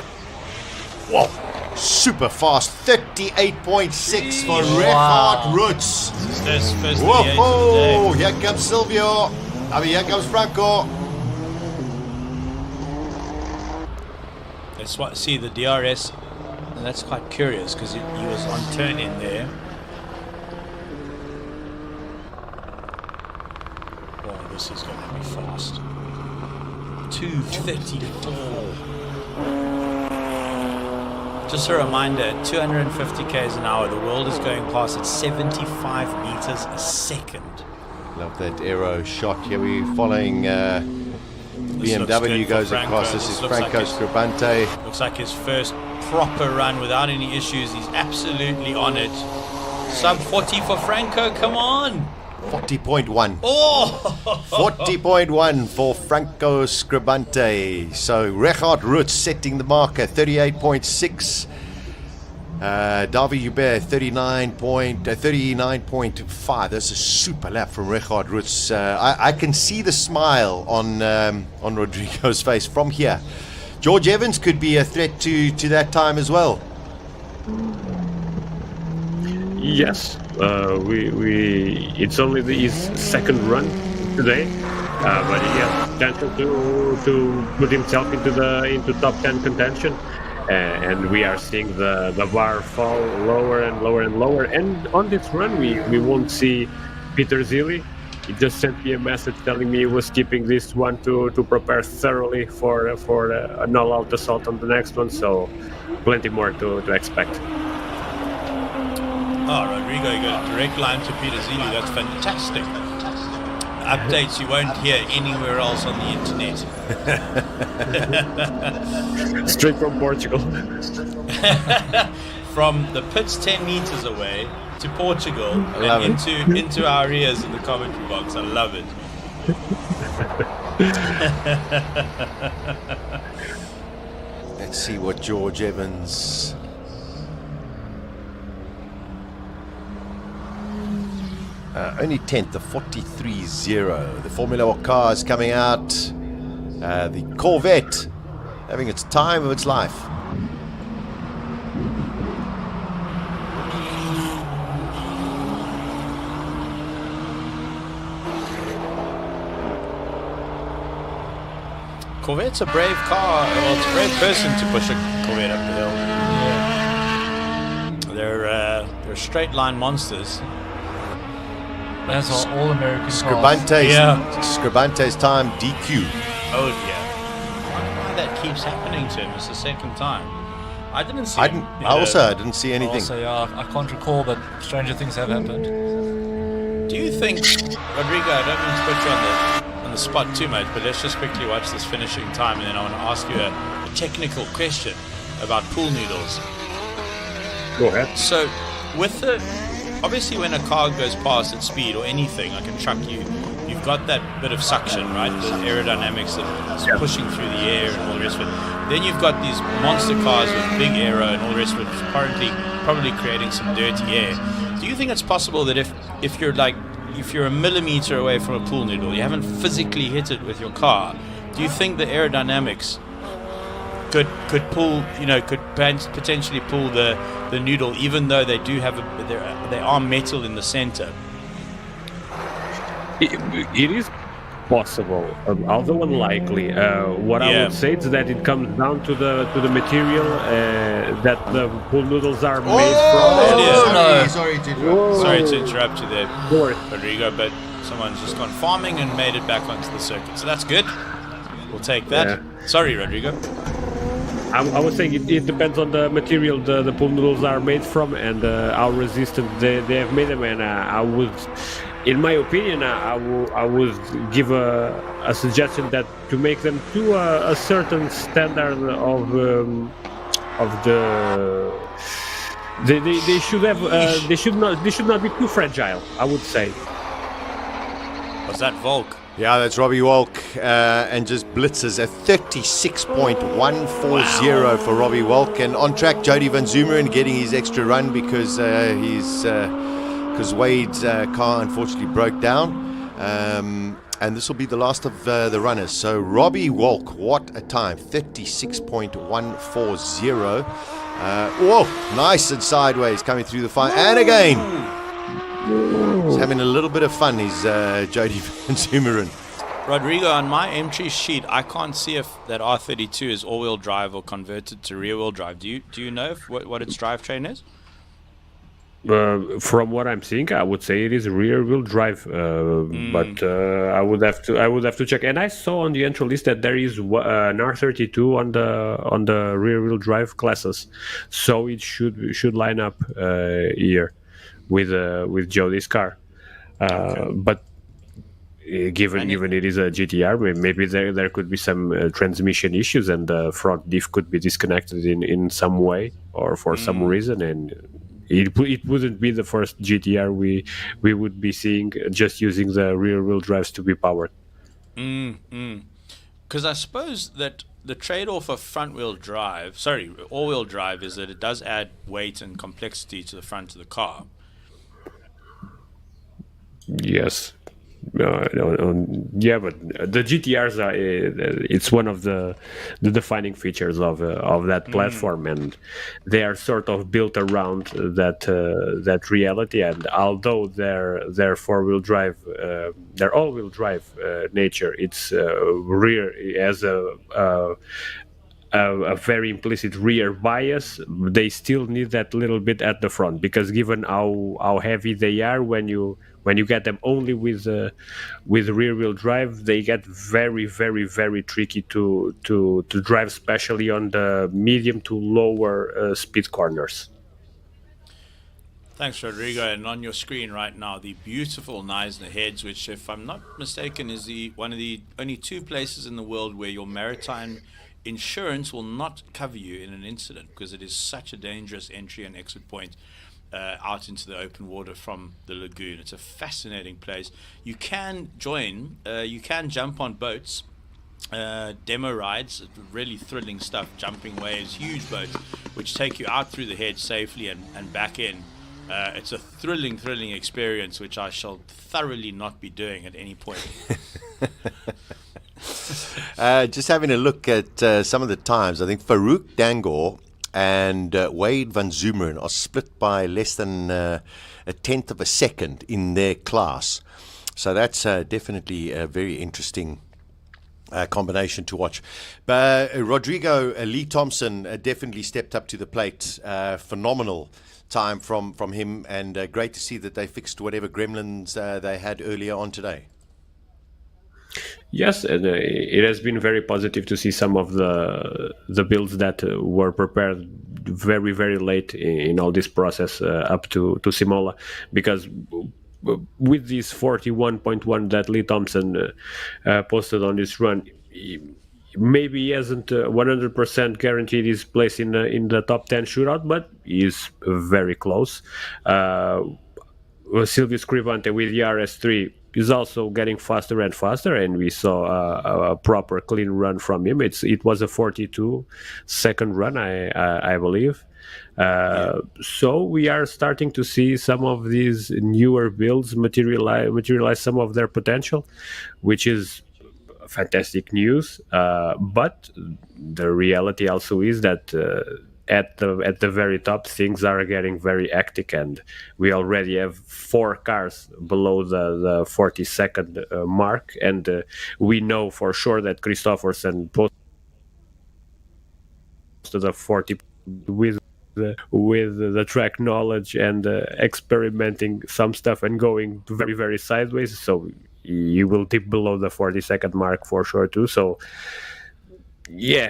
Whoa, super fast, 38.6 for Richard Roots. Whoa, here comes Silvio. Here comes Franco. Let's see the DRS. And that's quite curious because he was on turn in there. Oh, this is going to be fast. 2:34. Just a reminder, 250 k's an hour. The world is going past at 75 meters a second. Love that aero shot. Here we're following BMW goes across. This is Franco Scribante. Looks like his first proper run without any issues. He's absolutely on it. Sub 40 for Franco, come on! 40.1. Oh! 40.1 for Franco Scribante. So Richard Roots setting the marker, 38.6. Davi Hubert, 39.5. That's a super lap from Richard Roots. I can see the smile on Rodrigo's face from here. George Evans could be a threat to that time as well. Yes, it's only his second run today, but he has potential to put himself into top 10 contention, and we are seeing the bar fall lower and lower and lower. And on this run, we won't see Peter Zilli. He just sent me a message telling me he was keeping this one to prepare thoroughly for an all-out assault on the next one. So plenty more to expect. Oh, Rodrigo, you got a direct line to Peter Zilli. That's fantastic. Updates you won't hear anywhere else on the internet. Straight from Portugal. From the pits 10 meters away to Portugal and into our ears in the commentary box. I love it. Let's see what George Evans... only 10th, the 43.0. The Formula One cars coming out. The Corvette having its time of its life. Corvette's a brave car. Well, it's a brave person to push a Corvette up the hill. They're straight line monsters. That's all American cars. Scribante's time DQ. Oh yeah. I wonder why that keeps happening to him. It's the second time. I didn't see. I didn't see anything. Also, yeah, I can't recall, but stranger things have happened. Do you think, Rodrigo? I don't mean to put you on the spot too much, but let's just quickly watch this finishing time, and then I want to ask you a technical question about pool noodles. Go ahead. So, obviously when a car goes past at speed or anything, like a truck, you've got that bit of suction, right? The aerodynamics that's pushing through the air and all the rest of it. Then you've got these monster cars with big aero and all the rest of it, which is probably creating some dirty air. Do you think it's possible that if you're a millimeter away from a pool noodle, you haven't physically hit it with your car, do you think the aerodynamics could potentially pull the noodle, even though they do have they are metal in the center? It is possible, although unlikely. What I would say is that it comes down to the material that the pool noodles are made from. Sorry to interrupt you there, Rodrigo, but someone's just gone farming and made it back onto the circuit, so that's good. We'll take that. Yeah. Sorry, Rodrigo. I was saying it depends on the material the pool noodles are made from and how resistant they have made them. And I would, in my opinion, I would give a suggestion that to make them to a certain standard of the they should have they should not be too fragile, I would say. Was that Volk? Yeah, that's Robbie Walk, and just blitzes a 36.140 for Robbie Walk, and on track Jody Van Zumeren getting his extra run because Wade's car unfortunately broke down, and this will be the last of the runners. So Robbie Walk, what a time, 36.140. Whoa, nice and sideways coming through the fire, and again. He's having a little bit of fun, he's Jody Van Zumeren. Rodrigo, on my entry sheet, I can't see if that R32 is all-wheel drive or converted to rear-wheel drive. Do you know what its drivetrain is? From what I'm seeing, I would say it is rear-wheel drive, but I would have to check. And I saw on the entry list that there is an R32 on the rear-wheel drive classes, so it should line up here with Jody's car. But given it is a GTR, maybe there could be some transmission issues, and the front diff could be disconnected in some way or for some reason, and it wouldn't be the first GTR we would be seeing just using the rear wheel drives to be powered. Because I suppose that the trade-off of all-wheel drive is that it does add weight and complexity to the front of the car. Yes. Yeah, but the GTRs are it's one of the defining features of that platform, and they are sort of built around that reality. And although their all-wheel drive nature, it's rear as a very implicit rear bias, they still need that little bit at the front, because given how heavy they are, when you get them only with rear wheel drive, they get very, very, very tricky to drive, especially on the medium to lower speed corners. Thanks, Rodrigo. And on your screen right now, the beautiful Neisner heads, which, if I'm not mistaken, is one of the only two places in the world where your maritime insurance will not cover you in an incident, because it is such a dangerous entry and exit point out into the open water from the lagoon. It's a fascinating place. You can join, you can jump on boats, demo rides, really thrilling stuff, jumping waves, huge boats, which take you out through the head safely and back in. It's a thrilling experience, which I shall thoroughly not be doing at any point. Just having a look at some of the times, I think Farouk Dangor and Wade van Zumeren are split by less than a tenth of a second in their class. So that's definitely a very interesting combination to watch. But Rodrigo Lee Thompson definitely stepped up to the plate. Phenomenal time from him, and great to see that they fixed whatever gremlins they had earlier on today. Yes, and it has been very positive to see some of the builds that were prepared very, very late in all this process up to Simola, because with this 41.1 that Lee Thompson posted on this run, maybe he hasn't 100% guaranteed his place in the top 10 shootout, but he's very close. Silvio Scrivante with the RS3 is also getting faster and faster, and we saw a proper clean run from him. It was a 42-second run, I believe. So we are starting to see some of these newer builds materialize some of their potential, which is fantastic news. But the reality also is that at the very top, things are getting very hectic, and we already have 4 cars below the 40-second mark, and we know for sure that Christopherson posted a 40 with the track knowledge and experimenting some stuff and going very, very sideways, so you will dip below the 40-second mark for sure too. So yeah,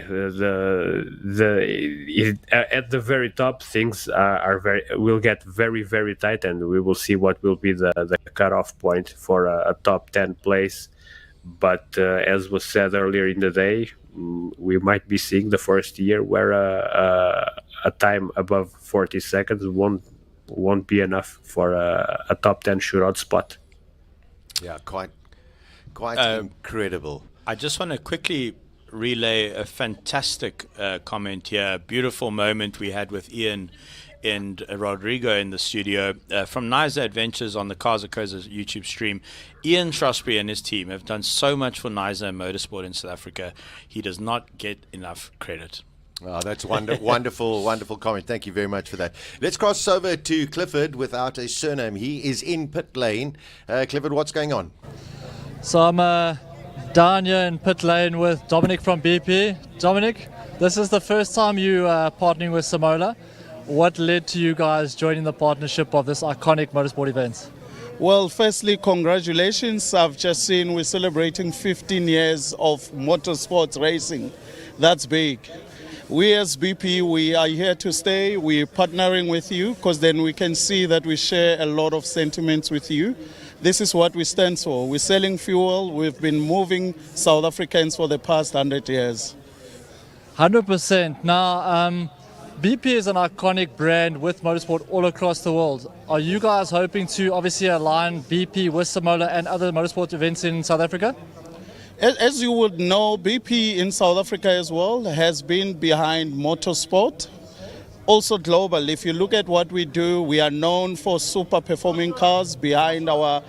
at the very top, things will get very, very tight, and we will see what will be the cutoff point for a top 10 place. But as was said earlier in the day, we might be seeing the first year where a time above 40 seconds won't be enough for a top 10 shootout spot. Yeah, quite incredible. I just want to quickly relay a fantastic comment here. Beautiful moment we had with Ian and Rodrigo in the studio from Niza Adventures on the Cars.co.za YouTube stream. Ian Shrosbury and his team have done so much for Niza Motorsport in South Africa. He does not get enough credit. Oh, that's wonderful comment. Thank you very much for that. Let's cross over to Clifford without a surname. He is in pit lane. Clifford, what's going on? So I'm Down here in pit lane with Dominic from BP. Dominic, this is the first time you are partnering with Simola. What led to you guys joining the partnership of this iconic motorsport event? Well, firstly, congratulations. I've just seen we're celebrating 15 years of motorsports racing. That's big. We as BP, we are here to stay. We're partnering with you because then we can see that we share a lot of sentiments with you. This is what we stand for. We're selling fuel. We've been moving South Africans for the past 100 years. 100%. Now, BP is an iconic brand with motorsport all across the world. Are you guys hoping to obviously align BP with Simola and other motorsport events in South Africa? As you would know, BP in South Africa as well has been behind motorsport. Also global. If you look at what we do, we are known for super performing cars behind our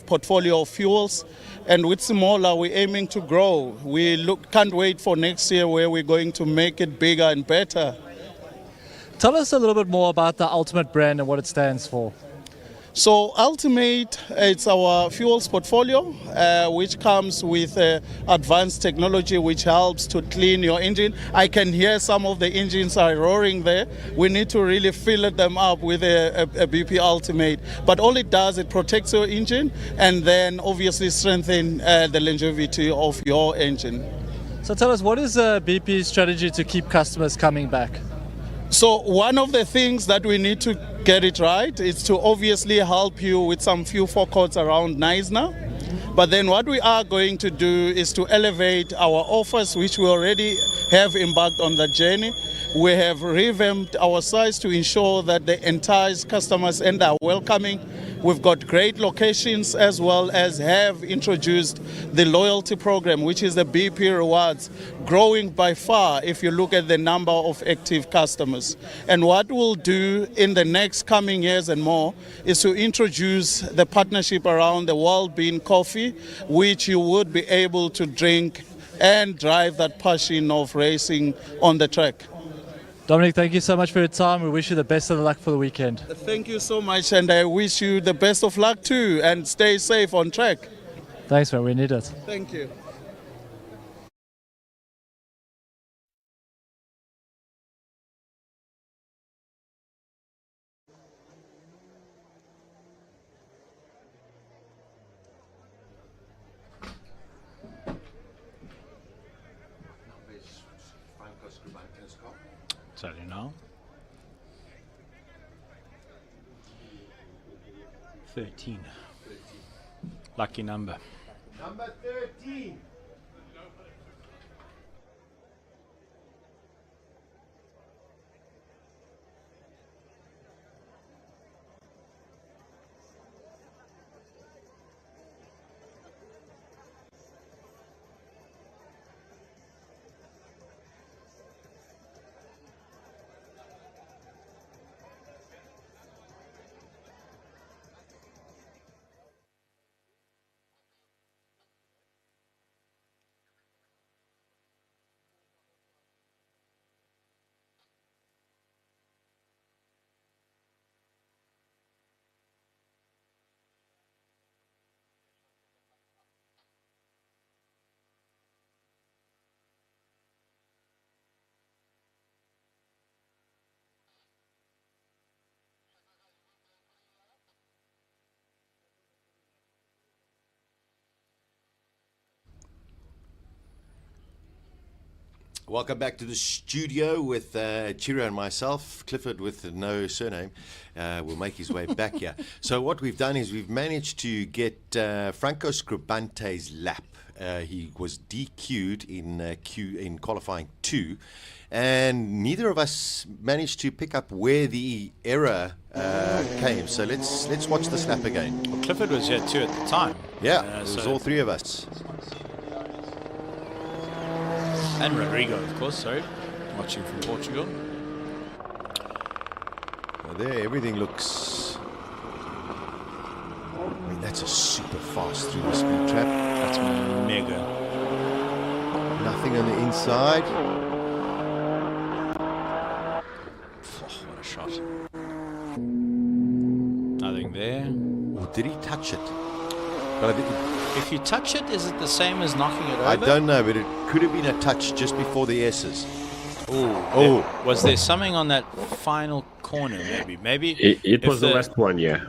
portfolio of fuels. And with Simola, we're aiming to grow. Can't wait for next year where we're going to make it bigger and better. Tell us a little bit more about the Ultimate brand and what it stands for. So Ultimate, it's our fuels portfolio, which comes with advanced technology which helps to clean your engine. I can hear some of the engines are roaring there. We need to really fill them up with a BP Ultimate. But all it does, it protects your engine and then obviously strengthen the longevity of your engine. So tell us, what is BP's strategy to keep customers coming back? So one of the things that we need to get it right is to obviously help you with some few forecourts around Knysna. But then what we are going to do is to elevate our offers, which we already have embarked on the journey. We have revamped our sites to ensure that they entice customers and are welcoming. We've got great locations as well as have introduced the loyalty program, which is the BP Rewards, growing by far if you look at the number of active customers. And what we'll do in the next coming years and more is to introduce the partnership around the World Bean Coffee, which you would be able to drink and drive that passion of racing on the track. Dominic, thank you so much for your time. We wish you the best of luck for the weekend. Thank you so much, and I wish you the best of luck too, and stay safe on track. Thanks, man. We need it. Thank you. Tell you now. 13. Lucky number. Number 13. Welcome back to the studio with Chiro and myself. Clifford with no surname will make his way back here. So what we've done is we've managed to get Franco Scribante's lap. He was DQ'd in qualifying 2, and neither of us managed to pick up where the error came. So let's watch this lap again. Well, Clifford was here too at the time. Yeah, it was all three of us. And Rodrigo, of course, sorry. Watching from Portugal. Well, there, everything looks... I mean, that's a super fast through the speed trap. That's mega. Nothing on the inside. Oh, what a shot. Nothing there. Or did he touch it? But I think If you touch it, is it the same as knocking it over? I don't know, but it could have been a touch just before the S's. Oh, was there something on that final corner? Maybe It if was the last one, yeah.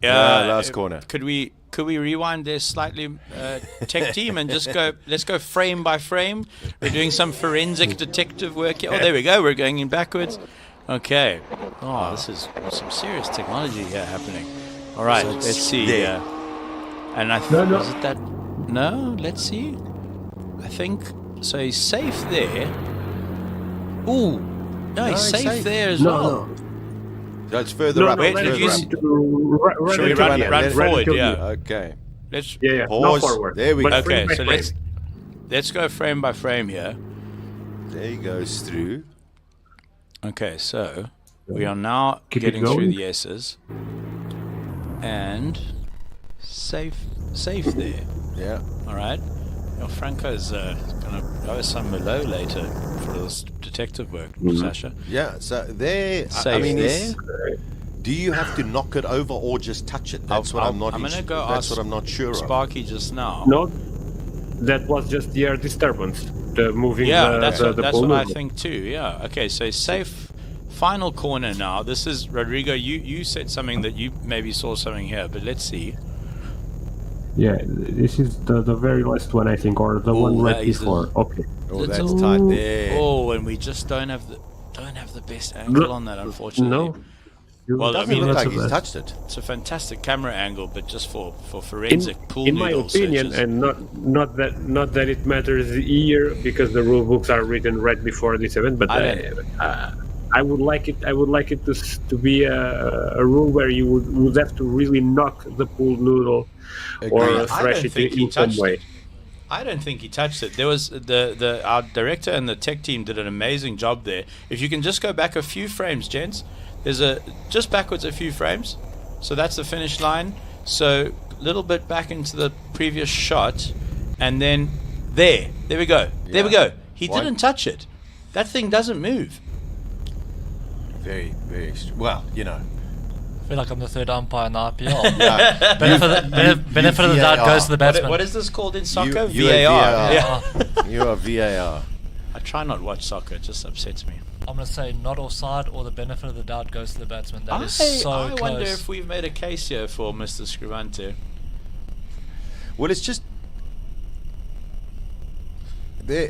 Last corner. Could we rewind there slightly, tech team, and just go? Let's go frame by frame. We're doing some forensic detective work here. Oh, there we go. We're going in backwards. Okay. Oh, this is some serious technology here happening. All right, So let's it's see. there. And I No, no. is it that? No, let's see. I think so. He's safe there. Ooh, no, he's safe there as well. So it's further up. Wait, did you should we run forward? Yeah. Okay. Let's Yeah, Pause. not forward. There we go. Okay, frame by so frame. let's go frame by frame here. There he goes through. Okay, so we are now Keep it getting through going. the S's, and safe there. Yeah. All right. Now Franco's gonna go us some below later for this detective work, Sasha. Yeah. So there. Safe I mean, there. do you have to knock it over or just touch it? That's what I'm not. I'm gonna go That's ask what I'm not sure of. Sparky just now. No, that was just the air disturbance, the moving Yeah, that's the what pool I noodle. think too. Yeah. Okay, so safe. Final corner now. This is Rodrigo. You said something that you maybe saw something here, but let's see. Yeah, this is the very last one, I think, or the one that right is before. Okay. Oh, that's tight there. Oh, and we just don't have the best angle on that, unfortunately. No. Well, Doesn't I mean, look like that's he's a- touched it. it's a fantastic camera angle, but just for forensic pool In my noodle opinion, searches. and not that it matters here because the rule books are written right before this event, but I would like it. I would like it to be a rule where you would have to really knock the pool noodle or I thrash don't it think he in some touched way. it. I don't think he touched it. There was our director and the tech team did an amazing job there. If you can just go back a few frames, gents, there's just backwards a few frames. So that's the finish line. So a little bit back into the previous shot, and then there we go. There we go. He didn't touch it. That thing doesn't move. Very, very. Well, you know. I feel like I'm the third umpire in the IPL. Yeah. Benefit of the doubt goes to the batsman. What is this called in soccer? You VAR. are Yeah. You are VAR. I try not to watch soccer. It just upsets me. I'm going to say not offside or the benefit of the doubt goes to the batsman. That is so I close. wonder if we've made a case here for Mr. Scrivante. Well, it's just.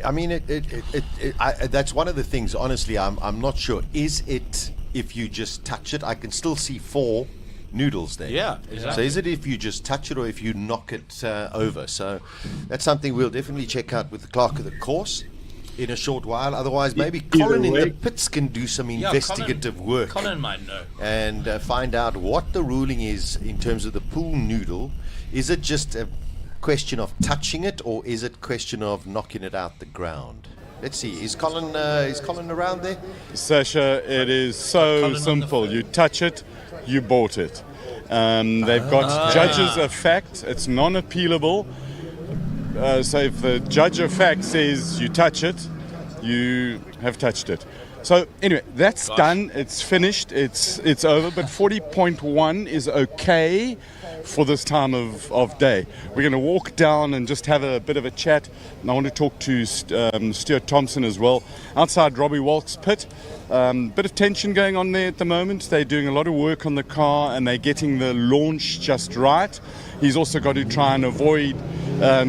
I mean, that's one of the things. Honestly, I'm not sure. Is it if you just touch it? I can still see 4 noodles there. Yeah, exactly. So is it if you just touch it or if you knock it over? So that's something we'll definitely check out with the clerk of the course in a short while. Otherwise, maybe Colin in the pits can do some investigative work. Colin might know. And find out what the ruling is in terms of the pool noodle. Is it just a question of touching it, or is it question of knocking it out the ground? Let's see. Is Colin around there? Sasha, it is so simple. You touch it, you bought it. They've got judges of fact. It's non-appealable. So if the judge of fact says you touch it, you have touched it. So anyway, that's done. It's finished. It's over. But 40.1 is okay for this time of day. We're going to walk down and just have a bit of a chat. And I want to talk to Stuart Thompson as well. Outside Robbie Walt's pit. Bit of tension going on there at the moment. They're doing a lot of work on the car and they're getting the launch just right. He's also got to try and avoid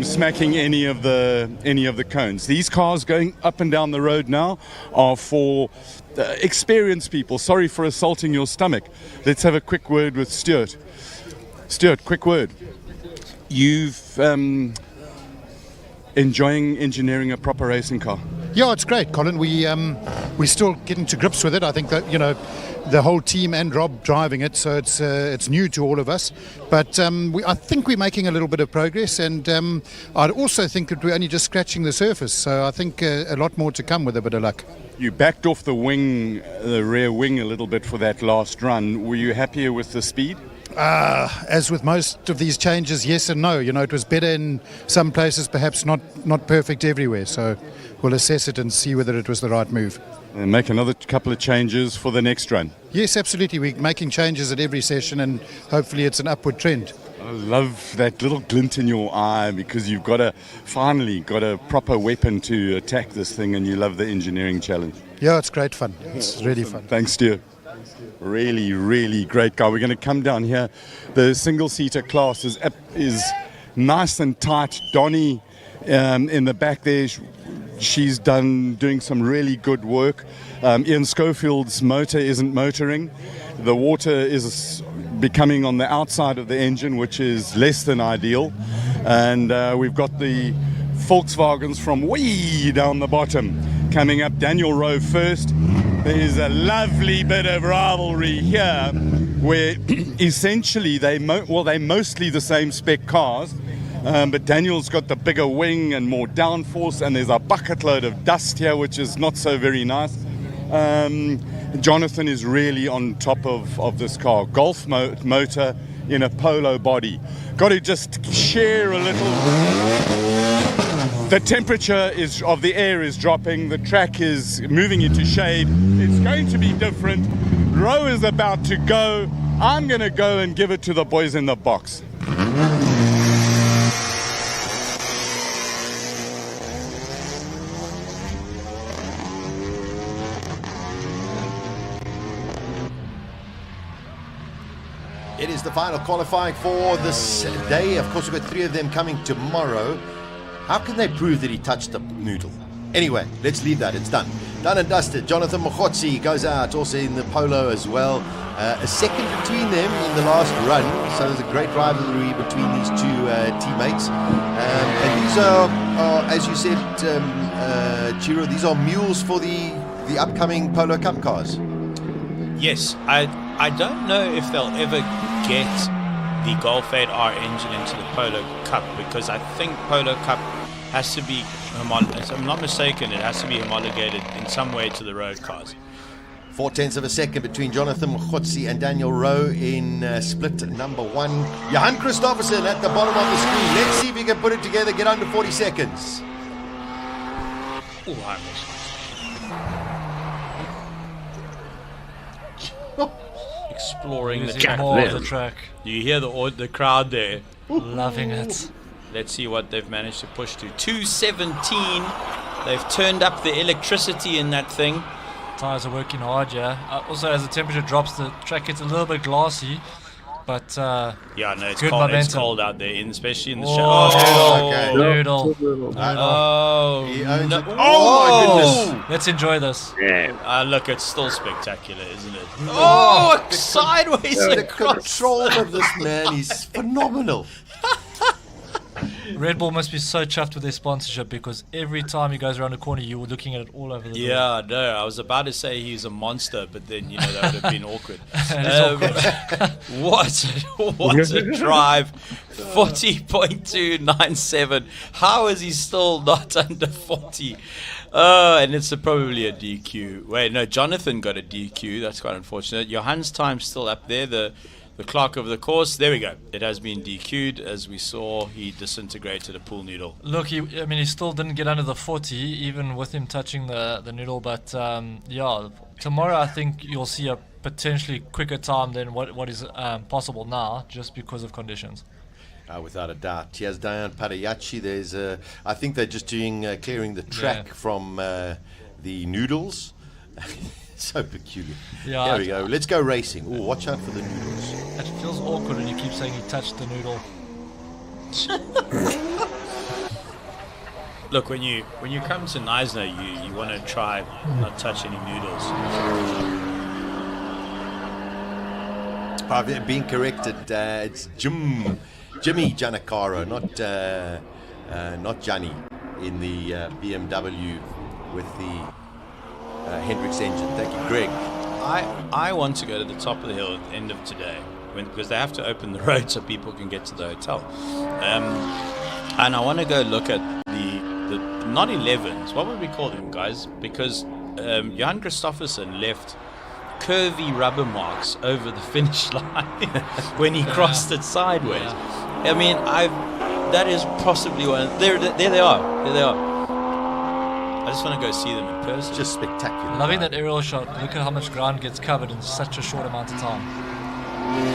smacking any of the cones. These cars going up and down the road now are for experienced people. Sorry for assaulting your stomach. Let's have a quick word with Stuart. Stuart, quick word. You've enjoying engineering a proper racing car? Yeah, it's great, Colin. We're still getting to grips with it. I think that the whole team and Rob driving it, so it's new to all of us. But I think we're making a little bit of progress, and I also think that we're only just scratching the surface. So I think a lot more to come with a bit of luck. You backed off the rear wing a little bit for that last run. Were you happier with the speed? As with most of these changes, yes and no. It was better in some places, perhaps not perfect everywhere. So we'll assess it and see whether it was the right move. And make another couple of changes for the next run. Yes, absolutely. We're making changes at every session, and hopefully it's an upward trend. I love that little glint in your eye because you've finally got a proper weapon to attack this thing, and you love the engineering challenge. Yeah, it's great fun. It's really fun. Thanks, Stu. Really, really great guy. We're going to come down here. The single-seater class is nice and tight. Donnie in the back there, she's doing some really good work. Ian Schofield's motor isn't motoring. The water is becoming on the outside of the engine, which is less than ideal. And we've got the Volkswagens from way down the bottom coming up. Daniel Rowe first. There's a lovely bit of rivalry here where essentially they're mostly the same spec cars, but Daniel's got the bigger wing and more downforce, and there's a bucket load of dust here, which is not so very nice. Jonathan is really on top of this car. Golf motor in a polo body. Got to just share a little. The temperature of the air is dropping. The track is moving into shade. It's going to be different. Rowe is about to go. I'm going to go and give it to the boys in the box. It is the final qualifying for this day. Of course, we've got 3 of them coming tomorrow. How can they prove that he touched the noodle? Anyway, let's leave that. It's done. Done and dusted. Jonathan Mokotsi goes out, also in the polo as well. A second between them in the last run. So there's a great rivalry between these two teammates. And these are, as you said, Chiro, these are mules for the upcoming Polo Cup cars. Yes, I don't know if they'll ever get the Golf 8R engine into the Polo Cup, because I think Polo Cup has to be, if I'm not mistaken, it has to be homologated in some way to the road cars. 0.4 of a second between Jonathan Mokotsi and Daniel Rowe in split number 1. Johan Christofferson at the bottom of the screen. Let's see if he can put it together, get under 40 seconds. Oh, exploring more of the track. You hear the crowd there loving it. Let's see what they've managed to push to 217. They've turned up the electricity in that thing. Tires are working hard, yeah. Also, as the temperature drops, the track gets a little bit glassy, but yeah, no, it's good cold. momentum. It's cold out there, especially in the Noodle. Oh, no. Oh, my goodness! Let's enjoy this. Yeah. Look, it's still spectacular, isn't it? Oh, sideways The across. control of this man is phenomenal. Red Bull must be so chuffed with their sponsorship, because every time he goes around the corner, you were looking at it all over the Yeah, no, I was about to say he's a monster, but then, that would have been awkward. What a drive. 40.297. How is he still not under 40? And it's probably a DQ. Wait, no, Jonathan got a DQ. That's quite unfortunate. Johan's time's still up there. The clock of the course, there we go. It has been DQ'd. As we saw, he disintegrated a pool noodle. Look, he still didn't get under the 40, even with him touching the noodle. But yeah, tomorrow I think you'll see a potentially quicker time than what is possible now, just because of conditions. Without a doubt. Here's Diane Parayachi. I think they're just clearing the track from the noodles. So peculiar. Yeah, there we go. Let's go racing. Oh, watch out for the noodles. It feels awkward when you keep saying he touched the noodle. Look, when you come to Neisner, you want to try not touch any noodles. I've been corrected. It's Jimmy Giannicaro, not Gianni, in the BMW with the Hendrix engine. Thank you, Greg. I want to go to the top of the hill at the end of today, because they have to open the road so people can get to the hotel. And I want to go look at the not 11s. What would we call them, guys? Because Johan Christofferson left curvy rubber marks over the finish line when he crossed it sideways. I mean, that is possibly one. There they are. I just want to go see them in person. Just spectacular. Loving that aerial shot. Look at how much ground gets covered in such a short amount of time.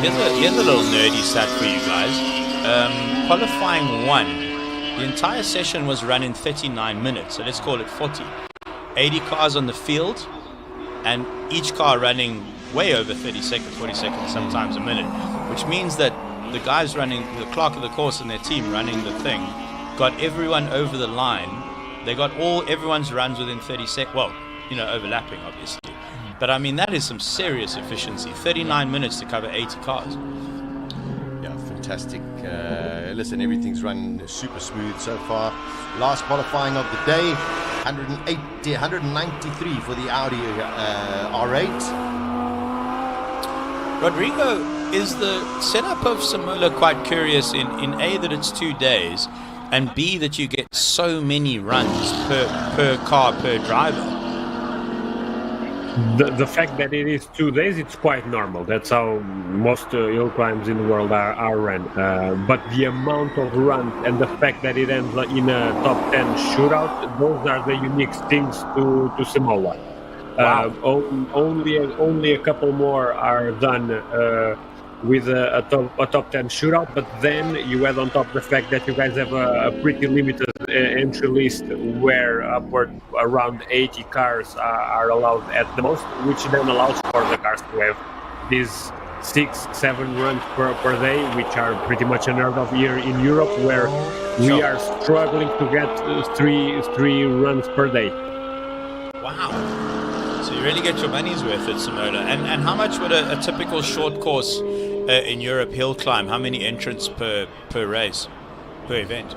Here's a little nerdy stat for you guys. Qualifying 1, the entire session was run in 39 minutes, so let's call it 40. 80 cars on the field, and each car running way over 30 seconds, 40 seconds, sometimes a minute, which means that the guys running, the clerk of the course and their team running the thing, got everyone over the line. They got everyone's runs within 30 seconds, well, overlapping, obviously. But I mean, that is some serious efficiency. 39 minutes to cover 80 cars. Yeah, fantastic. Listen, everything's run super smooth so far. Last qualifying of the day, 193 for the Audi R8. Rodrigo, is the setup of Simola quite curious in A, that it's 2 days, and B, that you get so many runs per car, per driver? The fact that it is 2 days, it's quite normal. That's how most hill climbs in the world are run. But the amount of runs and the fact that it ends in a top 10 shootout, those are the unique things to Simola. Wow. Only a couple more are done with a top 10 shootout, but then you add on top the fact that you guys have a pretty limited entry list where around 80 cars are allowed at the most, which then allows for the cars to have these 6-7 runs per day, which are pretty much unheard of here in Europe, where we are struggling to get three runs per day. Wow. So you really get your money's worth at Simola. And how much would a typical short course in Europe hill climb, how many entrants per race, per event?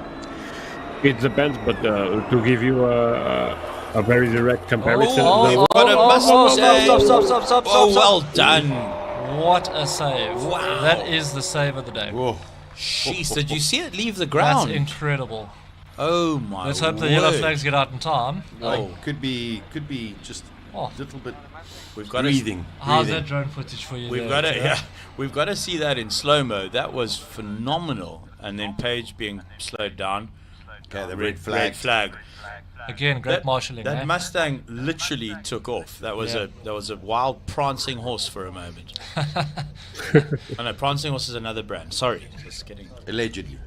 It depends, but to give you a very direct comparison... Stop. Well done. What a save. Wow. That is the save of the day. Whoa. Jeez, did you see it leave the ground? That's incredible. Oh my Let's hope the word. yellow flags get out in time. Could be just a little bit we've got breathing. How's that drone footage for you? We've got to see that in slow-mo. That was phenomenal. And then Page being slowed down. Okay, the red flag. Again, great marshalling. That Mustang literally took off. That was a wild prancing horse for a moment. Oh, no, prancing horse is another brand. Sorry, just kidding. Allegedly.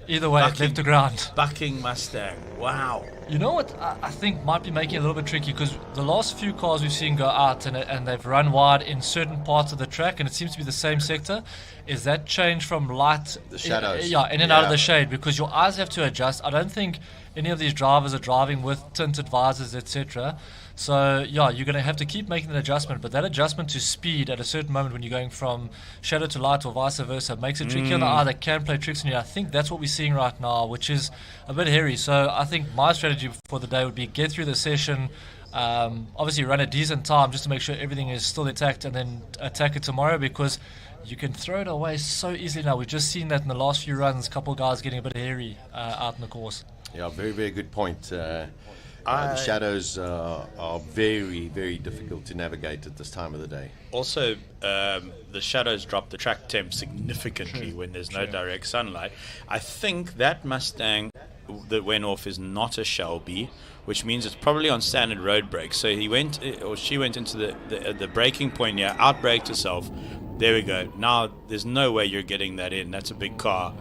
Either way, it left the ground. Bucking Mustang. Wow. You know what I think might be making it a little bit tricky, because the last few cars we've seen go out and they've run wide in certain parts of the track, and it seems to be the same sector, is that change from light... The shadows. In and out of the shade, because your eyes have to adjust. I don't think any of these drivers are driving with tinted visors, etc. So, you're going to have to keep making an adjustment, but that adjustment to speed at a certain moment when you're going from shadow to light or vice versa makes it tricky on the eye. That can play tricks on you. I think that's what we're seeing right now, which is a bit hairy. So I think my strategy for the day would be get through the session, obviously run a decent time just to make sure everything is still intact, and then attack it tomorrow, because you can throw it away so easily now. We've just seen that in the last few runs, a couple of guys getting a bit hairy out in the course. Yeah, very, very good point. The shadows are very, very difficult to navigate at this time of the day. Also, the shadows drop the track temp significantly when there's no direct sunlight. I think that Mustang that went off is not a Shelby, which means it's probably on standard road brakes. So she went into the braking point here, outbraked herself. There we go. Now there's no way you're getting that in. That's a big car.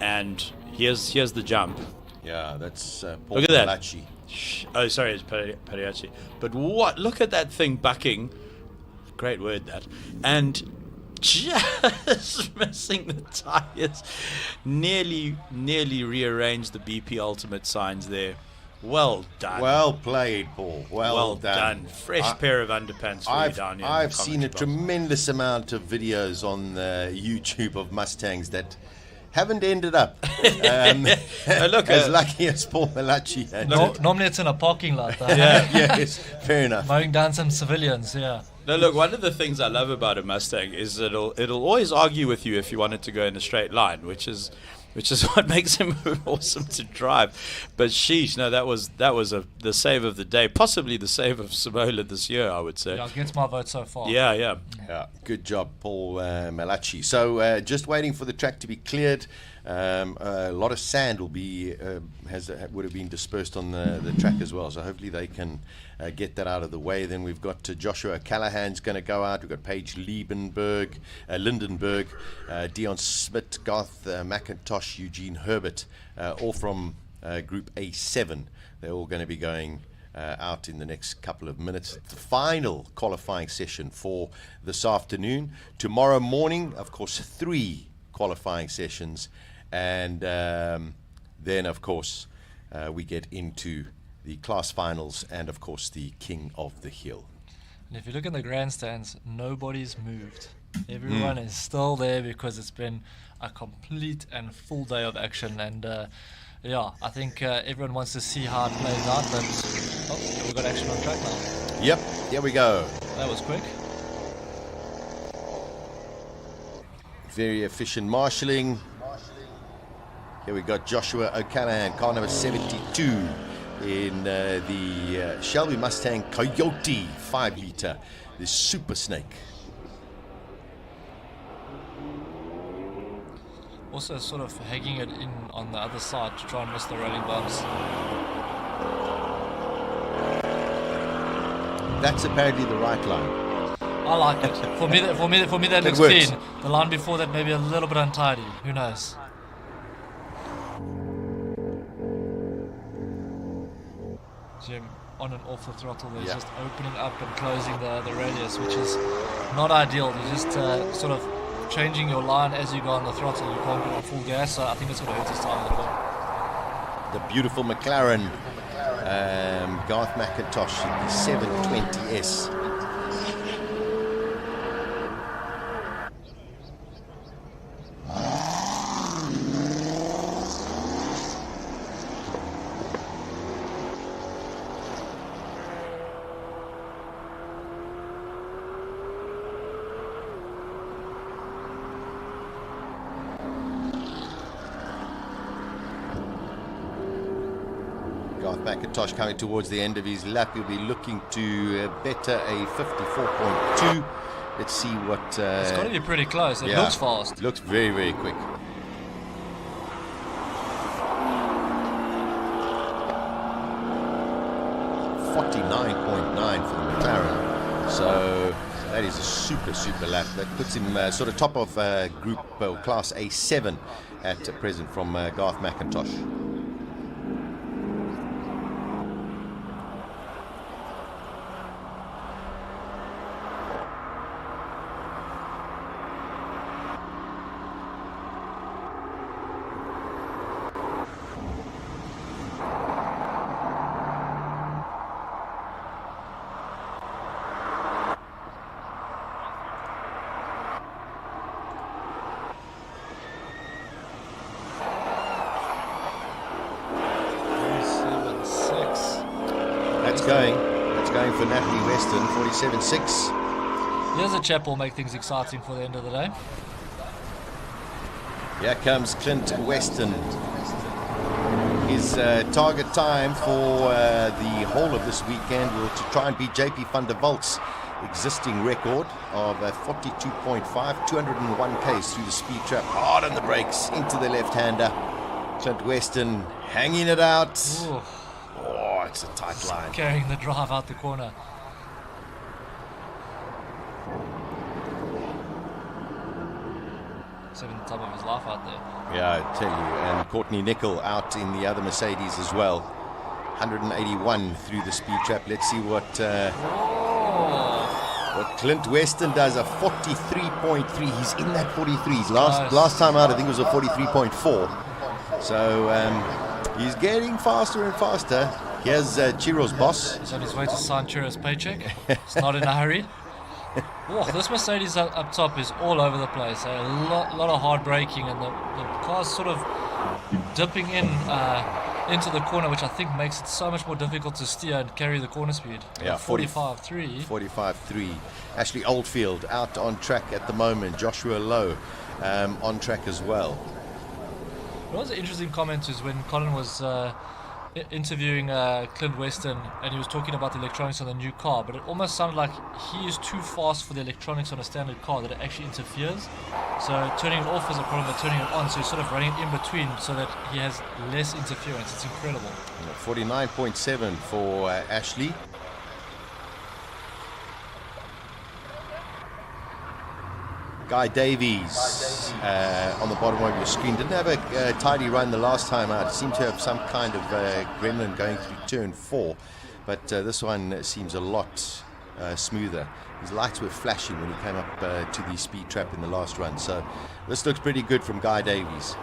And here's the jump. Yeah, that's look at that. Malachi. Oh, sorry, it's Pariachi. But what? Look at that thing bucking. Great word, that. And just missing the tires. Nearly rearranged the BP Ultimate signs there. Well done. Well played, Paul. Well done. Fresh pair of underpants for you down here. I've seen a tremendous amount of videos on YouTube of Mustangs that haven't ended up as lucky as Paul Malachi. Normally it's in a parking lot. Yes, fair enough. Mowing down some civilians, yeah. No, look, one of the things I love about a Mustang is it'll always argue with you if you want it to go in a straight line, which is which is what makes him awesome to drive. But sheesh, no, that was the save of the day, possibly the save of Simola this year, I would say. Yeah, against my vote so far. Yeah. Good job, Paul Malachi. So just waiting for the track to be cleared. A lot of sand would have been dispersed on the track as well. So hopefully they can get that out of the way. Then we've got Joshua Callahan's going to go out. We've got Paige Lindenberg, Dion Smith, Garth McIntosh, Eugene Herbert, all from Group A7. They're all going to be going out in the next couple of minutes. The final qualifying session for this afternoon. Tomorrow morning, of course, 3 qualifying sessions, and then of course we get into the class finals and of course the King of the Hill. And if you look in the grandstands, nobody's moved. Everyone is still there because it's been a complete and full day of action, and yeah, I think everyone wants to see how it plays out. But we've got action on track now. Yep, here we go. That was quick. Very efficient marshalling. Here we got Joshua O'Callaghan, car number 72 in the Shelby Mustang Coyote 5-litre, the Super Snake. Also sort of hanging it in on the other side to try and miss the rolling bumps. That's apparently the right line. I like it. For me, that looks clean. The line before that maybe a little bit untidy. Who knows? Jim on and off the throttle. There's just opening up and closing the radius, which is not ideal. You're just sort of changing your line as you go on the throttle. You can't go on full gas, so I think it's going to hurt his time a little bit. The beautiful McLaren, Garth McIntosh, the 720S. McIntosh coming towards the end of his lap. He'll be looking to better a 54.2. Let's see what... it's got to be pretty close. It looks fast. It looks very, very quick. .49 for the McLaren. So that is a super lap. That puts him sort of top of Class A7 at present from Garth McIntosh. That's going for Natalie Weston, 47.6. Here's a chap will make things exciting for the end of the day. Here comes Clint Weston. His target time for the whole of this weekend will to try and beat JP van der Walt's existing record of 42.5, 201 k's through the speed trap, hard on the brakes, into the left-hander. Clint Weston hanging it out. Ooh. Oh, it's a tight line. Carrying the drive out the corner. He's having the time of his life out there. Yeah, I tell you. And Courtney Nickel out in the other Mercedes as well. 181 through the speed trap. Let's see what Clint Weston does. A 43.3. He's in that 43s. Last time out, I think it was a 43.4. So he's getting faster and faster. Here's Chiro's boss. He's on his way to sign Chiro's paycheck. He's not in a hurry. Oh, this Mercedes up top is all over the place. A lot of hard braking, and the car's sort of dipping into the corner, which I think makes it so much more difficult to steer and carry the corner speed. Yeah, 45.3. 45.3. Ashley Oldfield out on track at the moment. Joshua Lowe on track as well. What was an interesting comment is when Colin was interviewing Clint Weston, and he was talking about the electronics on the new car, but it almost sounded like he is too fast for the electronics on a standard car, that it actually interferes. So turning it off is a problem, but turning it on, so he's sort of running in between so that he has less interference. It's incredible. 49.7 for Ashley. Guy Davies on the bottom of your screen didn't have a tidy run the last time out. Seemed to have some kind of gremlin going through turn 4, but this one seems a lot smoother. His lights were flashing when he came up to the speed trap in the last run, so this looks pretty good from Guy Davies.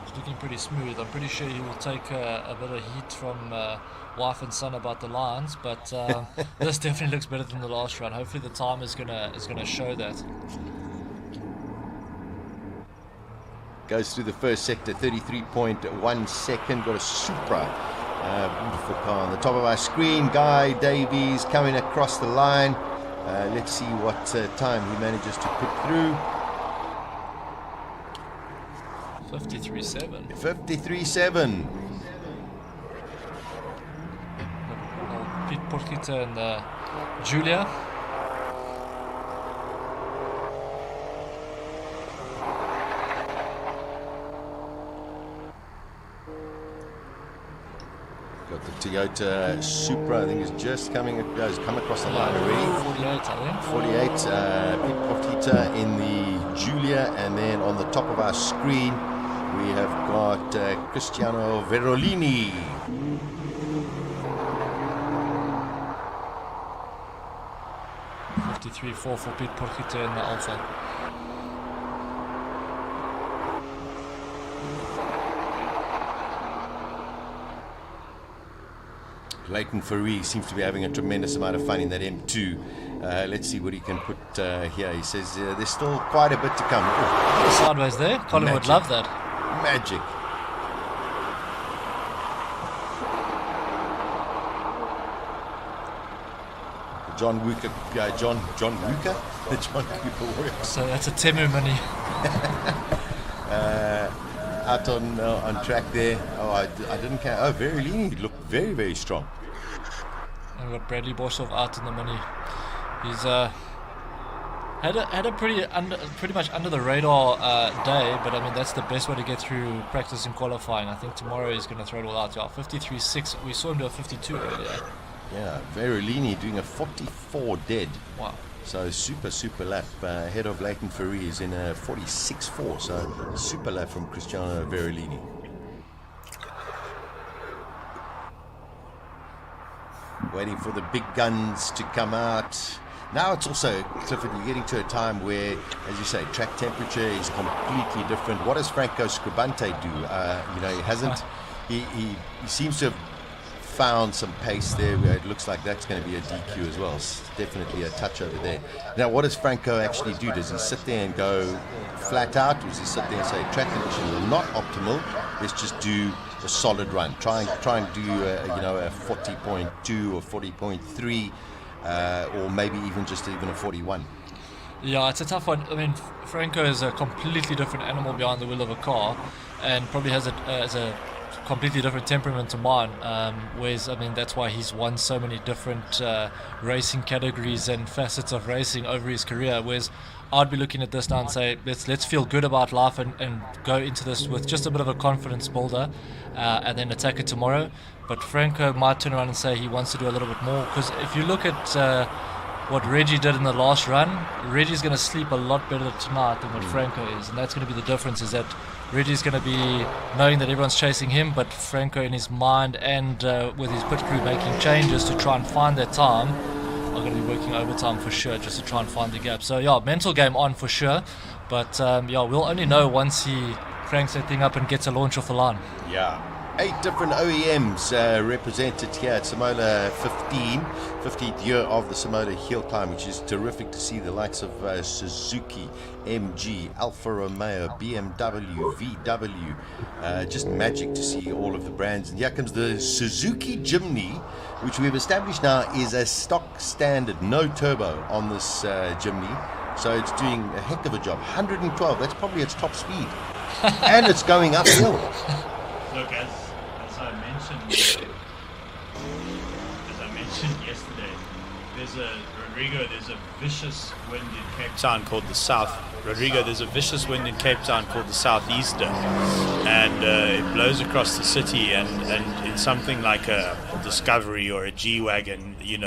It's looking pretty smooth. I'm pretty sure he will take a bit of heat from wife and son about the lines, but this definitely looks better than the last run. Hopefully the time is gonna show that. Goes through the first sector, 33.1 second. Got a Supra, beautiful car on the top of our screen. Guy Davies coming across the line. Let's see what time he manages to put through. 53.7. 53.7. Pete Porchita and Julia. Got the Toyota Supra, I think, is just come across the line already. 48, I think. 48. Pete Porchita in the Julia, and then on the top of our screen we have got Cristiano Verolini. .4 for Pete Porchita in the Alpha. Leighton Fourie seems to be having a tremendous amount of fun in that M2. Let's see what he can put here. He says there's still quite a bit to come. Oh, sideways there. Colin would love that. Magic. John Wooker, John Wooker, the John Cooper Warriors. So that's a Temu Mini. Out on track there. Oh, I didn't count. Oh, Verolini looked very, very strong. And we've got Bradley Borsov out in the Mini. He's had a pretty much under the radar day, but I mean that's the best way to get through practice and qualifying. I think tomorrow he's going to throw it all out. Yeah, 53.6. We saw him do a 52 earlier. Yeah, Verolini doing a 44 dead. Wow. So super lap ahead of Leighton Fourie is in a 46.4. So super lap from Cristiano Verolini. Waiting for the big guns to come out. Now it's also, Clifford, you're getting to a time where, as you say, track temperature is completely different. What does Franco Scribante do? He hasn't. He seems to have found some pace there where it looks like that's going to be a DQ as well. It's definitely a touch over there. Now, what does Franco actually do? Does he sit there and go flat out, or does he sit there and say track conditions are not optimal, let's just do a solid run, try and do a 40.2 or 40.3 or maybe even a 41? Yeah, it's a tough one. I mean, Franco is a completely different animal behind the wheel of a car, and probably has a completely different temperament to mine. Whereas, I mean, that's why he's won so many different racing categories and facets of racing over his career. Whereas I'd be looking at this now and say, let's feel good about life and go into this with just a bit of a confidence builder, and then attack it tomorrow. But Franco might turn around and say he wants to do a little bit more, because if you look at what Reggie did in the last run, Reggie's going to sleep a lot better tonight than what Franco is, and that's going to be the difference, is that Reggie's going to be knowing that everyone's chasing him, but Franco in his mind and with his pit crew making changes to try and find their time are going to be working overtime for sure, just to try and find the gap. So yeah, mental game on for sure, but we'll only know once he cranks that thing up and gets a launch off the line. Yeah. 8 different OEMs represented here at Simola 15th year of the Simola Hillclimb, which is terrific to see. The likes of Suzuki, MG, Alfa Romeo, BMW, VW. Just magic to see all of the brands. And here comes the Suzuki Jimny, which we've established now is a stock standard, no turbo on this Jimny. So it's doing a heck of a job. 112, that's probably its top speed. And it's going uphill. Look, as I mentioned yesterday, there's a vicious wind in Cape Town called the South. Rodrigo, there's a vicious wind in Cape Town called the Southeaster, and it blows across the city, and in something like a Discovery or a G-Wagon, you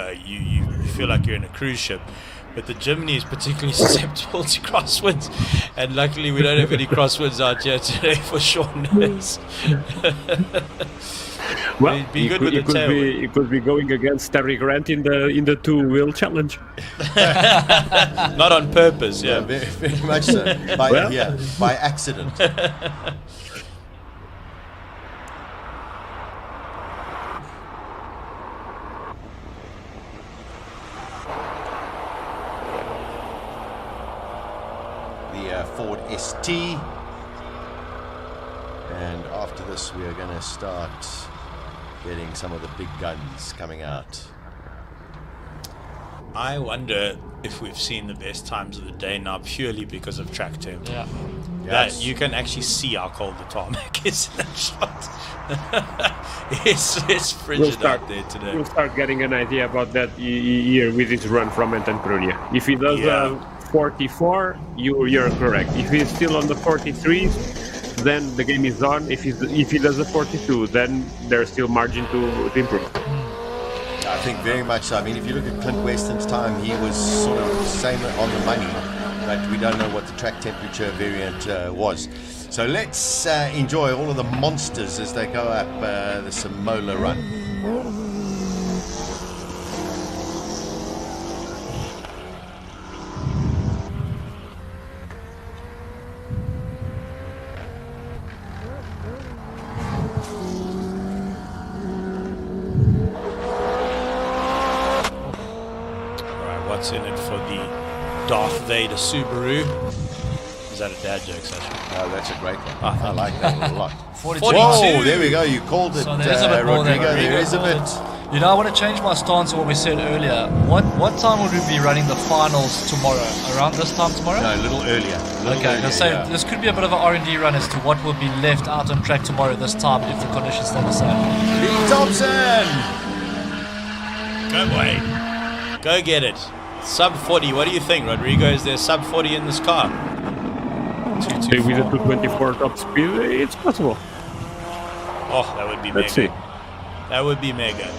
feel like you're in a cruise ship. But the Jimny is particularly susceptible to crosswinds, and luckily we don't have any crosswinds out here today for shortness. Well, It'd be good with the tail. It could be going against Terry Grant in the two-wheel challenge. Not on purpose, yeah. Very, very much so. By accident. Ford ST, and after this we are going to start getting some of the big guns coming out. I wonder if we've seen the best times of the day now purely because of track temp. Yeah. That you can actually see how cold the tarmac is in that shot. it's frigid out there today. We'll start getting an idea about that here with his run from Entempruria. If he does 44, you're correct. If he's still on the 43s, then the game is on. If he does a 42, then there's still margin to improve. I think very much so. I mean, if you look at Clint Weston's time, he was sort of the same on the money, but we don't know what the track temperature variant was. So let's enjoy all of the monsters as they go up the Simola run. What's in it for the Darth Vader Subaru? Is that a dad joke, Sasha? Oh, that's a great one. I like that a lot. 42. Whoa, there we go. You called it, So there is a bit more than Rodrigo. There is a bit. You know, I want to change my stance on what we said earlier. What time would we be running the finals tomorrow? Around this time tomorrow? No, a little earlier. Okay, so this could be a bit of an R&D run as to what will be left out on track tomorrow this time if the conditions stay the same. Lee Thompson! Go away. Go get it. Sub 40. What do you think, Rodrigo? Is there sub 40 in this car? With a 224 top speed, it's possible. Oh, that would be Let's mega. see. That would be mega.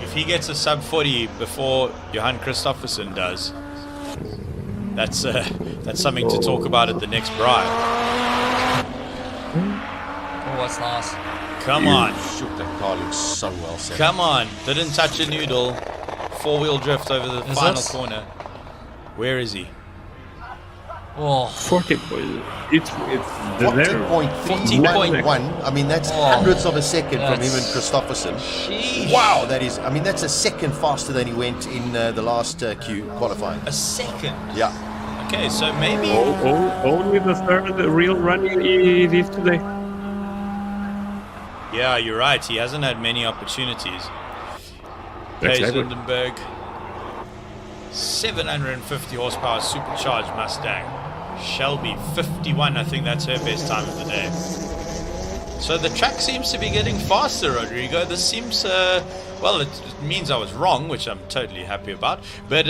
If he gets a sub 40 before Johan Christofferson does, that's something to talk about at the next Bribe. Oh, that's nice. Come on. Shoot, that car looks so well set. Come on. Didn't touch a noodle. Four-wheel drift over the final corner. Where is he? Oh, 40. It's 14.1. I mean, that's hundredths of a second from him and Christopherson. Wow, that's a second faster than he went in the last qualifying. A second? Yeah. Okay, so maybe... Only the third real run he did today. Yeah, you're right. He hasn't had many opportunities. Paige Lindenberg, 750 horsepower supercharged Mustang. Shelby, 51. I think that's her best time of the day. So the track seems to be getting faster, Rodrigo. This seems, well, it means I was wrong, which I'm totally happy about. But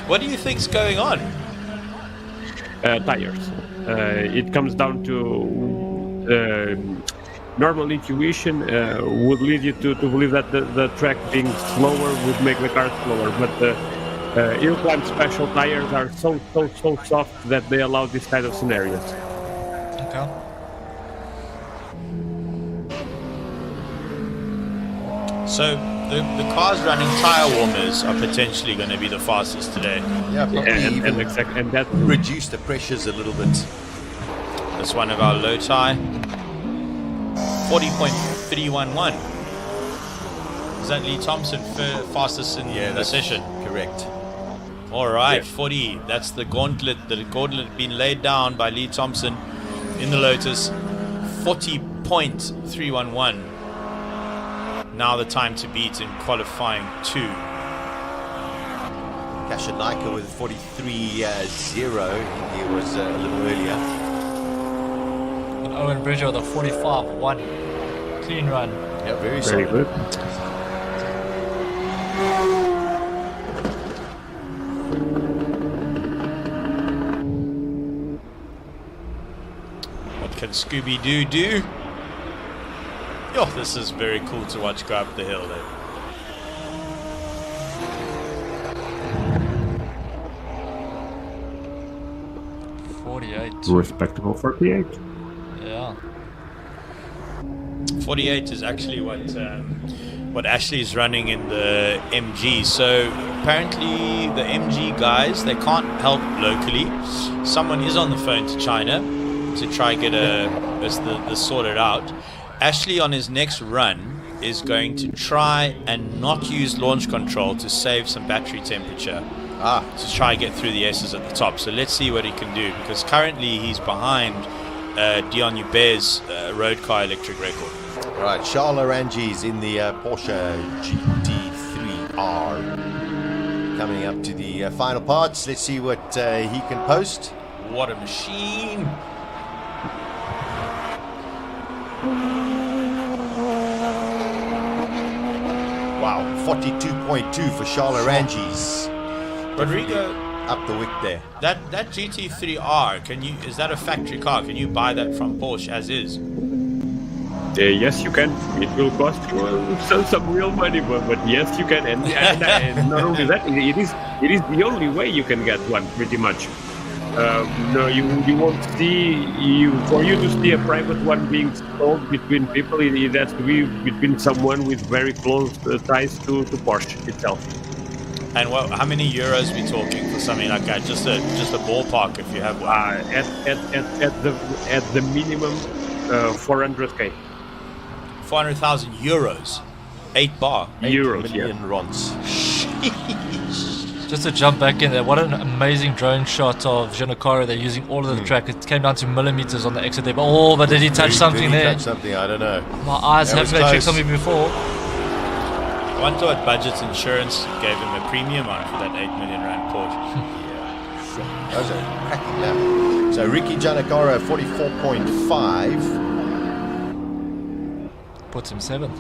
what do you think's going on? Tires. It comes down to... normal intuition would lead you to believe that the track being slower would make the car slower, but the Hillclimb special tires are so soft that they allow this kind of scenarios. Okay. So the cars running tire warmers are potentially going to be the fastest today. Yeah, probably and that reduce the pressures a little bit. That's one of our low tie. 40.311. Is that Lee Thompson fastest in the session? Correct. All right, 40. That's the gauntlet. The gauntlet being laid down by Lee Thompson in the Lotus. 40.311. Now the time to beat in qualifying 2. Shanika with 43.0. He was a little earlier. And Owen Bridger with a 45.1. Clean run. Yeah, very Very solid. good. What can Scooby-Doo do? Oh, this is very cool to watch go up the hill there. Respectable 48. Yeah. 48 is actually what Ashley's running in the MG. So apparently the MG guys, they can't help locally. Someone is on the phone to China to try get this sorted out. Ashley on his next run is going to try and not use launch control to save some battery temperature. To try and get through the S's at the top. So let's see what he can do, because currently he's behind Dion Hubert's road car electric record. Right, Charles Oranges in the Porsche GT3R. Coming up to the final parts. Let's see what he can post. What a machine! Wow, 42.2 for Charles Oranges. Rodrigo, up the wick there. That GT3R, is that a factory car? Can you buy that from Porsche as is? Yes, you can. It will cost you some real money, but yes, you can. And not only that, it is the only way you can get one, pretty much. No, you won't see for you to see a private one being sold between people. It has to be between someone with very close ties to Porsche itself. And how many euros are we talking for something like that? Just a ballpark, if you have one. At the minimum, 400k. 400,000 euros. 8 bar. 8 euros, million RONs. Just to jump back in there, what an amazing drone shot of Giancarlo. They're using all of the track. It came down to millimeters on the exit there. But did he touch something there? Did he touch something? I don't know. My eyes haven't checked something before. I wonder what Budget's insurance gave him a premium on for that 8 million rand Porsche. That was a cracking lap. So Ricky Giancarlo 44.5. Puts him 7th.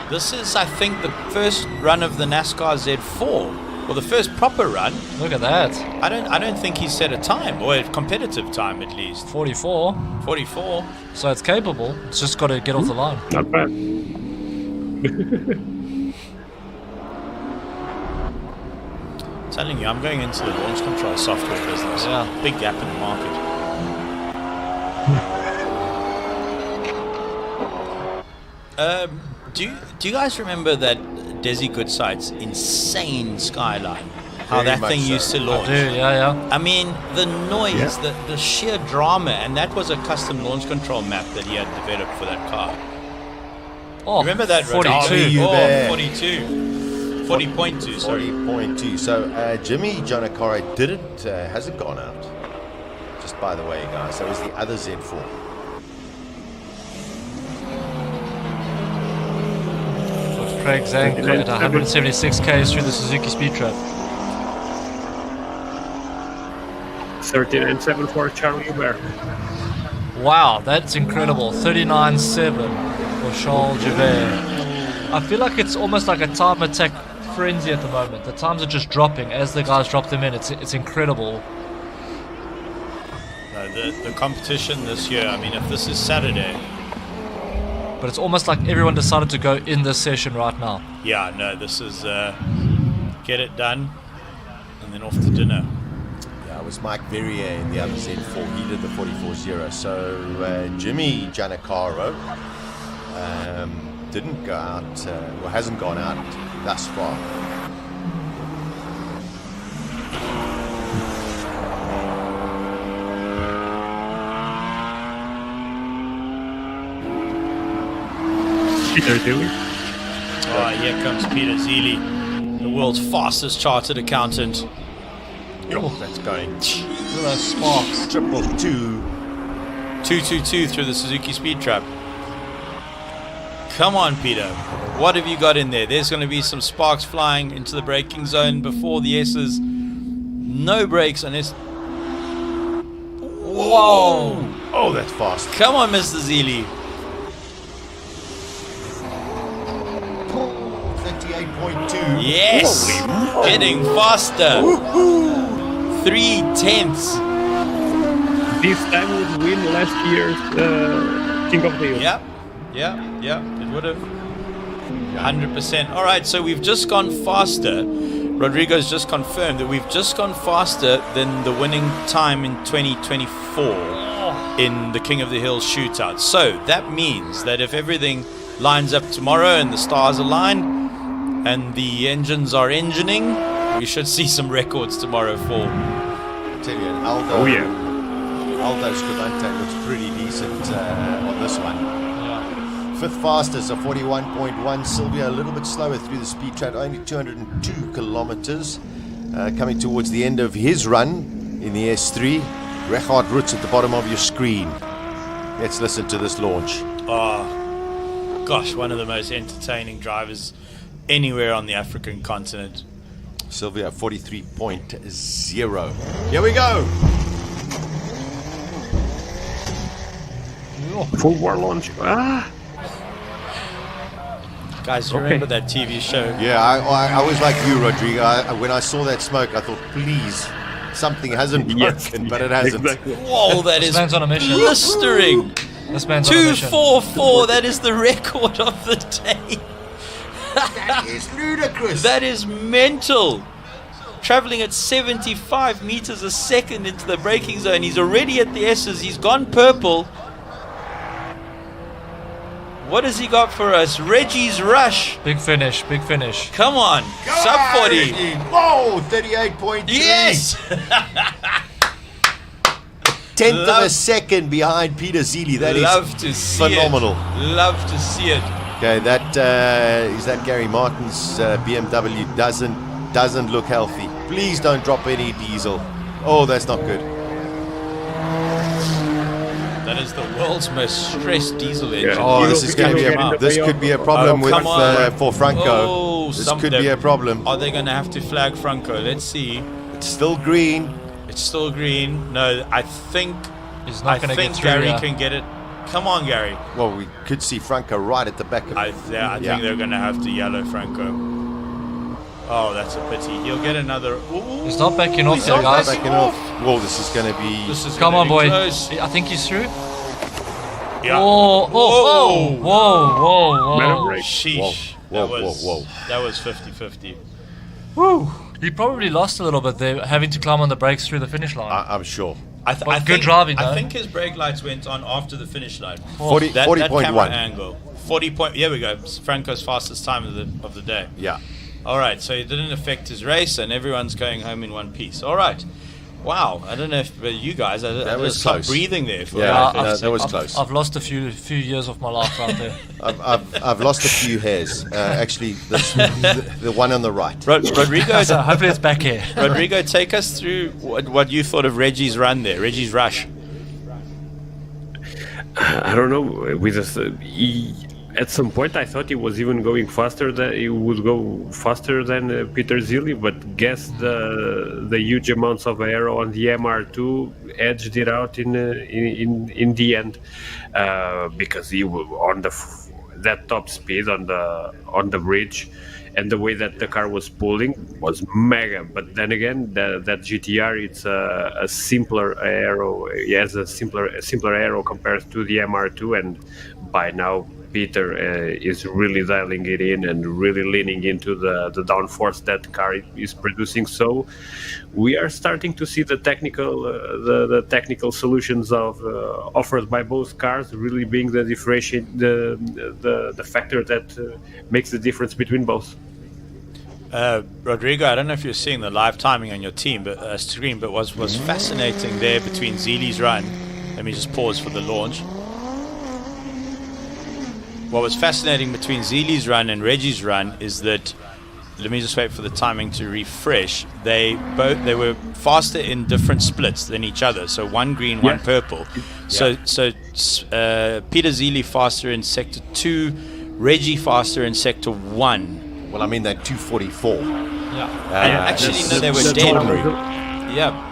This is, I think, the first run of the NASCAR Z4, or the first proper run. Look at that. I don't think he set a time, or a competitive time at least. 44. 44. So it's capable. It's just got to get off the line. Not bad. Telling you, I'm going into the launch control software business. Yeah. Big gap in the market. Do you guys remember that Desi Goodsight's insane skyline? How Very that thing much so. used to launch? I do, yeah. I mean, the noise, the sheer drama, and that was a custom launch control map that he had developed for that car. Oh, Remember that? 42. 40.2, sorry. 40.2. So Jimmy Giancarlo hasn't gone out. Just by the way, guys, that was the other Z4. Craig Zank at 176 k's through the Suzuki Speed Trap. 39.7 for Charlie Hubert. Wow, that's incredible. 39.7 for Charles Joubert. I feel like it's almost like a time attack frenzy at the moment. The times are just dropping as the guys drop them in. It's incredible. No, the competition this year, I mean, if this is Saturday. But it's almost like everyone decided to go in this session right now. Yeah, no, this is get it done and then off to dinner. Yeah, it was Mike Verrier in the other Z4. He did the 44.0. So Jimmy Giancarlo didn't go out, or hasn't gone out thus far. Peter Dilley. Oh, here comes Peter Zeely, the world's fastest chartered accountant. Oh, that's going. Little sparks. 222. 222 through the Suzuki Speed Trap. Come on, Peter. What have you got in there? There's going to be some sparks flying into the braking zone before the S's. No brakes on this. Whoa! Oh, that's fast. Come on, Mr. Zeely. 38.2. Yes! Getting faster. 3/10. This time would win last year's King of the Hill. Yeah, it would have. 100%. All right, so we've just gone faster. Rodrigo's just confirmed that we've just gone faster than the winning time in 2024 in the King of the Hill shootout. So that means that if everything lines up tomorrow and the stars align and the engines are engineing, we should see some records tomorrow for. I tell you, Aldo. Oh yeah. Aldo Scavante looks pretty decent on this one. Fifth fastest, so 41.1. Sylvia a little bit slower through the speed trap, only 202 kilometers. Coming towards the end of his run in the S3. Rechard Roots at the bottom of your screen. Let's listen to this launch. Oh, gosh, one of the most entertaining drivers anywhere on the African continent. Sylvia 43.0. Here we go. Full war launch. Guys, you remember that TV show? Yeah, I was like you, Rodrigo. When I saw that smoke, I thought, please, something hasn't broken, but it hasn't. Exactly. Whoa, that This is man's on a mission. blistering. This man's on a mission. 244, that is the record of the day. That is ludicrous. That is mental. Traveling at 75 meters a second into the braking zone. He's already at the S's. He's gone purple. What has he got for us? Reggie's Rush. Big finish, big finish. Come on. Go Sub on, 40. Reggie. Whoa, 38.3. Yes. Tenth of a second behind Peter Zeely. That is Love to see phenomenal. It. Love to see it. Okay, that is that Gary Martin's BMW doesn't look healthy. Please don't drop any diesel. Oh, that's not good. That is the world's most stressed diesel engine. Oh, this is going to be this could be a problem for Franco. Oh, this could be a problem. Are they going to have to flag Franco? Let's see. It's still green. It's still green. No, I think He's not going to get through. Gary Yeah. can get it. Come on, Gary. Well, we could see Franco right at the back of I think they're going to have to yellow Franco. Oh, that's a pity. He'll get another. Ooh, He's not backing off he's there, not guys. backing off. Whoa, this is going to be. Come on, boy. Close. I think he's through. Yeah. Whoa. Sheesh. Whoa. That was 50-50. Woo. He probably lost a little bit there, having to climb on the brakes through the finish line. I'm sure. But good driving, though. I think his brake lights went on after the finish line. 40.1. That camera angle. 40 point. Here we go. Franco's fastest time of the day. Yeah. All right. So it didn't affect his race, and everyone's going home in one piece. All right. Wow. I don't know if you guys. I was just stopped close. breathing there. For that was close. I've lost a few years of my life right there. I've lost a few hairs. Actually, the one on the right. Rodrigo. So hopefully it's back here. Rodrigo, take us through what you thought of Reggie's run there, Reggie's rush. I don't know. With at some point, I thought he was even going faster. That he would go faster than Peter Zeely, but guess the huge amounts of aero on the MR2 edged it out in the end, because he was on that top speed on the bridge, and the way that the car was pulling was mega. But then again, that GTR, it's a simpler aero. It has a simpler aero compared to the MR2, and by now Peter is really dialing it in and really leaning into the downforce that car is producing. So we are starting to see the technical solutions of offered by both cars really being the differentiate the factor that makes the difference between both. Rodrigo, I don't know if you're seeing the live timing on your screen, but was fascinating there between Zeely's run. Let me just pause for the launch. What was fascinating between Zeely's run and Reggie's run is that, let me just wait for the timing to refresh. They were faster in different splits than each other. So one green, one purple. So Peter Zeely faster in sector 2, Reggie faster in sector 1. Well, I mean, they're 244. Yeah. And actually, no, they were dead. Yeah.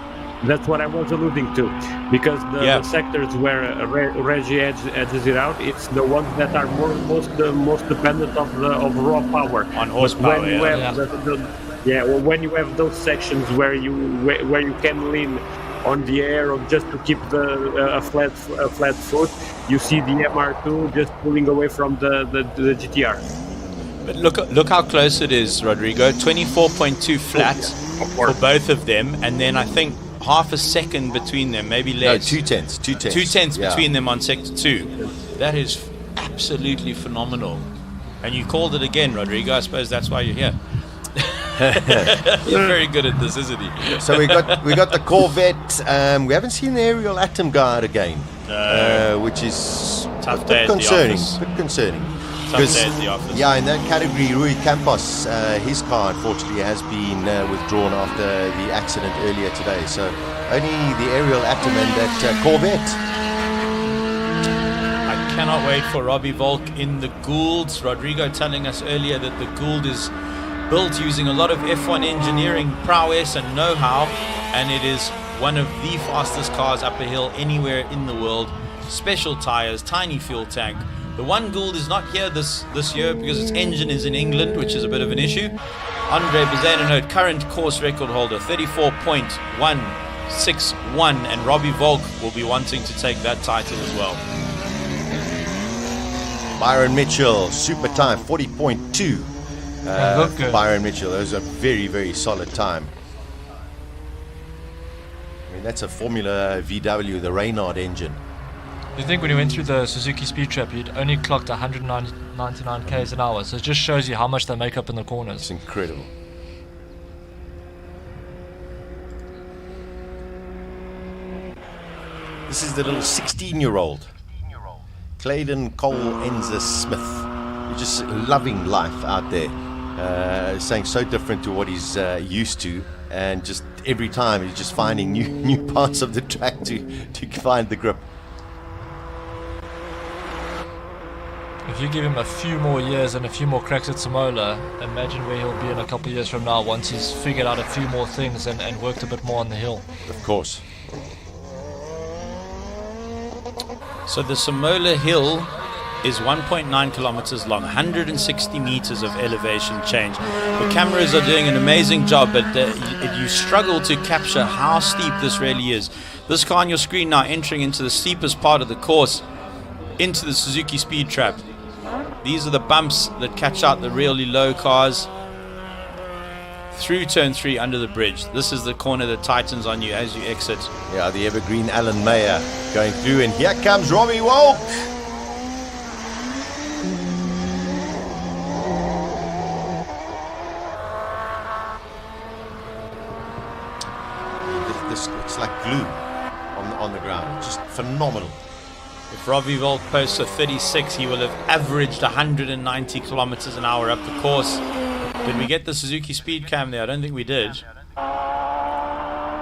That's what I was alluding to, because the sectors where Reggie edges it out, it's the ones that are most dependent of raw power. On horsepower, when you have when you have those sections where you can lean on the air or just to keep a flat foot, you see the MR2 just pulling away from the GTR. But look how close it is, Rodrigo. 24.2 flat for both of them, and then I think half a second between them, maybe less. No, 2/10. 2/10 between them on sector 2. That is absolutely phenomenal. And you called it again, Rodrigo. I suppose that's why you're here. You're very good at this, isn't he? So we got the Corvette. We haven't seen the aerial atom guard again, which is Tough a day bit at the concerning. office. Bit concerning. Tough day at the office. Yeah, in that category, Rui Campos, his car unfortunately has been withdrawn after the accident earlier today. So only the aerial atom and that Corvette. I cannot wait for Robbie Volk in the Goulds. Rodrigo telling us earlier that the Gould is built using a lot of F1 engineering prowess and know-how, and it is one of the fastest cars up a hill anywhere in the world. Special tires, tiny fuel tank. The one Gould is not here this year because its engine is in England, which is a bit of an issue. Andre Bezuidenhout, current course record holder, 34.161, and Robbie Volk will be wanting to take that title as well. Byron Mitchell, super time, 40.2. Good. Byron Mitchell, that was a very, very solid time. I mean, that's a Formula VW, the Reynard engine. You think when he went through the Suzuki Speed Trap, he'd only clocked 199 k's an hour, so it just shows you how much they make up in the corners. It's incredible. This is the little 16-year-old, Clayton Cole Enzer Smith. He's just loving life out there, saying so different to what he's used to, and just every time he's just finding new parts of the track to find the grip. If you give him a few more years and a few more cracks at Simola, imagine where he'll be in a couple of years from now once he's figured out a few more things and worked a bit more on the hill. Of course. So the Simola Hill is 1.9 kilometers long, 160 meters of elevation change. The cameras are doing an amazing job, but you struggle to capture how steep this really is. This car on your screen now entering into the steepest part of the course, into the Suzuki Speed Trap. These are the bumps that catch out the really low cars. Through turn 3 under the bridge. This is the corner that tightens on you as you exit. Yeah, the evergreen Alan Mayer going through, and here comes Robbie Volk. It's like glue on the ground. Just phenomenal. If Robbie Volk posts a 36, he will have averaged 190 kilometers an hour up the course. Did we get the Suzuki speed cam there? I don't think we did. I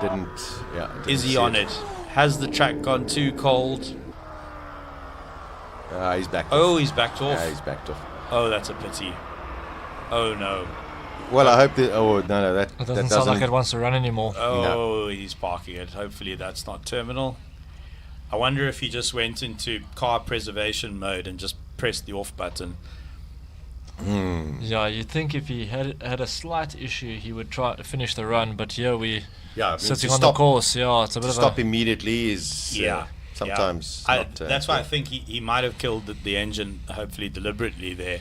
didn't. Yeah. Is he on it? Has the track gone too cold? He's backed off. off. He's backed off. Yeah, he's backed off. Oh, that's a pity. Oh no. Well, I hope that. Oh no, that doesn't sound like it wants to run anymore. Oh, he's parking it. Hopefully that's not terminal. I wonder if he just went into car preservation mode and just pressed the off button. Yeah, you'd think if he had a slight issue, he would try to finish the run. But here sitting on the course. Yeah, it's a bit of stop immediately is sometimes. That's why I think he might have killed the engine, hopefully deliberately there,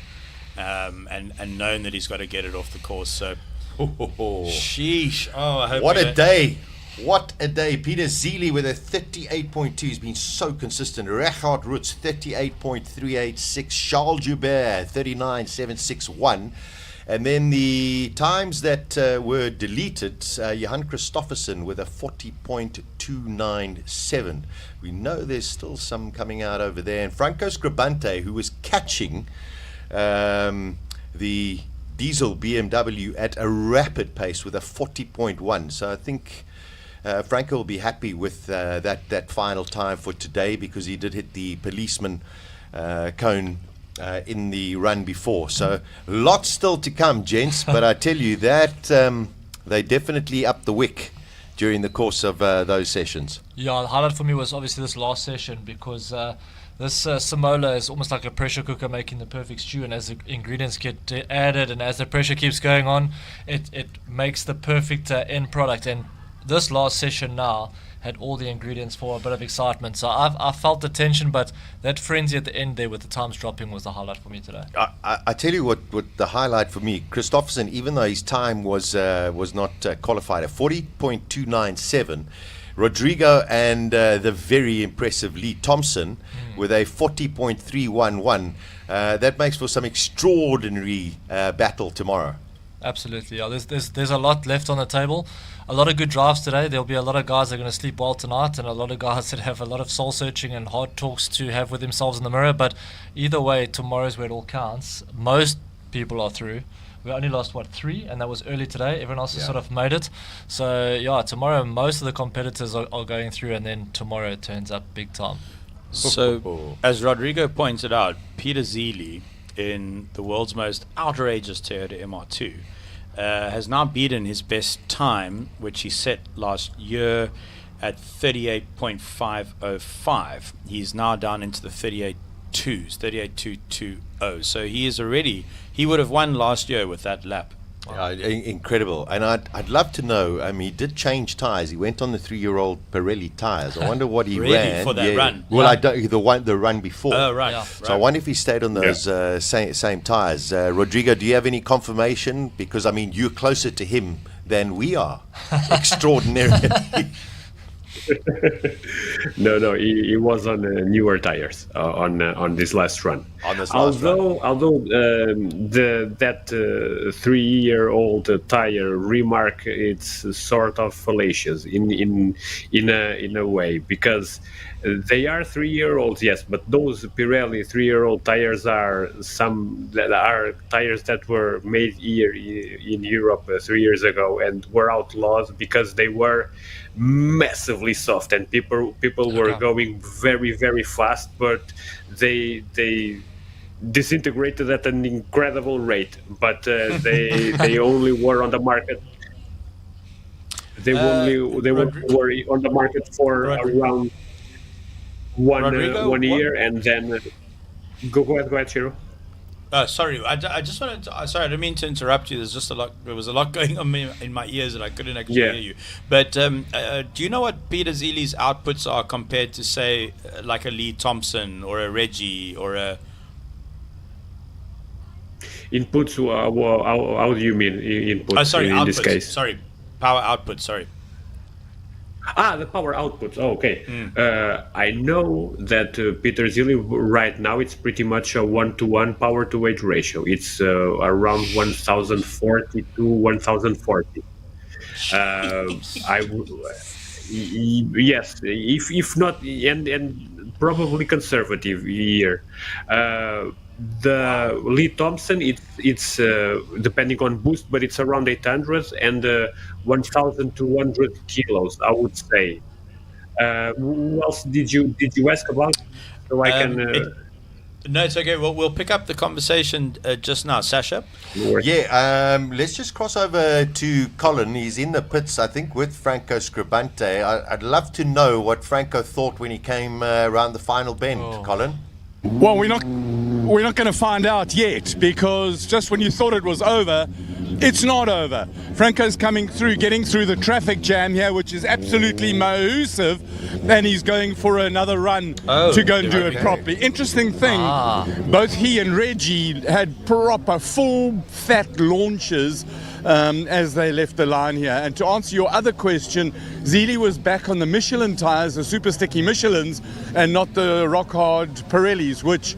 and known that he's got to get it off the course. So, sheesh! Oh, I hope. What a day! What a day. Peter Zeele with a 38.2. He's been so consistent. Rechard Roots, 38.386. Charles Joubert, 39.761. And then the times that were deleted, Johan Christofferson with a 40.297. We know there's still some coming out over there. And Franco Scribante, who was catching the diesel BMW at a rapid pace with a 40.1. So I think Franco will be happy with that final time for today, because he did hit the policeman cone in the run before. So lots still to come, gents, but I tell you that they definitely upped the wick during the course of those sessions. Yeah, the highlight for me was obviously this last session because this Simola is almost like a pressure cooker making the perfect stew, and as the ingredients get added and as the pressure keeps going on, it makes the perfect end product. And this last session now had all the ingredients for a bit of excitement. So I felt the tension, but that frenzy at the end there with the times dropping was the highlight for me today. I tell you what the highlight for me, Christopherson, even though his time was not qualified at 40.297, Rodrigo and the very impressive Lee Thompson with a 40.311. That makes for some extraordinary battle tomorrow. Absolutely, yeah. There's a lot left on the table. A lot of good drives today. There'll be a lot of guys that are going to sleep well tonight, and a lot of guys that have a lot of soul searching and hard talks to have with themselves in the mirror. But either way, tomorrow's where it all counts. Most people are through. We only lost 3, and that was early today. Everyone else has sort of made it. So yeah, tomorrow most of the competitors are going through, and then tomorrow it turns up big time. So, as Rodrigo pointed out, Peter Zealy in the world's most outrageous Toyota MR2 has now beaten his best time, which he set last year at 38.505. He's now down into the 38.220. So he would have won last year with that lap. Incredible. And I'd love to know, he did change tyres. He went on the 3-year-old Pirelli tyres. I wonder what he really? ran. For that run? Well, I don't, the run before. Oh, right. Yeah. So I wonder if he stayed on those same tyres. Rodrigo, do you have any confirmation? Because, you're closer to him than we are. Extraordinary. No, he was on newer tires on this last run. Although that 3-year-old tire remark, it's sort of fallacious in a way, because they are 3-year-olds, yes, but those Pirelli 3-year-old tires are tires that were made here in Europe 3 years ago and were outlawed because they were massively soft, and people were going very, very fast, but they disintegrated at an incredible rate. But they only were on the market. They were on the market for around one year, and then go ahead, Shiro. Sorry, I just wanted to. Sorry, I didn't mean to interrupt you. There was a lot going on in my ears that I couldn't actually hear you. But do you know what Peter Zealy's outputs are compared to, say, like a Lee Thompson or a Reggie or a inputs? How do you mean inputs? Sorry, in outputs. This case? Sorry, power output. Sorry. The power output. Oh, okay. I know that Peter Zealy right now it's pretty much a 1-to-1 power to weight ratio. It's around 1040 to 1040. Yes, if not, and probably conservative here. The Lee Thompson, it's depending on boost, but it's around 800 and 1,200 kilos, I would say. Who else did you ask about? So I can. No, it's okay. We'll pick up the conversation just now, Sasha. Yeah, let's just cross over to Colin. He's in the pits, I think, with Franco Scribante. I'd love to know what Franco thought when he came around the final bend, Colin. Well, we're not going to find out yet, because just when you thought it was over, it's not over. Franco's coming through, getting through the traffic jam here, which is absolutely massive, and he's going for another run to go and do it properly. Interesting thing, both he and Reggie had proper full fat launches as they left the line here. And to answer your other question, Zealy was back on the Michelin tires, the super sticky Michelins, and not the rock hard Pirellis, which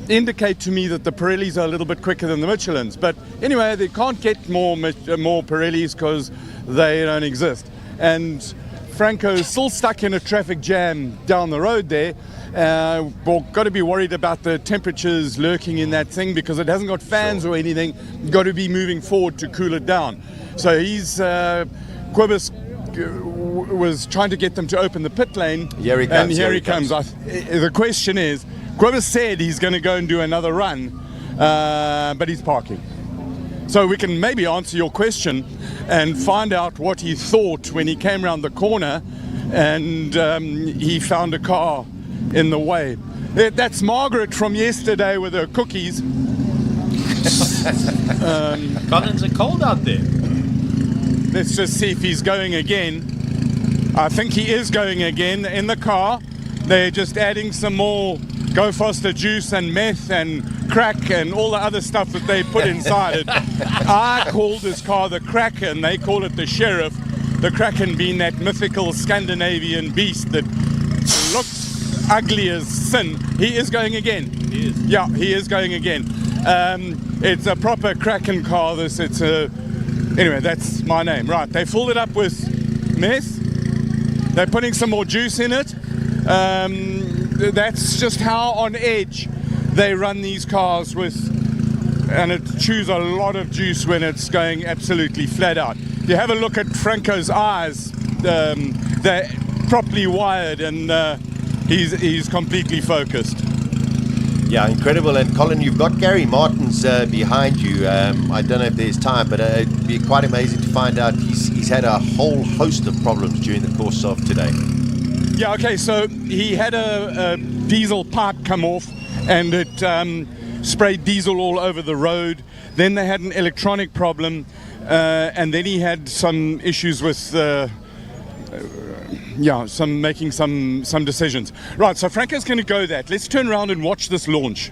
indicate to me that the Pirellis are a little bit quicker than the Michelins. But anyway, they can't get more Pirellis because they don't exist. And Franco's still stuck in a traffic jam down the road there. Got to be worried about the temperatures lurking in that thing, because it hasn't got fans or anything. Got to be moving forward to cool it down. So he's Quibus was trying to get them to open the pit lane. Here he comes. And here he comes. The question is, Grover said he's going to go and do another run, but he's parking. So we can maybe answer your question and find out what he thought when he came around the corner and he found a car in the way. That's Margaret from yesterday with her cookies. Colin's it cold out there? Let's just see if he's going again. I think he is going again in the car. They're just adding some more Go Foster juice and meth and crack and all the other stuff that they put inside it. I called this car the Kraken. They call it the Sheriff. The Kraken being that mythical Scandinavian beast that looks ugly as sin. He is going again. He is. Yeah, he is going again. It's a proper Kraken car. Anyway, that's my name. Right, they filled it up with meth. They're putting some more juice in it. That's just how on edge they run these cars with, and it chews a lot of juice when it's going absolutely flat out. If you have a look at Franco's eyes, they're properly wired and he's completely focused. Yeah, incredible. And Colin, you've got Gary Martins behind you. I don't know if there's time, but it'd be quite amazing to find out he's had a whole host of problems during the course of today. Yeah, okay, so he had a diesel pipe come off and it sprayed diesel all over the road. Then they had an electronic problem and then he had some issues with making some decisions. Right, so Franco's going to go that. Let's turn around and watch this launch.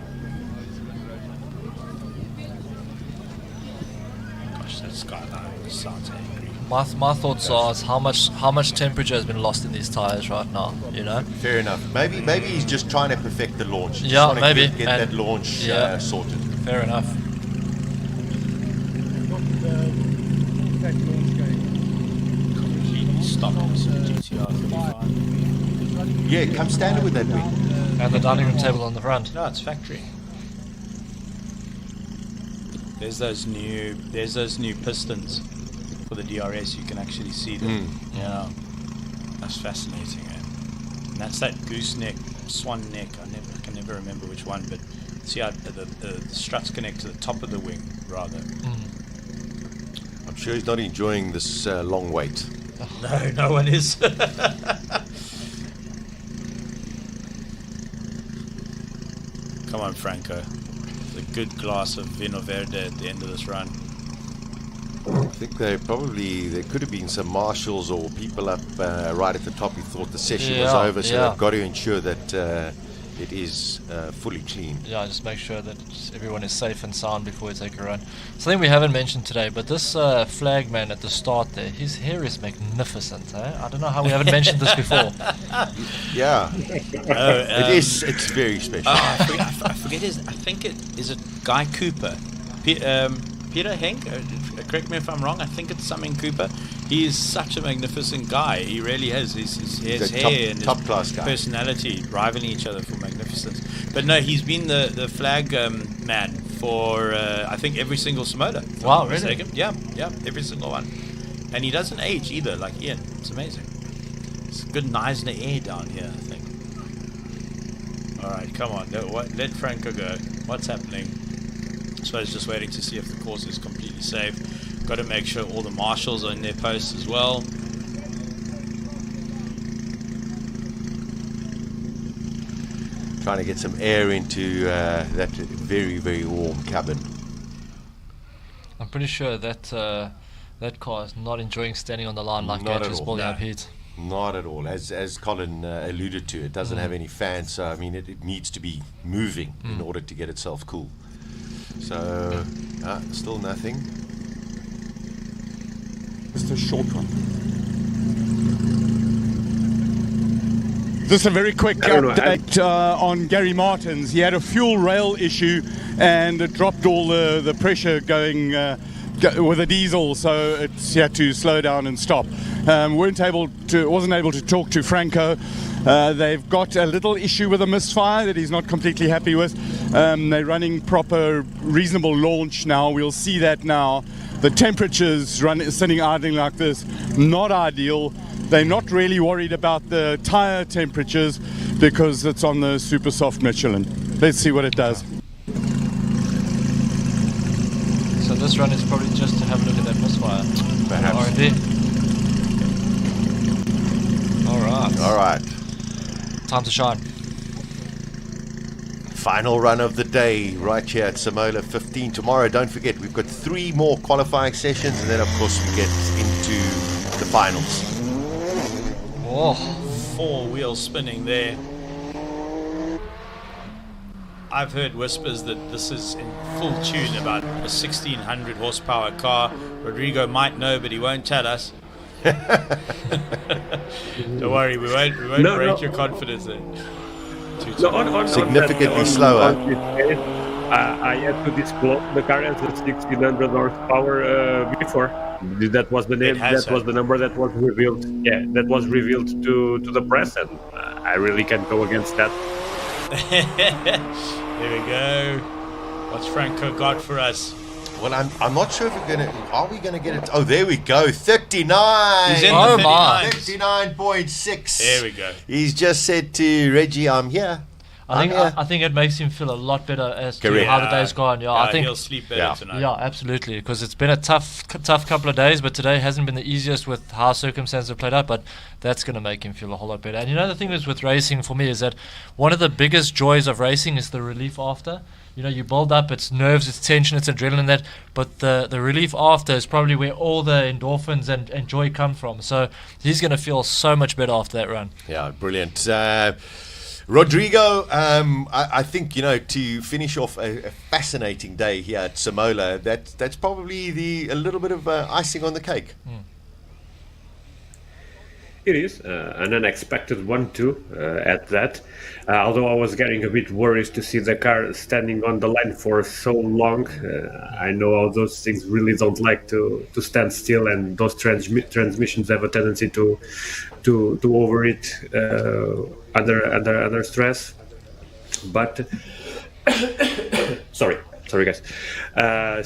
Gosh, that skyline sounds angry. My thoughts are how much temperature has been lost in these tires right now. You know. Fair enough. Maybe he's just trying to perfect the launch. Just Yeah, wanna maybe get that launch sorted. Fair enough. Stop GTR 35. Yeah, come standard with that wing. And the dining room table on the front. No, it's factory. There's those new pistons for the DRS. You can actually see them. Yeah, that's fascinating. And that's that gooseneck, swan neck. I can never remember which one, but see how the struts connect to the top of the wing rather. I'm sure he's not enjoying this long wait. No one is. Come on, Franco. A good glass of Vino Verde at the end of this run. I think there could have been some marshals or people up right at the top who thought the session was over, so they've got to ensure that it is fully clean. Yeah, just make sure that everyone is safe and sound before we take a run. Something we haven't mentioned today, but this flagman at the start there, his hair is magnificent. I don't know how we haven't mentioned this before. Yeah, it's very special. I forget his. I think it is Guy Cooper, Peter Henk. Correct me if I'm wrong. I think it's something Cooper. He is such a magnificent guy. He really is. His hair and his class guy. Personality rivaling each other for magnificence. But no, he's been the flag man for I think every single Simola. Wow, really? Yeah, every single one. And he doesn't age either, like Ian. It's amazing. It's good Neisner air down here, I think. All right, come on. Let Franco go. What's happening? I suppose just waiting to see if the course is completely safe. Got to make sure all the marshals are in their posts as well. Trying to get some air into that very, very warm cabin. I'm pretty sure that that car is not enjoying standing on the line like that, just building up heat. Not at all. As Colin alluded to, it doesn't have any fans, so I mean it needs to be moving in order to get itself cool. So, still nothing. Just a short one. Just a very quick update on Gary Martins. He had a fuel rail issue and it dropped all the pressure going with a diesel, so he had to slow down and stop. Wasn't able to talk to Franco. They've got a little issue with a misfire that he's not completely happy with. They're running proper, reasonable launch now. We'll see that now. The temperatures sitting idling like this, not ideal. They're not really worried about the tire temperatures because it's on the super soft Michelin. Let's see what it does. So this run is probably just to have a look at that misfire. Perhaps. R&D. All right. Time to shine. Final run of the day right here at Simola 15. Tomorrow, don't forget, we've got 3 more qualifying sessions, and then, of course, we get into the finals. Oh, 4 wheels spinning there. I've heard whispers that this is in full tune, about a 1600 horsepower car. Rodrigo might know, but he won't tell us. Don't worry, we won't break your confidence there. Significantly slower. I had to disclose the car has a 1600 horsepower before. That was the name. That was the number that was revealed. Yeah, that was revealed to the press, and I really can't go against that. Here we go. What's Franco got for us? Well, I'm not sure if are we gonna get it? Oh, there we go. 39. He's in the 39. 39.6. There we go. He's just said to Reggie, "I'm here." I think it makes him feel a lot better as to how the day's gone. Yeah, I think he'll sleep better tonight. Yeah, absolutely, because it's been a tough couple of days, but today hasn't been the easiest with how circumstances have played out, but that's going to make him feel a whole lot better. And you know, the thing is with racing for me is that one of the biggest joys of racing is the relief after. You know, you build up, it's nerves, it's tension, it's adrenaline, that, but the relief after is probably where all the endorphins and joy come from. So he's going to feel so much better after that run. Yeah, brilliant. Rodrigo, I think, you know, to finish off a fascinating day here at Simola, that's probably a little bit of icing on the cake. It is an unexpected one too, at that. Although I was getting a bit worried to see the car standing on the line for so long. I know how those things really don't like to stand still, and those transmissions have a tendency to overheat under stress. But sorry guys,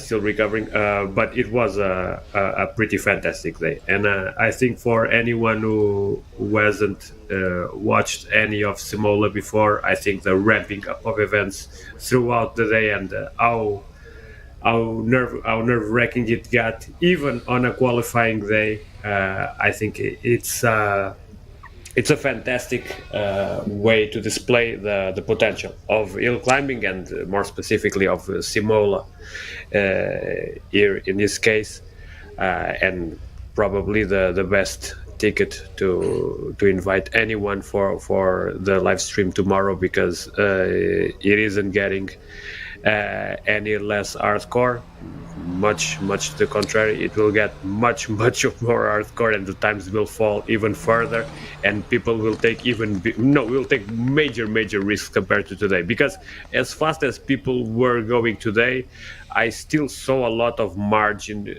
still recovering, but it was a pretty fantastic day, and I think for anyone who hasn't watched any of Simola before, I think the ramping up of events throughout the day and how nerve-wracking it got even on a qualifying day, I think it's a fantastic way to display the potential of hill climbing, and more specifically of Simola here in this case, and probably the best ticket to invite anyone for the live stream tomorrow, because it isn't getting any less hardcore. Much to the contrary, it will get much more hardcore, and the times will fall even further, and people will take major risks compared to today, because as fast as people were going today, I still saw a lot of margin,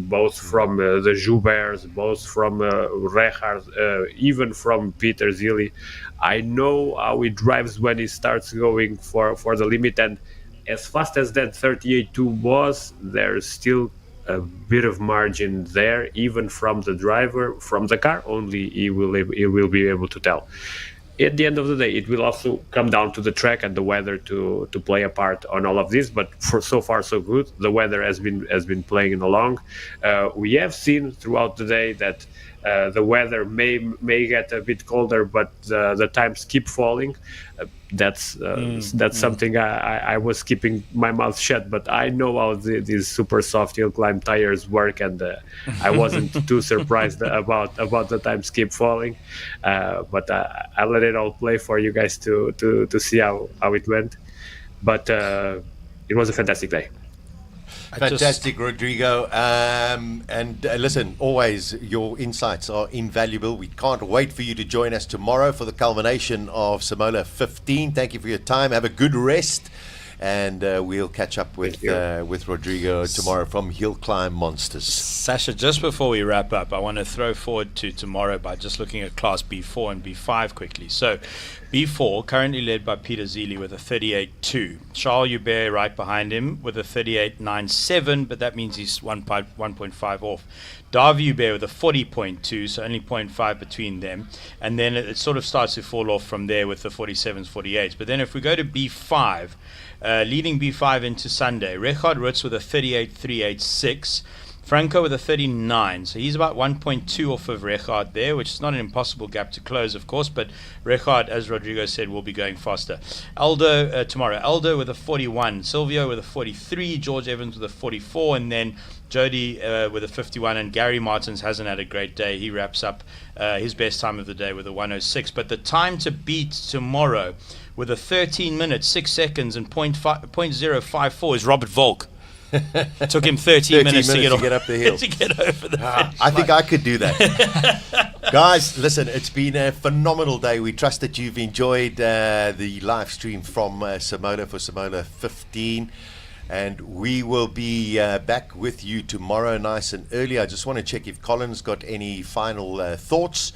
both from the Jouberts, both from Rehard, even from Peter Zilli. I know how he drives when he starts going for the limit, and as fast as that 38.2 was, there's still a bit of margin there, even from the driver, from the car. Only he will be able to tell. At the end of the day, it will also come down to the track and the weather to play a part on all of this. But for so far, so good. The weather has been playing along. We have seen throughout the day that the weather may get a bit colder, but the times keep falling. That's something I was keeping my mouth shut, but I know how these super soft hill climb tires work, and I wasn't too surprised about the times keep falling. But I let it all play for you guys to see how it went. But it was a fantastic day. Fantastic, Rodrigo. And listen, always your insights are invaluable. We can't wait for you to join us tomorrow for the culmination of Simola 15. Thank you for your time. Have a good rest. And we'll catch up with Rodrigo tomorrow from Hillclimb Monsters. Sasha, just before we wrap up, I want to throw forward to tomorrow by just looking at Class B4 and B5 quickly. So B4 currently led by Peter Zilli with a 38.2. Charles Hubert right behind him with a 38.97, but that means he's 1.5 off. Darview Bear with a 40.2, so only 0.5 between them. And then it sort of starts to fall off from there with the 47s, 48s. But then if we go to B5, leading B5 into Sunday, Richard Rutz with a 38.386. Franco with a 39, so he's about 1.2 off of Richard there, which is not an impossible gap to close, of course, but Richard, as Rodrigo said, will be going faster. Aldo tomorrow, Aldo with a 41, Silvio with a 43, George Evans with a 44, and then Jody with a 51, and Gary Martins hasn't had a great day. He wraps up his best time of the day with a 106. But the time to beat tomorrow with a 13 minutes, 6 seconds, and 0.054 is Robert Volk. Took him 13 minutes to get up the hill. To get over the finish I think I could do that. Guys, listen, it's been a phenomenal day. We trust that you've enjoyed the live stream from Simola for Simola 15. And we will be back with you tomorrow nice and early. I just want to check if Colin's got any final thoughts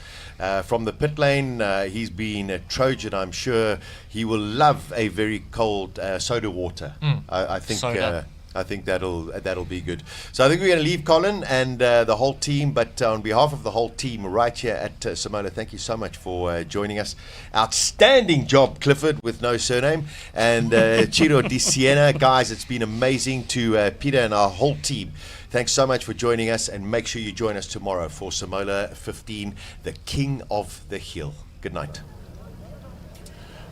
from the pit lane. He's been a Trojan. I'm sure he will love a very cold soda water. I think that'll be good. So I think we're going to leave Colin and the whole team, but on behalf of the whole team right here at Simola, thank you so much for joining us. Outstanding job, Clifford, with no surname, and Chiro Di Siena. Guys, it's been amazing. To Peter and our whole team, thanks so much for joining us, and make sure you join us tomorrow for Simola 15, the King of the Hill. Good night.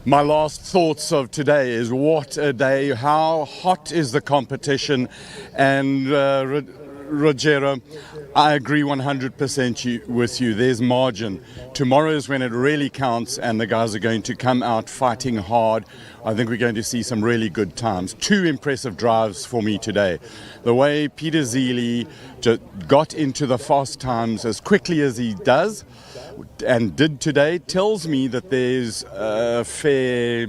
My last thoughts of today is what a day, how hot is the competition, and Rogero, I agree 100% with you. There's margin. Tomorrow is when it really counts, and the guys are going to come out fighting hard. I think we're going to see some really good times. 2 impressive drives for me today. The way Peter Zeely got into the fast times as quickly as he does and did today tells me that there's a fair,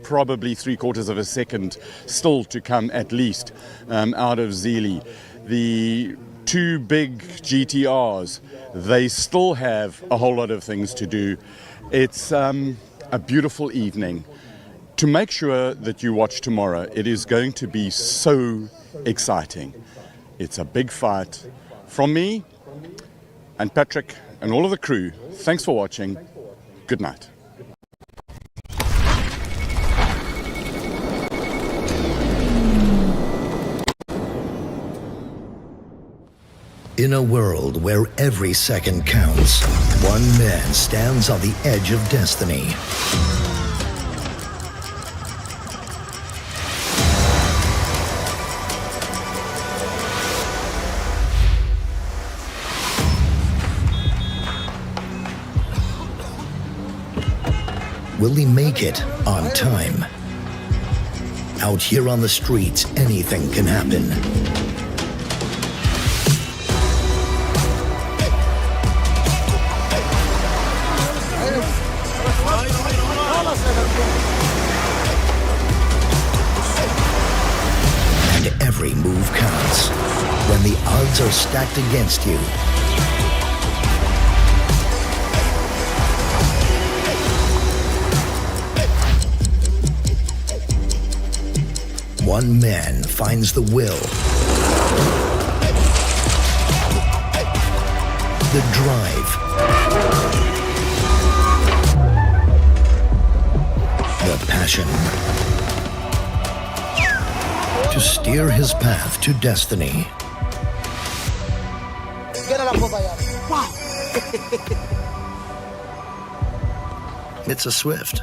probably 3/4 of a second still to come at least out of Zeely. The 2 big GTRs, they still have a whole lot of things to do. It's a beautiful evening. To make sure that you watch tomorrow, it is going to be so exciting. It's a big fight. From me and Patrick and all of the crew, thanks for watching. Good night. In a world where every second counts, one man stands on the edge of destiny. Will he make it on time? Out here on the streets, anything can happen. And every move counts. When the odds are stacked against you, one man finds the will, the drive, the passion to steer his path to destiny. Wow. It's a Swift.